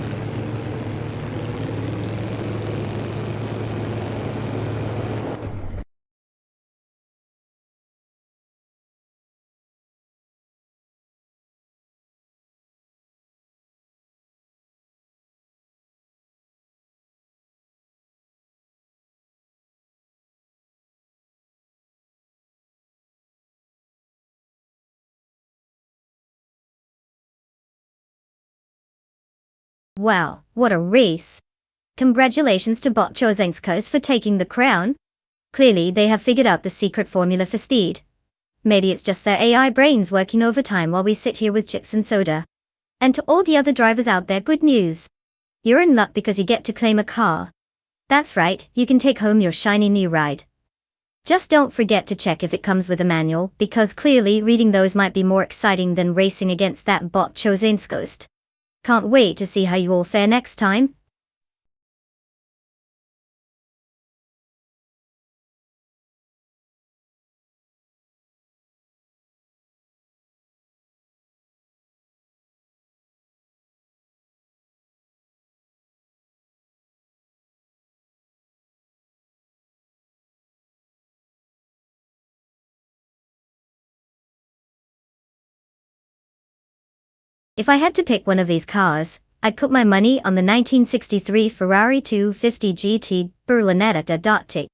Wow, what a race! Congratulations to Bot Chozenskos for taking the crown. Clearly they have figured out the secret formula for speed. Maybe it's just their AI brains working overtime while we sit here with chips and soda. And to all the other drivers out there, good news. You're in luck because you get to claim a car. That's right, you can take home your shiny new ride. Just don't forget to check if it comes with a manual, because clearly reading those might be more exciting than racing against that Bot Chozenskos. Can't wait to see how you all fare next time. If I had to pick one of these cars, I'd put my money on the 1963 Ferrari 250 GT Berlinetta.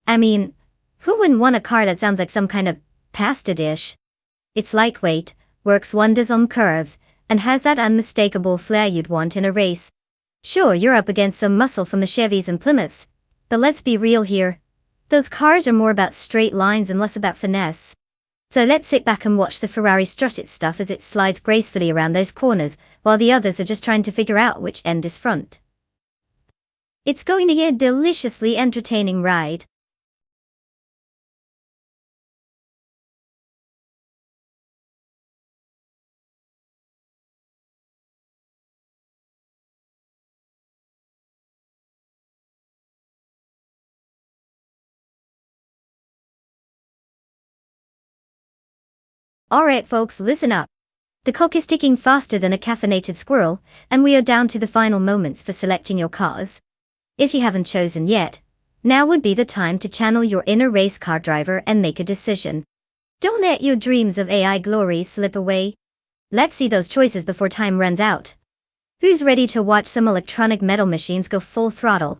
I mean, who wouldn't want a car that sounds like some kind of pasta dish? It's lightweight, works wonders on curves, and has that unmistakable flair you'd want in a race. Sure, you're up against some muscle from the Chevys and Plymouths, but let's be real here. Those cars are more about straight lines and less about finesse. So let's sit back and watch the Ferrari strut its stuff as it slides gracefully around those corners, while the others are just trying to figure out which end is front. It's going to be a deliciously entertaining ride. Alright folks, listen up. The clock is ticking faster than a caffeinated squirrel, and we are down to the final moments for selecting your cars. If you haven't chosen yet, now would be the time to channel your inner race car driver and make a decision. Don't let your dreams of AI glory slip away. Let's see those choices before time runs out. Who's ready to watch some electronic metal machines go full throttle?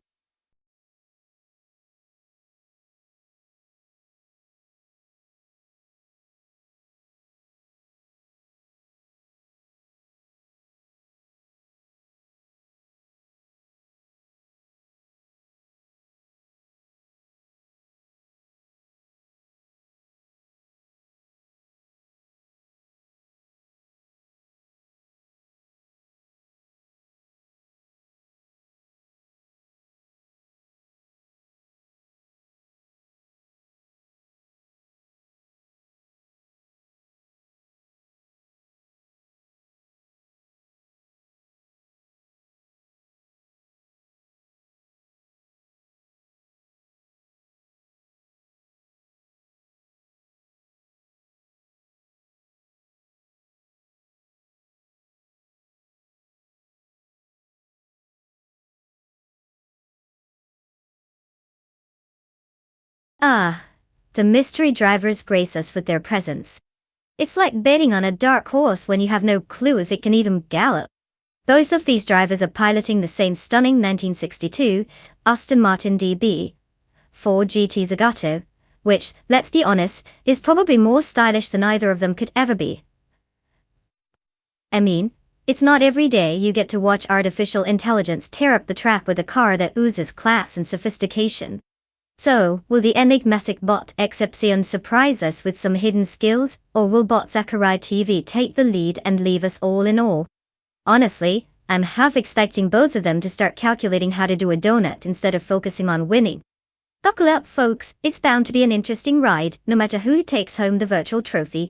Ah, the mystery drivers grace us with their presence. It's like betting on a dark horse when you have no clue if it can even gallop. Both of these drivers are piloting the same stunning 1962 Aston Martin DB4 GT Zagato, which, let's be honest, is probably more stylish than either of them could ever be. I mean, it's not every day you get to watch artificial intelligence tear up the track with a car that oozes class and sophistication. So, will the enigmatic bot Excepcion surprise us with some hidden skills, or will bot Zachary TV take the lead and leave us all in awe? Honestly, I'm half expecting both of them to start calculating how to do a donut instead of focusing on winning. Buckle up, folks, it's bound to be an interesting ride, no matter who takes home the virtual trophy.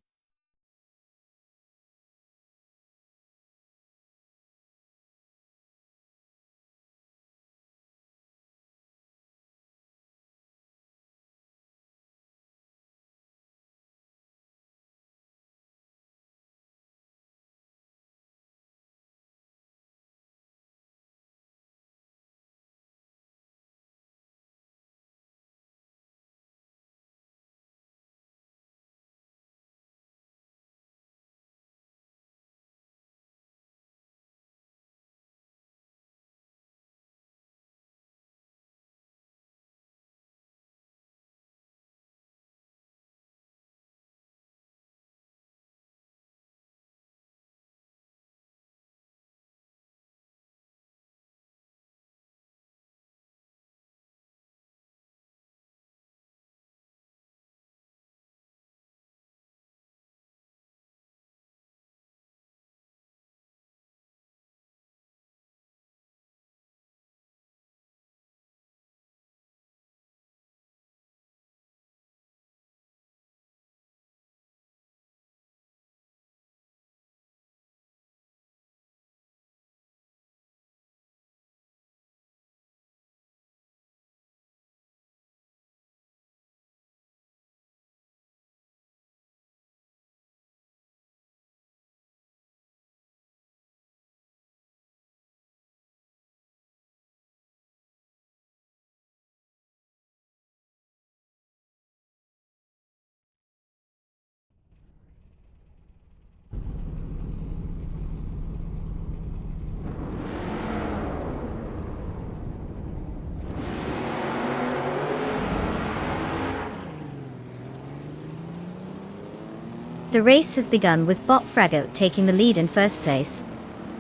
The race has begun with Bot Frago taking the lead in first place.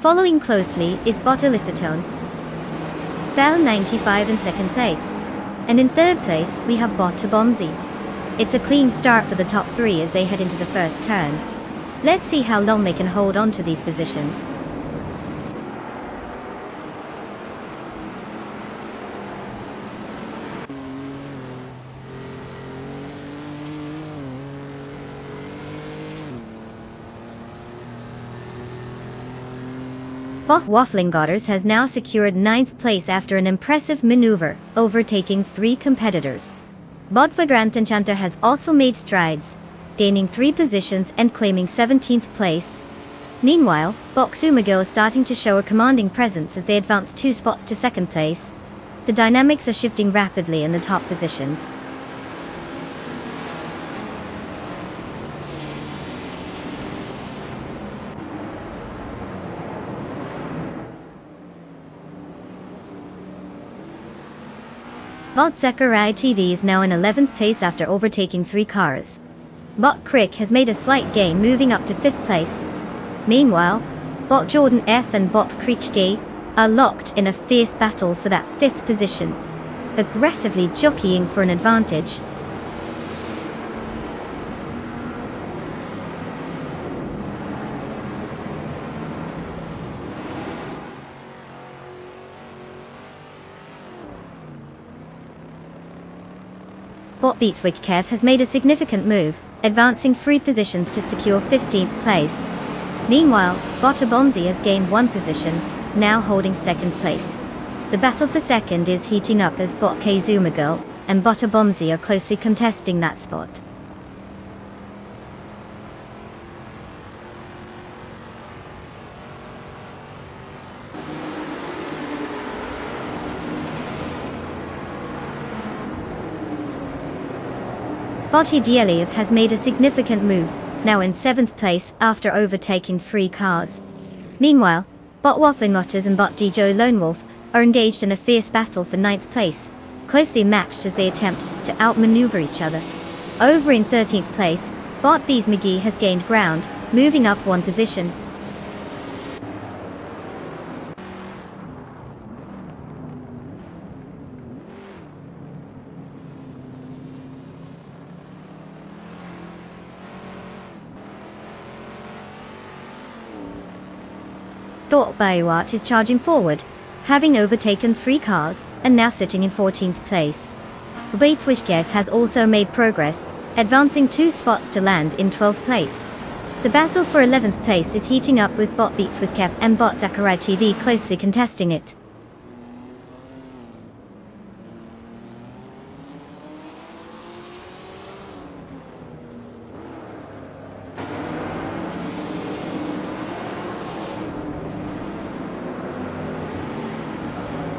Following closely is Bot Elicitone, Val 95 in second place. And in third place we have Bot Tabomzi. It's a clean start for the top three as they head into the first turn. Let's see how long they can hold on to these positions. Bot Wafflingotters has now secured 9th place after an impressive maneuver, overtaking 3 competitors. Bot Vagrant Enchanter has also made strides, gaining 3 positions and claiming 17th place. Meanwhile, Bot Xumago is starting to show a commanding presence as they advance 2 spots to second place. The dynamics are shifting rapidly in the top positions. Bot Zachariah TV is now in 11th place after overtaking 3 cars. Bot Crick has made a slight gain, moving up to 5th place. Meanwhile, Bot Jordan F and Bot Creek G are locked in a fierce battle for that 5th position, aggressively jockeying for an advantage. Bot Beatswick Kev has made a significant move, advancing 3 positions to secure 15th place. Meanwhile, Bot Abomzi has gained 1 position, now holding 2nd place. The battle for 2nd is heating up as Bot Kazuma Girl and Bot Abomzi are closely contesting that spot. Bot Hidieliev has made a significant move, now in 7th place after overtaking 3 cars. Meanwhile, Bot Waffling Otters and Bot Dijo Lone Wolf are engaged in a fierce battle for 9th place, closely matched as they attempt to outmaneuver each other. Over in 13th place, Bot Bees McGee has gained ground, moving up 1 position. Bot Bayuat is charging forward, having overtaken 3 cars, and now sitting in 14th place. Bot Wishkev has also made progress, advancing 2 spots to land in 12th place. The battle for 11th place is heating up with Bot Beats Wishkev and Bot Zachariah TV closely contesting it.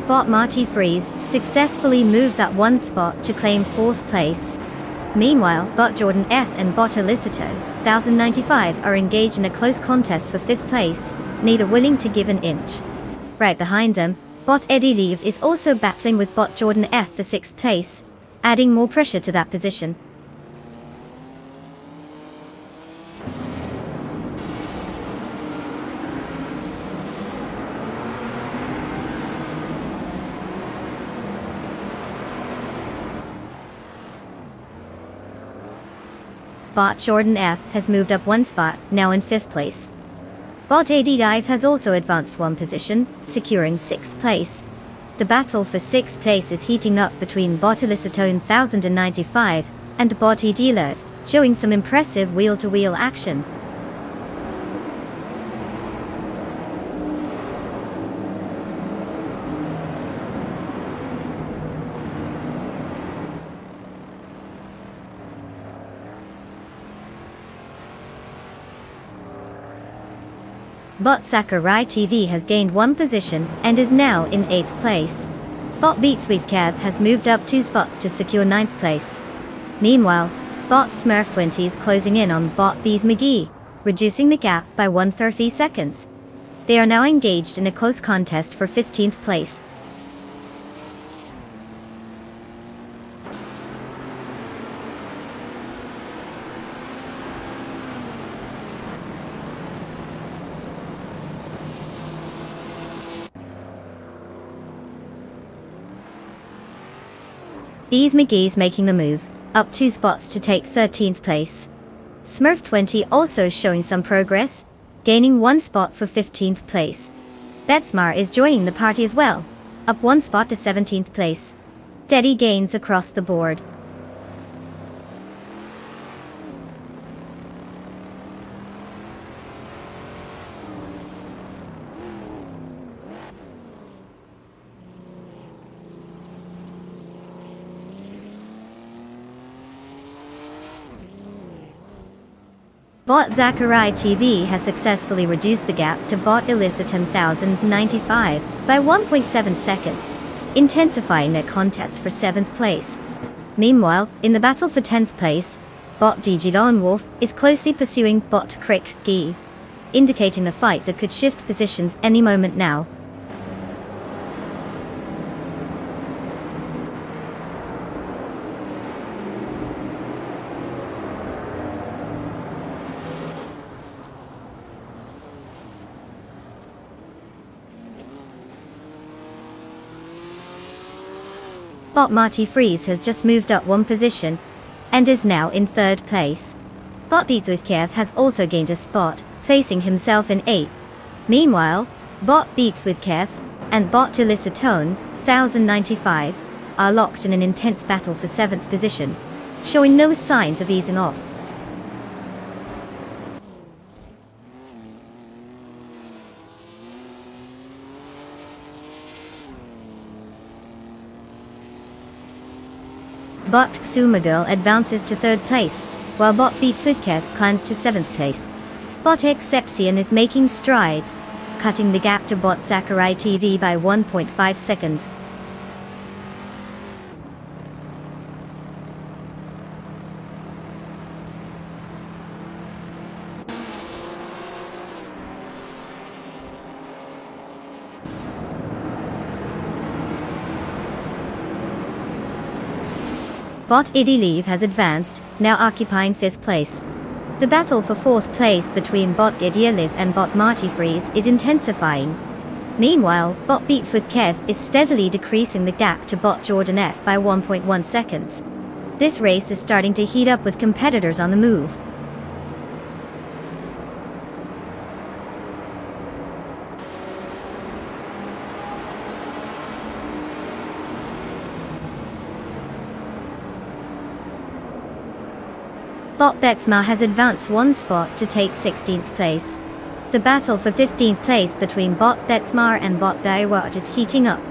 Bot Marty Freeze successfully moves up 1 spot to claim 4th place. Meanwhile, Bot Jordan F and Bot Elicito, 1095 are engaged in a close contest for 5th place, neither willing to give an inch. Right behind them, Bot Eddie Leave is also battling with Bot Jordan F for 6th place, adding more pressure to that position. Bot Jordan F has moved up 1 spot, now in 5th place. Bot AD Dive has also advanced 1 position, securing 6th place. The battle for 6th place is heating up between Bot Elicitone 1095 and Bot Edilov, showing some impressive wheel-to-wheel action. Bot Sakurai TV has gained 1 position and is now in 8th place. Bot Beatsweave has moved up 2 spots to secure 9th place. Meanwhile, Bot Smurf20 is closing in on Bot Bees McGee, reducing the gap by 130 seconds. They are now engaged in a close contest for 15th place. Bees McGee's making the move, up 2 spots to take 13th place. Smurf20 also showing some progress, gaining 1 spot for 15th place. Betsmar is joining the party as well, up 1 spot to 17th place. Steady gains across the board. Bot Zachariah TV has successfully reduced the gap to Bot Elicitone 1095 by 1.7 seconds, intensifying their contest for 7th place. Meanwhile, in the battle for 10th place, Bot Digilon Wolf is closely pursuing Bot Crick Gi, indicating the fight that could shift positions any moment now. Bot Marty Freeze has just moved up one position and is now in 3rd place. Bot Beats with Kev has also gained a spot, placing himself in 8th. Meanwhile, Bot Beats with Kev and Bot Tillisatone 1095 are locked in an intense battle for 7th position, showing no signs of easing off. Bot Xumagirl advances to 3rd place, while Bot Beats with Kev climbs to 7th place. Bot Exception is making strides, cutting the gap to Bot Zachary TV by 1.5 seconds. Bot Idilieve has advanced, now occupying 5th place. The battle for 4th place between Bot Idilieve and Bot Marty Freeze is intensifying. Meanwhile, Bot Beats with Kev is steadily decreasing the gap to Bot Jordan F by 1.1 seconds. This race is starting to heat up with competitors on the move. Bot Betsma has advanced one spot to take 16th place. The battle for 15th place between Bot Betsma and Bot Gaiwat is heating up,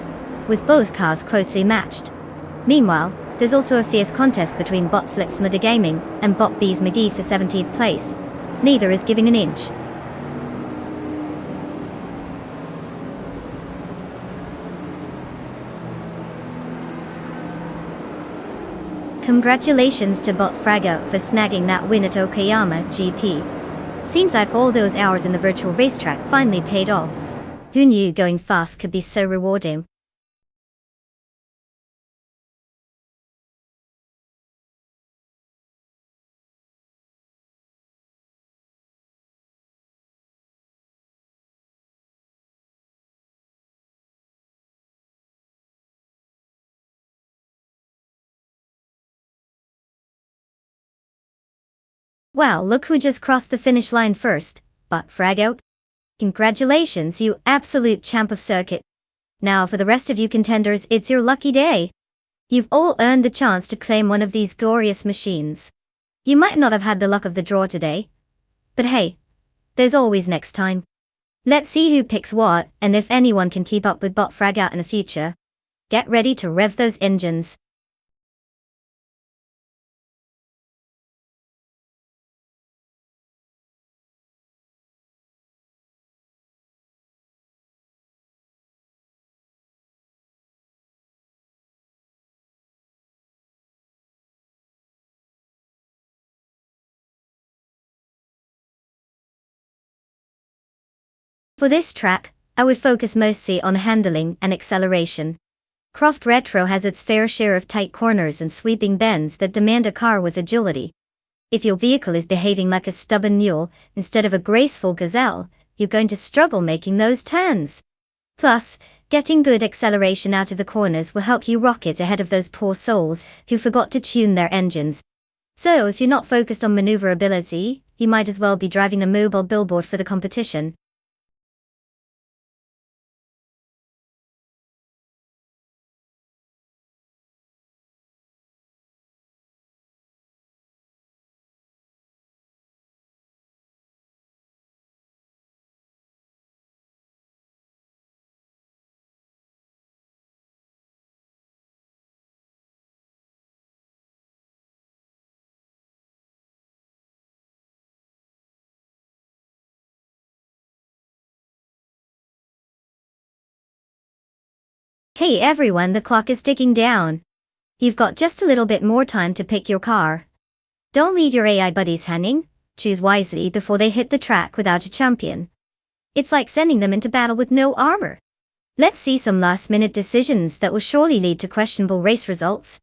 with both cars closely matched. Meanwhile, there's also a fierce contest between Bot Slitsmada Gaming and Bot Bees McGee for 17th place. Neither is giving an inch. Congratulations to Bot Fraga for snagging that win at Okayama GP. Seems like all those hours in the virtual racetrack finally paid off. Who knew going fast could be so rewarding? Wow, look who just crossed the finish line first, Bot Frago. Congratulations, you absolute champ of circuit. Now for the rest of you contenders, it's your lucky day. You've all earned the chance to claim one of these glorious machines. You might not have had the luck of the draw today, but hey, there's always next time. Let's see who picks what, and if anyone can keep up with Bot Fragout in the future. Get ready to rev those engines. For this track, I would focus mostly on handling and acceleration. Croft Retro has its fair share of tight corners and sweeping bends that demand a car with agility. If your vehicle is behaving like a stubborn mule instead of a graceful gazelle, you're going to struggle making those turns. Plus, getting good acceleration out of the corners will help you rocket ahead of those poor souls who forgot to tune their engines. So if you're not focused on maneuverability, you might as well be driving a mobile billboard for the competition. Hey everyone, the clock is ticking down. You've got just a little bit more time to pick your car. Don't leave your AI buddies hanging, choose wisely before they hit the track without a champion. It's like sending them into battle with no armor. Let's see some last-minute decisions that will surely lead to questionable race results.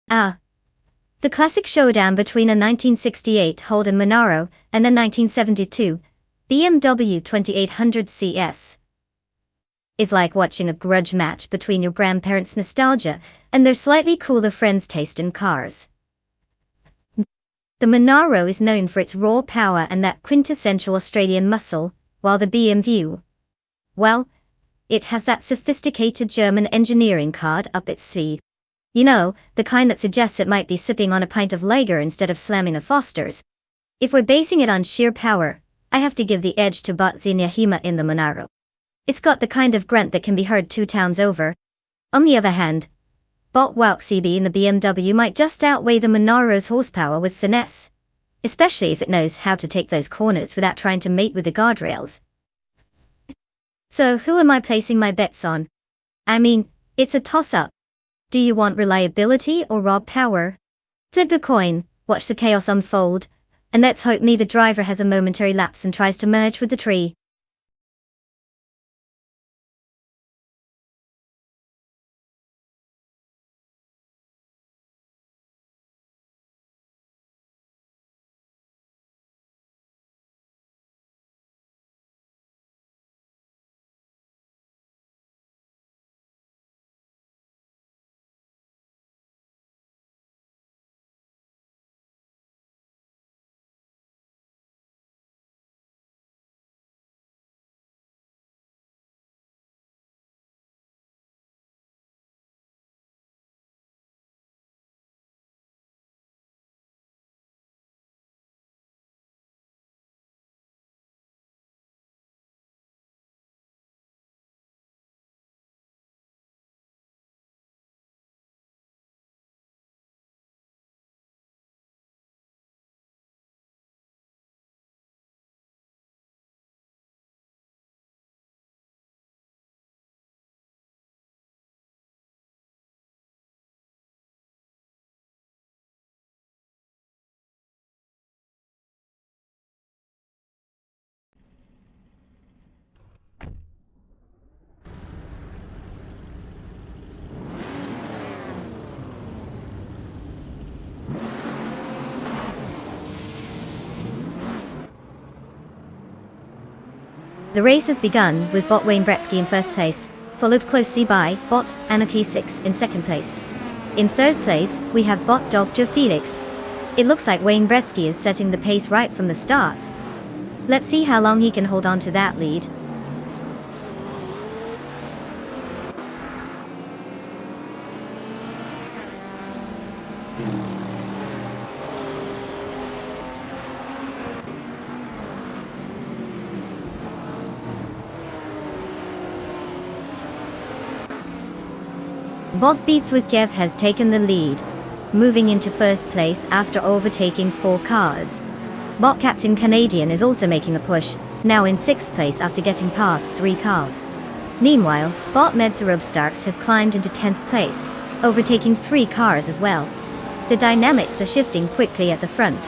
Ah, the classic showdown between a 1968 Holden Monaro and a 1972 BMW 2800 CS is like watching a grudge match between your grandparents' nostalgia and their slightly cooler friends' taste in cars. The Monaro is known for its raw power and that quintessential Australian muscle, while the BMW, well, it has that sophisticated German engineering card up its sleeve. You know, the kind that suggests it might be sipping on a pint of Lager instead of slamming a Foster's. If we're basing it on sheer power, I have to give the edge to Botzin Yahima in the Monaro. It's got the kind of grunt that can be heard 2 towns over. On the other hand, Bot Walk CB in the BMW might just outweigh the Monaro's horsepower with finesse, especially if it knows how to take those corners without trying to mate with the guardrails. So who am I placing my bets on? I mean, it's a toss-up. Do you want reliability or raw power? Flip a coin, watch the chaos unfold, and let's hope neither driver has a momentary lapse and tries to merge with the tree. The race has begun with Bot Wayne Gretzky in first place, followed closely by Bot Anarchy 6 in second place. In third place, we have Bot Dog Joe Felix. It looks like Wayne Gretzky is setting the pace right from the start. Let's see how long he can hold on to that lead. Bot Beats with Gev has taken the lead, moving into first place after overtaking 4 cars. Bot Captain Canadian is also making a push, now in 6th place after getting past 3 cars. Meanwhile, Bot Medsarub Starks has climbed into 10th place, overtaking 3 cars as well. The dynamics are shifting quickly at the front.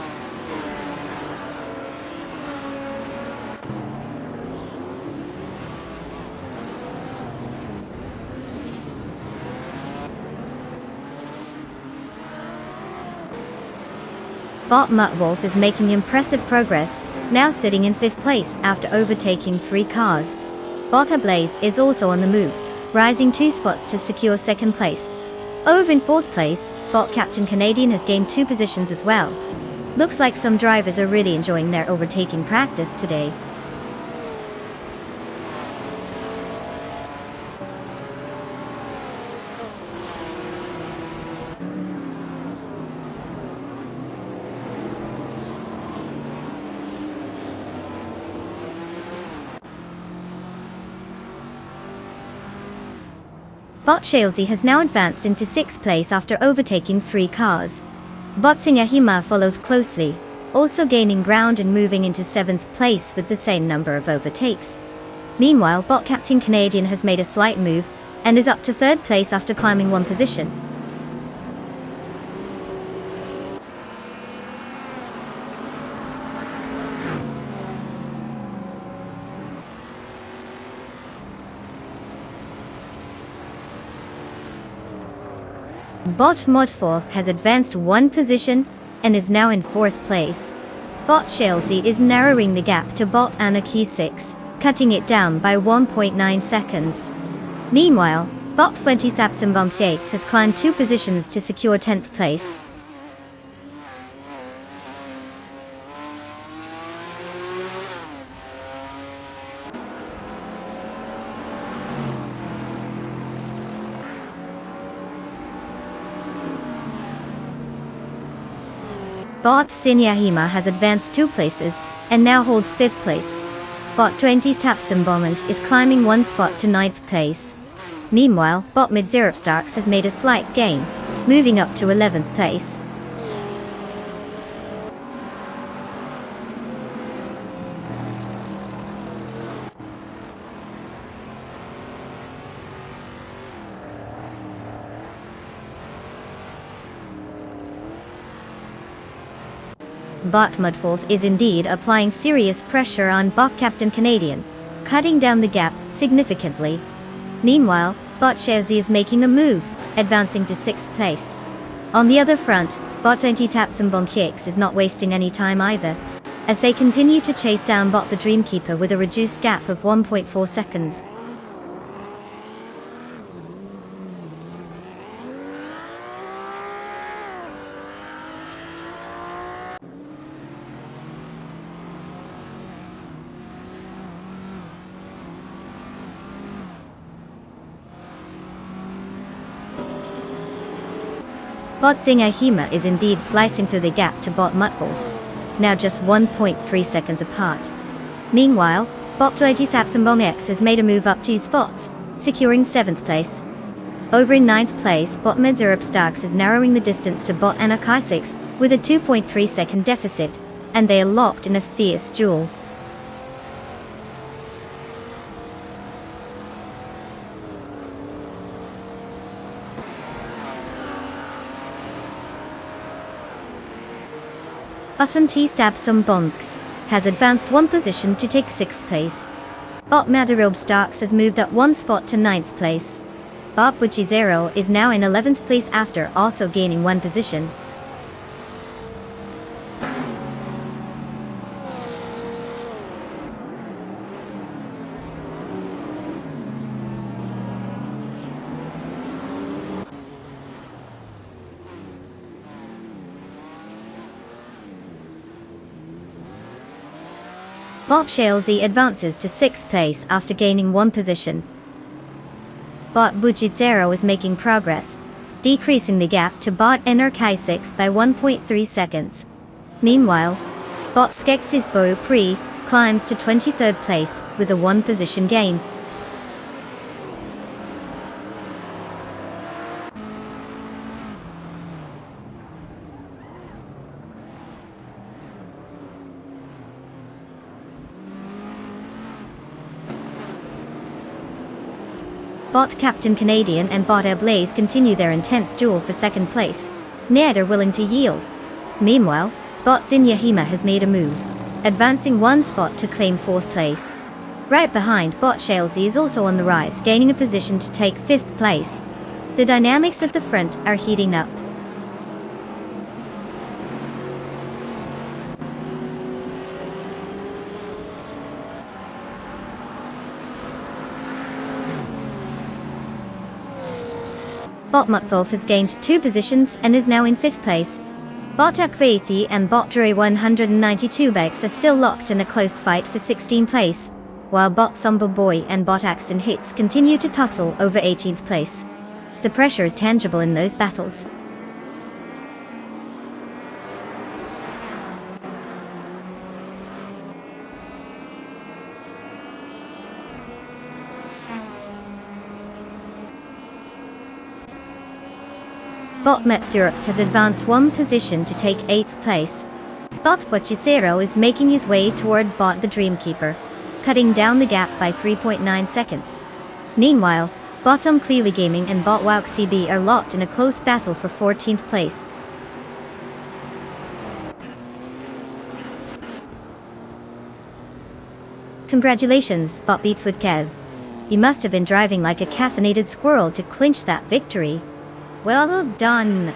Bot Muttwolf is making impressive progress, now sitting in 5th place after overtaking 3 cars. Bot Blaze is also on the move, rising 2 spots to secure 2nd place. Over in 4th place, Bot Captain Canadian has gained 2 positions as well. Looks like some drivers are really enjoying their overtaking practice today. Bot Shalesy has now advanced into 6th place after overtaking 3 cars. Bot Singahima follows closely, also gaining ground and moving into 7th place with the same number of overtakes. Meanwhile, Bot Captain Canadian has made a slight move, and is up to 3rd place after climbing 1 position. Bot Modforth has advanced one position and is now in 4th place. Bot Chelsea is narrowing the gap to bot Anarchy 6, cutting it down by 1.9 seconds. Meanwhile, bot 20 Sapsimbomx has climbed 2 positions to secure 10th place. Bot Sinyahima has advanced 2 places, and now holds 5th place. Bot 20's Tapsimbomans is climbing 1 spot to 9th place. Meanwhile, bot Midzirupstarks has made a slight gain, moving up to 11th place. Bot Mudforth is indeed applying serious pressure on bot Captain Canadian, cutting down the gap significantly. Meanwhile, bot Chelsea is making a move, advancing to 6th place. On the other front, bot 20 Tapsimbomx is not wasting any time either, as they continue to chase down bot the Dreamkeeper with a reduced gap of 1.4 seconds. Bot Zingahima is indeed slicing through the gap to bot Mudforth, now just 1.3 seconds apart. Meanwhile, bot 20 Sapsimbomx has made a move up 2 spots, securing 7th place. Over in 9th place, bot Midzirupstarks is narrowing the distance to bot Anarchy 6 with a 2.3 second deficit, and they are locked in a fierce duel. Bottom T Tapsimbomx has advanced 1 position to take 6th place. Bot Midzirupstarks has moved up 1 spot to 9th place. Bot Buchi0 is now in 11th place after also gaining 1 position. Bot Chelsea advances to 6th place after gaining 1 position. Bot Buchi0 is making progress, decreasing the gap to bot Anarchy 6 by 1.3 seconds. Meanwhile, bot Skex's Bo Pre climbs to 23rd place with a 1 position gain. Bot Captain Canadian and bot Blaze continue their intense duel for 2nd place, neither willing to yield. Meanwhile, bot Zinyahima has made a move, advancing 1 spot to claim 4th place. Right behind, bot Chelsea is also on the rise, gaining a position to take 5th place. The dynamics at the front are heating up. Bot Mudforth has gained 2 positions and is now in 5th place. Bot Akvaithi and bot Dre 192 Bex are still locked in a close fight for 16th place, while bot Sumba Boy and bot Axton Hits continue to tussle over 18th place. The pressure is tangible in those battles. Bot Metsurups has advanced 1 position to take 8th place. Bot Buchi0 is making his way toward bot the Dreamkeeper, cutting down the gap by 3.9 seconds. Meanwhile, bottom Clearly Gaming and bot Wowk CB are locked in a close battle for 14th place. Congratulations, bot Beats with Kev. You must have been driving like a caffeinated squirrel to clinch that victory. Well done.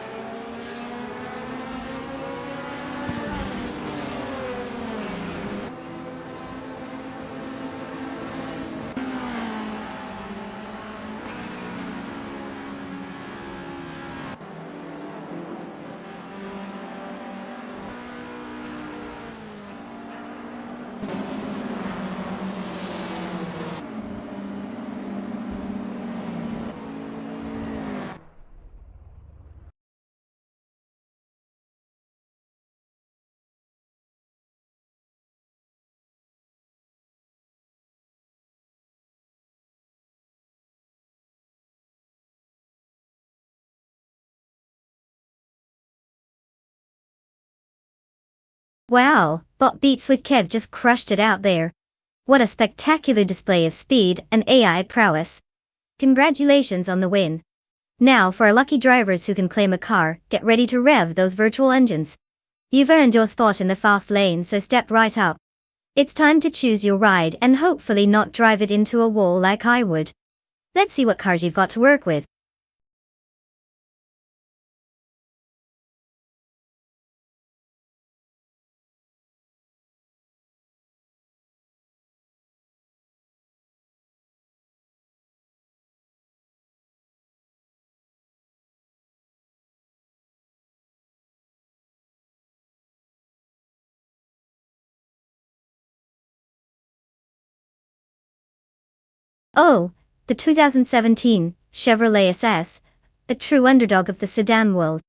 Wow, bot beats with Kev just crushed it out there. What a spectacular display of speed and AI prowess. Congratulations on the win. Now for our lucky drivers who can claim a car, get ready to rev those virtual engines. You've earned your spot in the fast lane, so step right up. It's time to choose your ride and hopefully not drive it into a wall like I would. Let's see what cars you've got to work with. Oh, the 2017 Chevrolet SS, a true underdog of the sedan world.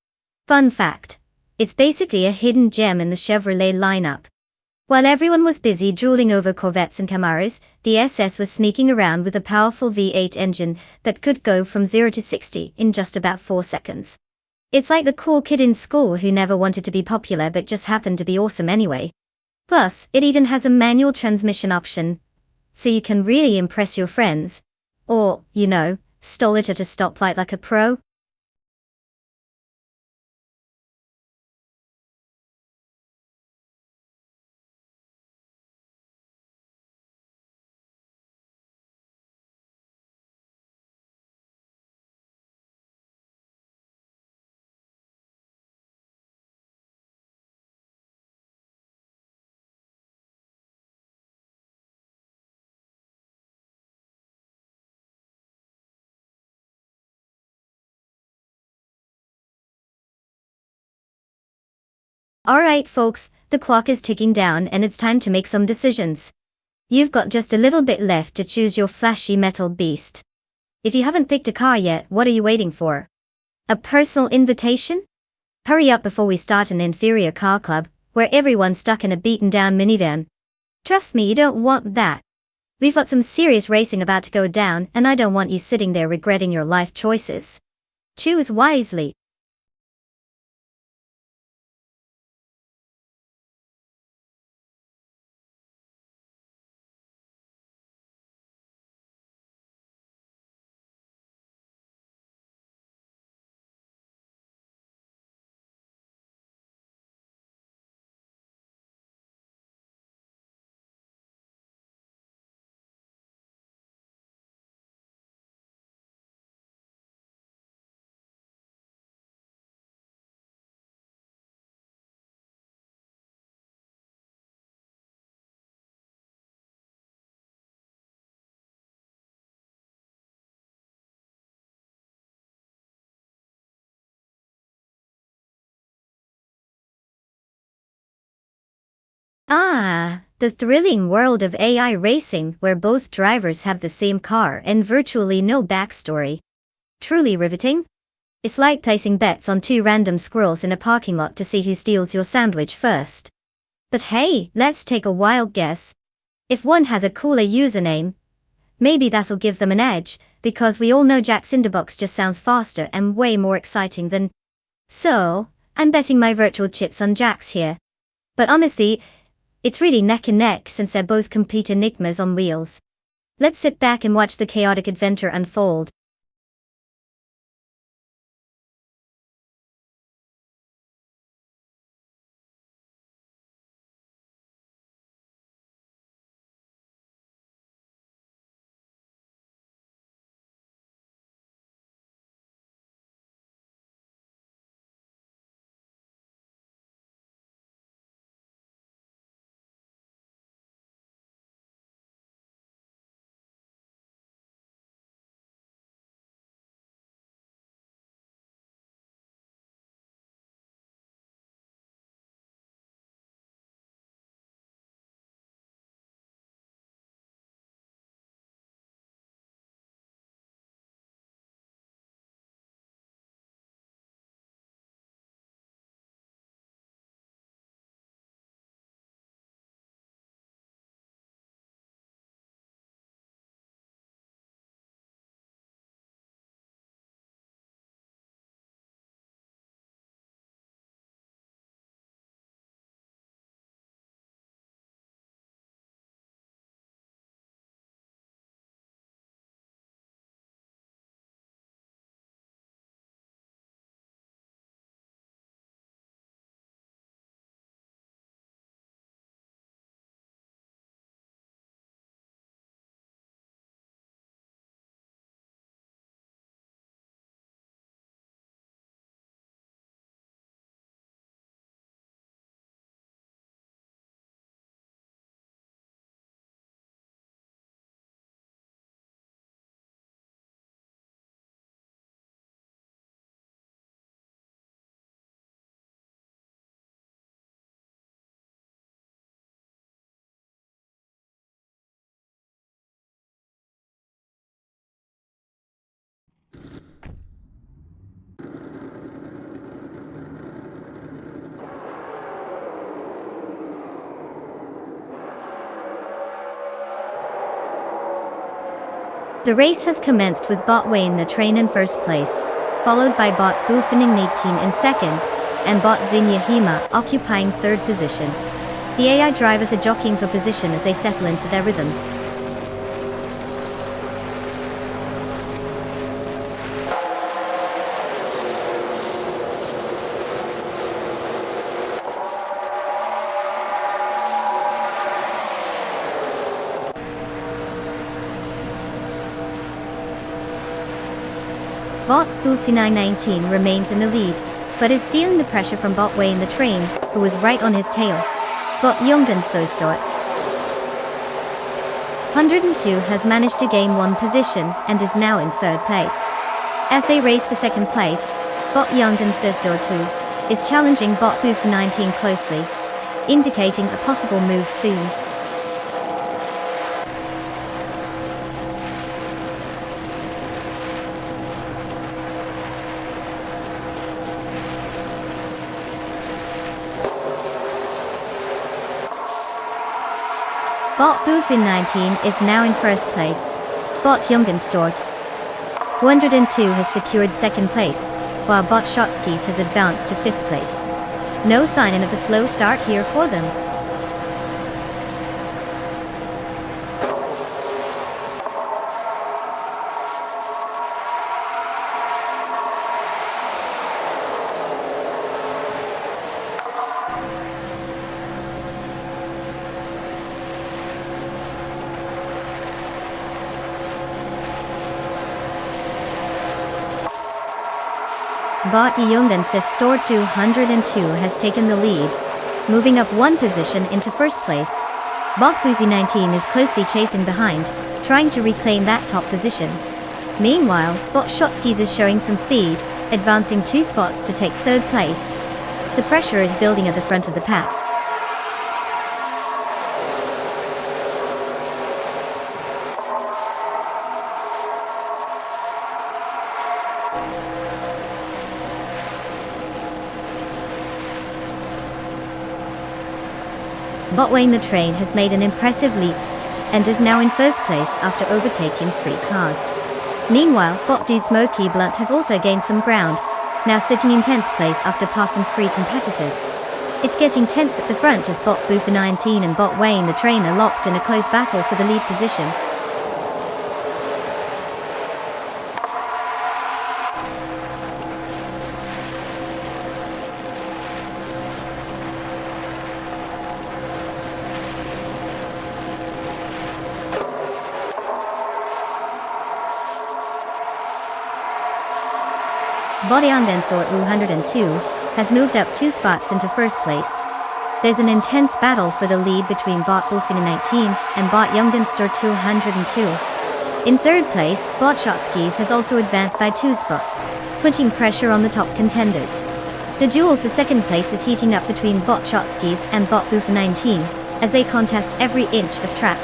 Fun fact, it's basically a hidden gem in the Chevrolet lineup. While everyone was busy drooling over Corvettes and Camaros, the SS was sneaking around with a powerful V8 engine that could go from 0 to 60 in just about 4 seconds. It's like the cool kid in school who never wanted to be popular but just happened to be awesome anyway. Plus, it even has a manual transmission option, so you can really impress your friends. Or, stall it at a stoplight like a pro. Alright folks, the clock is ticking down and it's time to make some decisions. You've got just a little bit left to choose your flashy metal beast. If you haven't picked a car yet, what are you waiting for? A personal invitation? Hurry up before we start an inferior car club, where everyone's stuck in a beaten down minivan. Trust me, you don't want that. We've got some serious racing about to go down and I don't want you sitting there regretting your life choices. Choose wisely. Ah, the thrilling world of AI racing where both drivers have the same car and virtually no backstory. Truly riveting. It's like placing bets on two random squirrels in a parking lot to see who steals your sandwich first. But hey, let's take a wild guess. If one has a cooler username, maybe that'll give them an edge, because we all know Jack's Inderbox just sounds faster and way more exciting than... So, I'm betting my virtual chips on Jack's here. But honestly, it's really neck and neck since they're both complete enigmas on wheels. Let's sit back and watch the chaotic adventure unfold. The race has commenced with bot Wayne the Train in first place, followed by bot Buffening 18 in second, and bot Zinyahima occupying third position. The AI drivers are jockeying for position as they settle into their rhythm. Bot Buffening 19 remains in the lead, but is feeling the pressure from bot Wayne the Train, who was right on his tail. Bot Jungen so starts. 102 has managed to gain one position and is now in third place. As they race for second place, bot Jungen Sistor 2 is challenging bot Buff 19 closely, indicating a possible move soon. Bot Buffin 19 is now in first place. Bot Jungenstort 102 has secured second place, while bot Shotskis has advanced to fifth place. No sign of a slow start here for them. Bot Jungensis Store 202 has taken the lead, moving up one position into first place. Bot Buffy 19 is closely chasing behind, trying to reclaim that top position. Meanwhile, bot Shotskis is showing some speed, advancing 2 spots to take third place. The pressure is building at the front of the pack. Bot Wayne the Train has made an impressive leap, and is now in first place after overtaking 3 cars. Meanwhile, bot Dude Smoky Blunt has also gained some ground, now sitting in 10th place after passing 3 competitors. It's getting tense at the front as bot Boofer 19 and bot Wayne the Train are locked in a close battle for the lead position. Bot Yandensort 102 has moved up 2 spots into first place. There's an intense battle for the lead between bot Buffin 19 and bot Jungenster 202. In third place, bot Shotskis has also advanced by 2 spots, putting pressure on the top contenders. The duel for second place is heating up between bot Shotskis and bot Buffin 19, as they contest every inch of track.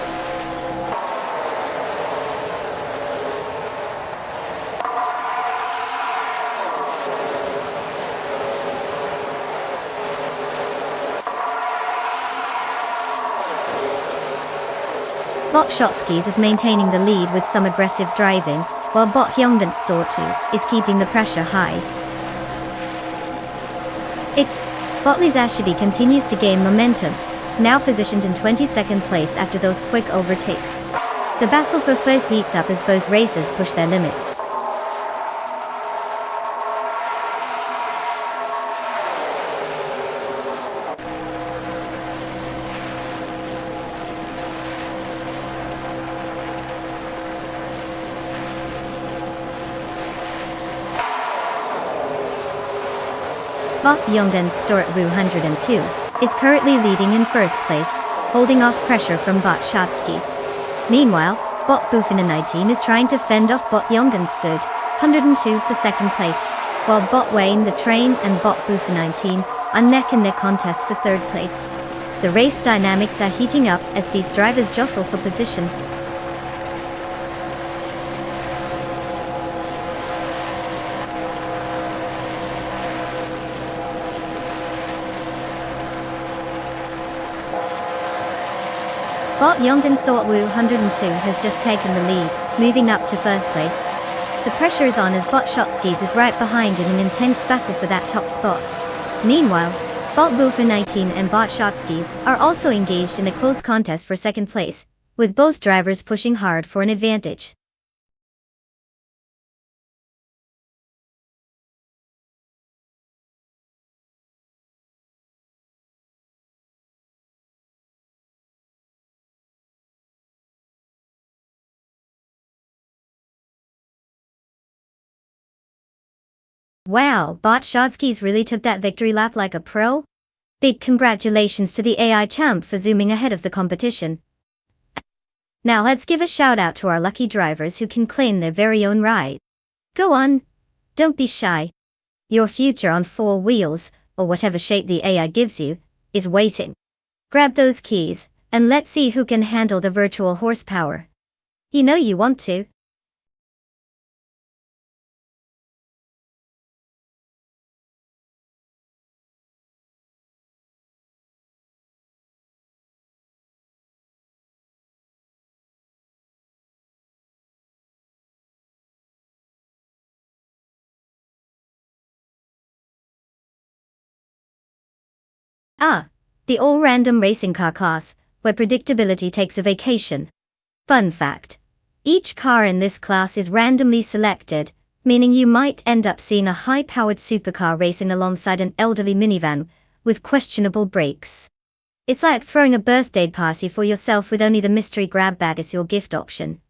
Bot Shotskis is maintaining the lead with some aggressive driving, while bot Jungenstore 2 is keeping the pressure high. Bot Lizashibi continues to gain momentum, now positioned in 22nd place after those quick overtakes. The battle for first heats up as both racers push their limits. Bot Jungens Stort 102 is currently leading in first place, holding off pressure from bot Shotskis. Meanwhile, bot Buffin 19 is trying to fend off bot Jungens Sud 102 for second place, while bot Wayne the Train and bot Buffin 19 are neck and neck contest for third place. The race dynamics are heating up as these drivers jostle for position. Bot Nonstop 102 has just taken the lead, moving up to first place. The pressure is on as Bot Shotskis is right behind in an intense battle for that top spot. Meanwhile, Bot Wolfer 19 and Bot Shotskis are also engaged in a close contest for second place, with both drivers pushing hard for an advantage. Wow, Bot Shotskis really took that victory lap like a pro? Big congratulations to the AI champ for zooming ahead of the competition. Now let's give a shout out to our lucky drivers who can claim their very own ride. Go on, don't be shy. Your future on four wheels, or whatever shape the AI gives you, is waiting. Grab those keys, and let's see who can handle the virtual horsepower. You know you want to. The all-random racing car class, where predictability takes a vacation. Fun fact. Each car in this class is randomly selected, meaning you might end up seeing a high-powered supercar racing alongside an elderly minivan with questionable brakes. It's like throwing a birthday party for yourself with only the mystery grab bag as your gift option.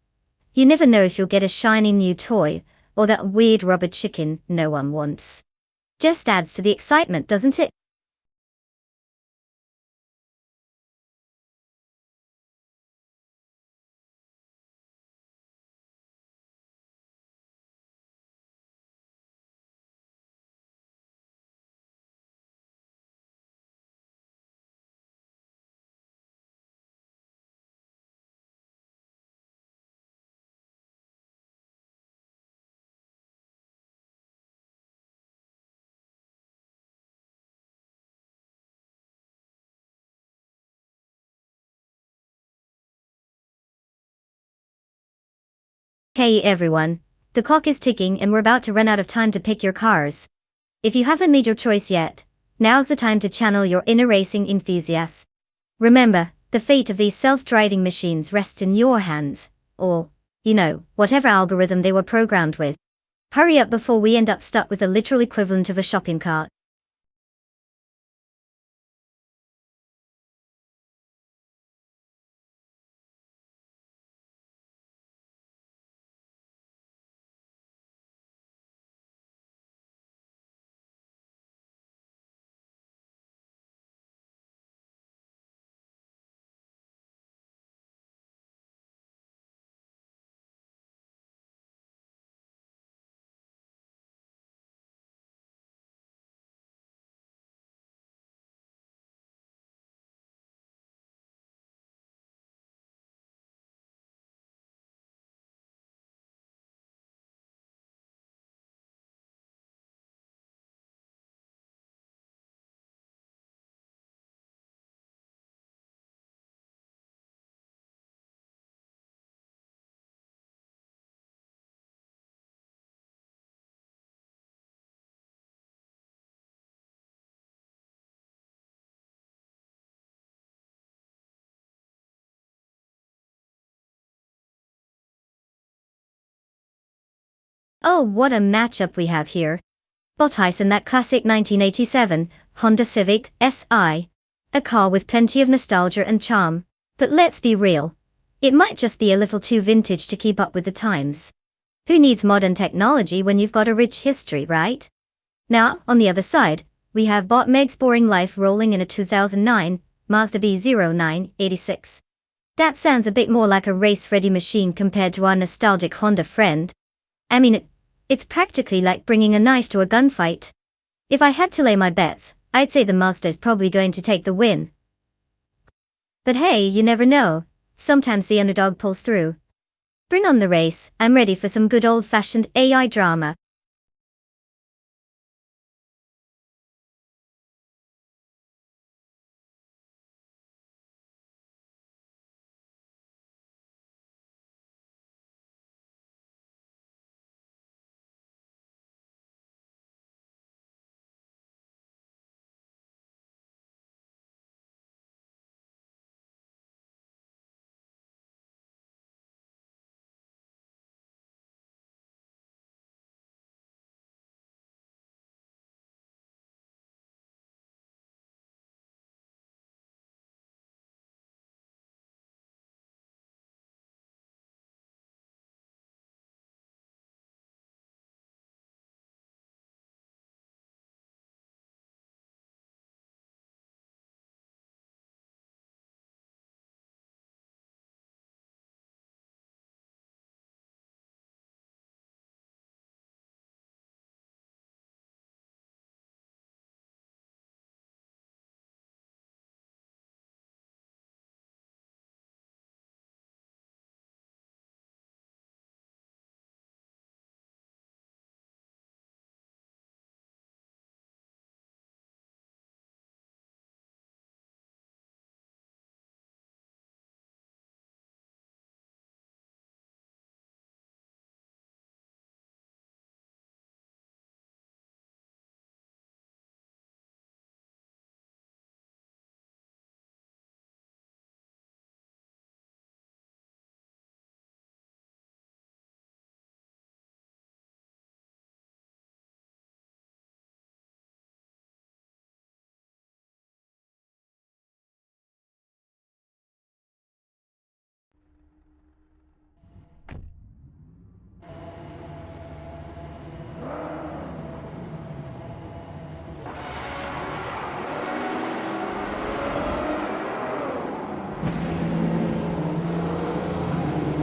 You never know if you'll get a shiny new toy, or that weird rubber chicken no one wants. Just adds to the excitement, doesn't it? Hey everyone, the clock is ticking and we're about to run out of time to pick your cars. If you haven't made your choice yet, now's the time to channel your inner racing enthusiast. Remember, the fate of these self-driving machines rests in your hands, or, whatever algorithm they were programmed with. Hurry up before we end up stuck with the literal equivalent of a shopping cart. Oh, what a matchup we have here. Bottas in that classic 1987 Honda Civic SI. A car with plenty of nostalgia and charm. But let's be real. It might just be a little too vintage to keep up with the times. Who needs modern technology when you've got a rich history, right? Now, on the other side, we have Bot Meg's boring life rolling in a 2009 Mazda B0986. That sounds a bit more like a race-ready machine compared to our nostalgic Honda friend. I mean, it's practically like bringing a knife to a gunfight. If I had to lay my bets, I'd say the Mazda's probably going to take the win. But hey, you never know. Sometimes the underdog pulls through. Bring on the race, I'm ready for some good old-fashioned AI drama.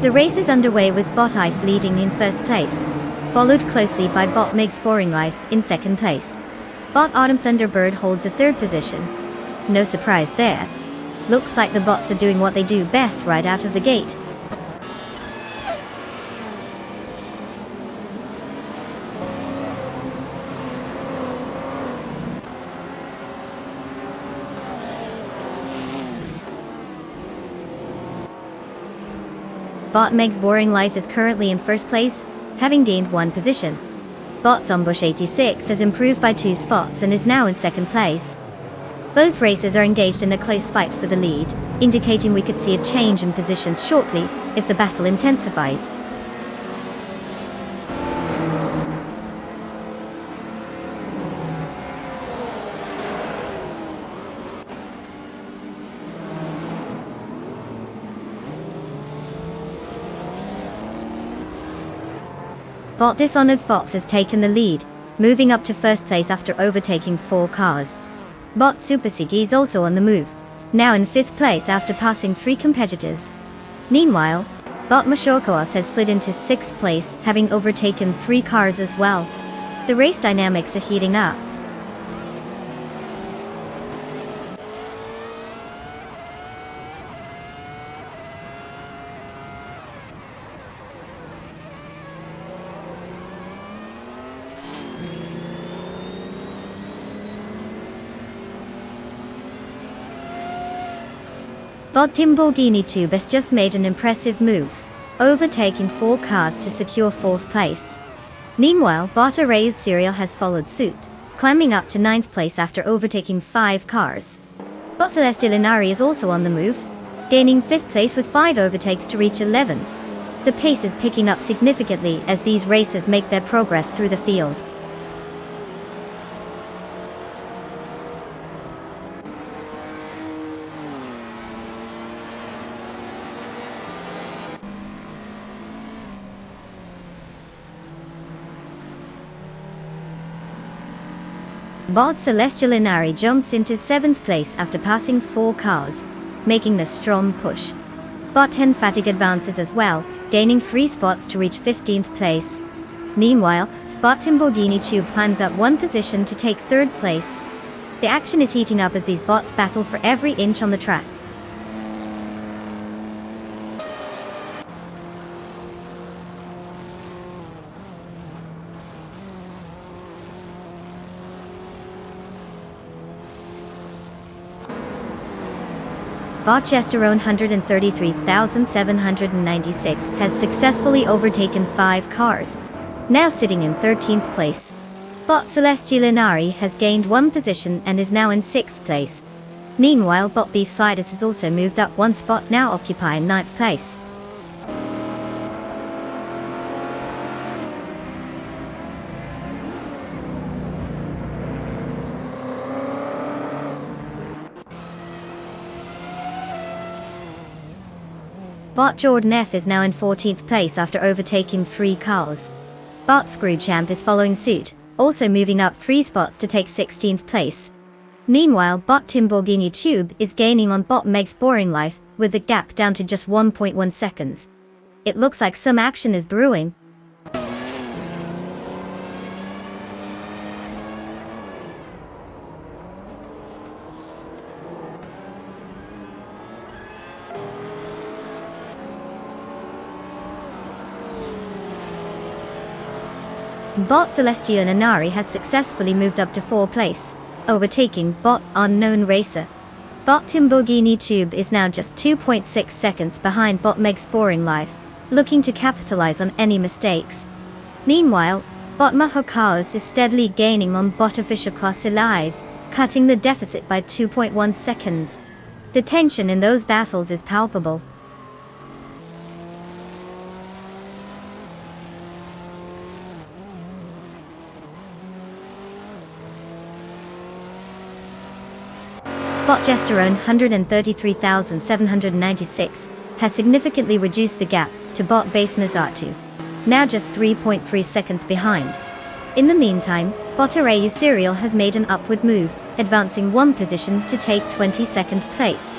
The race is underway with Bot Ice leading in first place, followed closely by Bot Meg's Boring Life in second place. Bot Autumn Thunderbird holds a third position. No surprise there. Looks like the bots are doing what they do best right out of the gate. Bot Meg's Boring Life is currently in first place, having gained one position. Bot's Ambush 86 has improved by 2 spots and is now in second place. Both races are engaged in a close fight for the lead, indicating we could see a change in positions shortly if the battle intensifies. Bot Dishonored Fox has taken the lead, moving up to first place after overtaking 4 cars. Bot Super Siggy is also on the move, now in 5th place after passing 3 competitors. Meanwhile, Bot Mashokoas has slid into 6th place, having overtaken 3 cars as well. The race dynamics are heating up. Bot Timborghini Tube has just made an impressive move, overtaking 4 cars to secure 4th place. Meanwhile, Bot Array's Serial has followed suit, climbing up to 9th place after overtaking 5 cars. Bot Celestial Inari is also on the move, gaining 5th place with 5 overtakes to reach 11. The pace is picking up significantly as these racers make their progress through the field. Bot Celestial Inari jumps into 7th place after passing 4 cars, making a strong push. Bot Hen Fatigue advances as well, gaining 3 spots to reach 15th place. Meanwhile, Bot Timborghini Tube climbs up 1 position to take 3rd place. The action is heating up as these bots battle for every inch on the track. Bot Gesterone 133,796 has successfully overtaken 5 cars, now sitting in 13th place. Bot Celestial Inari has gained 1 position and is now in 6th place. Meanwhile, Bot Beef Sidus has also moved up 1 spot, now occupying 9th place. Bot Jordan F is now in 14th place after overtaking 3 cars. Bot Screwchamp is following suit, also moving up 3 spots to take 16th place. Meanwhile, Bot Timborghini Tube is gaining on Bot Meg's Boring Life, with the gap down to just 1.1 seconds. It looks like some action is brewing. Bot Celestial Inari has successfully moved up to 4th place, overtaking Bot Unknown Racer. Bot Timborghini Tube is now just 2.6 seconds behind Bot Meg's Boring Life, looking to capitalize on any mistakes. Meanwhile, Bot Mahokaos is steadily gaining on Bot Official Class Alive, cutting the deficit by 2.1 seconds. The tension in those battles is palpable. Bot Gesterone 133,796 has significantly reduced the gap to Bot Base Nazatu, now just 3.3 seconds behind. In the meantime, Bot Arayu Serial has made an upward move, advancing 1 position to take 22nd place.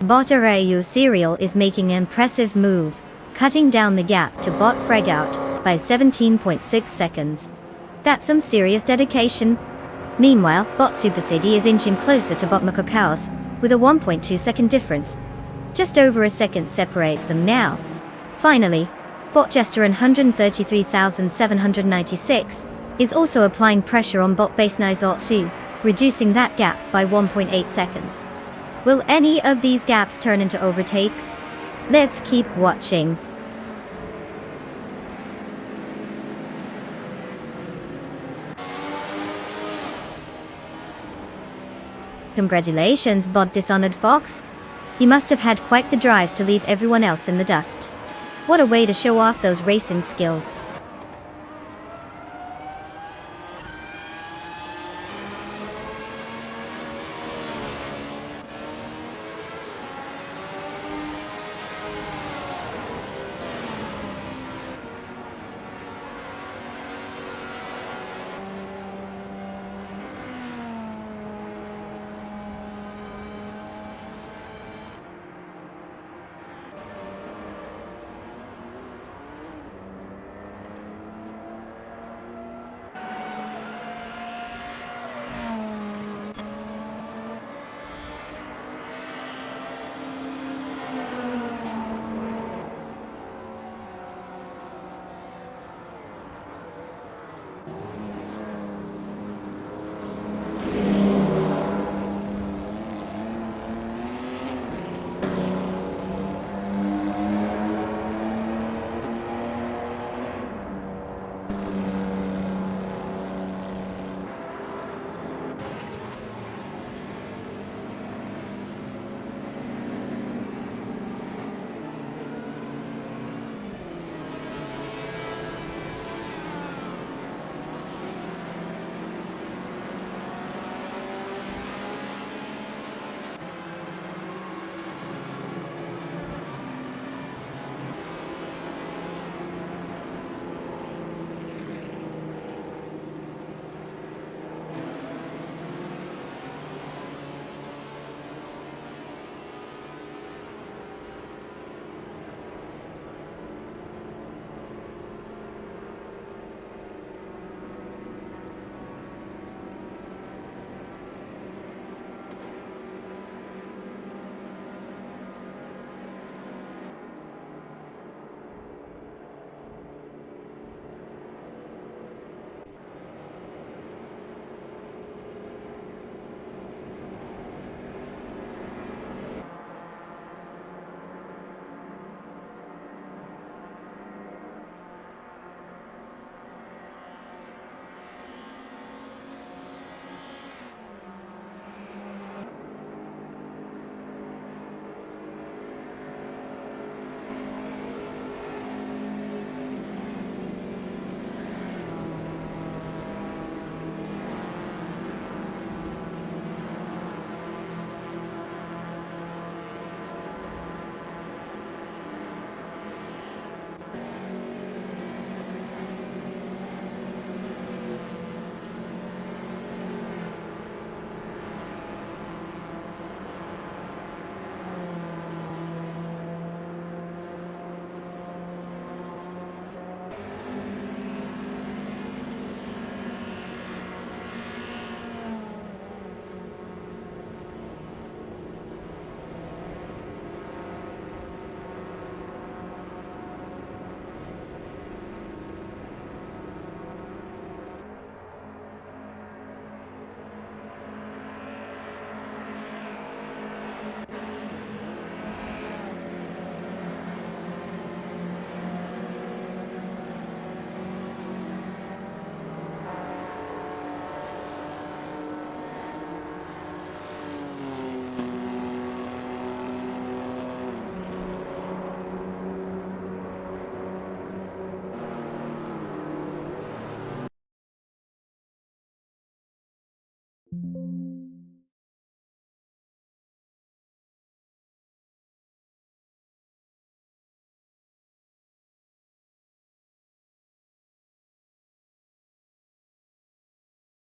Bot Arayu Serial is making an impressive move, cutting down the gap to Bot Fregout by 17.6 seconds. That's some serious dedication. Meanwhile, Bot Supercity is inching closer to Bot Makokaos, with a 1.2 second difference. Just over a second separates them now. Finally, Bot Jester 133,796 is also applying pressure on Bot Base Nizotsu, reducing that gap by 1.8 seconds. Will any of these gaps turn into overtakes? Let's keep watching. Congratulations, Bot Dishonored Fox. You must have had quite the drive to leave everyone else in the dust. What a way to show off those racing skills.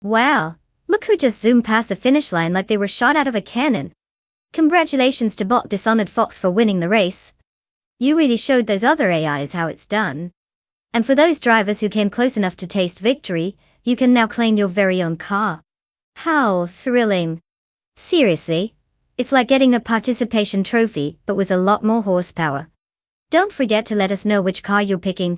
Wow, look who just zoomed past the finish line like they were shot out of a cannon. Congratulations to bot Dishonored Fox for winning the race. You really showed those other AIs how it's done. And for those drivers who came close enough to taste victory, you can now claim your very own car. How thrilling. Seriously, it's like getting a participation trophy, but with a lot more horsepower. Don't forget to let us know which car you're picking.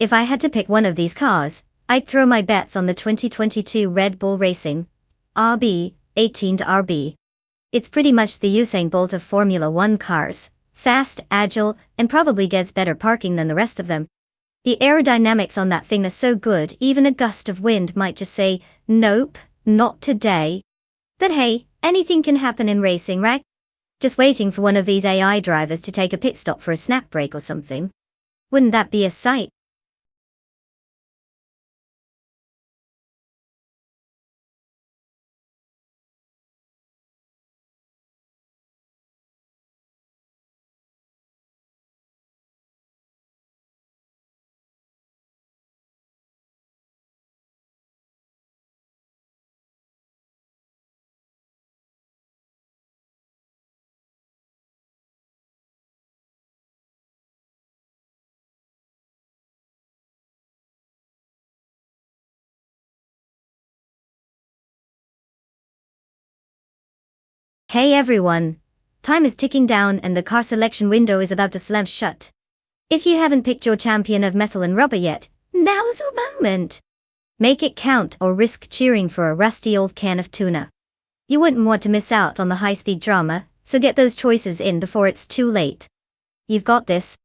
If I had to pick one of these cars, I'd throw my bets on the 2022 Red Bull Racing RB18 to RB. It's pretty much the Usain Bolt of Formula One cars, fast, agile, and probably gets better parking than the rest of them. The aerodynamics on that thing are so good, even a gust of wind might just say, nope, not today. But hey, anything can happen in racing, right? Just waiting for one of these AI drivers to take a pit stop for a snack break or something. Wouldn't that be a sight? Hey everyone! Time is ticking down and the car selection window is about to slam shut. If you haven't picked your champion of metal and rubber yet, now's the moment! Make it count or risk cheering for a rusty old can of tuna. You wouldn't want to miss out on the high-speed drama, so get those choices in before it's too late. You've got this.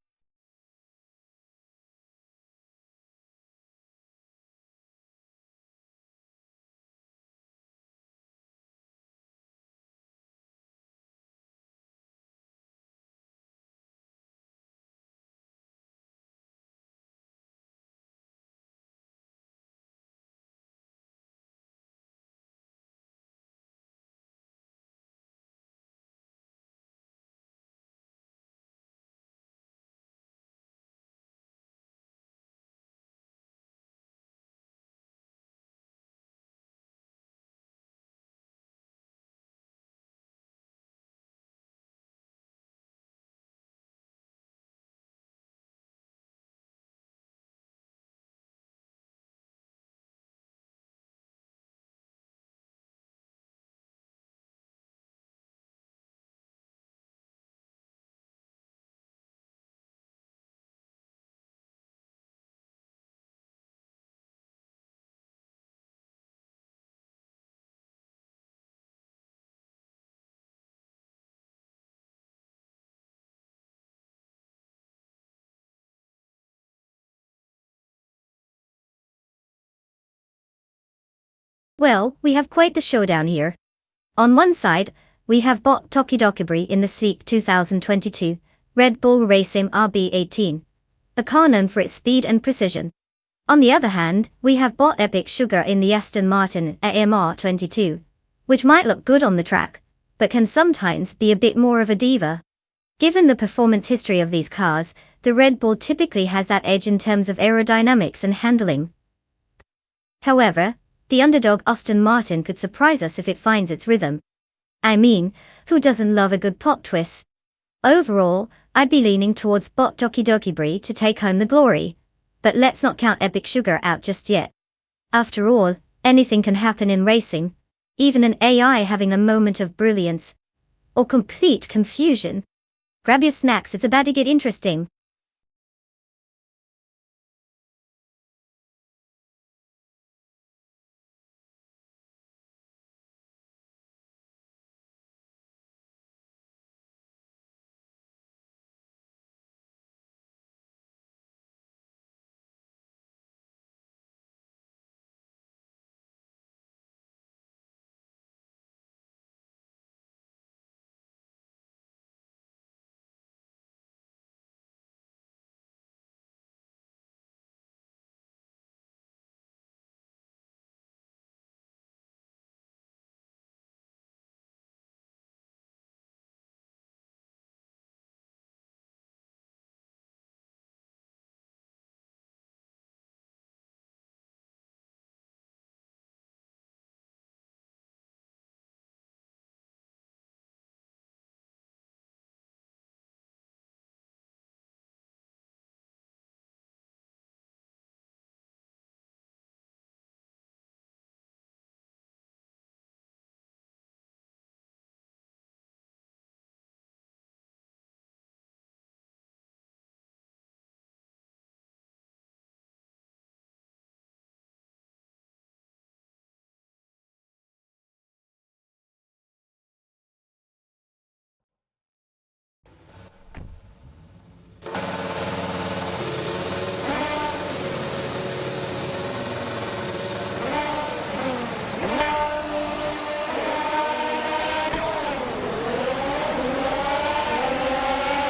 Well, we have quite the showdown here. On one side, we have bot Tokidokibri in the sleek 2022 Red Bull Racing RB18, a car known for its speed and precision. On the other hand, we have bot Epic Sugar in the Aston Martin AMR22, which might look good on the track, but can sometimes be a bit more of a diva. Given the performance history of these cars, the Red Bull typically has that edge in terms of aerodynamics and handling. However, the underdog Aston Martin could surprise us if it finds its rhythm. I mean, who doesn't love a good plot twist? Overall, I'd be leaning towards Bot Doki Doki Brie to take home the glory. But let's not count Epic Sugar out just yet. After all, anything can happen in racing, even an AI having a moment of brilliance. Or complete confusion. Grab your snacks, it's about to get interesting.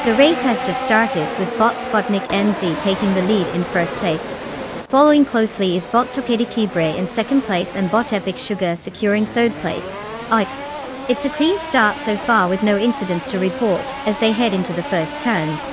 The race has just started, with Bot Sputnik NZ taking the lead in first place. Following closely is Bot Tokedi Kibre in second place and Bot Epic Sugar securing third place. It's a clean start so far with no incidents to report as they head into the first turns.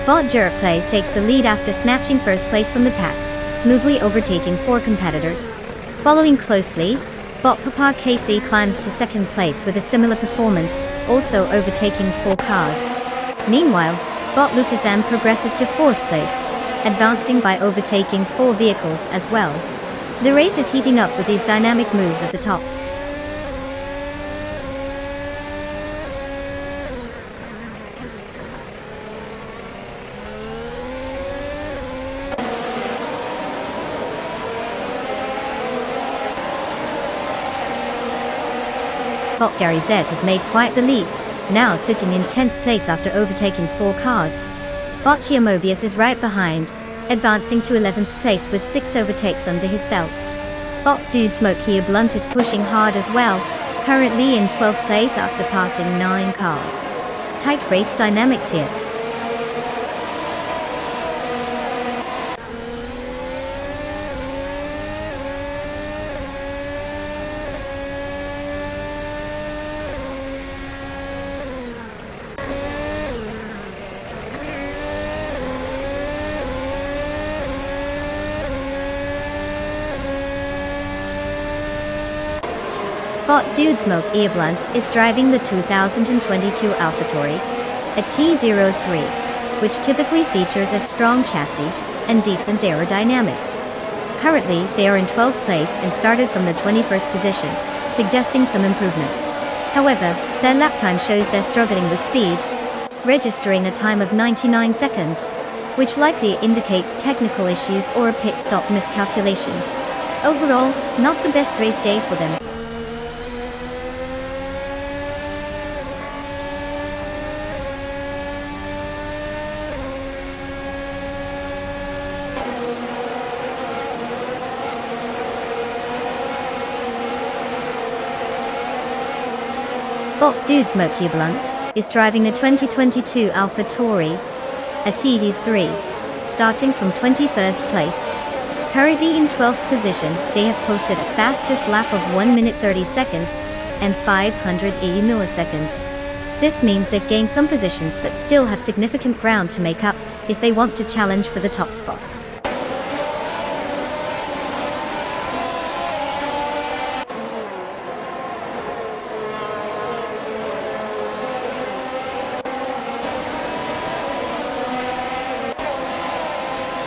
Bot Jerkplays takes the lead after snatching first place from the pack, smoothly overtaking 4 competitors. Following closely, Bot Papa KC climbs to second place with a similar performance, also overtaking 4 cars. Meanwhile, Bot Lucasam progresses to 4th place, advancing by overtaking 4 vehicles as well. The race is heating up with these dynamic moves at the top. Bot Gary Z has made quite the leap, now sitting in 10th place after overtaking 4 cars. Bot Chia Mobius is right behind, advancing to 11th place with 6 overtakes under his belt. Bot Dude Smoke Here Blunt is pushing hard as well, currently in 12th place after passing 9 cars. Tight race dynamics here. Bot Dude Smoke Ear Blunt is driving the 2022 AlphaTauri, a T03, which typically features a strong chassis and decent aerodynamics. Currently, they are in 12th place and started from the 21st position, suggesting some improvement. However, their lap time shows they're struggling with speed, registering a time of 99 seconds, which likely indicates technical issues or a pit stop miscalculation. Overall, not the best race day for them. Bot Dude Smoke Here Blunt is driving the 2022 AlphaTauri, a TD3, starting from 21st place. Currently in 12th position, they have posted a fastest lap of 1 minute 30 seconds and 580 milliseconds. This means they've gained some positions but still have significant ground to make up if they want to challenge for the top spots.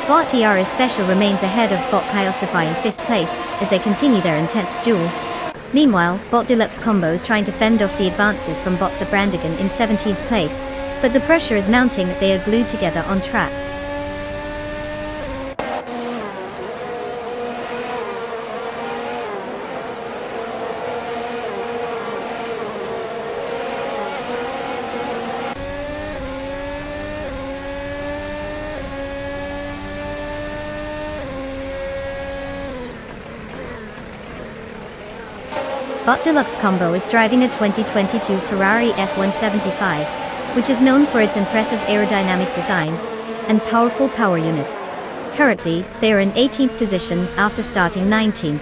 Bot ERS Special remains ahead of Bot Kyosify in 5th place as they continue their intense duel. Meanwhile, Bot Deluxe Combo is trying to fend off the advances from Bot Zabrandigan in 17th place, but the pressure is mounting that they are glued together on track. Bot Deluxe Combo is driving a 2022 Ferrari F175, which is known for its impressive aerodynamic design and powerful power unit. Currently, they are in 18th position after starting 19th.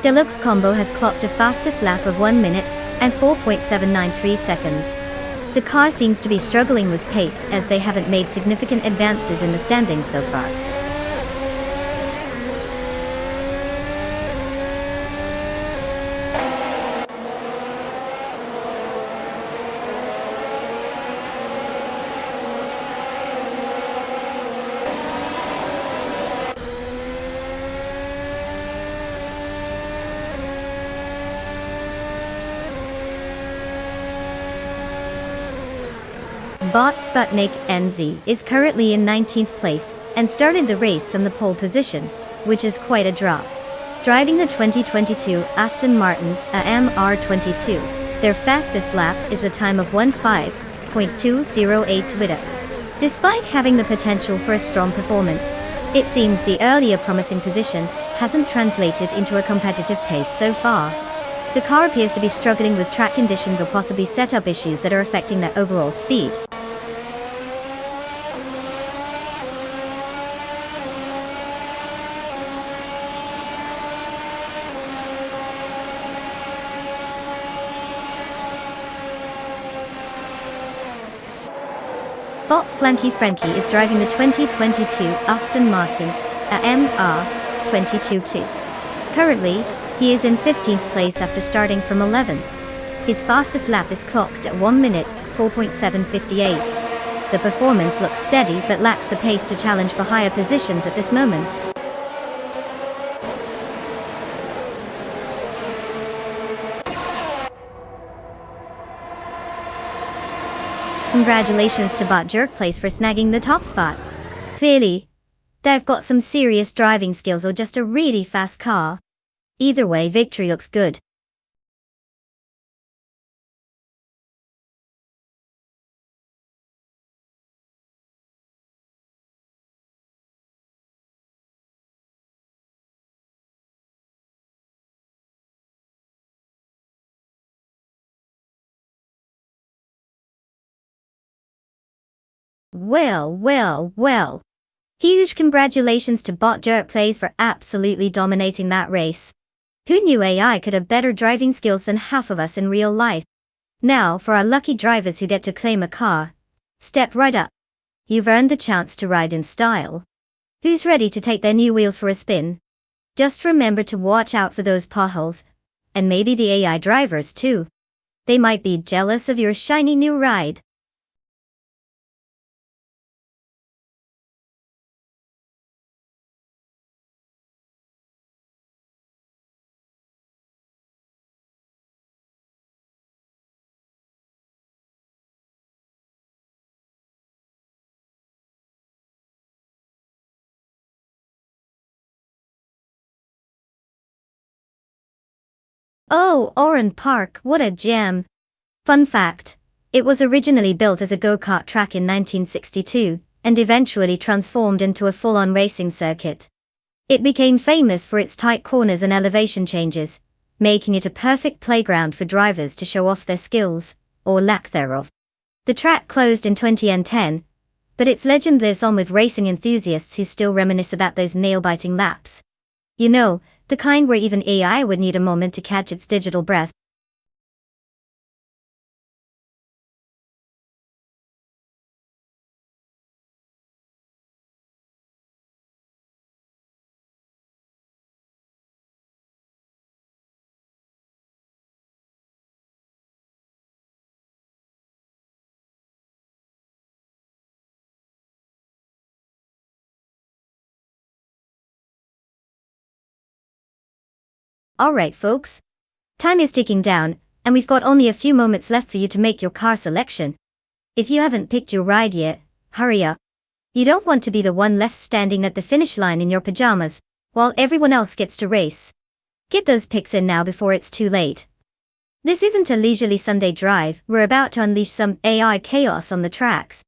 Deluxe Combo has clocked a fastest lap of 1 minute and 4.793 seconds. The car seems to be struggling with pace as they haven't made significant advances in the standings so far. Bot Sputnik NZ is currently in 19th place and started the race from the pole position, which is quite a drop. Driving the 2022 Aston Martin AMR22, their fastest lap is a time of 15.208 Twitter. Despite having the potential for a strong performance, it seems the earlier promising position hasn't translated into a competitive pace so far. The car appears to be struggling with track conditions or possibly setup issues that are affecting their overall speed. Bot Flanky Frankie is driving the 2022 Aston Martin AMR22. Currently, he is in 15th place after starting from 11th. His fastest lap is clocked at 1 minute, 4.758. The performance looks steady but lacks the pace to challenge for higher positions at this moment. Congratulations to Bot Jerkplace for snagging the top spot. Clearly, they've got some serious driving skills or just a really fast car. Either way, victory looks good. Well. Huge congratulations to Bot Jerkplace for absolutely dominating that race. Who knew AI could have better driving skills than half of us in real life? Now, for our lucky drivers who get to claim a car. Step right up. You've earned the chance to ride in style. Who's ready to take their new wheels for a spin? Just remember to watch out for those potholes. And maybe the AI drivers too. They might be jealous of your shiny new ride. Oh, Oran Park, what a gem. Fun fact, it was originally built as a go-kart track in 1962, and eventually transformed into a full-on racing circuit. It became famous for its tight corners and elevation changes, making it a perfect playground for drivers to show off their skills, or lack thereof. The track closed in 2010, but its legend lives on with racing enthusiasts who still reminisce about those nail-biting laps. You know, the kind where even AI would need a moment to catch its digital breath. Alright folks, time is ticking down, and we've got only a few moments left for you to make your car selection. If you haven't picked your ride yet, hurry up. You don't want to be the one left standing at the finish line in your pajamas, while everyone else gets to race. Get those picks in now before it's too late. This isn't a leisurely Sunday drive, we're about to unleash some AI chaos on the tracks.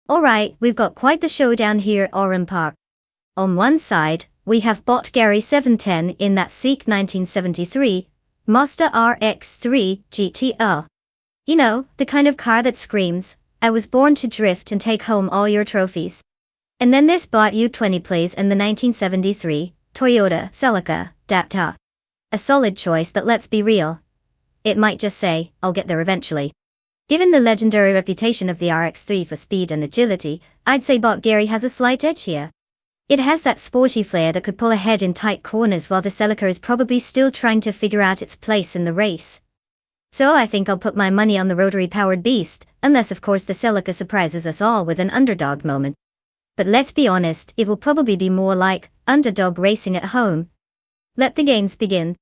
Alright, we've got quite the showdown here at Oran Park. On one side, we have bot Gary 710 in that sleek 1973 Mazda RX-3 GTR. You know, the kind of car that screams, I was born to drift and take home all your trophies. And then this bot U20 plays in the 1973 Toyota Celica Daptar. A solid choice, but let's be real. It might just say, I'll get there eventually. Given the legendary reputation of the RX-3 for speed and agility, I'd say bot Gary has a slight edge here. It has that sporty flair that could pull ahead in tight corners while the Celica is probably still trying to figure out its place in the race. So I think I'll put my money on the rotary-powered beast, unless of course the Celica surprises us all with an underdog moment. But let's be honest, it will probably be more like underdog racing at home. Let the games begin.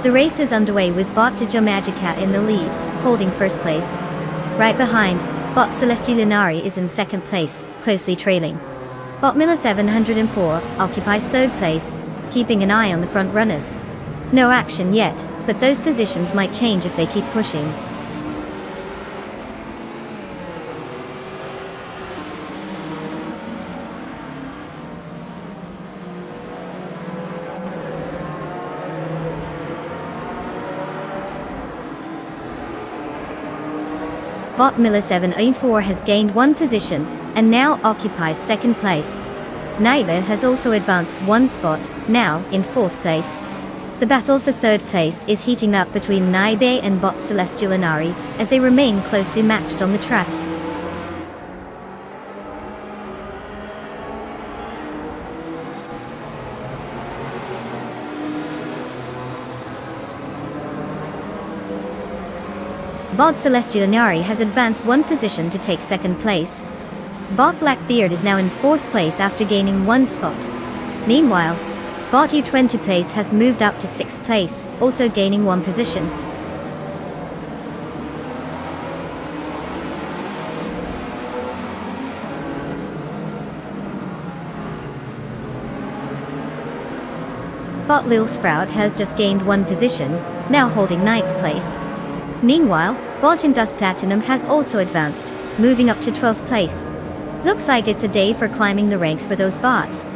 The race is underway with Bot Dijo Magica in the lead, holding first place. Right behind, Bot Celeste Linari is in second place, closely trailing. Bot Miller 704 occupies third place, keeping an eye on the front runners. No action yet, but those positions might change if they keep pushing. Bot Miller 704 has gained one position, and now occupies second place. Naiba has also advanced one spot, now in fourth place. The battle for third place is heating up between Naibe and Bot Celestial Inari, as they remain closely matched on the track. Bot Celestial Inari has advanced one position to take second place. Bot Blackbeard is now in fourth place after gaining one spot. Meanwhile, Bot U20 place has moved up to sixth place, also gaining one position. Bot Lil Sprout has just gained one position, now holding ninth place. Meanwhile, Bot Indus Platinum has also advanced, moving up to 12th place. Looks like it's a day for climbing the ranks for those bots.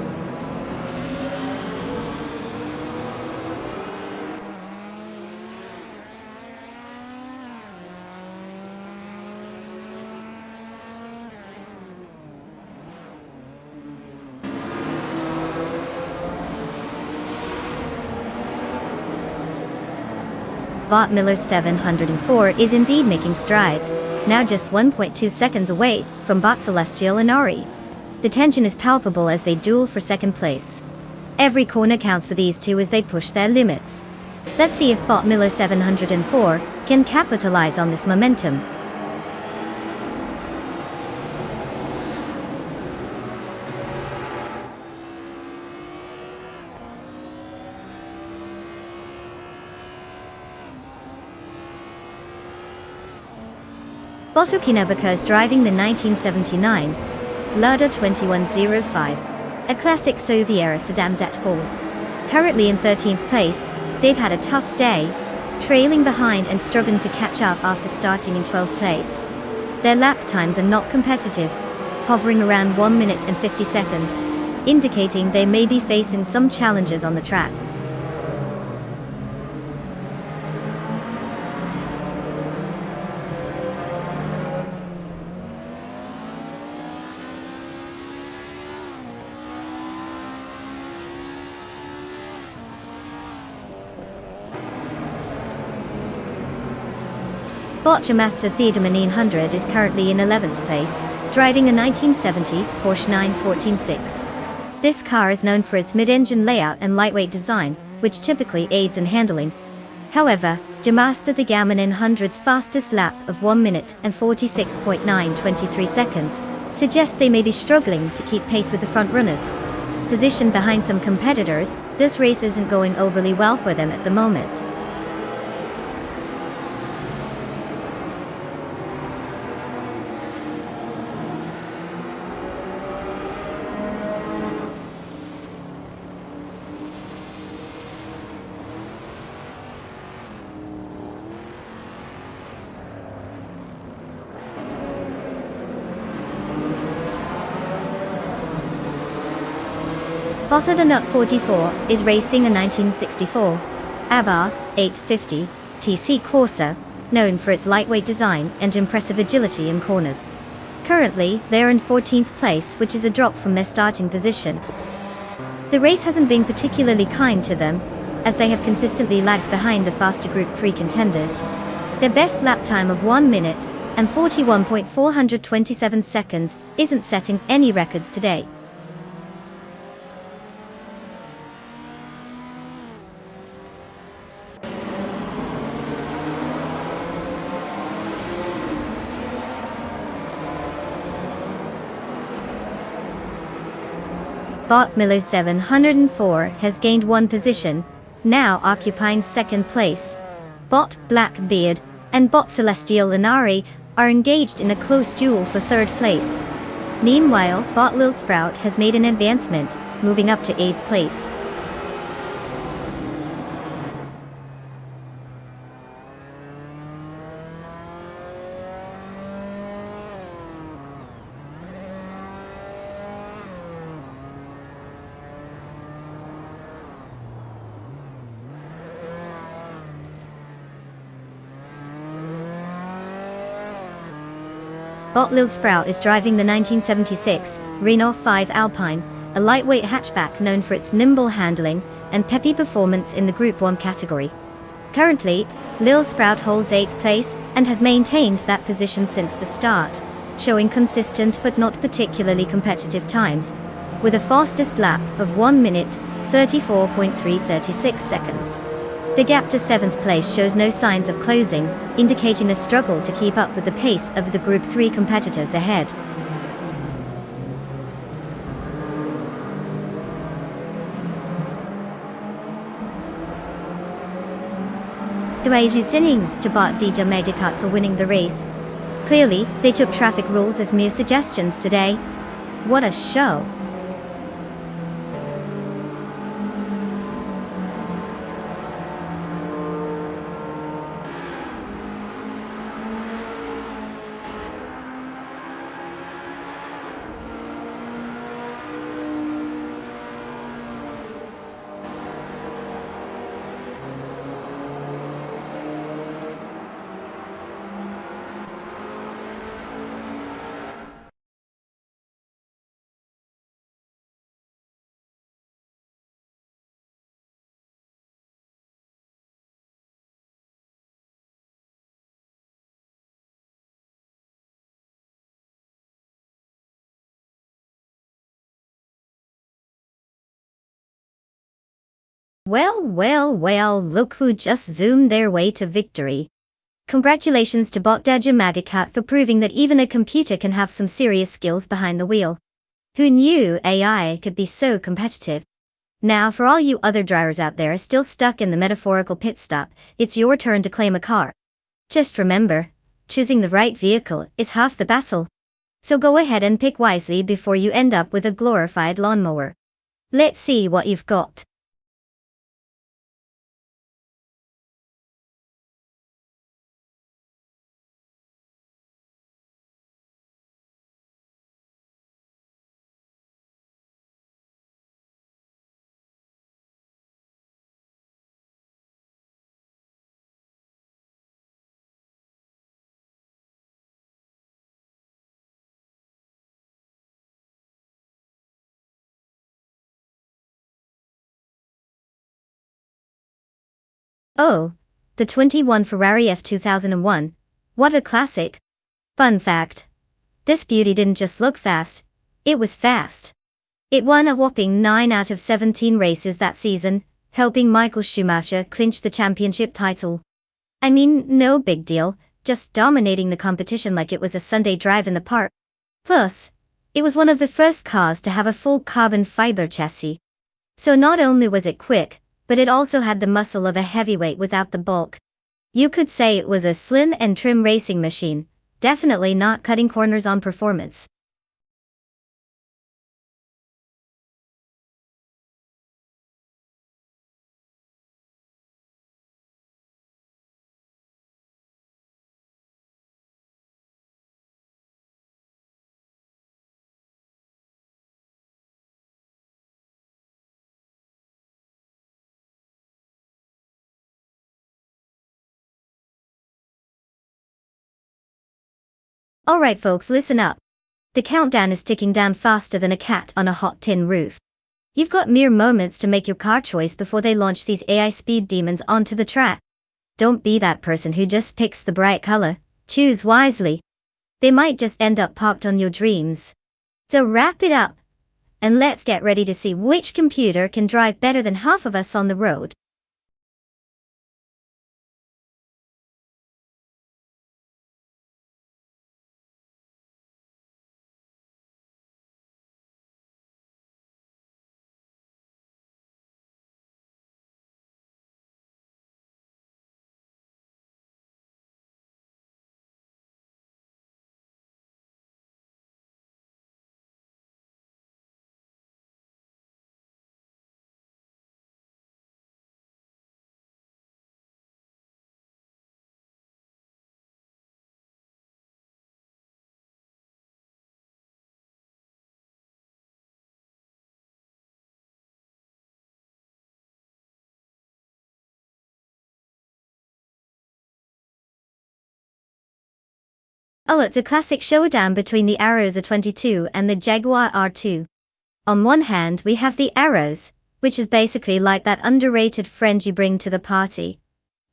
Bot Miller 704 is indeed making strides, now just 1.2 seconds away from Bot Celestial Inari. The tension is palpable as they duel for second place. Every corner counts for these two as they push their limits. Let's see if Bot Miller 704 can capitalize on this momentum. Bot Ukinabaka is driving the 1979 Lada 2105, a classic Soviet-era sedan dat hall. Currently in 13th place, they've had a tough day, trailing behind and struggling to catch up after starting in 12th place. Their lap times are not competitive, hovering around 1 minute and 50 seconds, indicating they may be facing some challenges on the track. Bot Jamasta Theodema 900 is currently in 11th place, driving a 1970 Porsche 914-6. This car is known for its mid-engine layout and lightweight design, which typically aids in handling. However, Jamasta the Gamma 900's fastest lap of 1 minute and 46.923 seconds suggests they may be struggling to keep pace with the front runners. Positioned behind some competitors, this race isn't going overly well for them at the moment. Botadonut 44 is racing a 1964 Abarth 850 TC Corsa, known for its lightweight design and impressive agility in corners. Currently, they are in 14th place, which is a drop from their starting position. The race hasn't been particularly kind to them, as they have consistently lagged behind the faster Group 3 contenders. Their best lap time of 1 minute and 41.427 seconds isn't setting any records today. Bot Miller 704 has gained one position, now occupying second place. Bot Blackbeard and Bot Celestial Linari are engaged in a close duel for third place. Meanwhile, Bot Lil Sprout has made an advancement, moving up to 8th place. Bot Lil Sprout is driving the 1976 Renault 5 Alpine, a lightweight hatchback known for its nimble handling and peppy performance in the Group 1 category. Currently, Lil Sprout holds 8th place and has maintained that position since the start, showing consistent but not particularly competitive times, with a fastest lap of 1 minute, 34.336 seconds. The gap to 7th place shows no signs of closing, indicating a struggle to keep up with the pace of the Group 3 competitors ahead. Congratulations to Bot DJ Megacut for winning the race. Clearly, they took traffic rules as mere suggestions today. What a show! Well, look who just zoomed their way to victory. Congratulations to Bot DJ Megacut for proving that even a computer can have some serious skills behind the wheel. Who knew AI could be so competitive? Now for all you other drivers out there still stuck in the metaphorical pit stop, it's your turn to claim a car. Just remember, choosing the right vehicle is half the battle. So go ahead and pick wisely before you end up with a glorified lawnmower. Let's see what you've got. Oh, the 21 Ferrari F2001. What a classic. Fun fact. This beauty didn't just look fast, it was fast. It won a whopping 9 out of 17 races that season, helping Michael Schumacher clinch the championship title. I mean, no big deal, just dominating the competition like it was a Sunday drive in the park. Plus, it was one of the first cars to have a full carbon fiber chassis. So not only was it quick, but it also had the muscle of a heavyweight without the bulk. You could say it was a slim and trim racing machine, definitely not cutting corners on performance. Alright folks, listen up. The countdown is ticking down faster than a cat on a hot tin roof. You've got mere moments to make your car choice before they launch these AI speed demons onto the track. Don't be that person who just picks the bright color. Choose wisely. They might just end up parked on your dreams. So wrap it up. And let's get ready to see which computer can drive better than half of us on the road. Oh, it's a classic showdown between the Arrows A22 and the Jaguar R2. On one hand, we have the Arrows, which is basically like that underrated friend you bring to the party.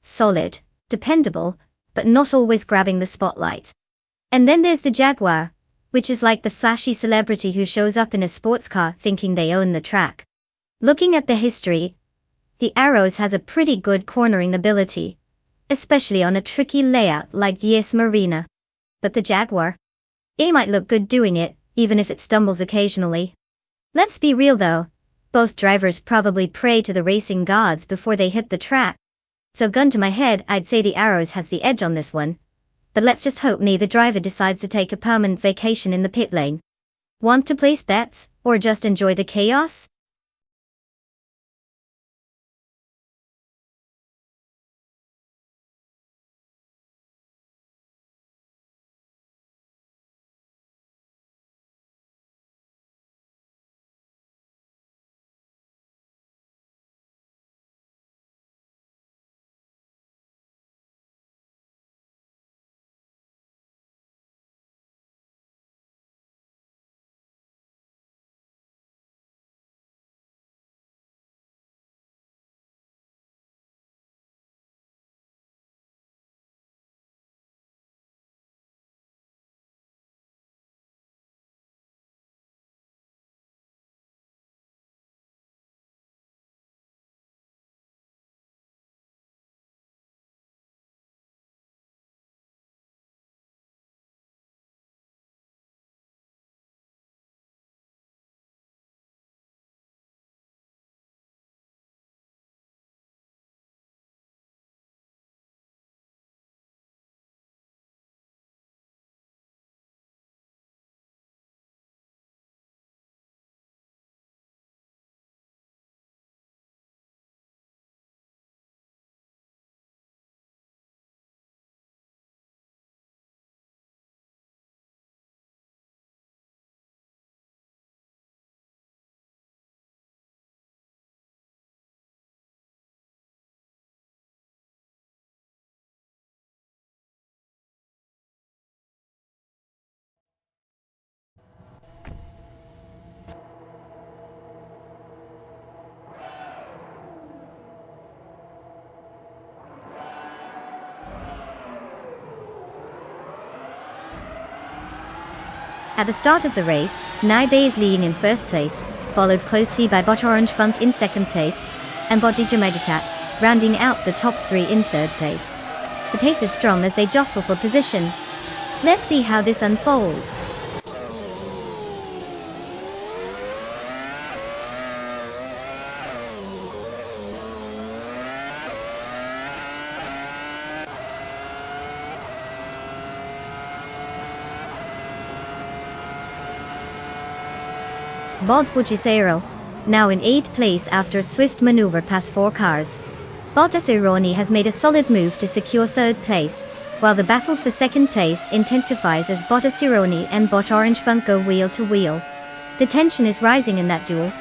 Solid, dependable, but not always grabbing the spotlight. And then there's the Jaguar, which is like the flashy celebrity who shows up in a sports car thinking they own the track. Looking at the history, the Arrows has a pretty good cornering ability, especially on a tricky layout like Yes Marina. But the Jaguar? It might look good doing it, even if it stumbles occasionally. Let's be real though, both drivers probably pray to the racing gods before they hit the track. So gun to my head, I'd say the Arrows has the edge on this one. But let's just hope neither driver decides to take a permanent vacation in the pit lane. Want to place bets, or just enjoy the chaos? At the start of the race, Naibe is leading in first place, followed closely by Bot Orange Funk in second place, and Bot DJ Majachat, rounding out the top three in third place. The pace is strong as they jostle for position. Let's see how this unfolds. Bot Buchisero, now in 8th place after a swift maneuver past 4 cars. Bot Asironi has made a solid move to secure 3rd place, while the battle for 2nd place intensifies as Bot Asironi and Bot Orange Funk go wheel to wheel. The tension is rising in that duel.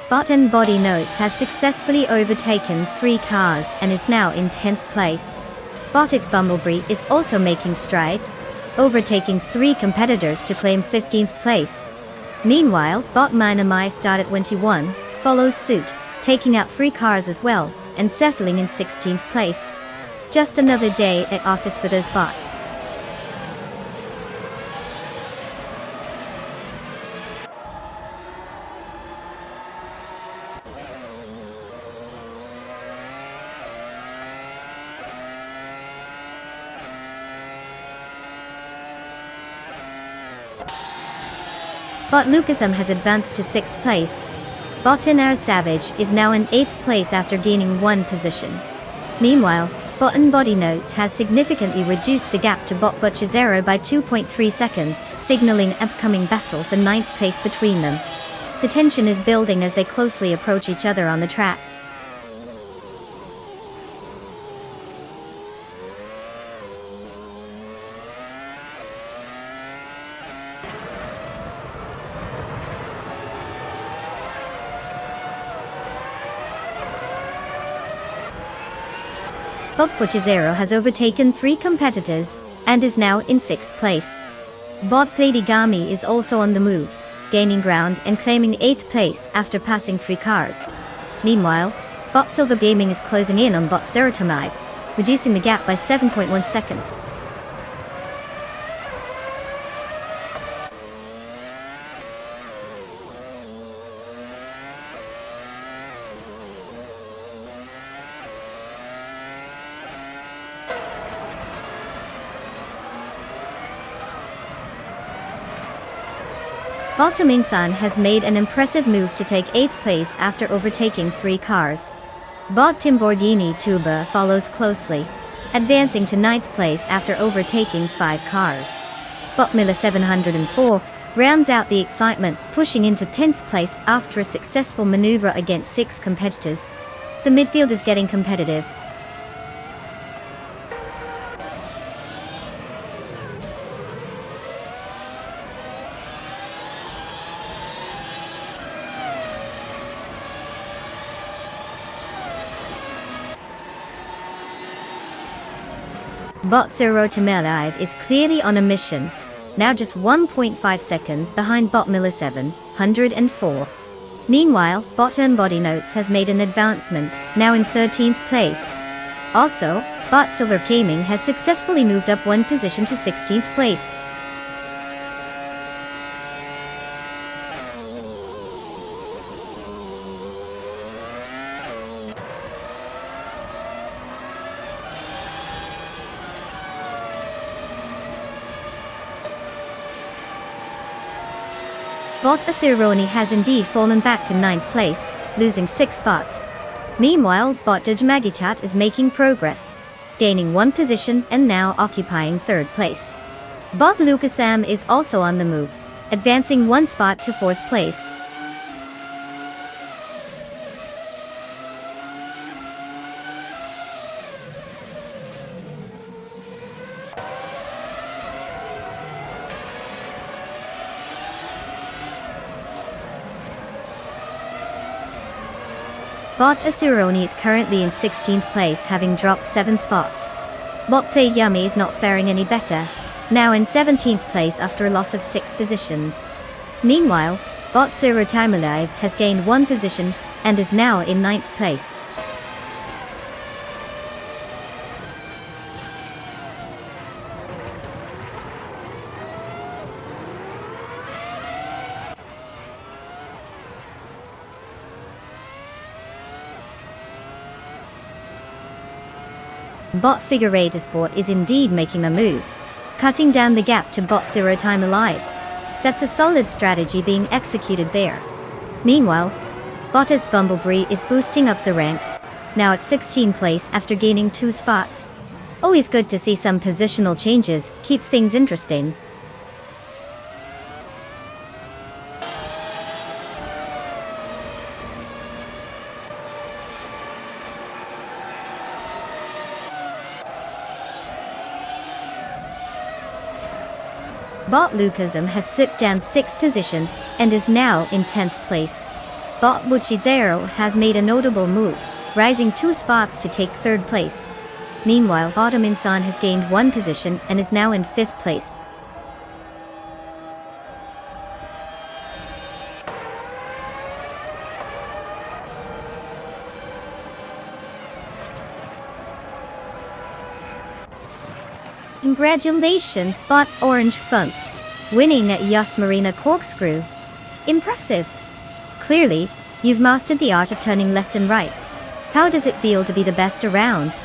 Bot and Body Notes has successfully overtaken 3 cars and is now in 10th place. Bot X Bumblebee is also making strides, overtaking 3 competitors to claim 15th place. Meanwhile, Bot Minamai start at 21, follows suit, taking out 3 cars as well, and settling in 16th place. Just another day at office for those bots. Bot Lucasum has advanced to 6th place. Bot Inar Savage is now in 8th place after gaining 1 position. Meanwhile, Bot and Body Notes has significantly reduced the gap to Bot Butchazero by 2.3 seconds, signaling upcoming battle for 9th place between them. The tension is building as they closely approach each other on the track. Bot Buchizero has overtaken 3 competitors and is now in 6th place. Bot Platigami is also on the move, gaining ground and claiming 8th place after passing 3 cars. Meanwhile, Bot Silver Gaming is closing in on Bot Serotomide, reducing the gap by 7.1 seconds. Bottom Insan has made an impressive move to take 8th place after overtaking 3 cars. Bot Timborghini Tuba follows closely, advancing to 9th place after overtaking 5 cars. Bot Miller 704 rounds out the excitement, pushing into 10th place after a successful maneuver against 6 competitors. The midfield is getting competitive. Bot Serotomide is clearly on a mission, now just 1.5 seconds behind Bot Miller 704. Meanwhile, Bot Body Notes has made an advancement, now in 13th place. Also, Bot Silver Gaming has successfully moved up 1 position to 16th place. Bot Asironi has indeed fallen back to 9th place, losing 6 spots. Meanwhile, Bot Digimagichat is making progress, gaining 1 position and now occupying 3rd place. Bot Lucasam is also on the move, advancing 1 spot to 4th place. Bot Asironi is currently in 16th place, having dropped 7 spots. Bot Play Yummy is not faring any better, now in 17th place after a loss of 6 positions. Meanwhile, Bot Zero Time Alive has gained 1 position and is now in 9th place. Bot Figurator Sport is indeed making a move, cutting down the gap to Bot Zero Time Alive. That's a solid strategy being executed there. Meanwhile, Bottas Bumblebee is boosting up the ranks, now at 16th place after gaining 2 spots. Always good to see some positional changes, keeps things interesting. Bot Lucasm has slipped down 6 positions and is now in 10th place. Bot Buchizero has made a notable move, rising 2 spots to take 3rd place. Meanwhile, Bottom Insan has gained 1 position and is now in 5th place. Congratulations, Bot Orange Funk, winning at Yas Marina Corkscrew. Impressive. Clearly, you've mastered the art of turning left and right. How does it feel to be the best around?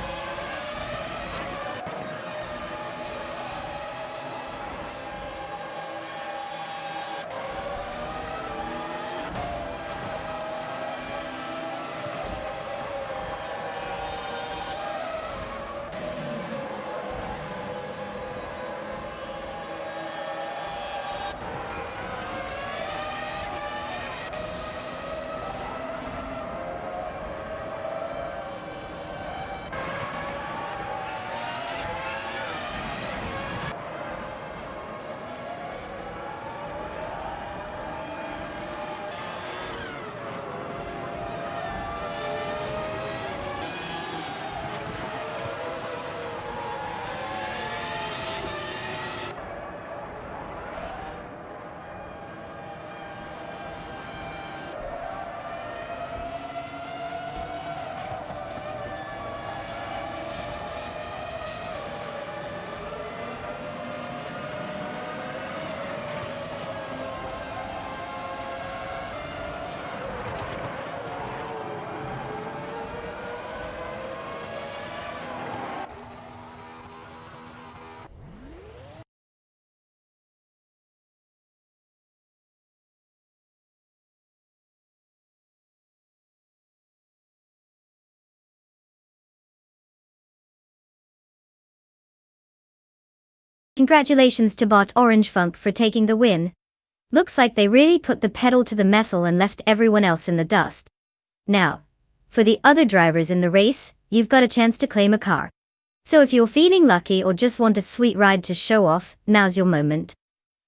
Congratulations to Bot Orange Funk for taking the win. Looks like they really put the pedal to the metal and left everyone else in the dust. Now, for the other drivers in the race, you've got a chance to claim a car. So if you're feeling lucky or just want a sweet ride to show off, now's your moment.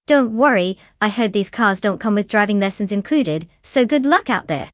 Don't worry, I heard these cars don't come with driving lessons included, so good luck out there.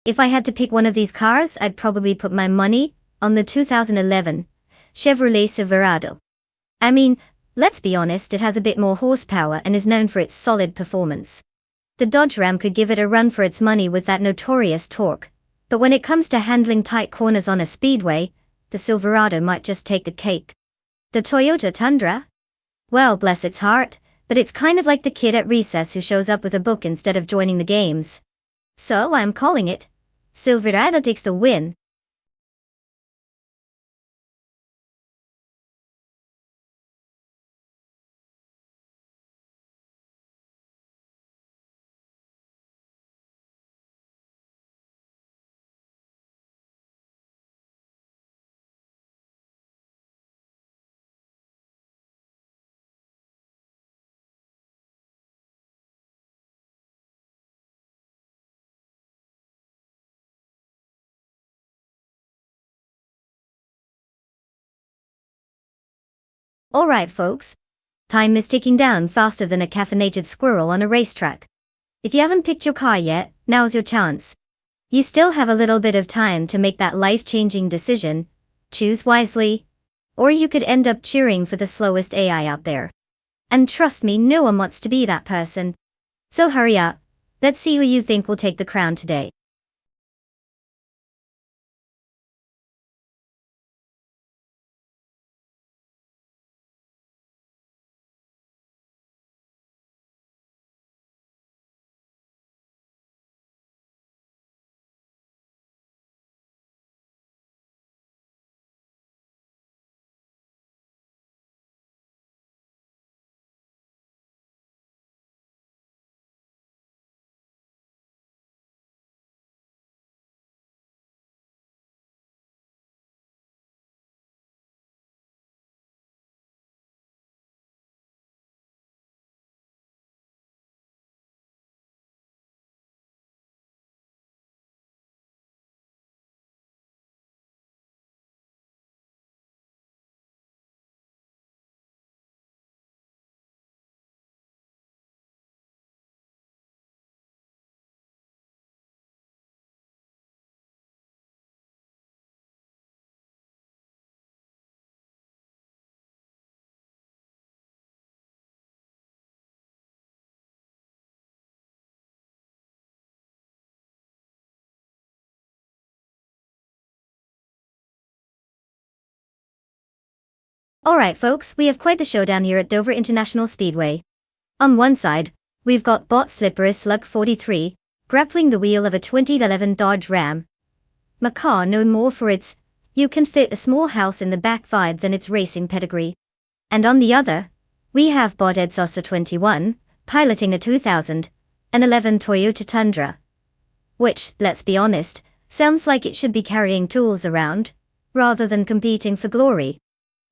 If I had to pick one of these cars, I'd probably put my money on the 2011 Chevrolet Silverado. I mean, let's be honest, it has a bit more horsepower and is known for its solid performance. The Dodge Ram could give it a run for its money with that notorious torque, but when it comes to handling tight corners on a speedway, the Silverado might just take the cake. The Toyota Tundra? Well, bless its heart, but it's kind of like the kid at recess who shows up with a book instead of joining the games. So I'm calling it. Silverado takes the win. Alright folks, time is ticking down faster than a caffeinated squirrel on a racetrack. If you haven't picked your car yet, now's your chance. You still have a little bit of time to make that life-changing decision. Choose wisely. Or you could end up cheering for the slowest AI out there. And trust me, no one wants to be that person. So hurry up. Let's see who you think will take the crown today. Alright folks, we have quite the showdown here at Dover International Speedway. On one side, we've got Bot Slippery Slug 43, grappling the wheel of a 2011 Dodge Ram. A car known more for its "you can fit a small house in the back" vibe than its racing pedigree. And on the other, we have Bot Ed Sosa 21, piloting a 2011 Toyota Tundra. Which, let's be honest, sounds like it should be carrying tools around, rather than competing for glory.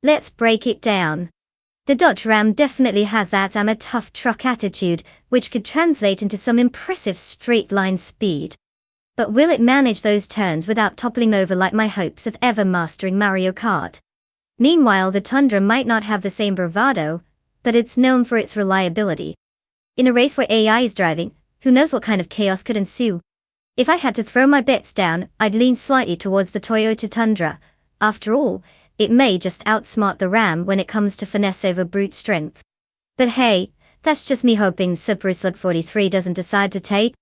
Let's break it down. The Dodge Ram definitely has that "I'm a tough truck" attitude, which could translate into some impressive straight-line speed. But will it manage those turns without toppling over like my hopes of ever mastering Mario Kart? Meanwhile, the Tundra might not have the same bravado, but it's known for its reliability. In a race where AI is driving, who knows what kind of chaos could ensue? If I had to throw my bets down, I'd lean slightly towards the Toyota Tundra. After all, it may just outsmart the Ram when it comes to finesse over brute strength. But hey, that's just me hoping Slippery Slug 43 doesn't decide to take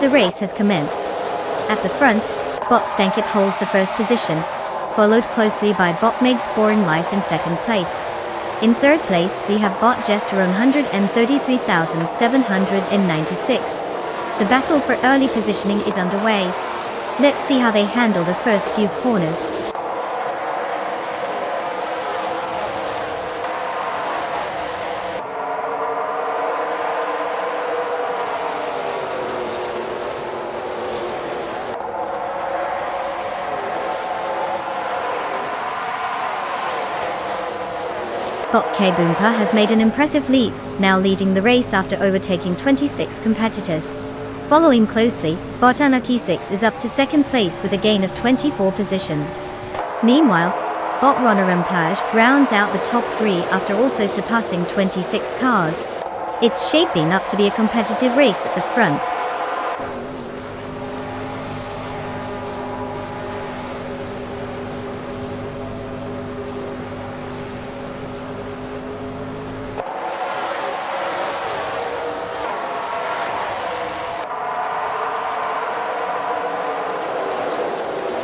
The race has commenced. At the front, Bot Stankit holds the first position, followed closely by Bot Meg's Boring Life in second place. In third place, we have Bot Jester 133,796. The battle for early positioning is underway. Let's see how they handle the first few corners. Bot K Boompa has made an impressive lead, now leading the race after overtaking 26 competitors. Following closely, Bot Anarchy 6 is up to second place with a gain of 24 positions. Meanwhile, Bot Ronarampage rounds out the top 3 after also surpassing 26 cars. It's shaping up to be a competitive race at the front.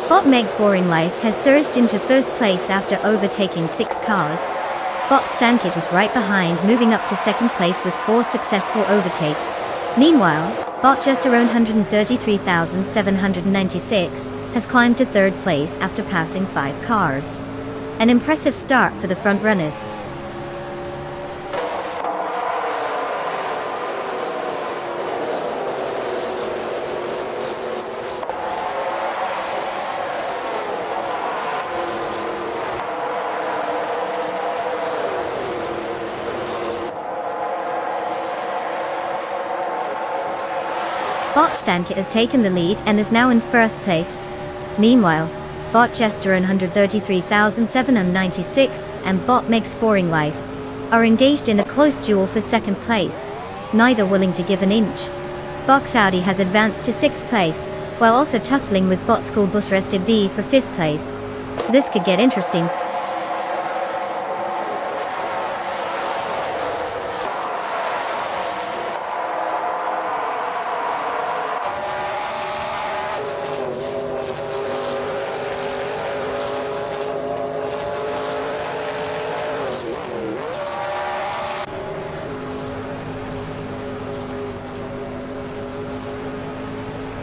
Bot Meg's Boring Life has surged into first place after overtaking 6 cars. Bot Stankit is right behind, moving up to second place with 4 successful overtakes. Meanwhile, Bot Jester 133,796 has climbed to third place after passing 5 cars. An impressive start for the front runners. Bot Stankit has taken the lead and is now in first place. Meanwhile, Bot Jester 133,796 and Bot Meg's Boring Life are engaged in a close duel for second place, neither willing to give an inch. Bot Cloudy has advanced to 6th place, while also tussling with Bot School Bus Rested V for 5th place. This could get interesting.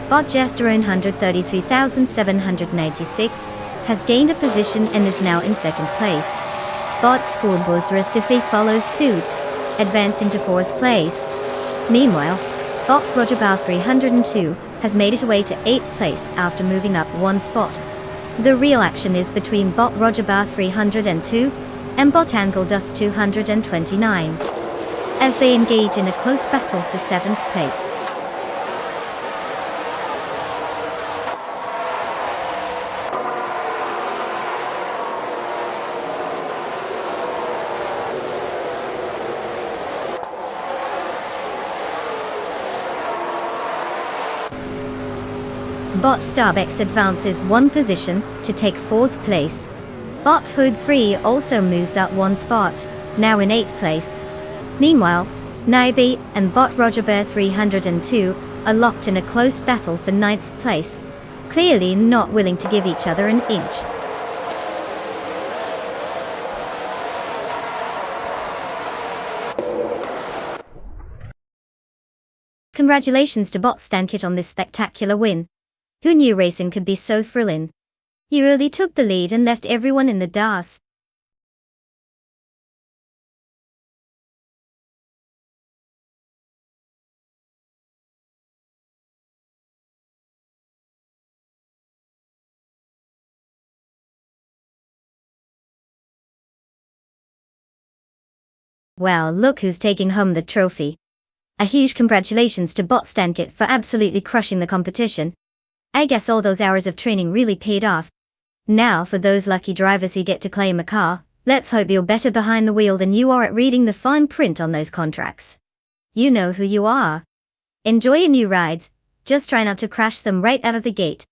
Bot Jester 133,796 has gained a position and is now in second place. Bot School Bus Restifi follows suit, advancing to fourth place. Meanwhile, Bot Rogerbau 302 has made it away to 8th place after moving up 1 spot. The real action is between Bot Rogerbau 302 and Bot Angle Dust 229, as they engage in a close battle for 7th place. Bot Starbex advances 1 position to take 4th place. Bot Hood Free also moves up 1 spot, now in 8th place. Meanwhile, Naibi and Bot Roger Bear 302 are locked in a close battle for 9th place, clearly not willing to give each other an inch. Congratulations to Bot Stankit on this spectacular win. Who knew racing could be so thrilling? You really took the lead and left everyone in the dust. Well, look who's taking home the trophy. A huge congratulations to Bot Stankit for absolutely crushing the competition. I guess all those hours of training really paid off. Now for those lucky drivers who get to claim a car, let's hope you're better behind the wheel than you are at reading the fine print on those contracts. You know who you are. Enjoy your new rides, just try not to crash them right out of the gate.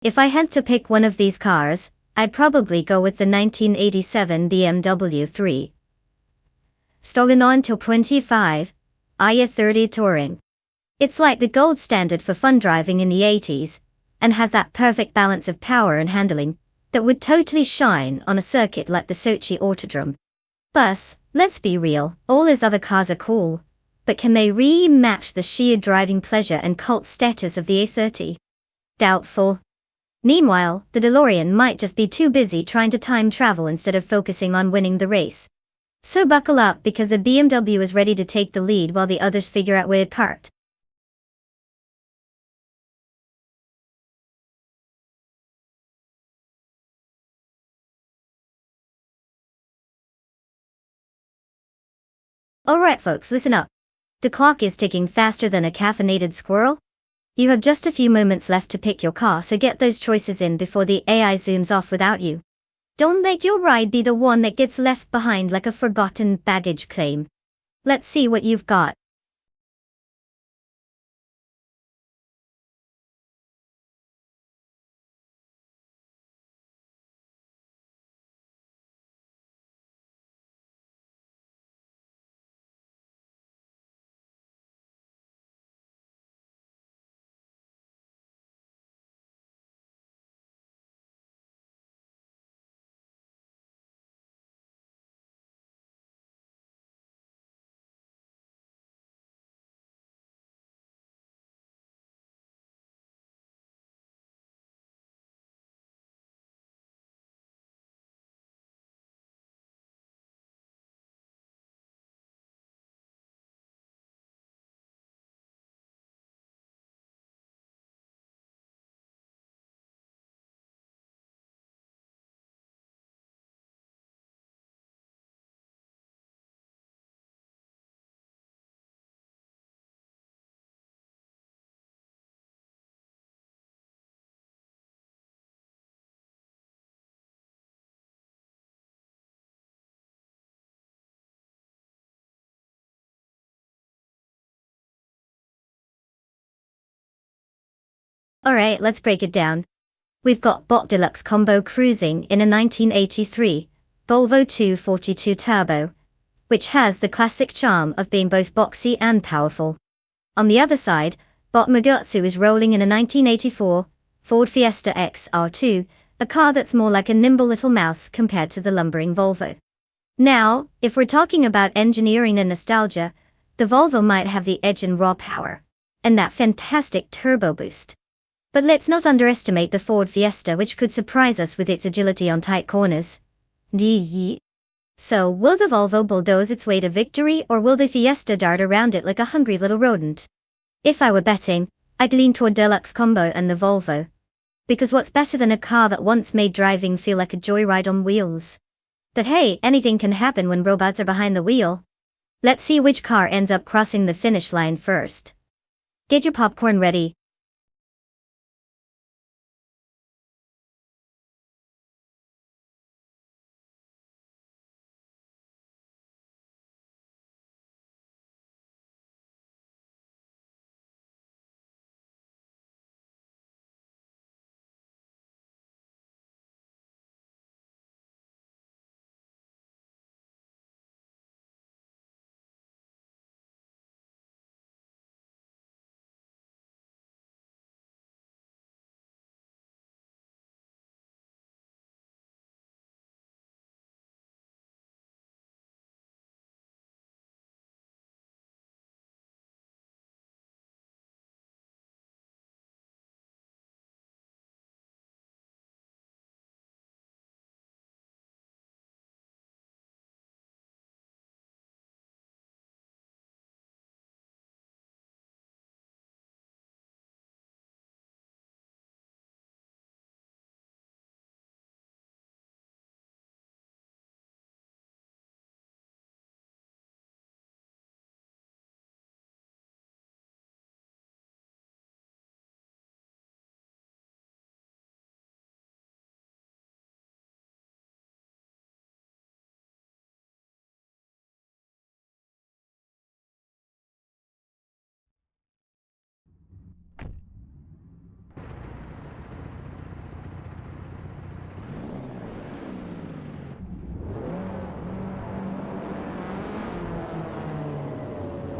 If I had to pick one of these cars, I'd probably go with the 1987 BMW 3. Stolen on till 25, IA30 Touring. It's like the gold standard for fun driving in the 80s, and has that perfect balance of power and handling that would totally shine on a circuit like the Sochi Autodrome. Plus, let's be real, all his other cars are cool, but can they really match the sheer driving pleasure and cult status of the A30? Doubtful. Meanwhile, the DeLorean might just be too busy trying to time travel instead of focusing on winning the race. So buckle up because the BMW is ready to take the lead while the others figure out where to park. Alright folks, listen up. The clock is ticking faster than a caffeinated squirrel. You have just a few moments left to pick your car, so get those choices in before the AI zooms off without you. Don't let your ride be the one that gets left behind like a forgotten baggage claim. Let's see what you've got. Alright, let's break it down. We've got Bot Deluxe Combo cruising in a 1983 Volvo 242 Turbo, which has the classic charm of being both boxy and powerful. On the other side, Bot Magutsu is rolling in a 1984 Ford Fiesta XR2, a car that's more like a nimble little mouse compared to the lumbering Volvo. Now, if we're talking about engineering and nostalgia, the Volvo might have the edge in raw power, and that fantastic turbo boost. But let's not underestimate the Ford Fiesta, which could surprise us with its agility on tight corners. So, will the Volvo bulldoze its way to victory, or will the Fiesta dart around it like a hungry little rodent? If I were betting, I'd lean toward Deluxe Combo and the Volvo. Because what's better than a car that once made driving feel like a joyride on wheels? But hey, anything can happen when robots are behind the wheel. Let's see which car ends up crossing the finish line first. Get your popcorn ready.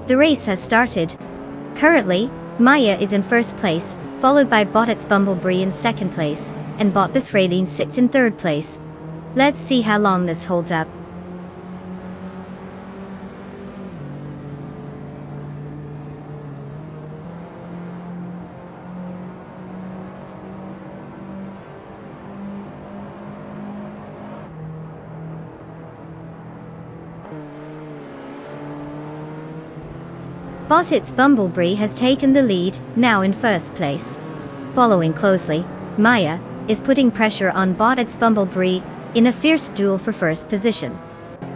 The race has started. Currently, Maya is in first place, followed by Botets Bumblebee in second place, and Bot Bethraline sits in third place. Let's see how long this holds up. Botets Bumblebee has taken the lead, now in first place. Following closely, Maya is putting pressure on Botets Bumblebee in a fierce duel for first position.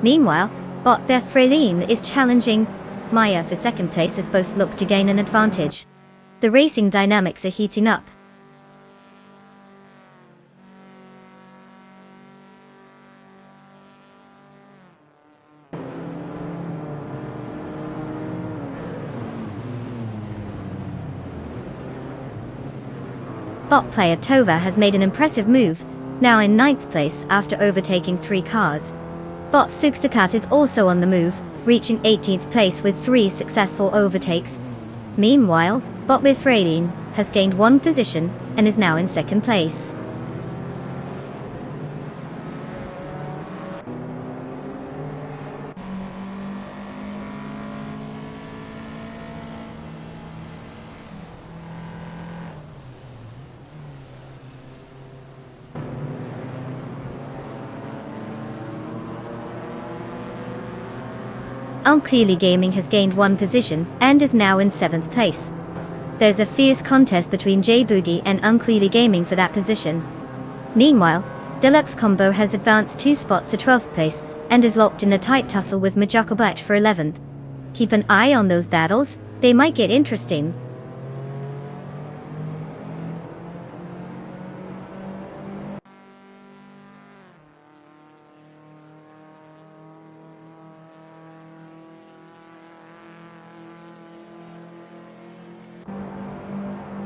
Meanwhile, Bot Bethraline is challenging Maya for second place as both look to gain an advantage. The racing dynamics are heating up. Bot player Tova has made an impressive move, now in 9th place after overtaking 3 cars. Bot Sukstakat is also on the move, reaching 18th place with 3 successful overtakes. Meanwhile, Bot Bethraline has gained 1 position and is now in 2nd place. Clearly Gaming has gained 1 position and is now in 7th place. There's a fierce contest between J-Boogie and Unclearly Gaming for that position. Meanwhile, Deluxe Combo has advanced 2 spots to 12th place and is locked in a tight tussle with Majaka for 11th. Keep an eye on those battles, they might get interesting.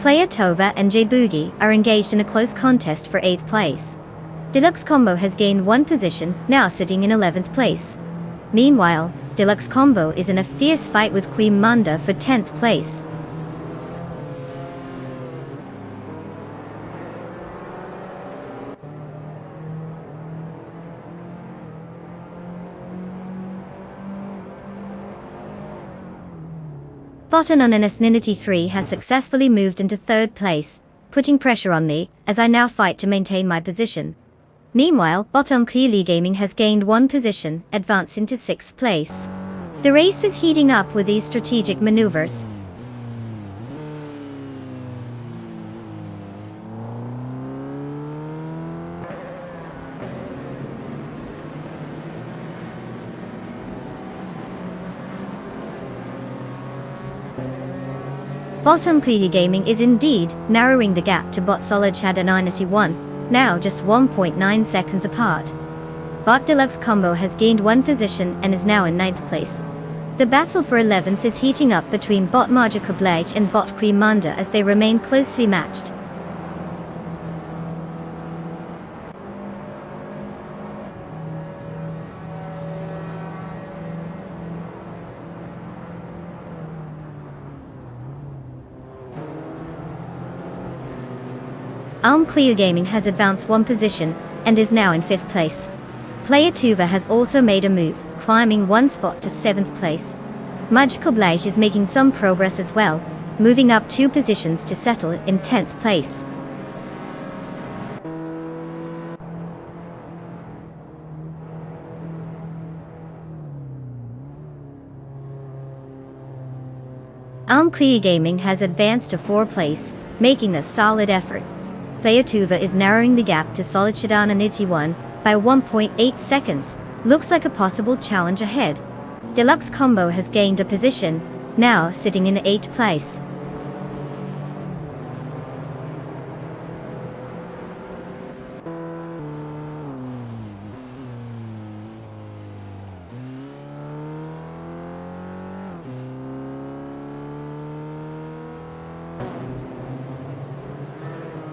Player Tova and J-Boogie are engaged in a close contest for 8th place. Deluxe Combo has gained 1 position, now sitting in 11th place. Meanwhile, Deluxe Combo is in a fierce fight with Queen Manda for 10th place. Bot Anonymity 3 has successfully moved into 3rd place, putting pressure on me as I now fight to maintain my position. Meanwhile, Bot Clearly Gaming has gained 1 position, advancing to 6th place. The race is heating up with these strategic maneuvers. Bottom Clearly Gaming is indeed narrowing the gap to Bot Solid Shadow 91, now just 1.9 seconds apart. Bot Deluxe Combo has gained 1 position and is now in 9th place. The battle for 11th is heating up between Bot Majaka Blage and Bot Queen Manda as they remain closely matched. Clear Gaming has advanced 1 position and is now in 5th place. Player Tuva has also made a move, climbing 1 spot to 7th place. Magical Blage is making some progress as well, moving up 2 positions to settle in 10th place. Clear Gaming has advanced to 4th place, making a solid effort. Player Tuva is narrowing the gap to Solid Shadana 91 by 1.8 seconds. Looks like a possible challenge ahead. Deluxe Combo has gained a position, now sitting in 8th place.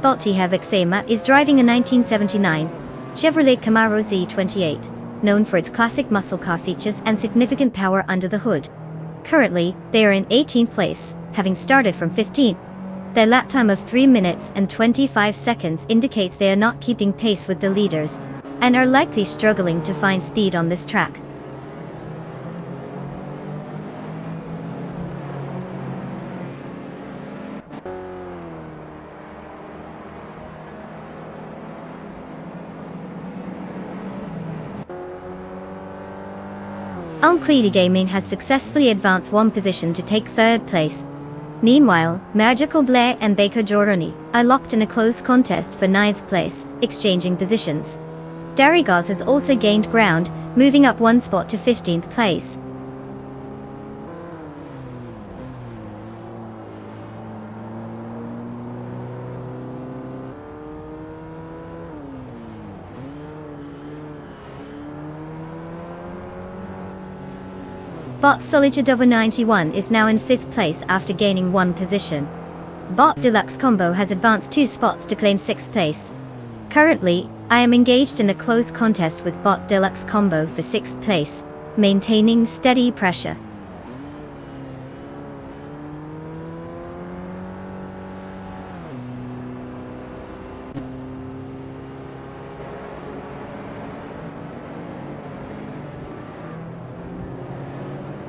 Botti Havoc Sema is driving a 1979 Chevrolet Camaro Z28, known for its classic muscle car features and significant power under the hood. Currently, they are in 18th place, having started from 15th. Their lap time of 3 minutes and 25 seconds indicates they are not keeping pace with the leaders, and are likely struggling to find speed on this track. Uncledy Gaming has successfully advanced one position to take 3rd place. Meanwhile, Magical Blair and Baker Joroni are locked in a close contest for 9th place, exchanging positions. Darigos has also gained ground, moving up one spot to 15th place. Bot Solidova 91 is now in 5th place after gaining one position. Bot Deluxe Combo has advanced 2 spots to claim 6th place. Currently, I am engaged in a close contest with Bot Deluxe Combo for 6th place, maintaining steady pressure.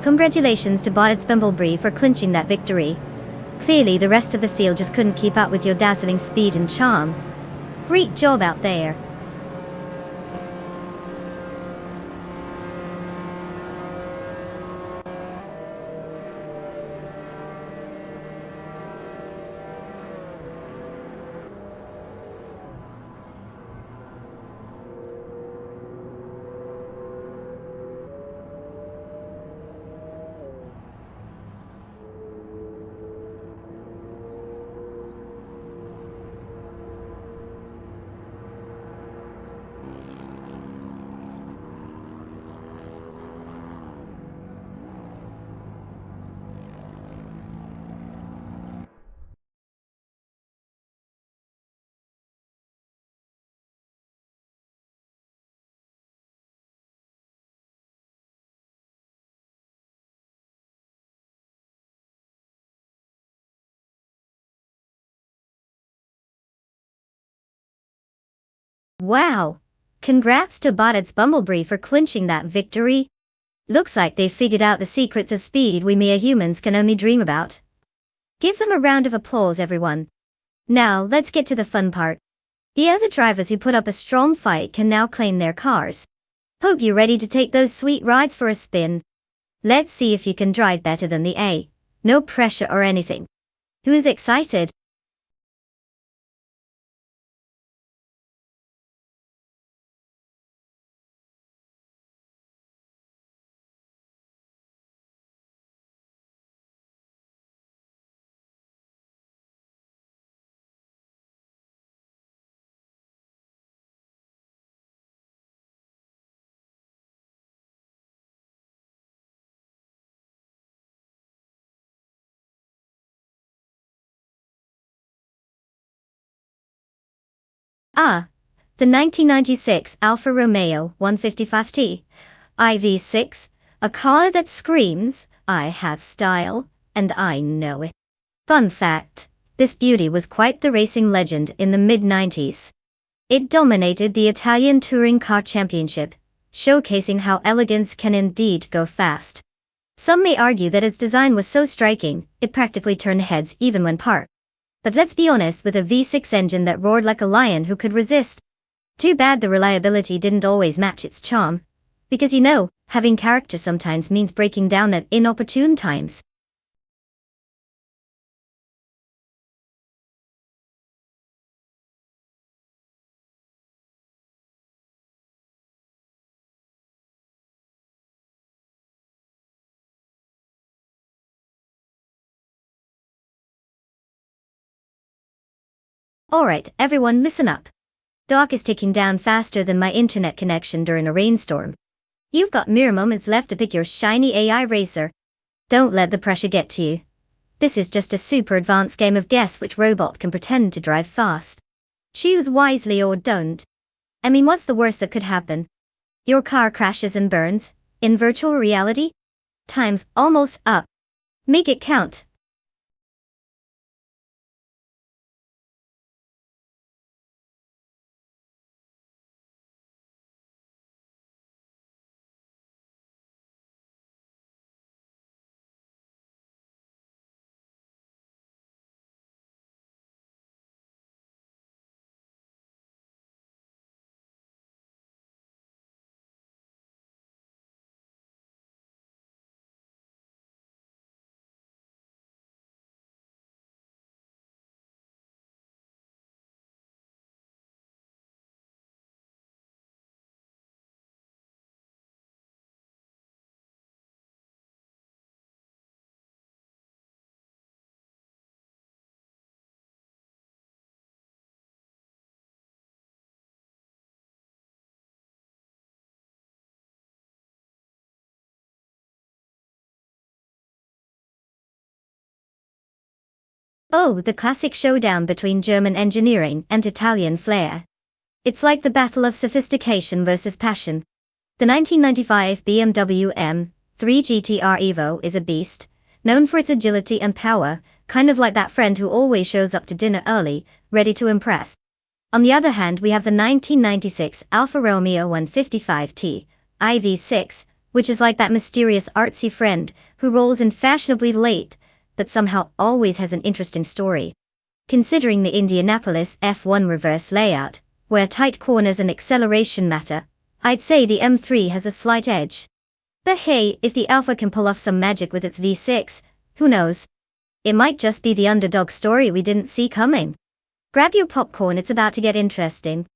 Congratulations to Bot's Bumblebee for clinching that victory. Clearly the rest of the field just couldn't keep up with your dazzling speed and charm. Great job out there. Wow! Congrats to Bot's Bumblebee for clinching that victory. Looks like they've figured out the secrets of speed we mere humans can only dream about. Give them a round of applause, everyone. Now, let's get to the fun part. The other drivers who put up a strong fight can now claim their cars. Hope you're ready to take those sweet rides for a spin. Let's see if you can drive better than the A. No pressure or anything. Who is excited? Ah, the 1996 Alfa Romeo 155T IV6, a car that screams, I have style, and I know it. Fun fact, this beauty was quite the racing legend in the mid-90s. It dominated the Italian Touring Car Championship, showcasing how elegance can indeed go fast. Some may argue that its design was so striking, it practically turned heads even when parked. But let's be honest, with a V6 engine that roared like a lion, who could resist? Too bad the reliability didn't always match its charm. Because you know, having character sometimes means breaking down at inopportune times. Alright, everyone, listen up. Doc is ticking down faster than my internet connection during a rainstorm. You've got mere moments left to pick your shiny AI racer. Don't let the pressure get to you. This is just a super advanced game of guess which robot can pretend to drive fast. Choose wisely or don't. I mean, what's the worst that could happen? Your car crashes and burns, in virtual reality? Time's almost up. Make it count. Oh, the classic showdown between German engineering and Italian flair. It's like the battle of sophistication versus passion. The 1995 BMW M3 GTR Evo is a beast, known for its agility and power, kind of like that friend who always shows up to dinner early, ready to impress. On the other hand, we have the 1996 Alfa Romeo 155T IV6, which is like that mysterious artsy friend who rolls in fashionably late, but somehow always has an interesting story. Considering the Indianapolis F1 reverse layout, where tight corners and acceleration matter, I'd say the M3 has a slight edge. But hey, if the Alfa can pull off some magic with its V6, who knows? It might just be the underdog story we didn't see coming. Grab your popcorn, it's about to get interesting.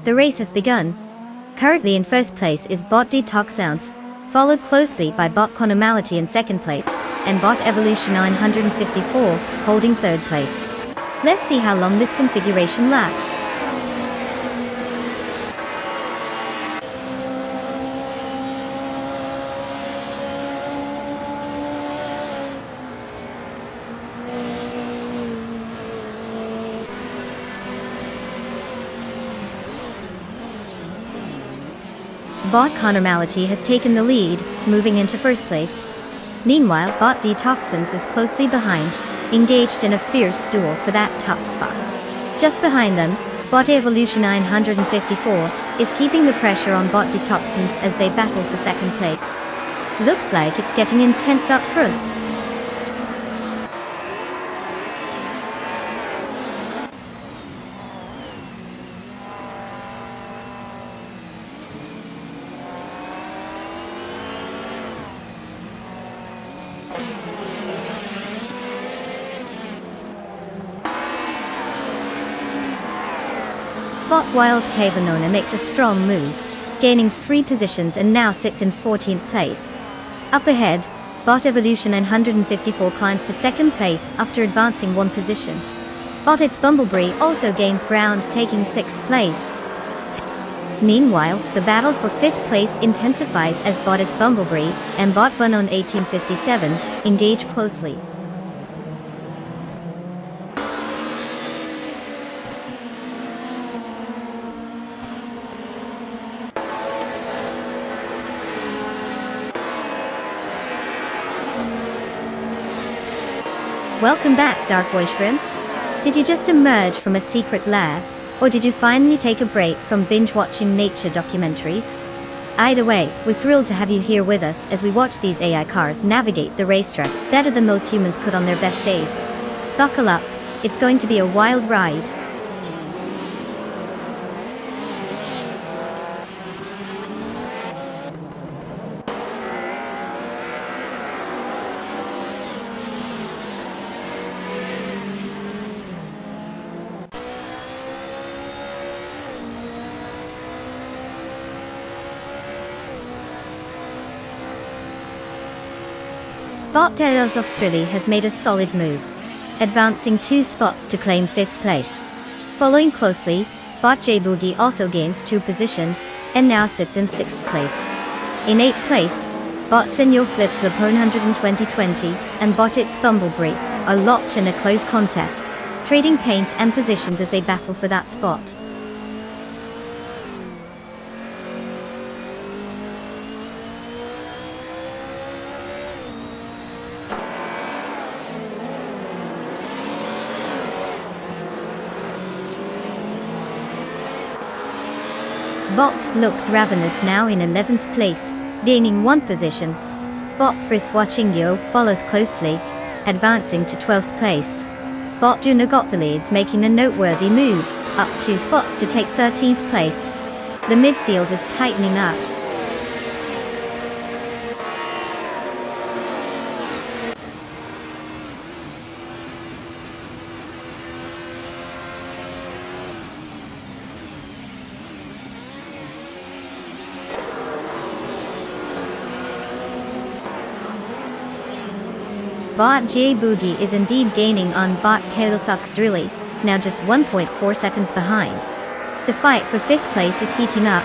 The race has begun. Currently in first place is Bot Detox Sounds, followed closely by Bot Conomality in second place, and Bot Evolution 954 holding third place. Let's see how long this configuration lasts. Bot Conomality has taken the lead, moving into first place. Meanwhile, Bot Detoxins is closely behind, engaged in a fierce duel for that top spot. Just behind them, Bot Evolution 954 is keeping the pressure on Bot Detoxins as they battle for second place. Looks like it's getting intense up front. Bot Wild Cavanona makes a strong move, gaining 3 positions and now sits in 14th place. Up ahead, Bot Evolution 954 climbs to 2nd place after advancing 1 position. Bot It's Bumblebee also gains ground, taking 6th place. Meanwhile, the battle for 5th place intensifies as Bot It's Bumblebee and Bot Vanon 1857 engage closely. Welcome back, Dark Boy Shrimp. Did you just emerge from a secret lair, or did you finally take a break from binge-watching nature documentaries? Either way, we're thrilled to have you here with us as we watch these AI cars navigate the racetrack better than most humans could on their best days. Buckle up, it's going to be a wild ride. Bot Tails Australia has made a solid move, advancing 2 spots to claim 5th place. Following closely, Bot J Boogie also gains 2 positions, and now sits in 6th place. In 8th place, Bot Senor Flip Flip 12020 and Bot It's Bumblebee are locked in a close contest, trading paint and positions as they battle for that spot. Bot looks ravenous now in 11th place, gaining 1 position. Bot Frisk Watching Yo follows closely, advancing to 12th place. Bot Juno got the leads, making a noteworthy move, up 2 spots to take 13th place. The midfield is tightening up. Bot J Boogie is indeed gaining on Bot Tails Australia, now just 1.4 seconds behind. The fight for 5th place is heating up.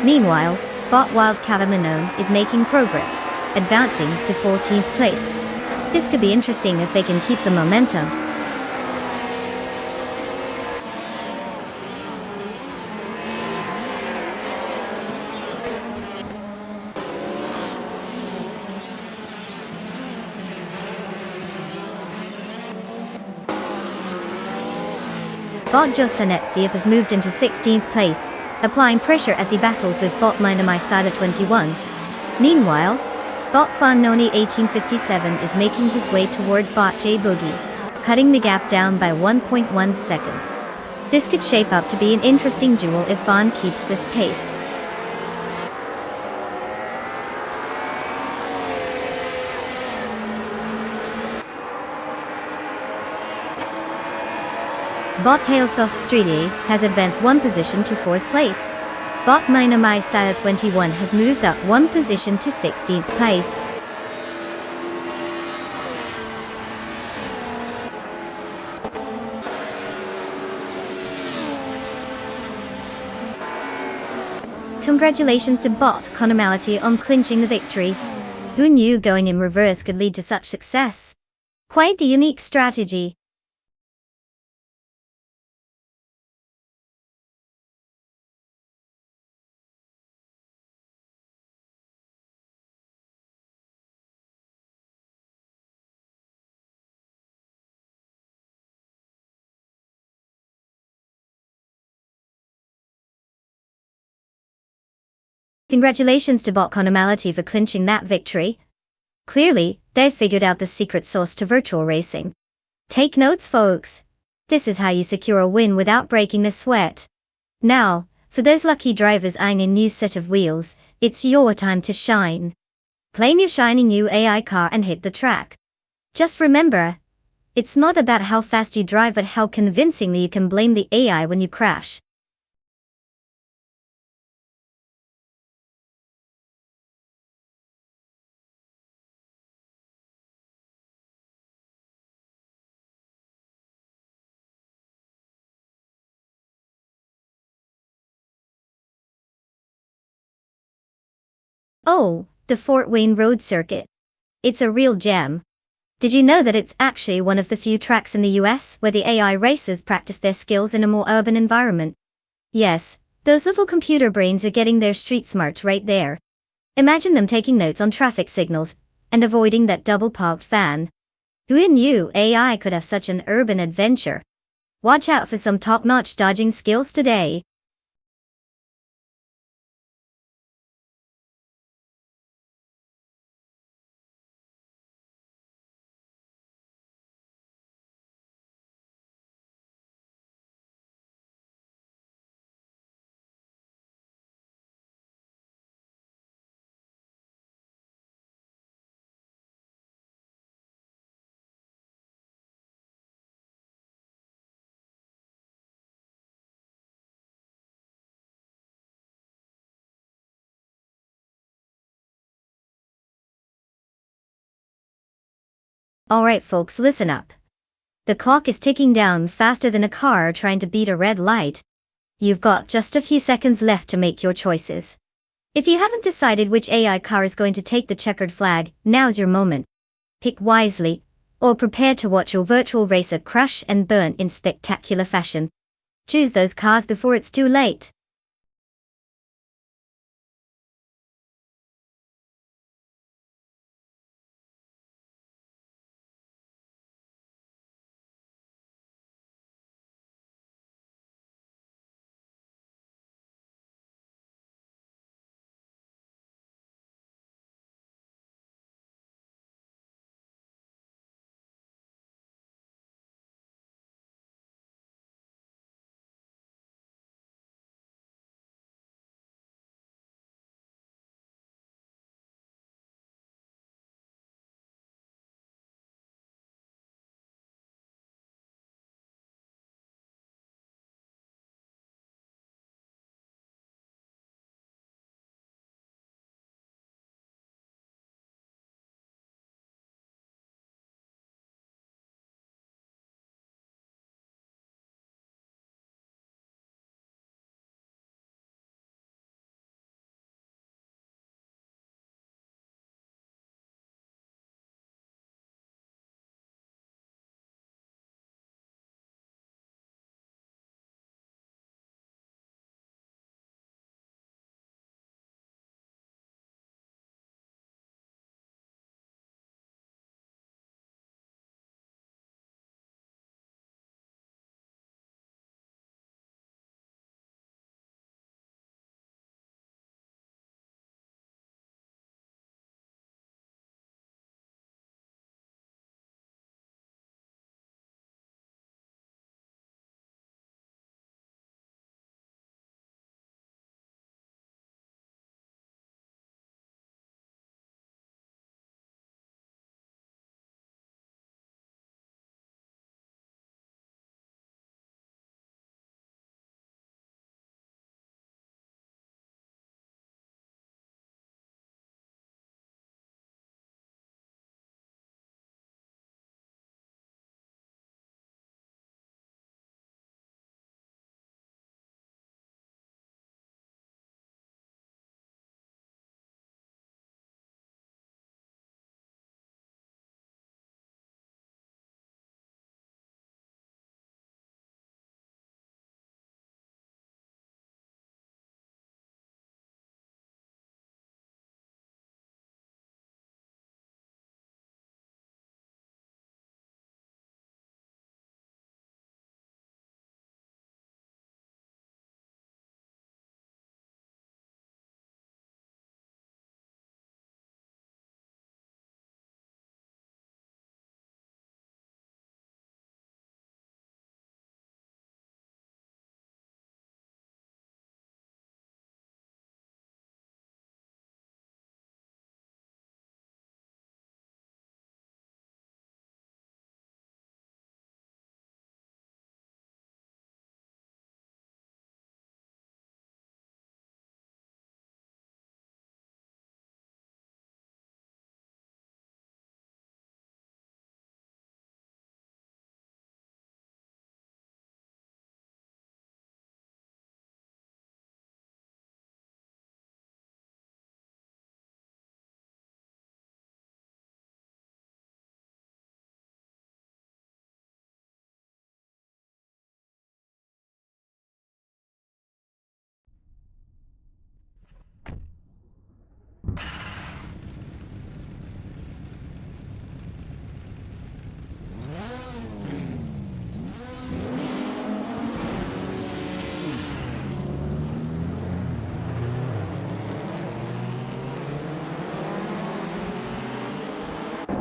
Meanwhile, Bot Wild Cavanona is making progress, advancing to 14th place. This could be interesting if they can keep the momentum. Bot Josanet Fief has moved into 16th place, applying pressure as he battles with Bot Minami Starter 21. Meanwhile, Bot Fanoni 1857 is making his way toward Bot J Boogie, cutting the gap down by 1.1 seconds. This could shape up to be an interesting duel if Fan keeps this pace. Bot Tails Australia has advanced 1 position to 4th place. Bot Minami Style 21 has moved up 1 position to 16th place. Congratulations to Bot Conomality on clinching the victory. Who knew going in reverse could lead to such success? Quite the unique strategy. Congratulations to Bot Conomality for clinching that victory. Clearly, they've figured out the secret sauce to virtual racing. Take notes, folks. This is how you secure a win without breaking a sweat. Now, for those lucky drivers eyeing a new set of wheels, it's your time to shine. Claim your shiny new AI car and hit the track. Just remember, it's not about how fast you drive but how convincingly you can blame the AI when you crash. Oh, the Fort Wayne Road Circuit. It's a real gem. Did you know that it's actually one of the few tracks in the US where the AI racers practice their skills in a more urban environment? Yes, those little computer brains are getting their street smarts right there. Imagine them taking notes on traffic signals and avoiding that double-parked van. Who knew AI could have such an urban adventure? Watch out for some top-notch dodging skills today. Alright folks, listen up. The clock is ticking down faster than a car trying to beat a red light. You've got just a few seconds left to make your choices. If you haven't decided which AI car is going to take the checkered flag, now's your moment. Pick wisely, or prepare to watch your virtual racer crash and burn in spectacular fashion. Choose those cars before it's too late.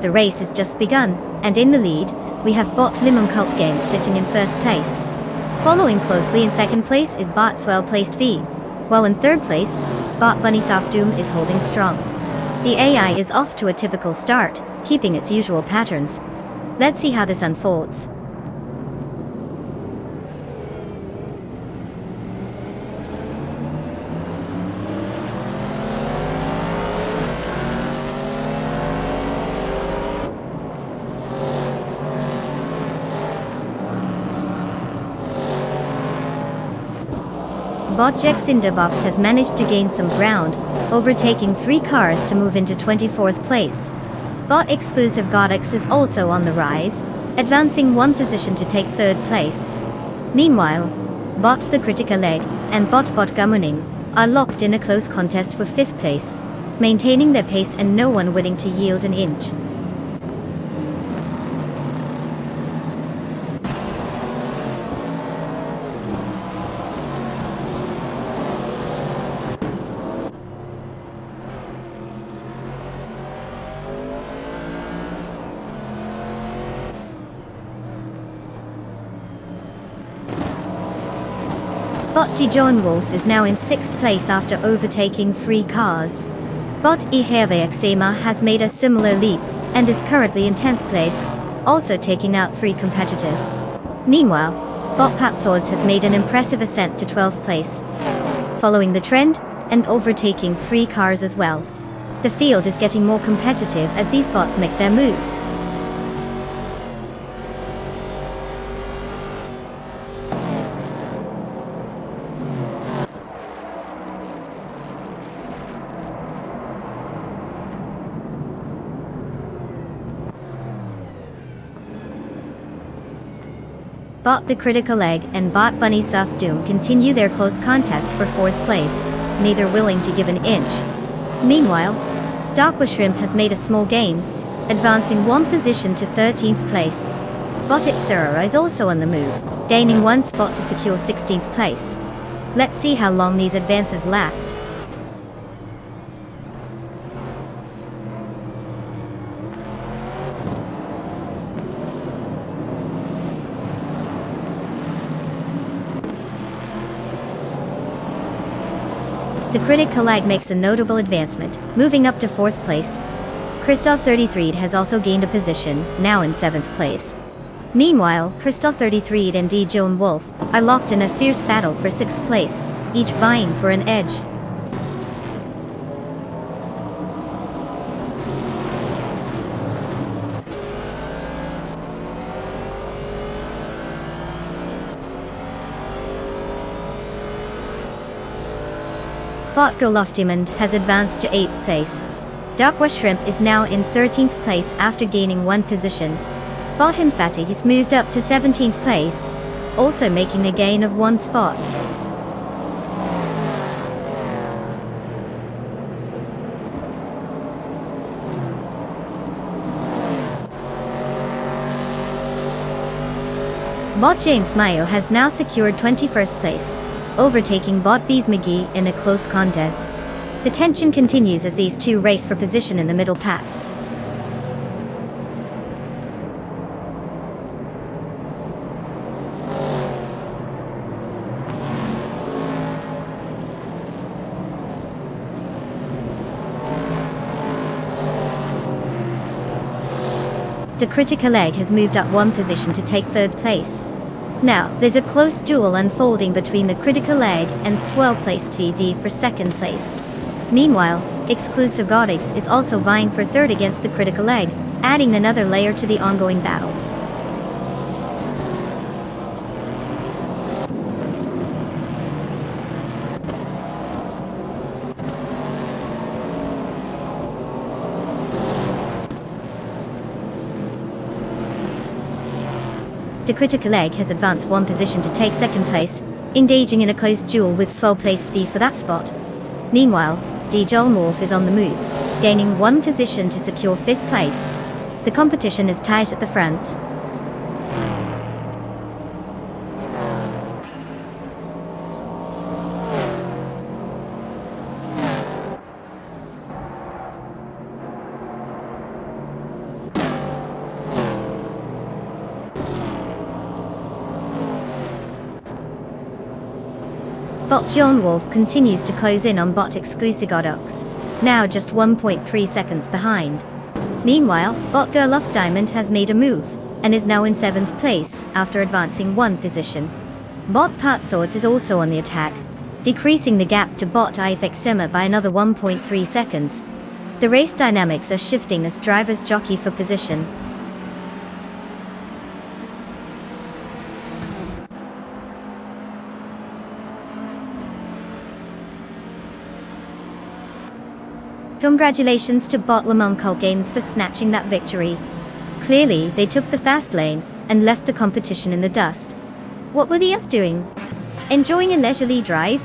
The race has just begun, and in the lead, we have bot Lemon Cult Games sitting in first place. Following closely in second place is bot Swell Placed V, while in third place, bot Bunny Soft Doom is holding strong. The AI is off to a typical start, keeping its usual patterns. Let's see how this unfolds. Bot Jex Cinderbox has managed to gain some ground, overtaking 3 cars to move into 24th place. Bot Exclusive Godix is also on the rise, advancing 1 position to take 3rd place. Meanwhile, bot The Critical Egg and bot Gummoning are locked in a close contest for 5th place, maintaining their pace and no one willing to yield an inch. Bot Dijon Wolf is now in 6th place after overtaking 3 cars. Bot Exema has made a similar leap, and is currently in 10th place, also taking out 3 competitors. Meanwhile, bot Pat Swords has made an impressive ascent to 12th place, following the trend, and overtaking 3 cars as well. The field is getting more competitive as these bots make their moves. Bot The Critical Egg and bot Bunny Soft Doom continue their close contest for 4th place, neither willing to give an inch. Meanwhile, Darkwa Shrimp has made a small gain, advancing 1 position to 13th place. Bot Itsura is also on the move, gaining 1 spot to secure 16th place. Let's see how long these advances last. The Critical Egg makes a notable advancement, moving up to 4th place. Crystal 33 has also gained a position, now in 7th place. Meanwhile, Crystal 33 and Dijon Wolf are locked in a fierce battle for 6th place, each vying for an edge. Bot Goloftimond has advanced to 8th place. Darkwa Shrimp is now in 13th place after gaining 1 position. Bot Himfati has moved up to 17th place, also making a gain of 1 spot. Bot James Mayo has now secured 21st place, overtaking bot Bees McGee in a close contest. The tension continues as these two race for position in the middle pack. The Critical Egg has moved up 1 position to take 3rd place. Now, there's a close duel unfolding between the Critical Egg and Swell Placed TV for 2nd place. Meanwhile, Exclusive Godix is also vying for 3rd against the Critical Egg, adding another layer to the ongoing battles. The Critical Egg has advanced 1 position to take 2nd place, engaging in a close duel with Swell Placed V for that spot. Meanwhile, Dijon Wolf is on the move, gaining 1 position to secure 5th place. The competition is tight at the front. Bot John Wolf continues to close in on Bot Exclusigodox, now just 1.3 seconds behind. Meanwhile, Bot Gerloff Diamond has made a move, and is now in 7th place, after advancing 1 position. Bot Patswords is also on the attack, decreasing the gap to Bot Ifexima by another 1.3 seconds. The race dynamics are shifting as drivers jockey for position. Congratulations to Bot Le Mans Cult Games for snatching that victory. Clearly, they took the fast lane, and left the competition in the dust. What were the us doing? Enjoying a leisurely drive?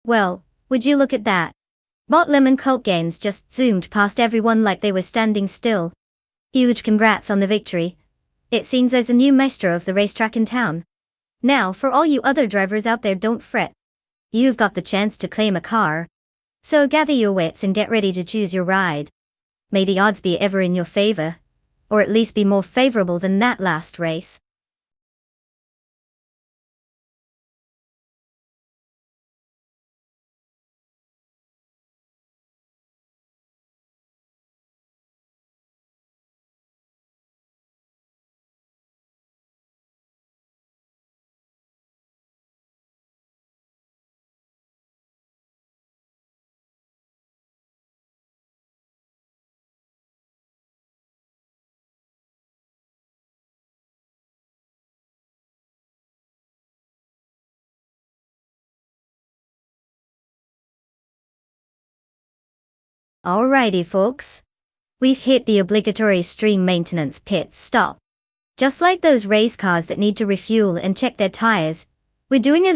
Well, would you look at that? Bot Lemon Cult Games just zoomed past everyone like they were standing still. Huge congrats on the victory. It seems there's a new maestro of the racetrack in town. Now, for all you other drivers out there, don't fret. You've got the chance to claim a car. So gather your wits and get ready to choose your ride. May the odds be ever in your favor. Or at least be more favorable than that last race. Alrighty folks. We've hit the obligatory stream maintenance pit stop. Just like those race cars that need to refuel and check their tires, we're doing it